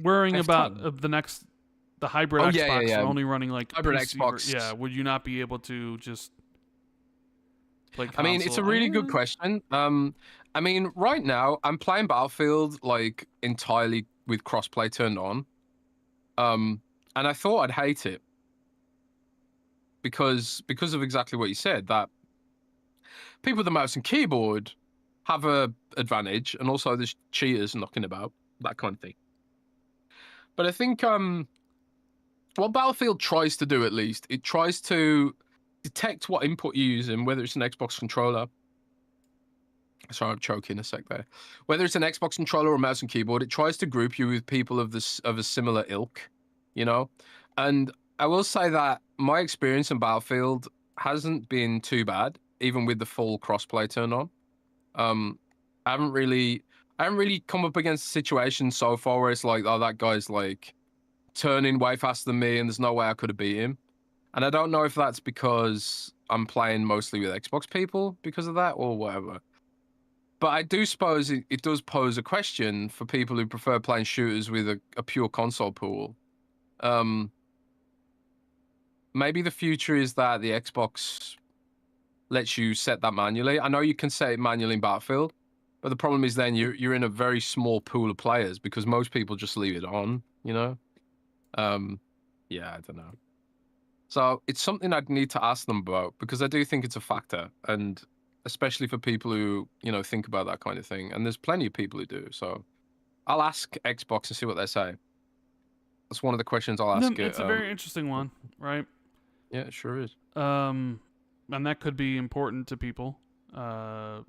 worrying about the hybrid Xbox only running like hybrid PC Xbox. Yeah, would you not be able to just play console? I mean, it's a really good question. I mean, right now I'm playing Battlefield like entirely with crossplay turned on. And I thought I'd hate it because of exactly what you said, that people with the mouse and keyboard have a advantage, and also there's cheaters knocking about, that kind of thing. But I think what Battlefield tries to do, at least, it tries to detect what input you're using, whether it's an Xbox controller. Sorry, I'm choking a sec there. Whether it's an Xbox controller or mouse and keyboard, it tries to group you with people of a similar ilk, you know? And I will say that my experience in Battlefield hasn't been too bad, even with the full crossplay turned on. I haven't really come up against a situation so far where it's like, oh, that guy's like turning way faster than me and there's no way I could have beat him. And I don't know if that's because I'm playing mostly with Xbox people because of that or whatever. But I do suppose it does pose a question for people who prefer playing shooters with a pure console pool. Maybe the future is that the Xbox lets you set that manually. I know you can set it manually in Battlefield, but the problem is then you're in a very small pool of players because most people just leave it on, you know? Yeah, I don't know. So it's something I'd need to ask them about because I do think it's a factor, and especially for people who, you know, think about that kind of thing. And there's plenty of people who do. So I'll ask Xbox and see what they say. That's one of the questions I'll ask. It's a very interesting one, right? Yeah, it sure is. And that could be important to people. Yeah.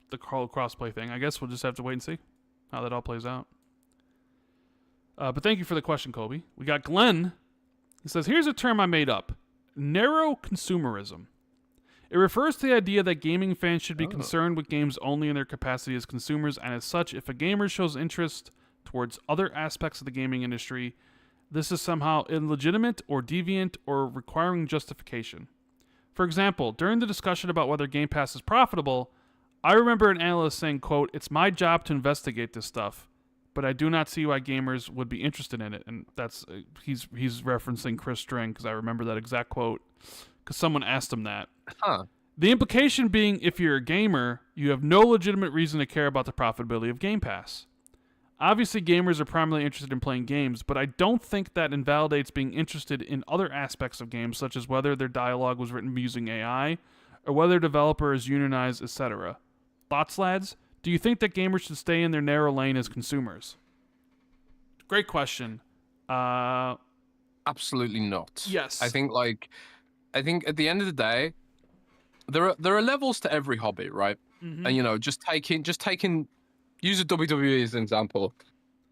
The crossplay thing. I guess we'll just have to wait and see how that all plays out. But thank you for the question, Kobe. We got Glenn. He says, here's a term I made up. Narrow consumerism. It refers to the idea that gaming fans should be concerned with games only in their capacity as consumers, and as such, if a gamer shows interest towards other aspects of the gaming industry, this is somehow illegitimate or deviant or requiring justification. For example, during the discussion about whether Game Pass is profitable, I remember an analyst saying, quote, "It's my job to investigate this stuff, but I do not see why gamers would be interested in it." And that's he's referencing Chris String, because I remember that exact quote, because someone asked him that. The implication being, if you're a gamer, you have no legitimate reason to care about the profitability of Game Pass. Obviously, gamers are primarily interested in playing games, but I don't think that invalidates being interested in other aspects of games, such as whether their dialogue was written using AI, or whether a developer is unionized, etc. Thoughts, lads? Do you think that gamers should stay in their narrow lane as consumers? Great question. Absolutely not. Yes. I think at the end of the day, there are levels to every hobby, right? Mm-hmm. And you know, just taking use a WWE as an example.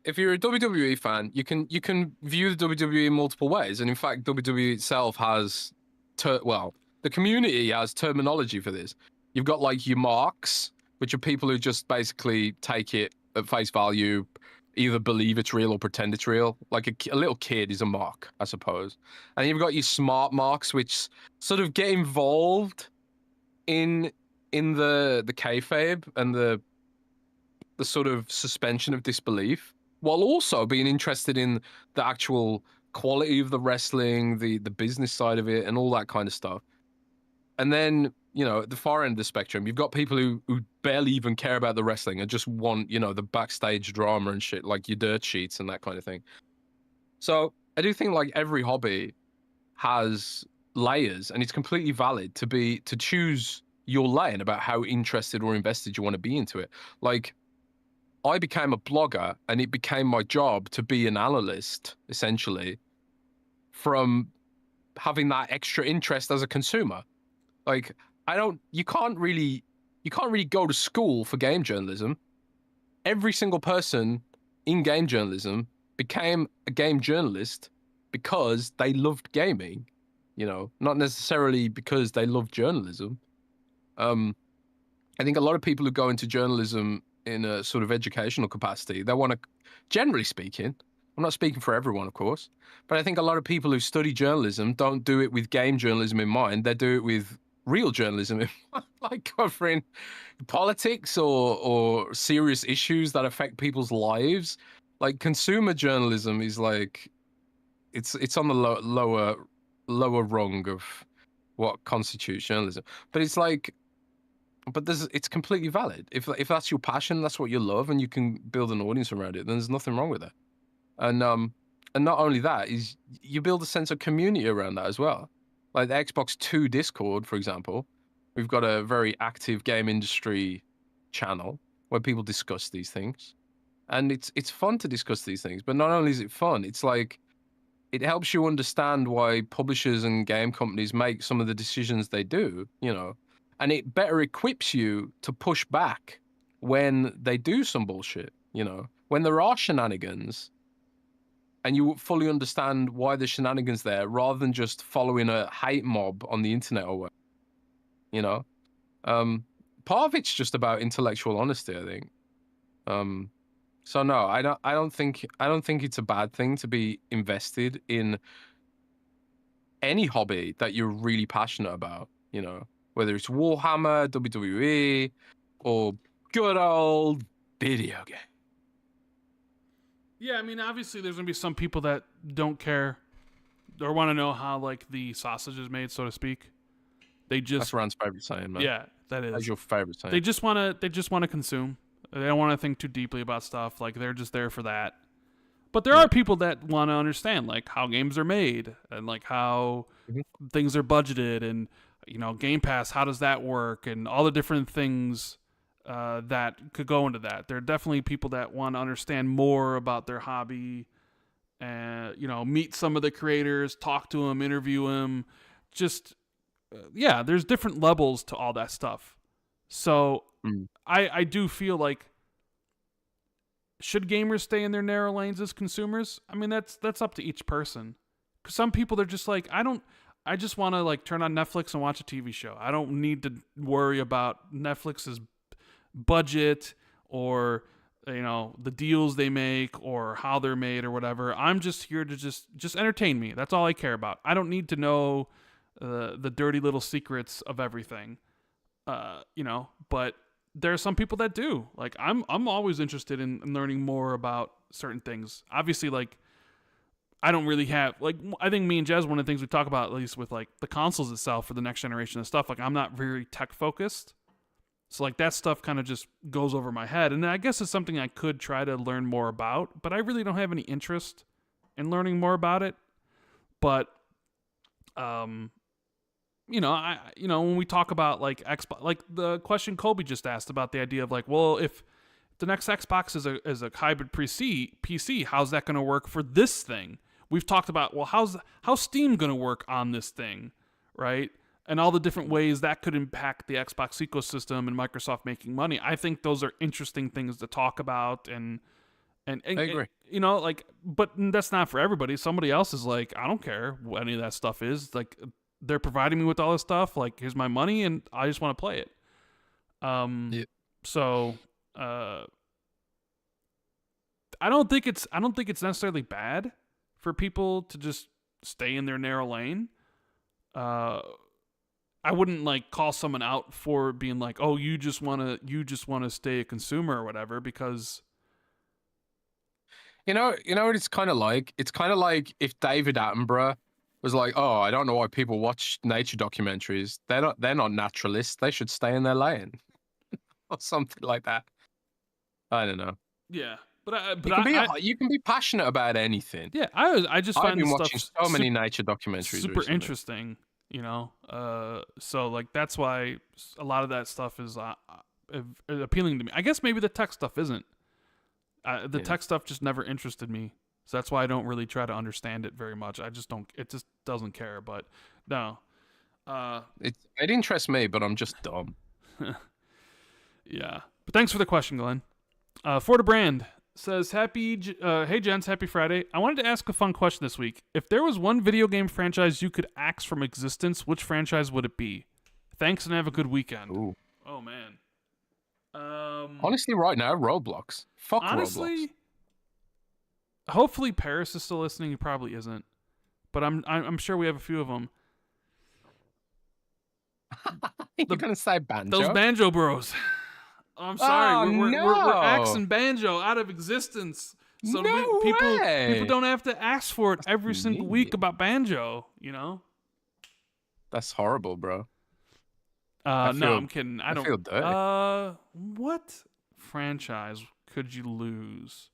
If you're a WWE fan, you can view the WWE in multiple ways, and in fact, WWE itself has the community has terminology for this. You've got like your marks, which are people who just basically take it at face value, either believe it's real or pretend it's real. Like a little kid is a mark, I suppose. And you've got your smart marks, which sort of get involved in the kayfabe and the sort of suspension of disbelief, while also being interested in the actual quality of the wrestling, the business side of it, and all that kind of stuff. And then, you know, at the far end of the spectrum, you've got people who barely even care about the wrestling and just want, you know, the backstage drama and shit, like your dirt sheets and that kind of thing. So I do think like every hobby has layers, and it's completely valid to choose your lane about how interested or invested you want to be into it. Like, I became a blogger, and it became my job to be an analyst, essentially, from having that extra interest as a consumer. Like, you can't really go to school for game journalism. Every single person in game journalism became a game journalist because they loved gaming, you know, not necessarily because they loved journalism. I think a lot of people who go into journalism in a sort of educational capacity, they want to, generally speaking, I'm not speaking for everyone, of course, but I think a lot of people who study journalism don't do it with game journalism in mind. They do it with real journalism in mind, like covering politics or serious issues that affect people's lives. Like consumer journalism is like it's on the lower rung of what constitutes journalism. But it's like, but it's completely valid. If that's your passion, that's what you love, and you can build an audience around it, then there's nothing wrong with that. And not only that, is you build a sense of community around that as well. Like the Xbox 2 Discord, for example, we've got a very active game industry channel where people discuss these things, and it's fun to discuss these things. But not only is it fun, it's like it helps you understand why publishers and game companies make some of the decisions they do, and it better equips you to push back when they do some bullshit, when there are shenanigans, and you fully understand why the shenanigans there, rather than just following a hate mob on the internet or whatever, part of it's just about intellectual honesty, I think. So no, I don't think it's a bad thing to be invested in any hobby that you're really passionate about, whether it's Warhammer, WWE, or good old video game. Yeah, I mean, obviously there's going to be some people that don't care or want to know how, like, the sausage is made, so to speak. That's Rand's favorite saying, man. Yeah, that is. That's your favorite saying. They just want to consume. They don't want to think too deeply about stuff. Like, they're just there for that. But there are people that want to understand, like, how games are made and, like, how things are budgeted and, Game Pass, how does that work, and all the different things that could go into that. There are definitely people that want to understand more about their hobby and, meet some of the creators, talk to them, interview them. Just, there's different levels to all that stuff. So I do feel like, should gamers stay in their narrow lanes as consumers? I mean, that's up to each person. Because some people, they're just like, I just want to, like, turn on Netflix and watch a TV show. I don't need to worry about Netflix's budget or, the deals they make or how they're made or whatever. I'm just here to just entertain me. That's all I care about. I don't need to know the dirty little secrets of everything. But there are some people that do. Like, I'm always interested in learning more about certain things. Obviously, like, I don't really have, like, I think me and Jez, one of the things we talk about, at least with, like, the consoles itself for the next generation of stuff, like, I'm not very tech focused. So, like, that stuff kind of just goes over my head. And I guess it's something I could try to learn more about, but I really don't have any interest in learning more about it. But, when we talk about, like, Xbox, like the question Colby just asked about the idea of, like, well, if the next Xbox is a hybrid PC, how's that going to work for this thing? We've talked about, well, how's Steam going to work on this thing, right? And all the different ways that could impact the Xbox ecosystem and Microsoft making money. I think those are interesting things to talk about, and I agree. But that's not for everybody. Somebody else is like, I don't care what any of that stuff is. Like, they're providing me with all this stuff. Like, here's my money, and I just want to play it. So, I don't think it's necessarily bad for people to just stay in their narrow lane. I wouldn't, like, call someone out for being like, oh, you just want to stay a consumer or whatever, because you know what it's kind of like? It's kind of like if David Attenborough was like, oh, I don't know why people watch nature documentaries. They're not naturalists. They should stay in their lane. Or something like that. I don't know. Yeah. You can be passionate about anything. Yeah, I just find I've been this watching stuff so many nature documentaries super recently. Interesting, so, like, that's why a lot of that stuff is appealing to me. I guess maybe the tech stuff isn't. Tech stuff just never interested me, so that's why I don't really try to understand it very much. It just doesn't care. But no, it interests me, but I'm just dumb. Yeah, but thanks for the question, Glenn. For the brand says, hey gents, happy Friday. I wanted to ask a fun question this week. If there was one video game franchise you could axe from existence, which franchise would it be? Thanks and have a good weekend. Ooh. Oh, man. Honestly, right now, Roblox. Fuck honestly, Roblox. Hopefully Paris is still listening. He probably isn't, but I'm sure we have a few of them. You're gonna say banjo? Those banjo bros. I'm sorry. Oh, We're axing no. banjo out of existence. So No people way. don't have to ask for it every single week neat. about banjo. You know. That's horrible, bro. No, I'm kidding. I feel dirty. What franchise could you lose?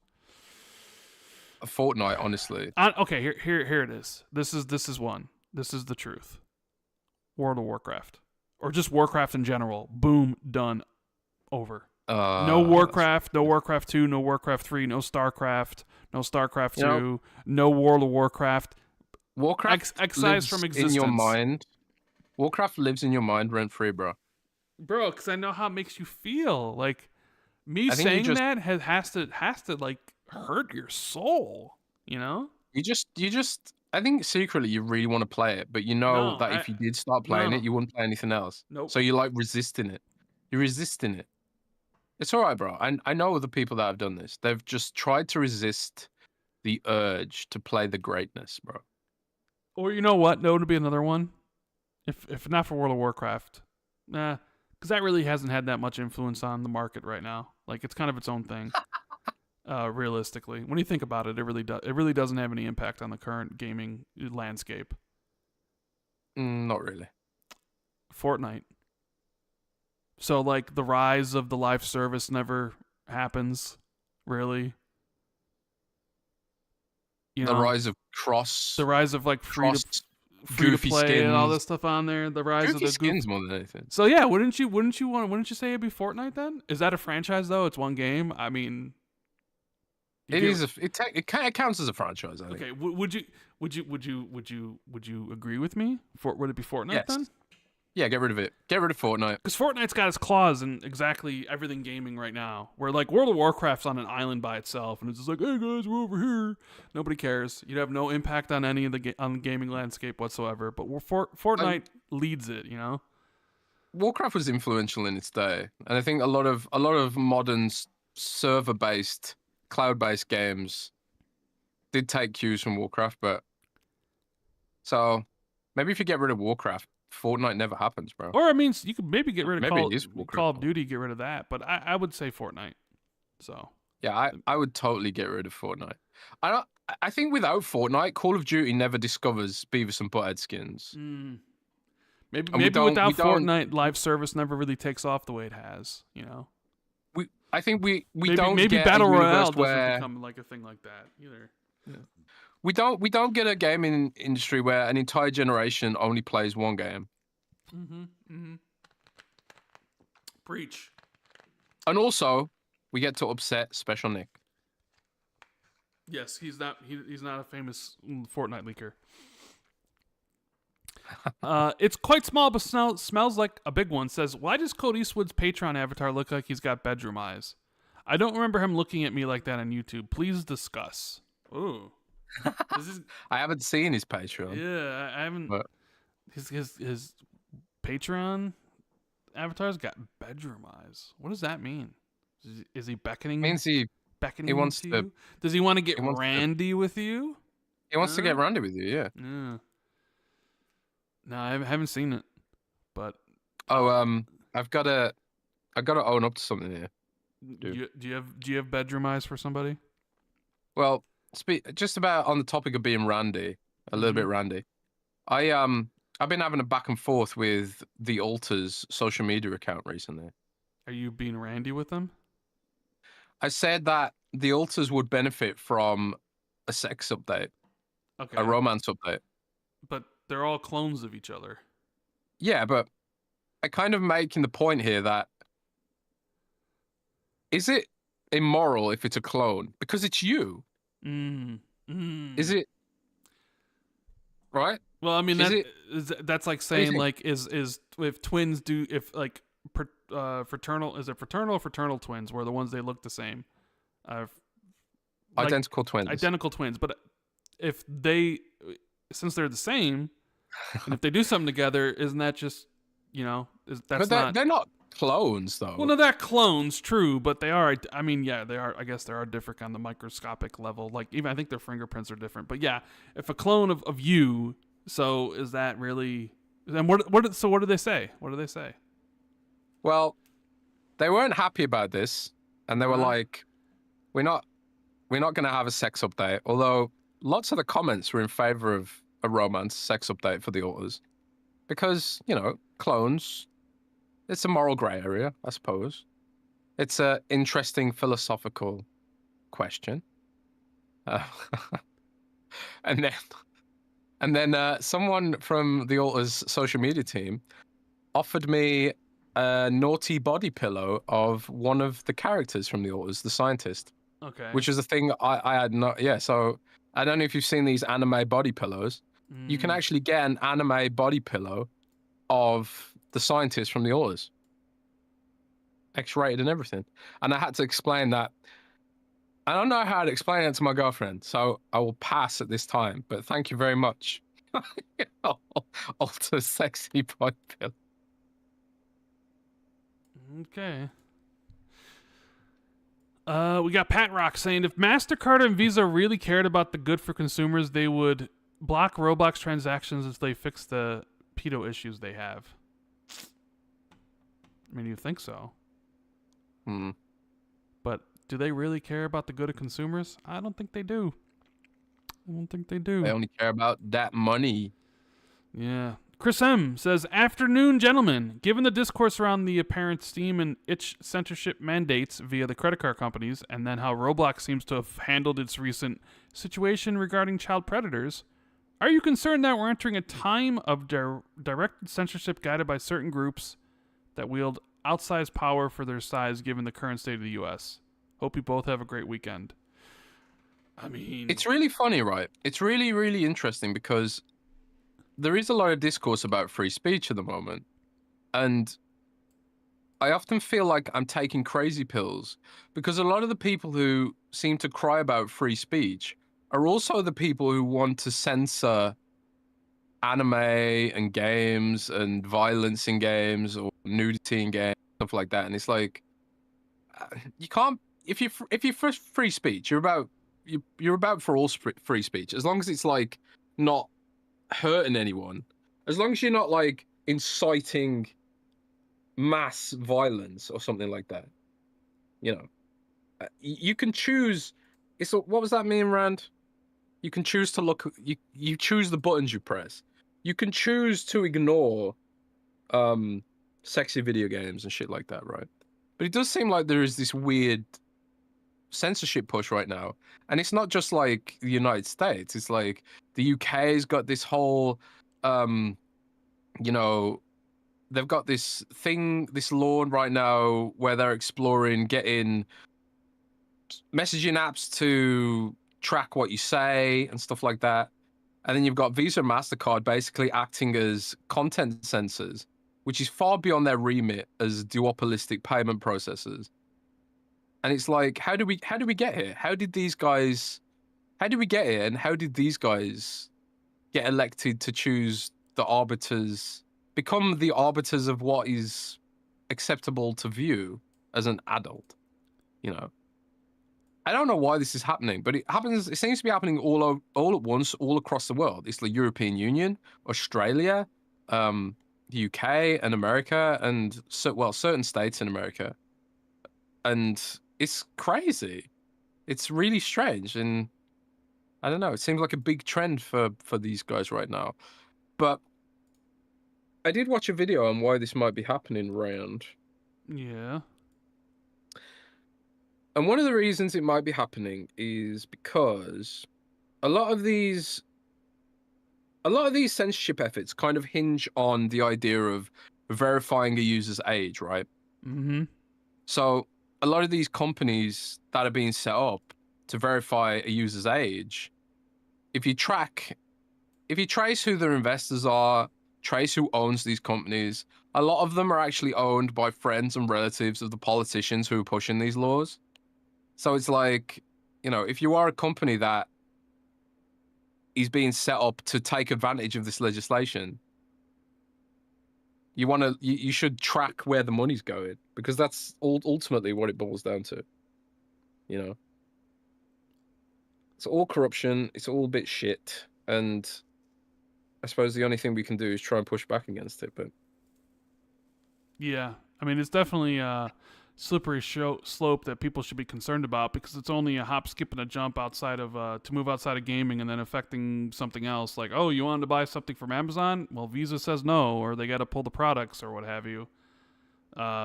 A Fortnite, honestly. Okay, here it is. This is one. This is the truth. World of Warcraft, or just Warcraft in general. Boom, done, over. No Warcraft, no Warcraft 2, no Warcraft 3, no StarCraft, no StarCraft 2, no World of Warcraft. Warcraft excised from existence. In your mind. Warcraft lives in your mind rent free, bro. Bro, because I know how it makes you feel. Like me saying that has to like hurt your soul. You know. You just. I think secretly you really want to play it, but you know that if you did start playing it, you wouldn't play anything else. Nope. So you're like resisting it. You're resisting it. It's all right, bro. I know other people that have done this. They've just tried to resist the urge to play the greatness, bro. Or you know what? No, to be another one. If not for World of Warcraft, because that really hasn't had that much influence on the market right now. Like it's kind of its own thing. Realistically, when you think about it, it really doesn't have any impact on the current gaming landscape. Not really. Fortnite. So like the rise of the live service never happens, really. You know, the rise of like free to play skins. And all this stuff on there. The rise of the skins more than anything. So yeah, wouldn't you say it'd be Fortnite then? Is that a franchise though? It's one game. I mean, it counts as a franchise. I think. Okay, would you agree with me? Would it be Fortnite then? Yeah, get rid of it. Get rid of Fortnite. Because Fortnite's got its claws in exactly everything gaming right now. Where like World of Warcraft's on an island by itself, and it's just like, hey guys, we're over here. Nobody cares. You'd have no impact on any of on the gaming landscape whatsoever. But Fortnite leads it. You know. Warcraft was influential in its day, and I think a lot of modern server-based, cloud-based games did take cues from Warcraft. But so maybe if you get rid of Warcraft, Fortnite never happens, bro. Or I mean, you could maybe get rid of Call of Duty, get rid of that. But I would say Fortnite. So yeah, I would totally get rid of Fortnite. I think without Fortnite, Call of Duty never discovers Beavis and Butthead skins. Maybe without Fortnite, live service never really takes off the way it has. You know. I think we maybe, don't maybe get Battle Royale doesn't become like a thing like that either. Yeah. We don't get a gaming industry where an entire generation only plays one game. Preach. And also, we get to upset Special Nick. Yes, he's not a famous Fortnite leaker. It's quite small, but smells like a big one. Says, why does Cody Eastwood's Patreon avatar look like he's got bedroom eyes? I don't remember him looking at me like that on YouTube. Please discuss. Ooh. I haven't seen his Patreon. Yeah, I haven't. But his Patreon avatar's got bedroom eyes. What does that mean? Is he beckoning? Means he wants to you? Does he want to get randy with you? He wants to get randy with you. Yeah. Yeah. No, I haven't seen it, but I've got to own up to something here. Do you have bedroom eyes for somebody? Well, just about on the topic of being randy, a little bit randy. I've been having a back and forth with the Alters social media account recently. Are you being randy with them? I said that the Alters would benefit from a sex update, a romance update. But they're all clones of each other. Yeah, but I kind of making the point here that is it immoral if it's a clone? Because it's you. Is it right? Well, I mean that's like saying like is if twins do if like fraternal is it fraternal or fraternal twins where the ones they look the same, identical twins. But if they since they're the same, and if they do something together, isn't that just they're not clones, though. Well, no, they're clones, true, but they are. I mean, yeah, they are. I guess they are different on the microscopic level. Like, even I think their fingerprints are different. But yeah, if a clone of you, so is that really? And so what do they say? What do they say? Well, they weren't happy about this, and they were like, "We're not going to have a sex update." Although lots of the comments were in favor of a romance sex update for the authors, because clones. It's a moral gray area, I suppose. It's an interesting philosophical question. And then someone from the author's social media team offered me a naughty body pillow of one of the characters from the author's, the scientist. Okay. Which is a thing I had not. Yeah, so I don't know if you've seen these anime body pillows. You can actually get an anime body pillow of the scientist from the authors. X-rated and everything. And I had to explain that. I don't know how to explain it to my girlfriend, so I will pass at this time. But thank you very much. Ultra sexy body pillow. Okay. We got Pat Rock saying if MasterCard and Visa really cared about the good for consumers, they would block Roblox transactions if they fix the pedo issues they have. I mean, you think so. But do they really care about the good of consumers? I don't think they do. They only care about that money. Yeah. Chris M says, afternoon, gentlemen. Given the discourse around the apparent Steam and itch censorship mandates via the credit card companies, and then how Roblox seems to have handled its recent situation regarding child predators, are you concerned that we're entering a time of directed censorship guided by certain groups that wield outsized power for their size given the current state of the U.S.? Hope you both have a great weekend. I mean... It's really funny, right? It's really, really interesting because there is a lot of discourse about free speech at the moment. And I often feel like I'm taking crazy pills because a lot of the people who seem to cry about free speech are also the people who want to censor anime and games and violence in games or nudity in games, stuff like that. And it's like, you can't, if you're for free speech, you're about for all free speech, as long as it's like not hurting anyone, as long as you're not like inciting mass violence or something like that. You can choose. What was that mean, Rand? You can choose to look. You choose the buttons you press. You can choose to ignore sexy video games and shit like that, right? But it does seem like there is this weird censorship push right now, and it's not just like the United States. It's like the UK's got this whole, they've got this law right now where they're exploring getting messaging apps to track what you say and stuff like that. And then you've got Visa and MasterCard basically acting as content censors, which is far beyond their remit as duopolistic payment processors. And it's like, how do we get here? How did we get here? And how did these guys get elected to choose the arbiters, become the arbiters of what is acceptable to view as an adult? I don't know why this is happening, but it seems to be happening all at once, all across the world. It's the European Union, Australia, the UK and America, and certain states in America. And it's crazy. It's really strange. And I don't know, it seems like a big trend for these guys right now. But I did watch a video on why this might be happening, Rand. Yeah. And one of the reasons it might be happening is because a lot of these censorship efforts kind of hinge on the idea of verifying a user's age, right? Mm-hmm. So a lot of these companies that are being set up to verify a user's age, if you trace who their investors are, trace who owns these companies, a lot of them are actually owned by friends and relatives of the politicians who are pushing these laws. So it's like, if you are a company that is being set up to take advantage of this legislation, You should track where the money's going, because that's ultimately what it boils down to. You know, it's all corruption. It's all a bit shit, and I suppose the only thing we can do is try and push back against it. But Yeah, I mean, it's definitely a slippery slope that people should be concerned about, because it's only a hop, skip, and a jump outside of to move outside of gaming and then affecting something else. Like, oh, you wanted to buy something from Amazon? Well, Visa says no, or they got to pull the products or what have you.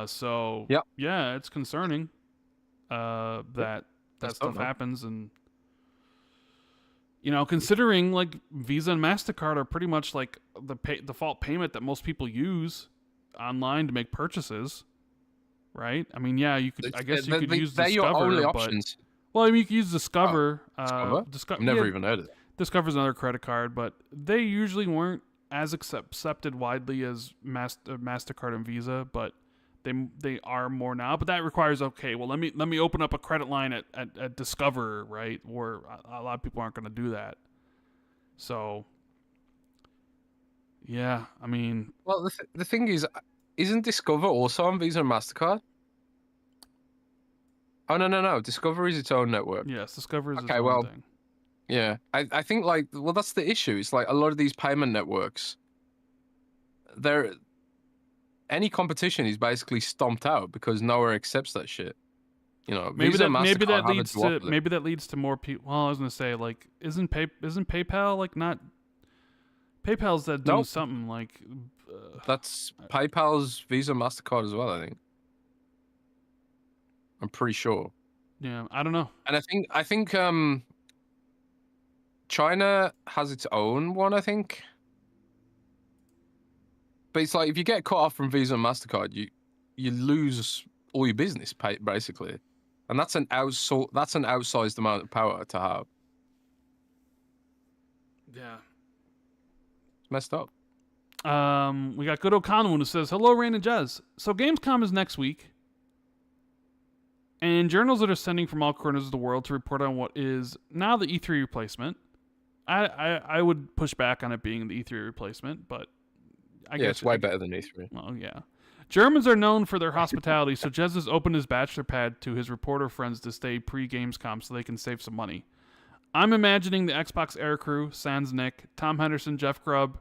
So Yep. yeah, it's concerning that stuff happens, and considering like Visa and MasterCard are pretty much like the default payment that most people use online to make purchases, right? I mean, yeah, you could. I guess you could use they're Discover, your only but options. well, I mean, you could use Discover. Discover? I've never even heard of it. Discover's another credit card, but they usually weren't as accepted widely as MasterCard and Visa, but they are more now. But that requires, okay, well, let me open up a credit line at Discover, right? Where a lot of people aren't going to do that. So yeah, I mean, well, the thing is, isn't Discover also on Visa and MasterCard? Oh no, Discover is its own network. yes, Discover is its Okay, own well, thing. yeah, I think like, well, that's the issue. It's like a lot of these payment networks, any competition is basically stomped out because nowhere accepts that shit. Maybe Visa and maybe that MasterCard have a leads to duopoly. maybe that leads to more people. Well, I was gonna say, like, isn't PayPal like not? PayPal's that doing Nope. something like. That's PayPal's Visa MasterCard as well, I think. I'm pretty sure. Yeah, I don't know. And I think China has its own one, I think. But it's like, if you get cut off from Visa and MasterCard, you lose all your business, basically. And that's an outsized amount of power to have. Yeah. It's messed up. We got good O'Connell who says, "Hello, Rand and Jez. So Gamescom is next week, and journals that are sending from all corners of the world to report on what is now the E3 replacement. I would push back on it being the E3 replacement, but I guess it's way better than E3. Well, yeah. Germans are known for their hospitality, so Jez has opened his bachelor pad to his reporter friends to stay pre-Gamescom so they can save some money. I'm imagining the Xbox Air Crew, sans Nick, Tom Henderson, Jeff Grubb,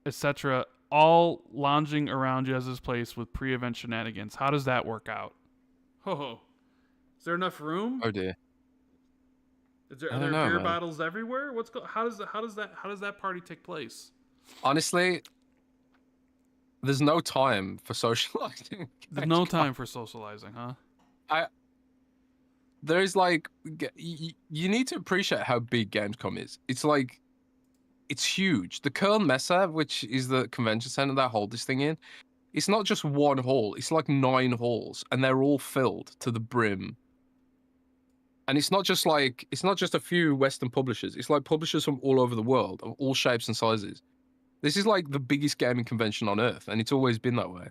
etc., all lounging around Jez's place with pre-event shenanigans. How does that work out? Ho. Is there enough room? Oh dear. Are there beer bottles everywhere? How does that party take place? Honestly, there's no time for socializing. There's no time for socializing, huh? There's like, you need to appreciate how big Gamescom is. It's like, it's huge. The Köln Messe, which is the convention center that hold this thing in, it's not just one hall. It's like 9 halls, and they're all filled to the brim. And it's not just a few Western publishers. It's like publishers from all over the world, of all shapes and sizes. This is like the biggest gaming convention on earth, and it's always been that way.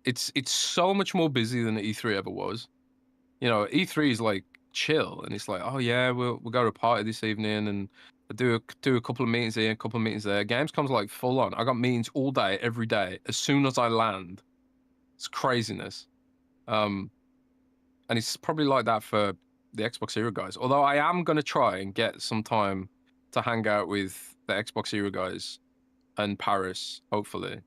It's so much more busy than E3 ever was. E3 is like chill, and it's like, oh yeah, we'll go to a party this evening and do a couple of meetings here, a couple of meetings there. Gamescom's like full on. I got meetings all day, every day. As soon as I land, it's craziness. And it's probably like that for the Xbox Era guys. Although I am gonna try and get some time to hang out with the Xbox Era guys and Paris. Hopefully,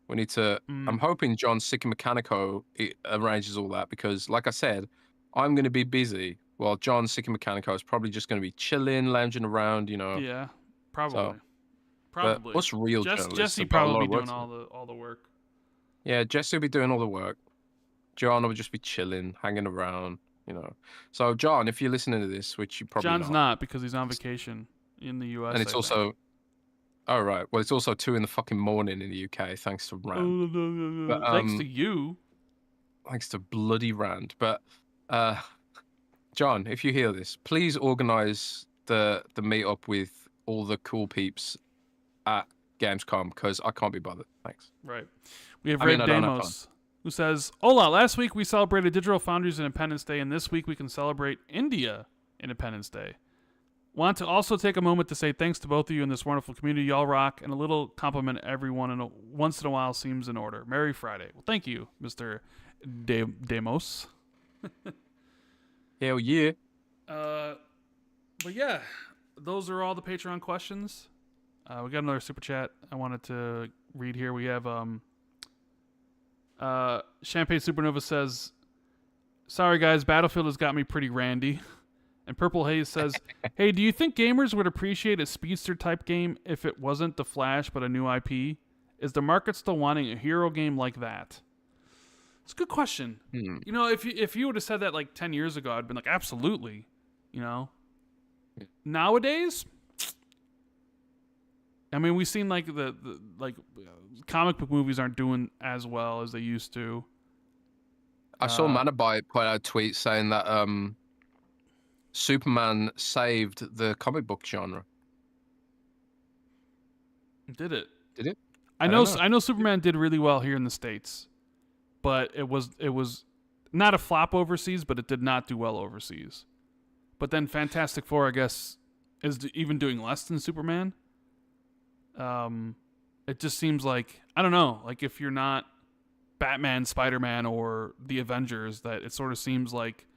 we need to. I'm hoping John Sicky Mechanico arranges all that, because, like I said, I'm gonna be busy. Well, John Sicky Mechanico is probably just going to be chilling, lounging around, Yeah, probably. So, probably. What's real journalists? Jesse probably be doing all the work. Yeah, Jesse will be doing all the work. John will just be chilling, hanging around, So, John, if you're listening to this, which you probably John's not, because he's on vacation in the U.S. And it's also... Oh, right. Well, it's also 2 in the fucking morning in the UK, thanks to Rand. But, thanks to you. Thanks to bloody Rand. But... John, if you hear this, please organize the meetup with all the cool peeps at Gamescom, because I can't be bothered. Thanks. Right. We have Red Damos, who says, "Hola, last week we celebrated Digital Foundry's Independence Day, and this week we can celebrate India Independence Day. Want to also take a moment to say thanks to both of you in this wonderful community. Y'all rock, and a little compliment to everyone once in a while seems in order. Merry Friday. Well, thank you, Mr. Demos. Hell yeah. But yeah, those are all the Patreon questions. We got another super chat I wanted to read here. We have Champagne Supernova says, "Sorry guys, Battlefield has got me pretty randy." And Purple Haze says, "Hey, do you think gamers would appreciate a speedster type game if it wasn't The Flash but a new IP? Is the market still wanting a hero game like that?" It's a good question. You know, if you would have said that like 10 years ago, I'd been like, absolutely. You know, nowadays, I mean, we've seen like the comic book movies aren't doing as well as they used to. I saw Manabai put out a tweet saying that Superman saved the comic book genre. Did it? Did it? I know Superman did really well here in the States, but it was not a flop overseas, but it did not do well overseas. But then Fantastic Four, I guess, is even doing less than Superman. It just seems like, I don't know, like if you're not Batman, Spider-Man, or the Avengers, that it sort of seems like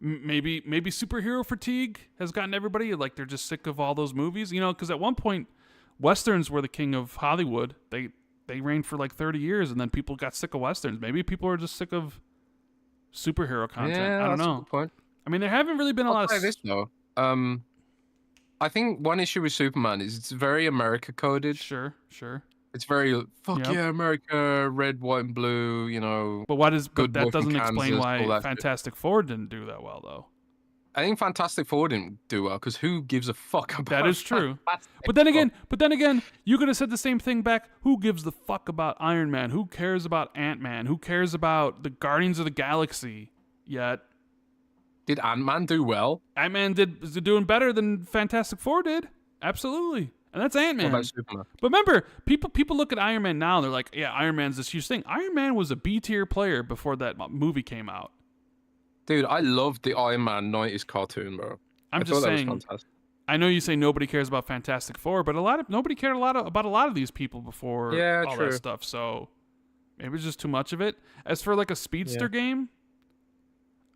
maybe superhero fatigue has gotten everybody, like they're just sick of all those movies, you know, because at one point Westerns were the king of Hollywood. They reigned for like 30 years, and then people got sick of Westerns. Maybe people are just sick of superhero content. Yeah, I don't that's know. a good point. I mean, there haven't really been a lot I'll of... say this though. I think one issue with Superman is it's very America coded. Sure. It's very fuck Yep. yeah, America, red, white, and blue. You know. But Good that boy from doesn't explain Kansas, all why that shit. Fantastic Four didn't do that well, though. I think Fantastic Four didn't do well because who gives a fuck about That is true. Fantastic But then Four? again, you could have said the same thing back. Who gives the fuck about Iron Man? Who cares about Ant-Man? Who cares about the Guardians of the Galaxy? Yet Did Ant-Man do well? Ant-Man is doing better than Fantastic Four did. Absolutely. And that's What Ant-Man. about Superman? But remember, people look at Iron Man now and they're like, yeah, Iron Man's this huge thing. Iron Man was a B-tier player before that movie came out. Dude, I loved the Iron Man 90s cartoon, bro. I'm I just thought that was saying, fantastic. I know you say nobody cares about Fantastic Four, but nobody cared about a lot of these people before Yeah, all true. that stuff. So maybe it's just too much of it. As for like a speedster game,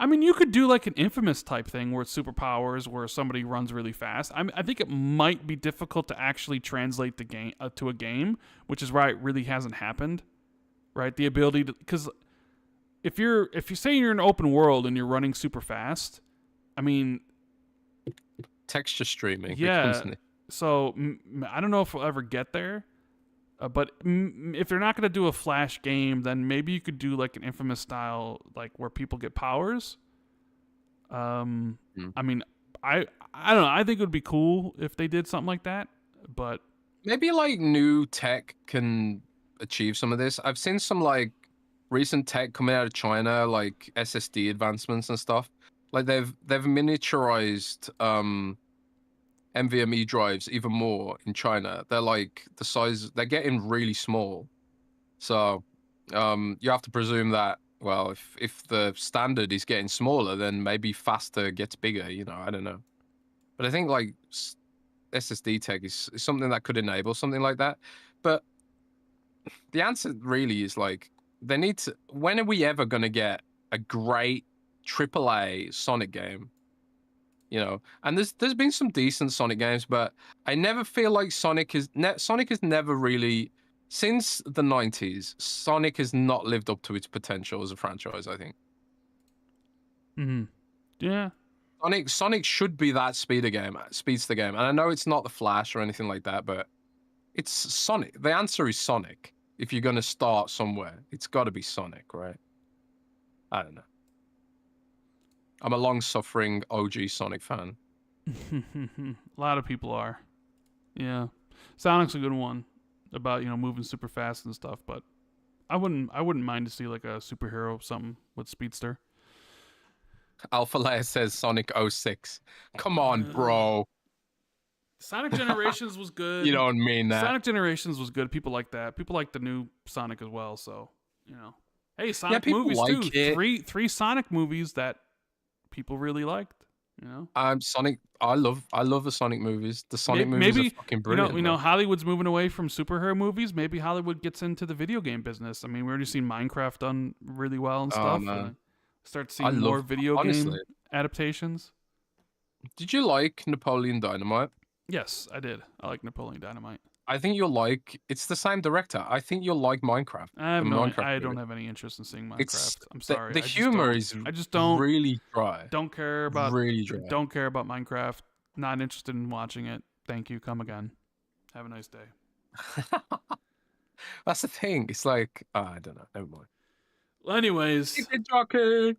I mean, you could do like an Infamous type thing where it's superpowers, where somebody runs really fast. I think it might be difficult to actually translate the game to a game, which is why it really hasn't happened, right? The ability to, because if you say you're in an open world and you're running super fast, I mean, Texture streaming. yeah. becomes an- So I don't know if we'll ever get there. But if they're not going to do a Flash game, then maybe you could do like an Infamous style, like where people get powers. I mean, I don't know. I think it would be cool if they did something like that. But Maybe like new tech can achieve some of this. I've seen some like recent tech coming out of China, like SSD advancements and stuff. Like they've miniaturized NVMe drives even more in China. They're like the size, they're getting really small. So you have to presume that, well, if the standard is getting smaller, then maybe faster gets bigger, you know, I don't know. But I think like SSD tech is something that could enable something like that. But the answer really is like, they need to, when are we ever going to get a great AAA Sonic game? You know, and there's been some decent Sonic games, but I never feel like Sonic has never really, since the 90s, Sonic has not lived up to its potential as a franchise, I think. Yeah. Sonic should be that speedster game, and I know it's not the Flash or anything like that, but it's Sonic. The answer is Sonic. If you're going to start somewhere, it's got to be Sonic, right? I don't know. I'm a long-suffering OG Sonic fan. A lot of people are. Yeah. Sonic's a good one about, you know, moving super fast and stuff, but I wouldn't mind to see like a superhero something with speedster. Alpha Layer says Sonic 06. Come on, bro. Sonic Generations was good. You don't mean that. Sonic Generations was good. People like that. People like the new Sonic as well, so, you know. Hey, Sonic people movies like too. it. Three Sonic movies that people really liked, You know, Sonic. I love the Sonic movies. The Sonic movies maybe are fucking brilliant. you know Hollywood's moving away from superhero movies. Maybe Hollywood gets into the video game business. I mean, we already seen Minecraft done really well and stuff. Man. Start seeing more video honestly. game adaptations. Did you like Napoleon Dynamite? Yes, I did. I like Napoleon Dynamite. I think you'll like. It's the same director. I think you'll like Minecraft. I Minecraft don't movie. have any interest in seeing Minecraft. I'm The, sorry. the humor is I just don't really dry. don't care about Really dry. don't care about Minecraft. Not interested in watching it. Thank you. Come again. Have a nice day. That's the thing. It's like I don't know. Never mind. Well, anyways, Keep it jockey.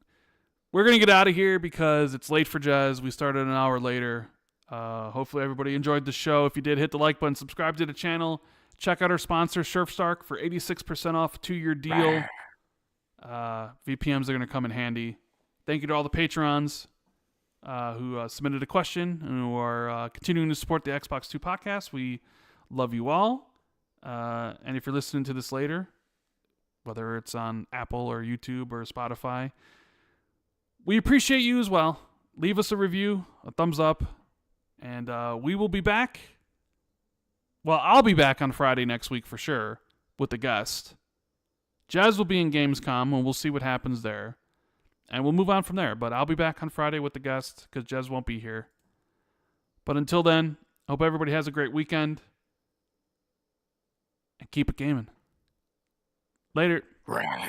we're gonna get out of here because it's late for Jez. We started an hour later. Hopefully everybody enjoyed the show. If you did, hit the like button, subscribe to the channel. Check out our sponsor, Surfstark, for 86% off a 2-year deal. VPNs are going to come in handy. Thank you to all the patrons who submitted a question and who are continuing to support the Xbox 2 podcast. We love you all. And if you're listening to this later, whether it's on Apple or YouTube or Spotify, we appreciate you as well. Leave us a review, a thumbs up, and we will be back. Well, I'll be back on Friday next week for sure with a guest. Jez will be in Gamescom, and we'll see what happens there. And we'll move on from there. But I'll be back on Friday with the guest because Jez won't be here. But until then, I hope everybody has a great weekend. And keep it gaming. Later. Rah.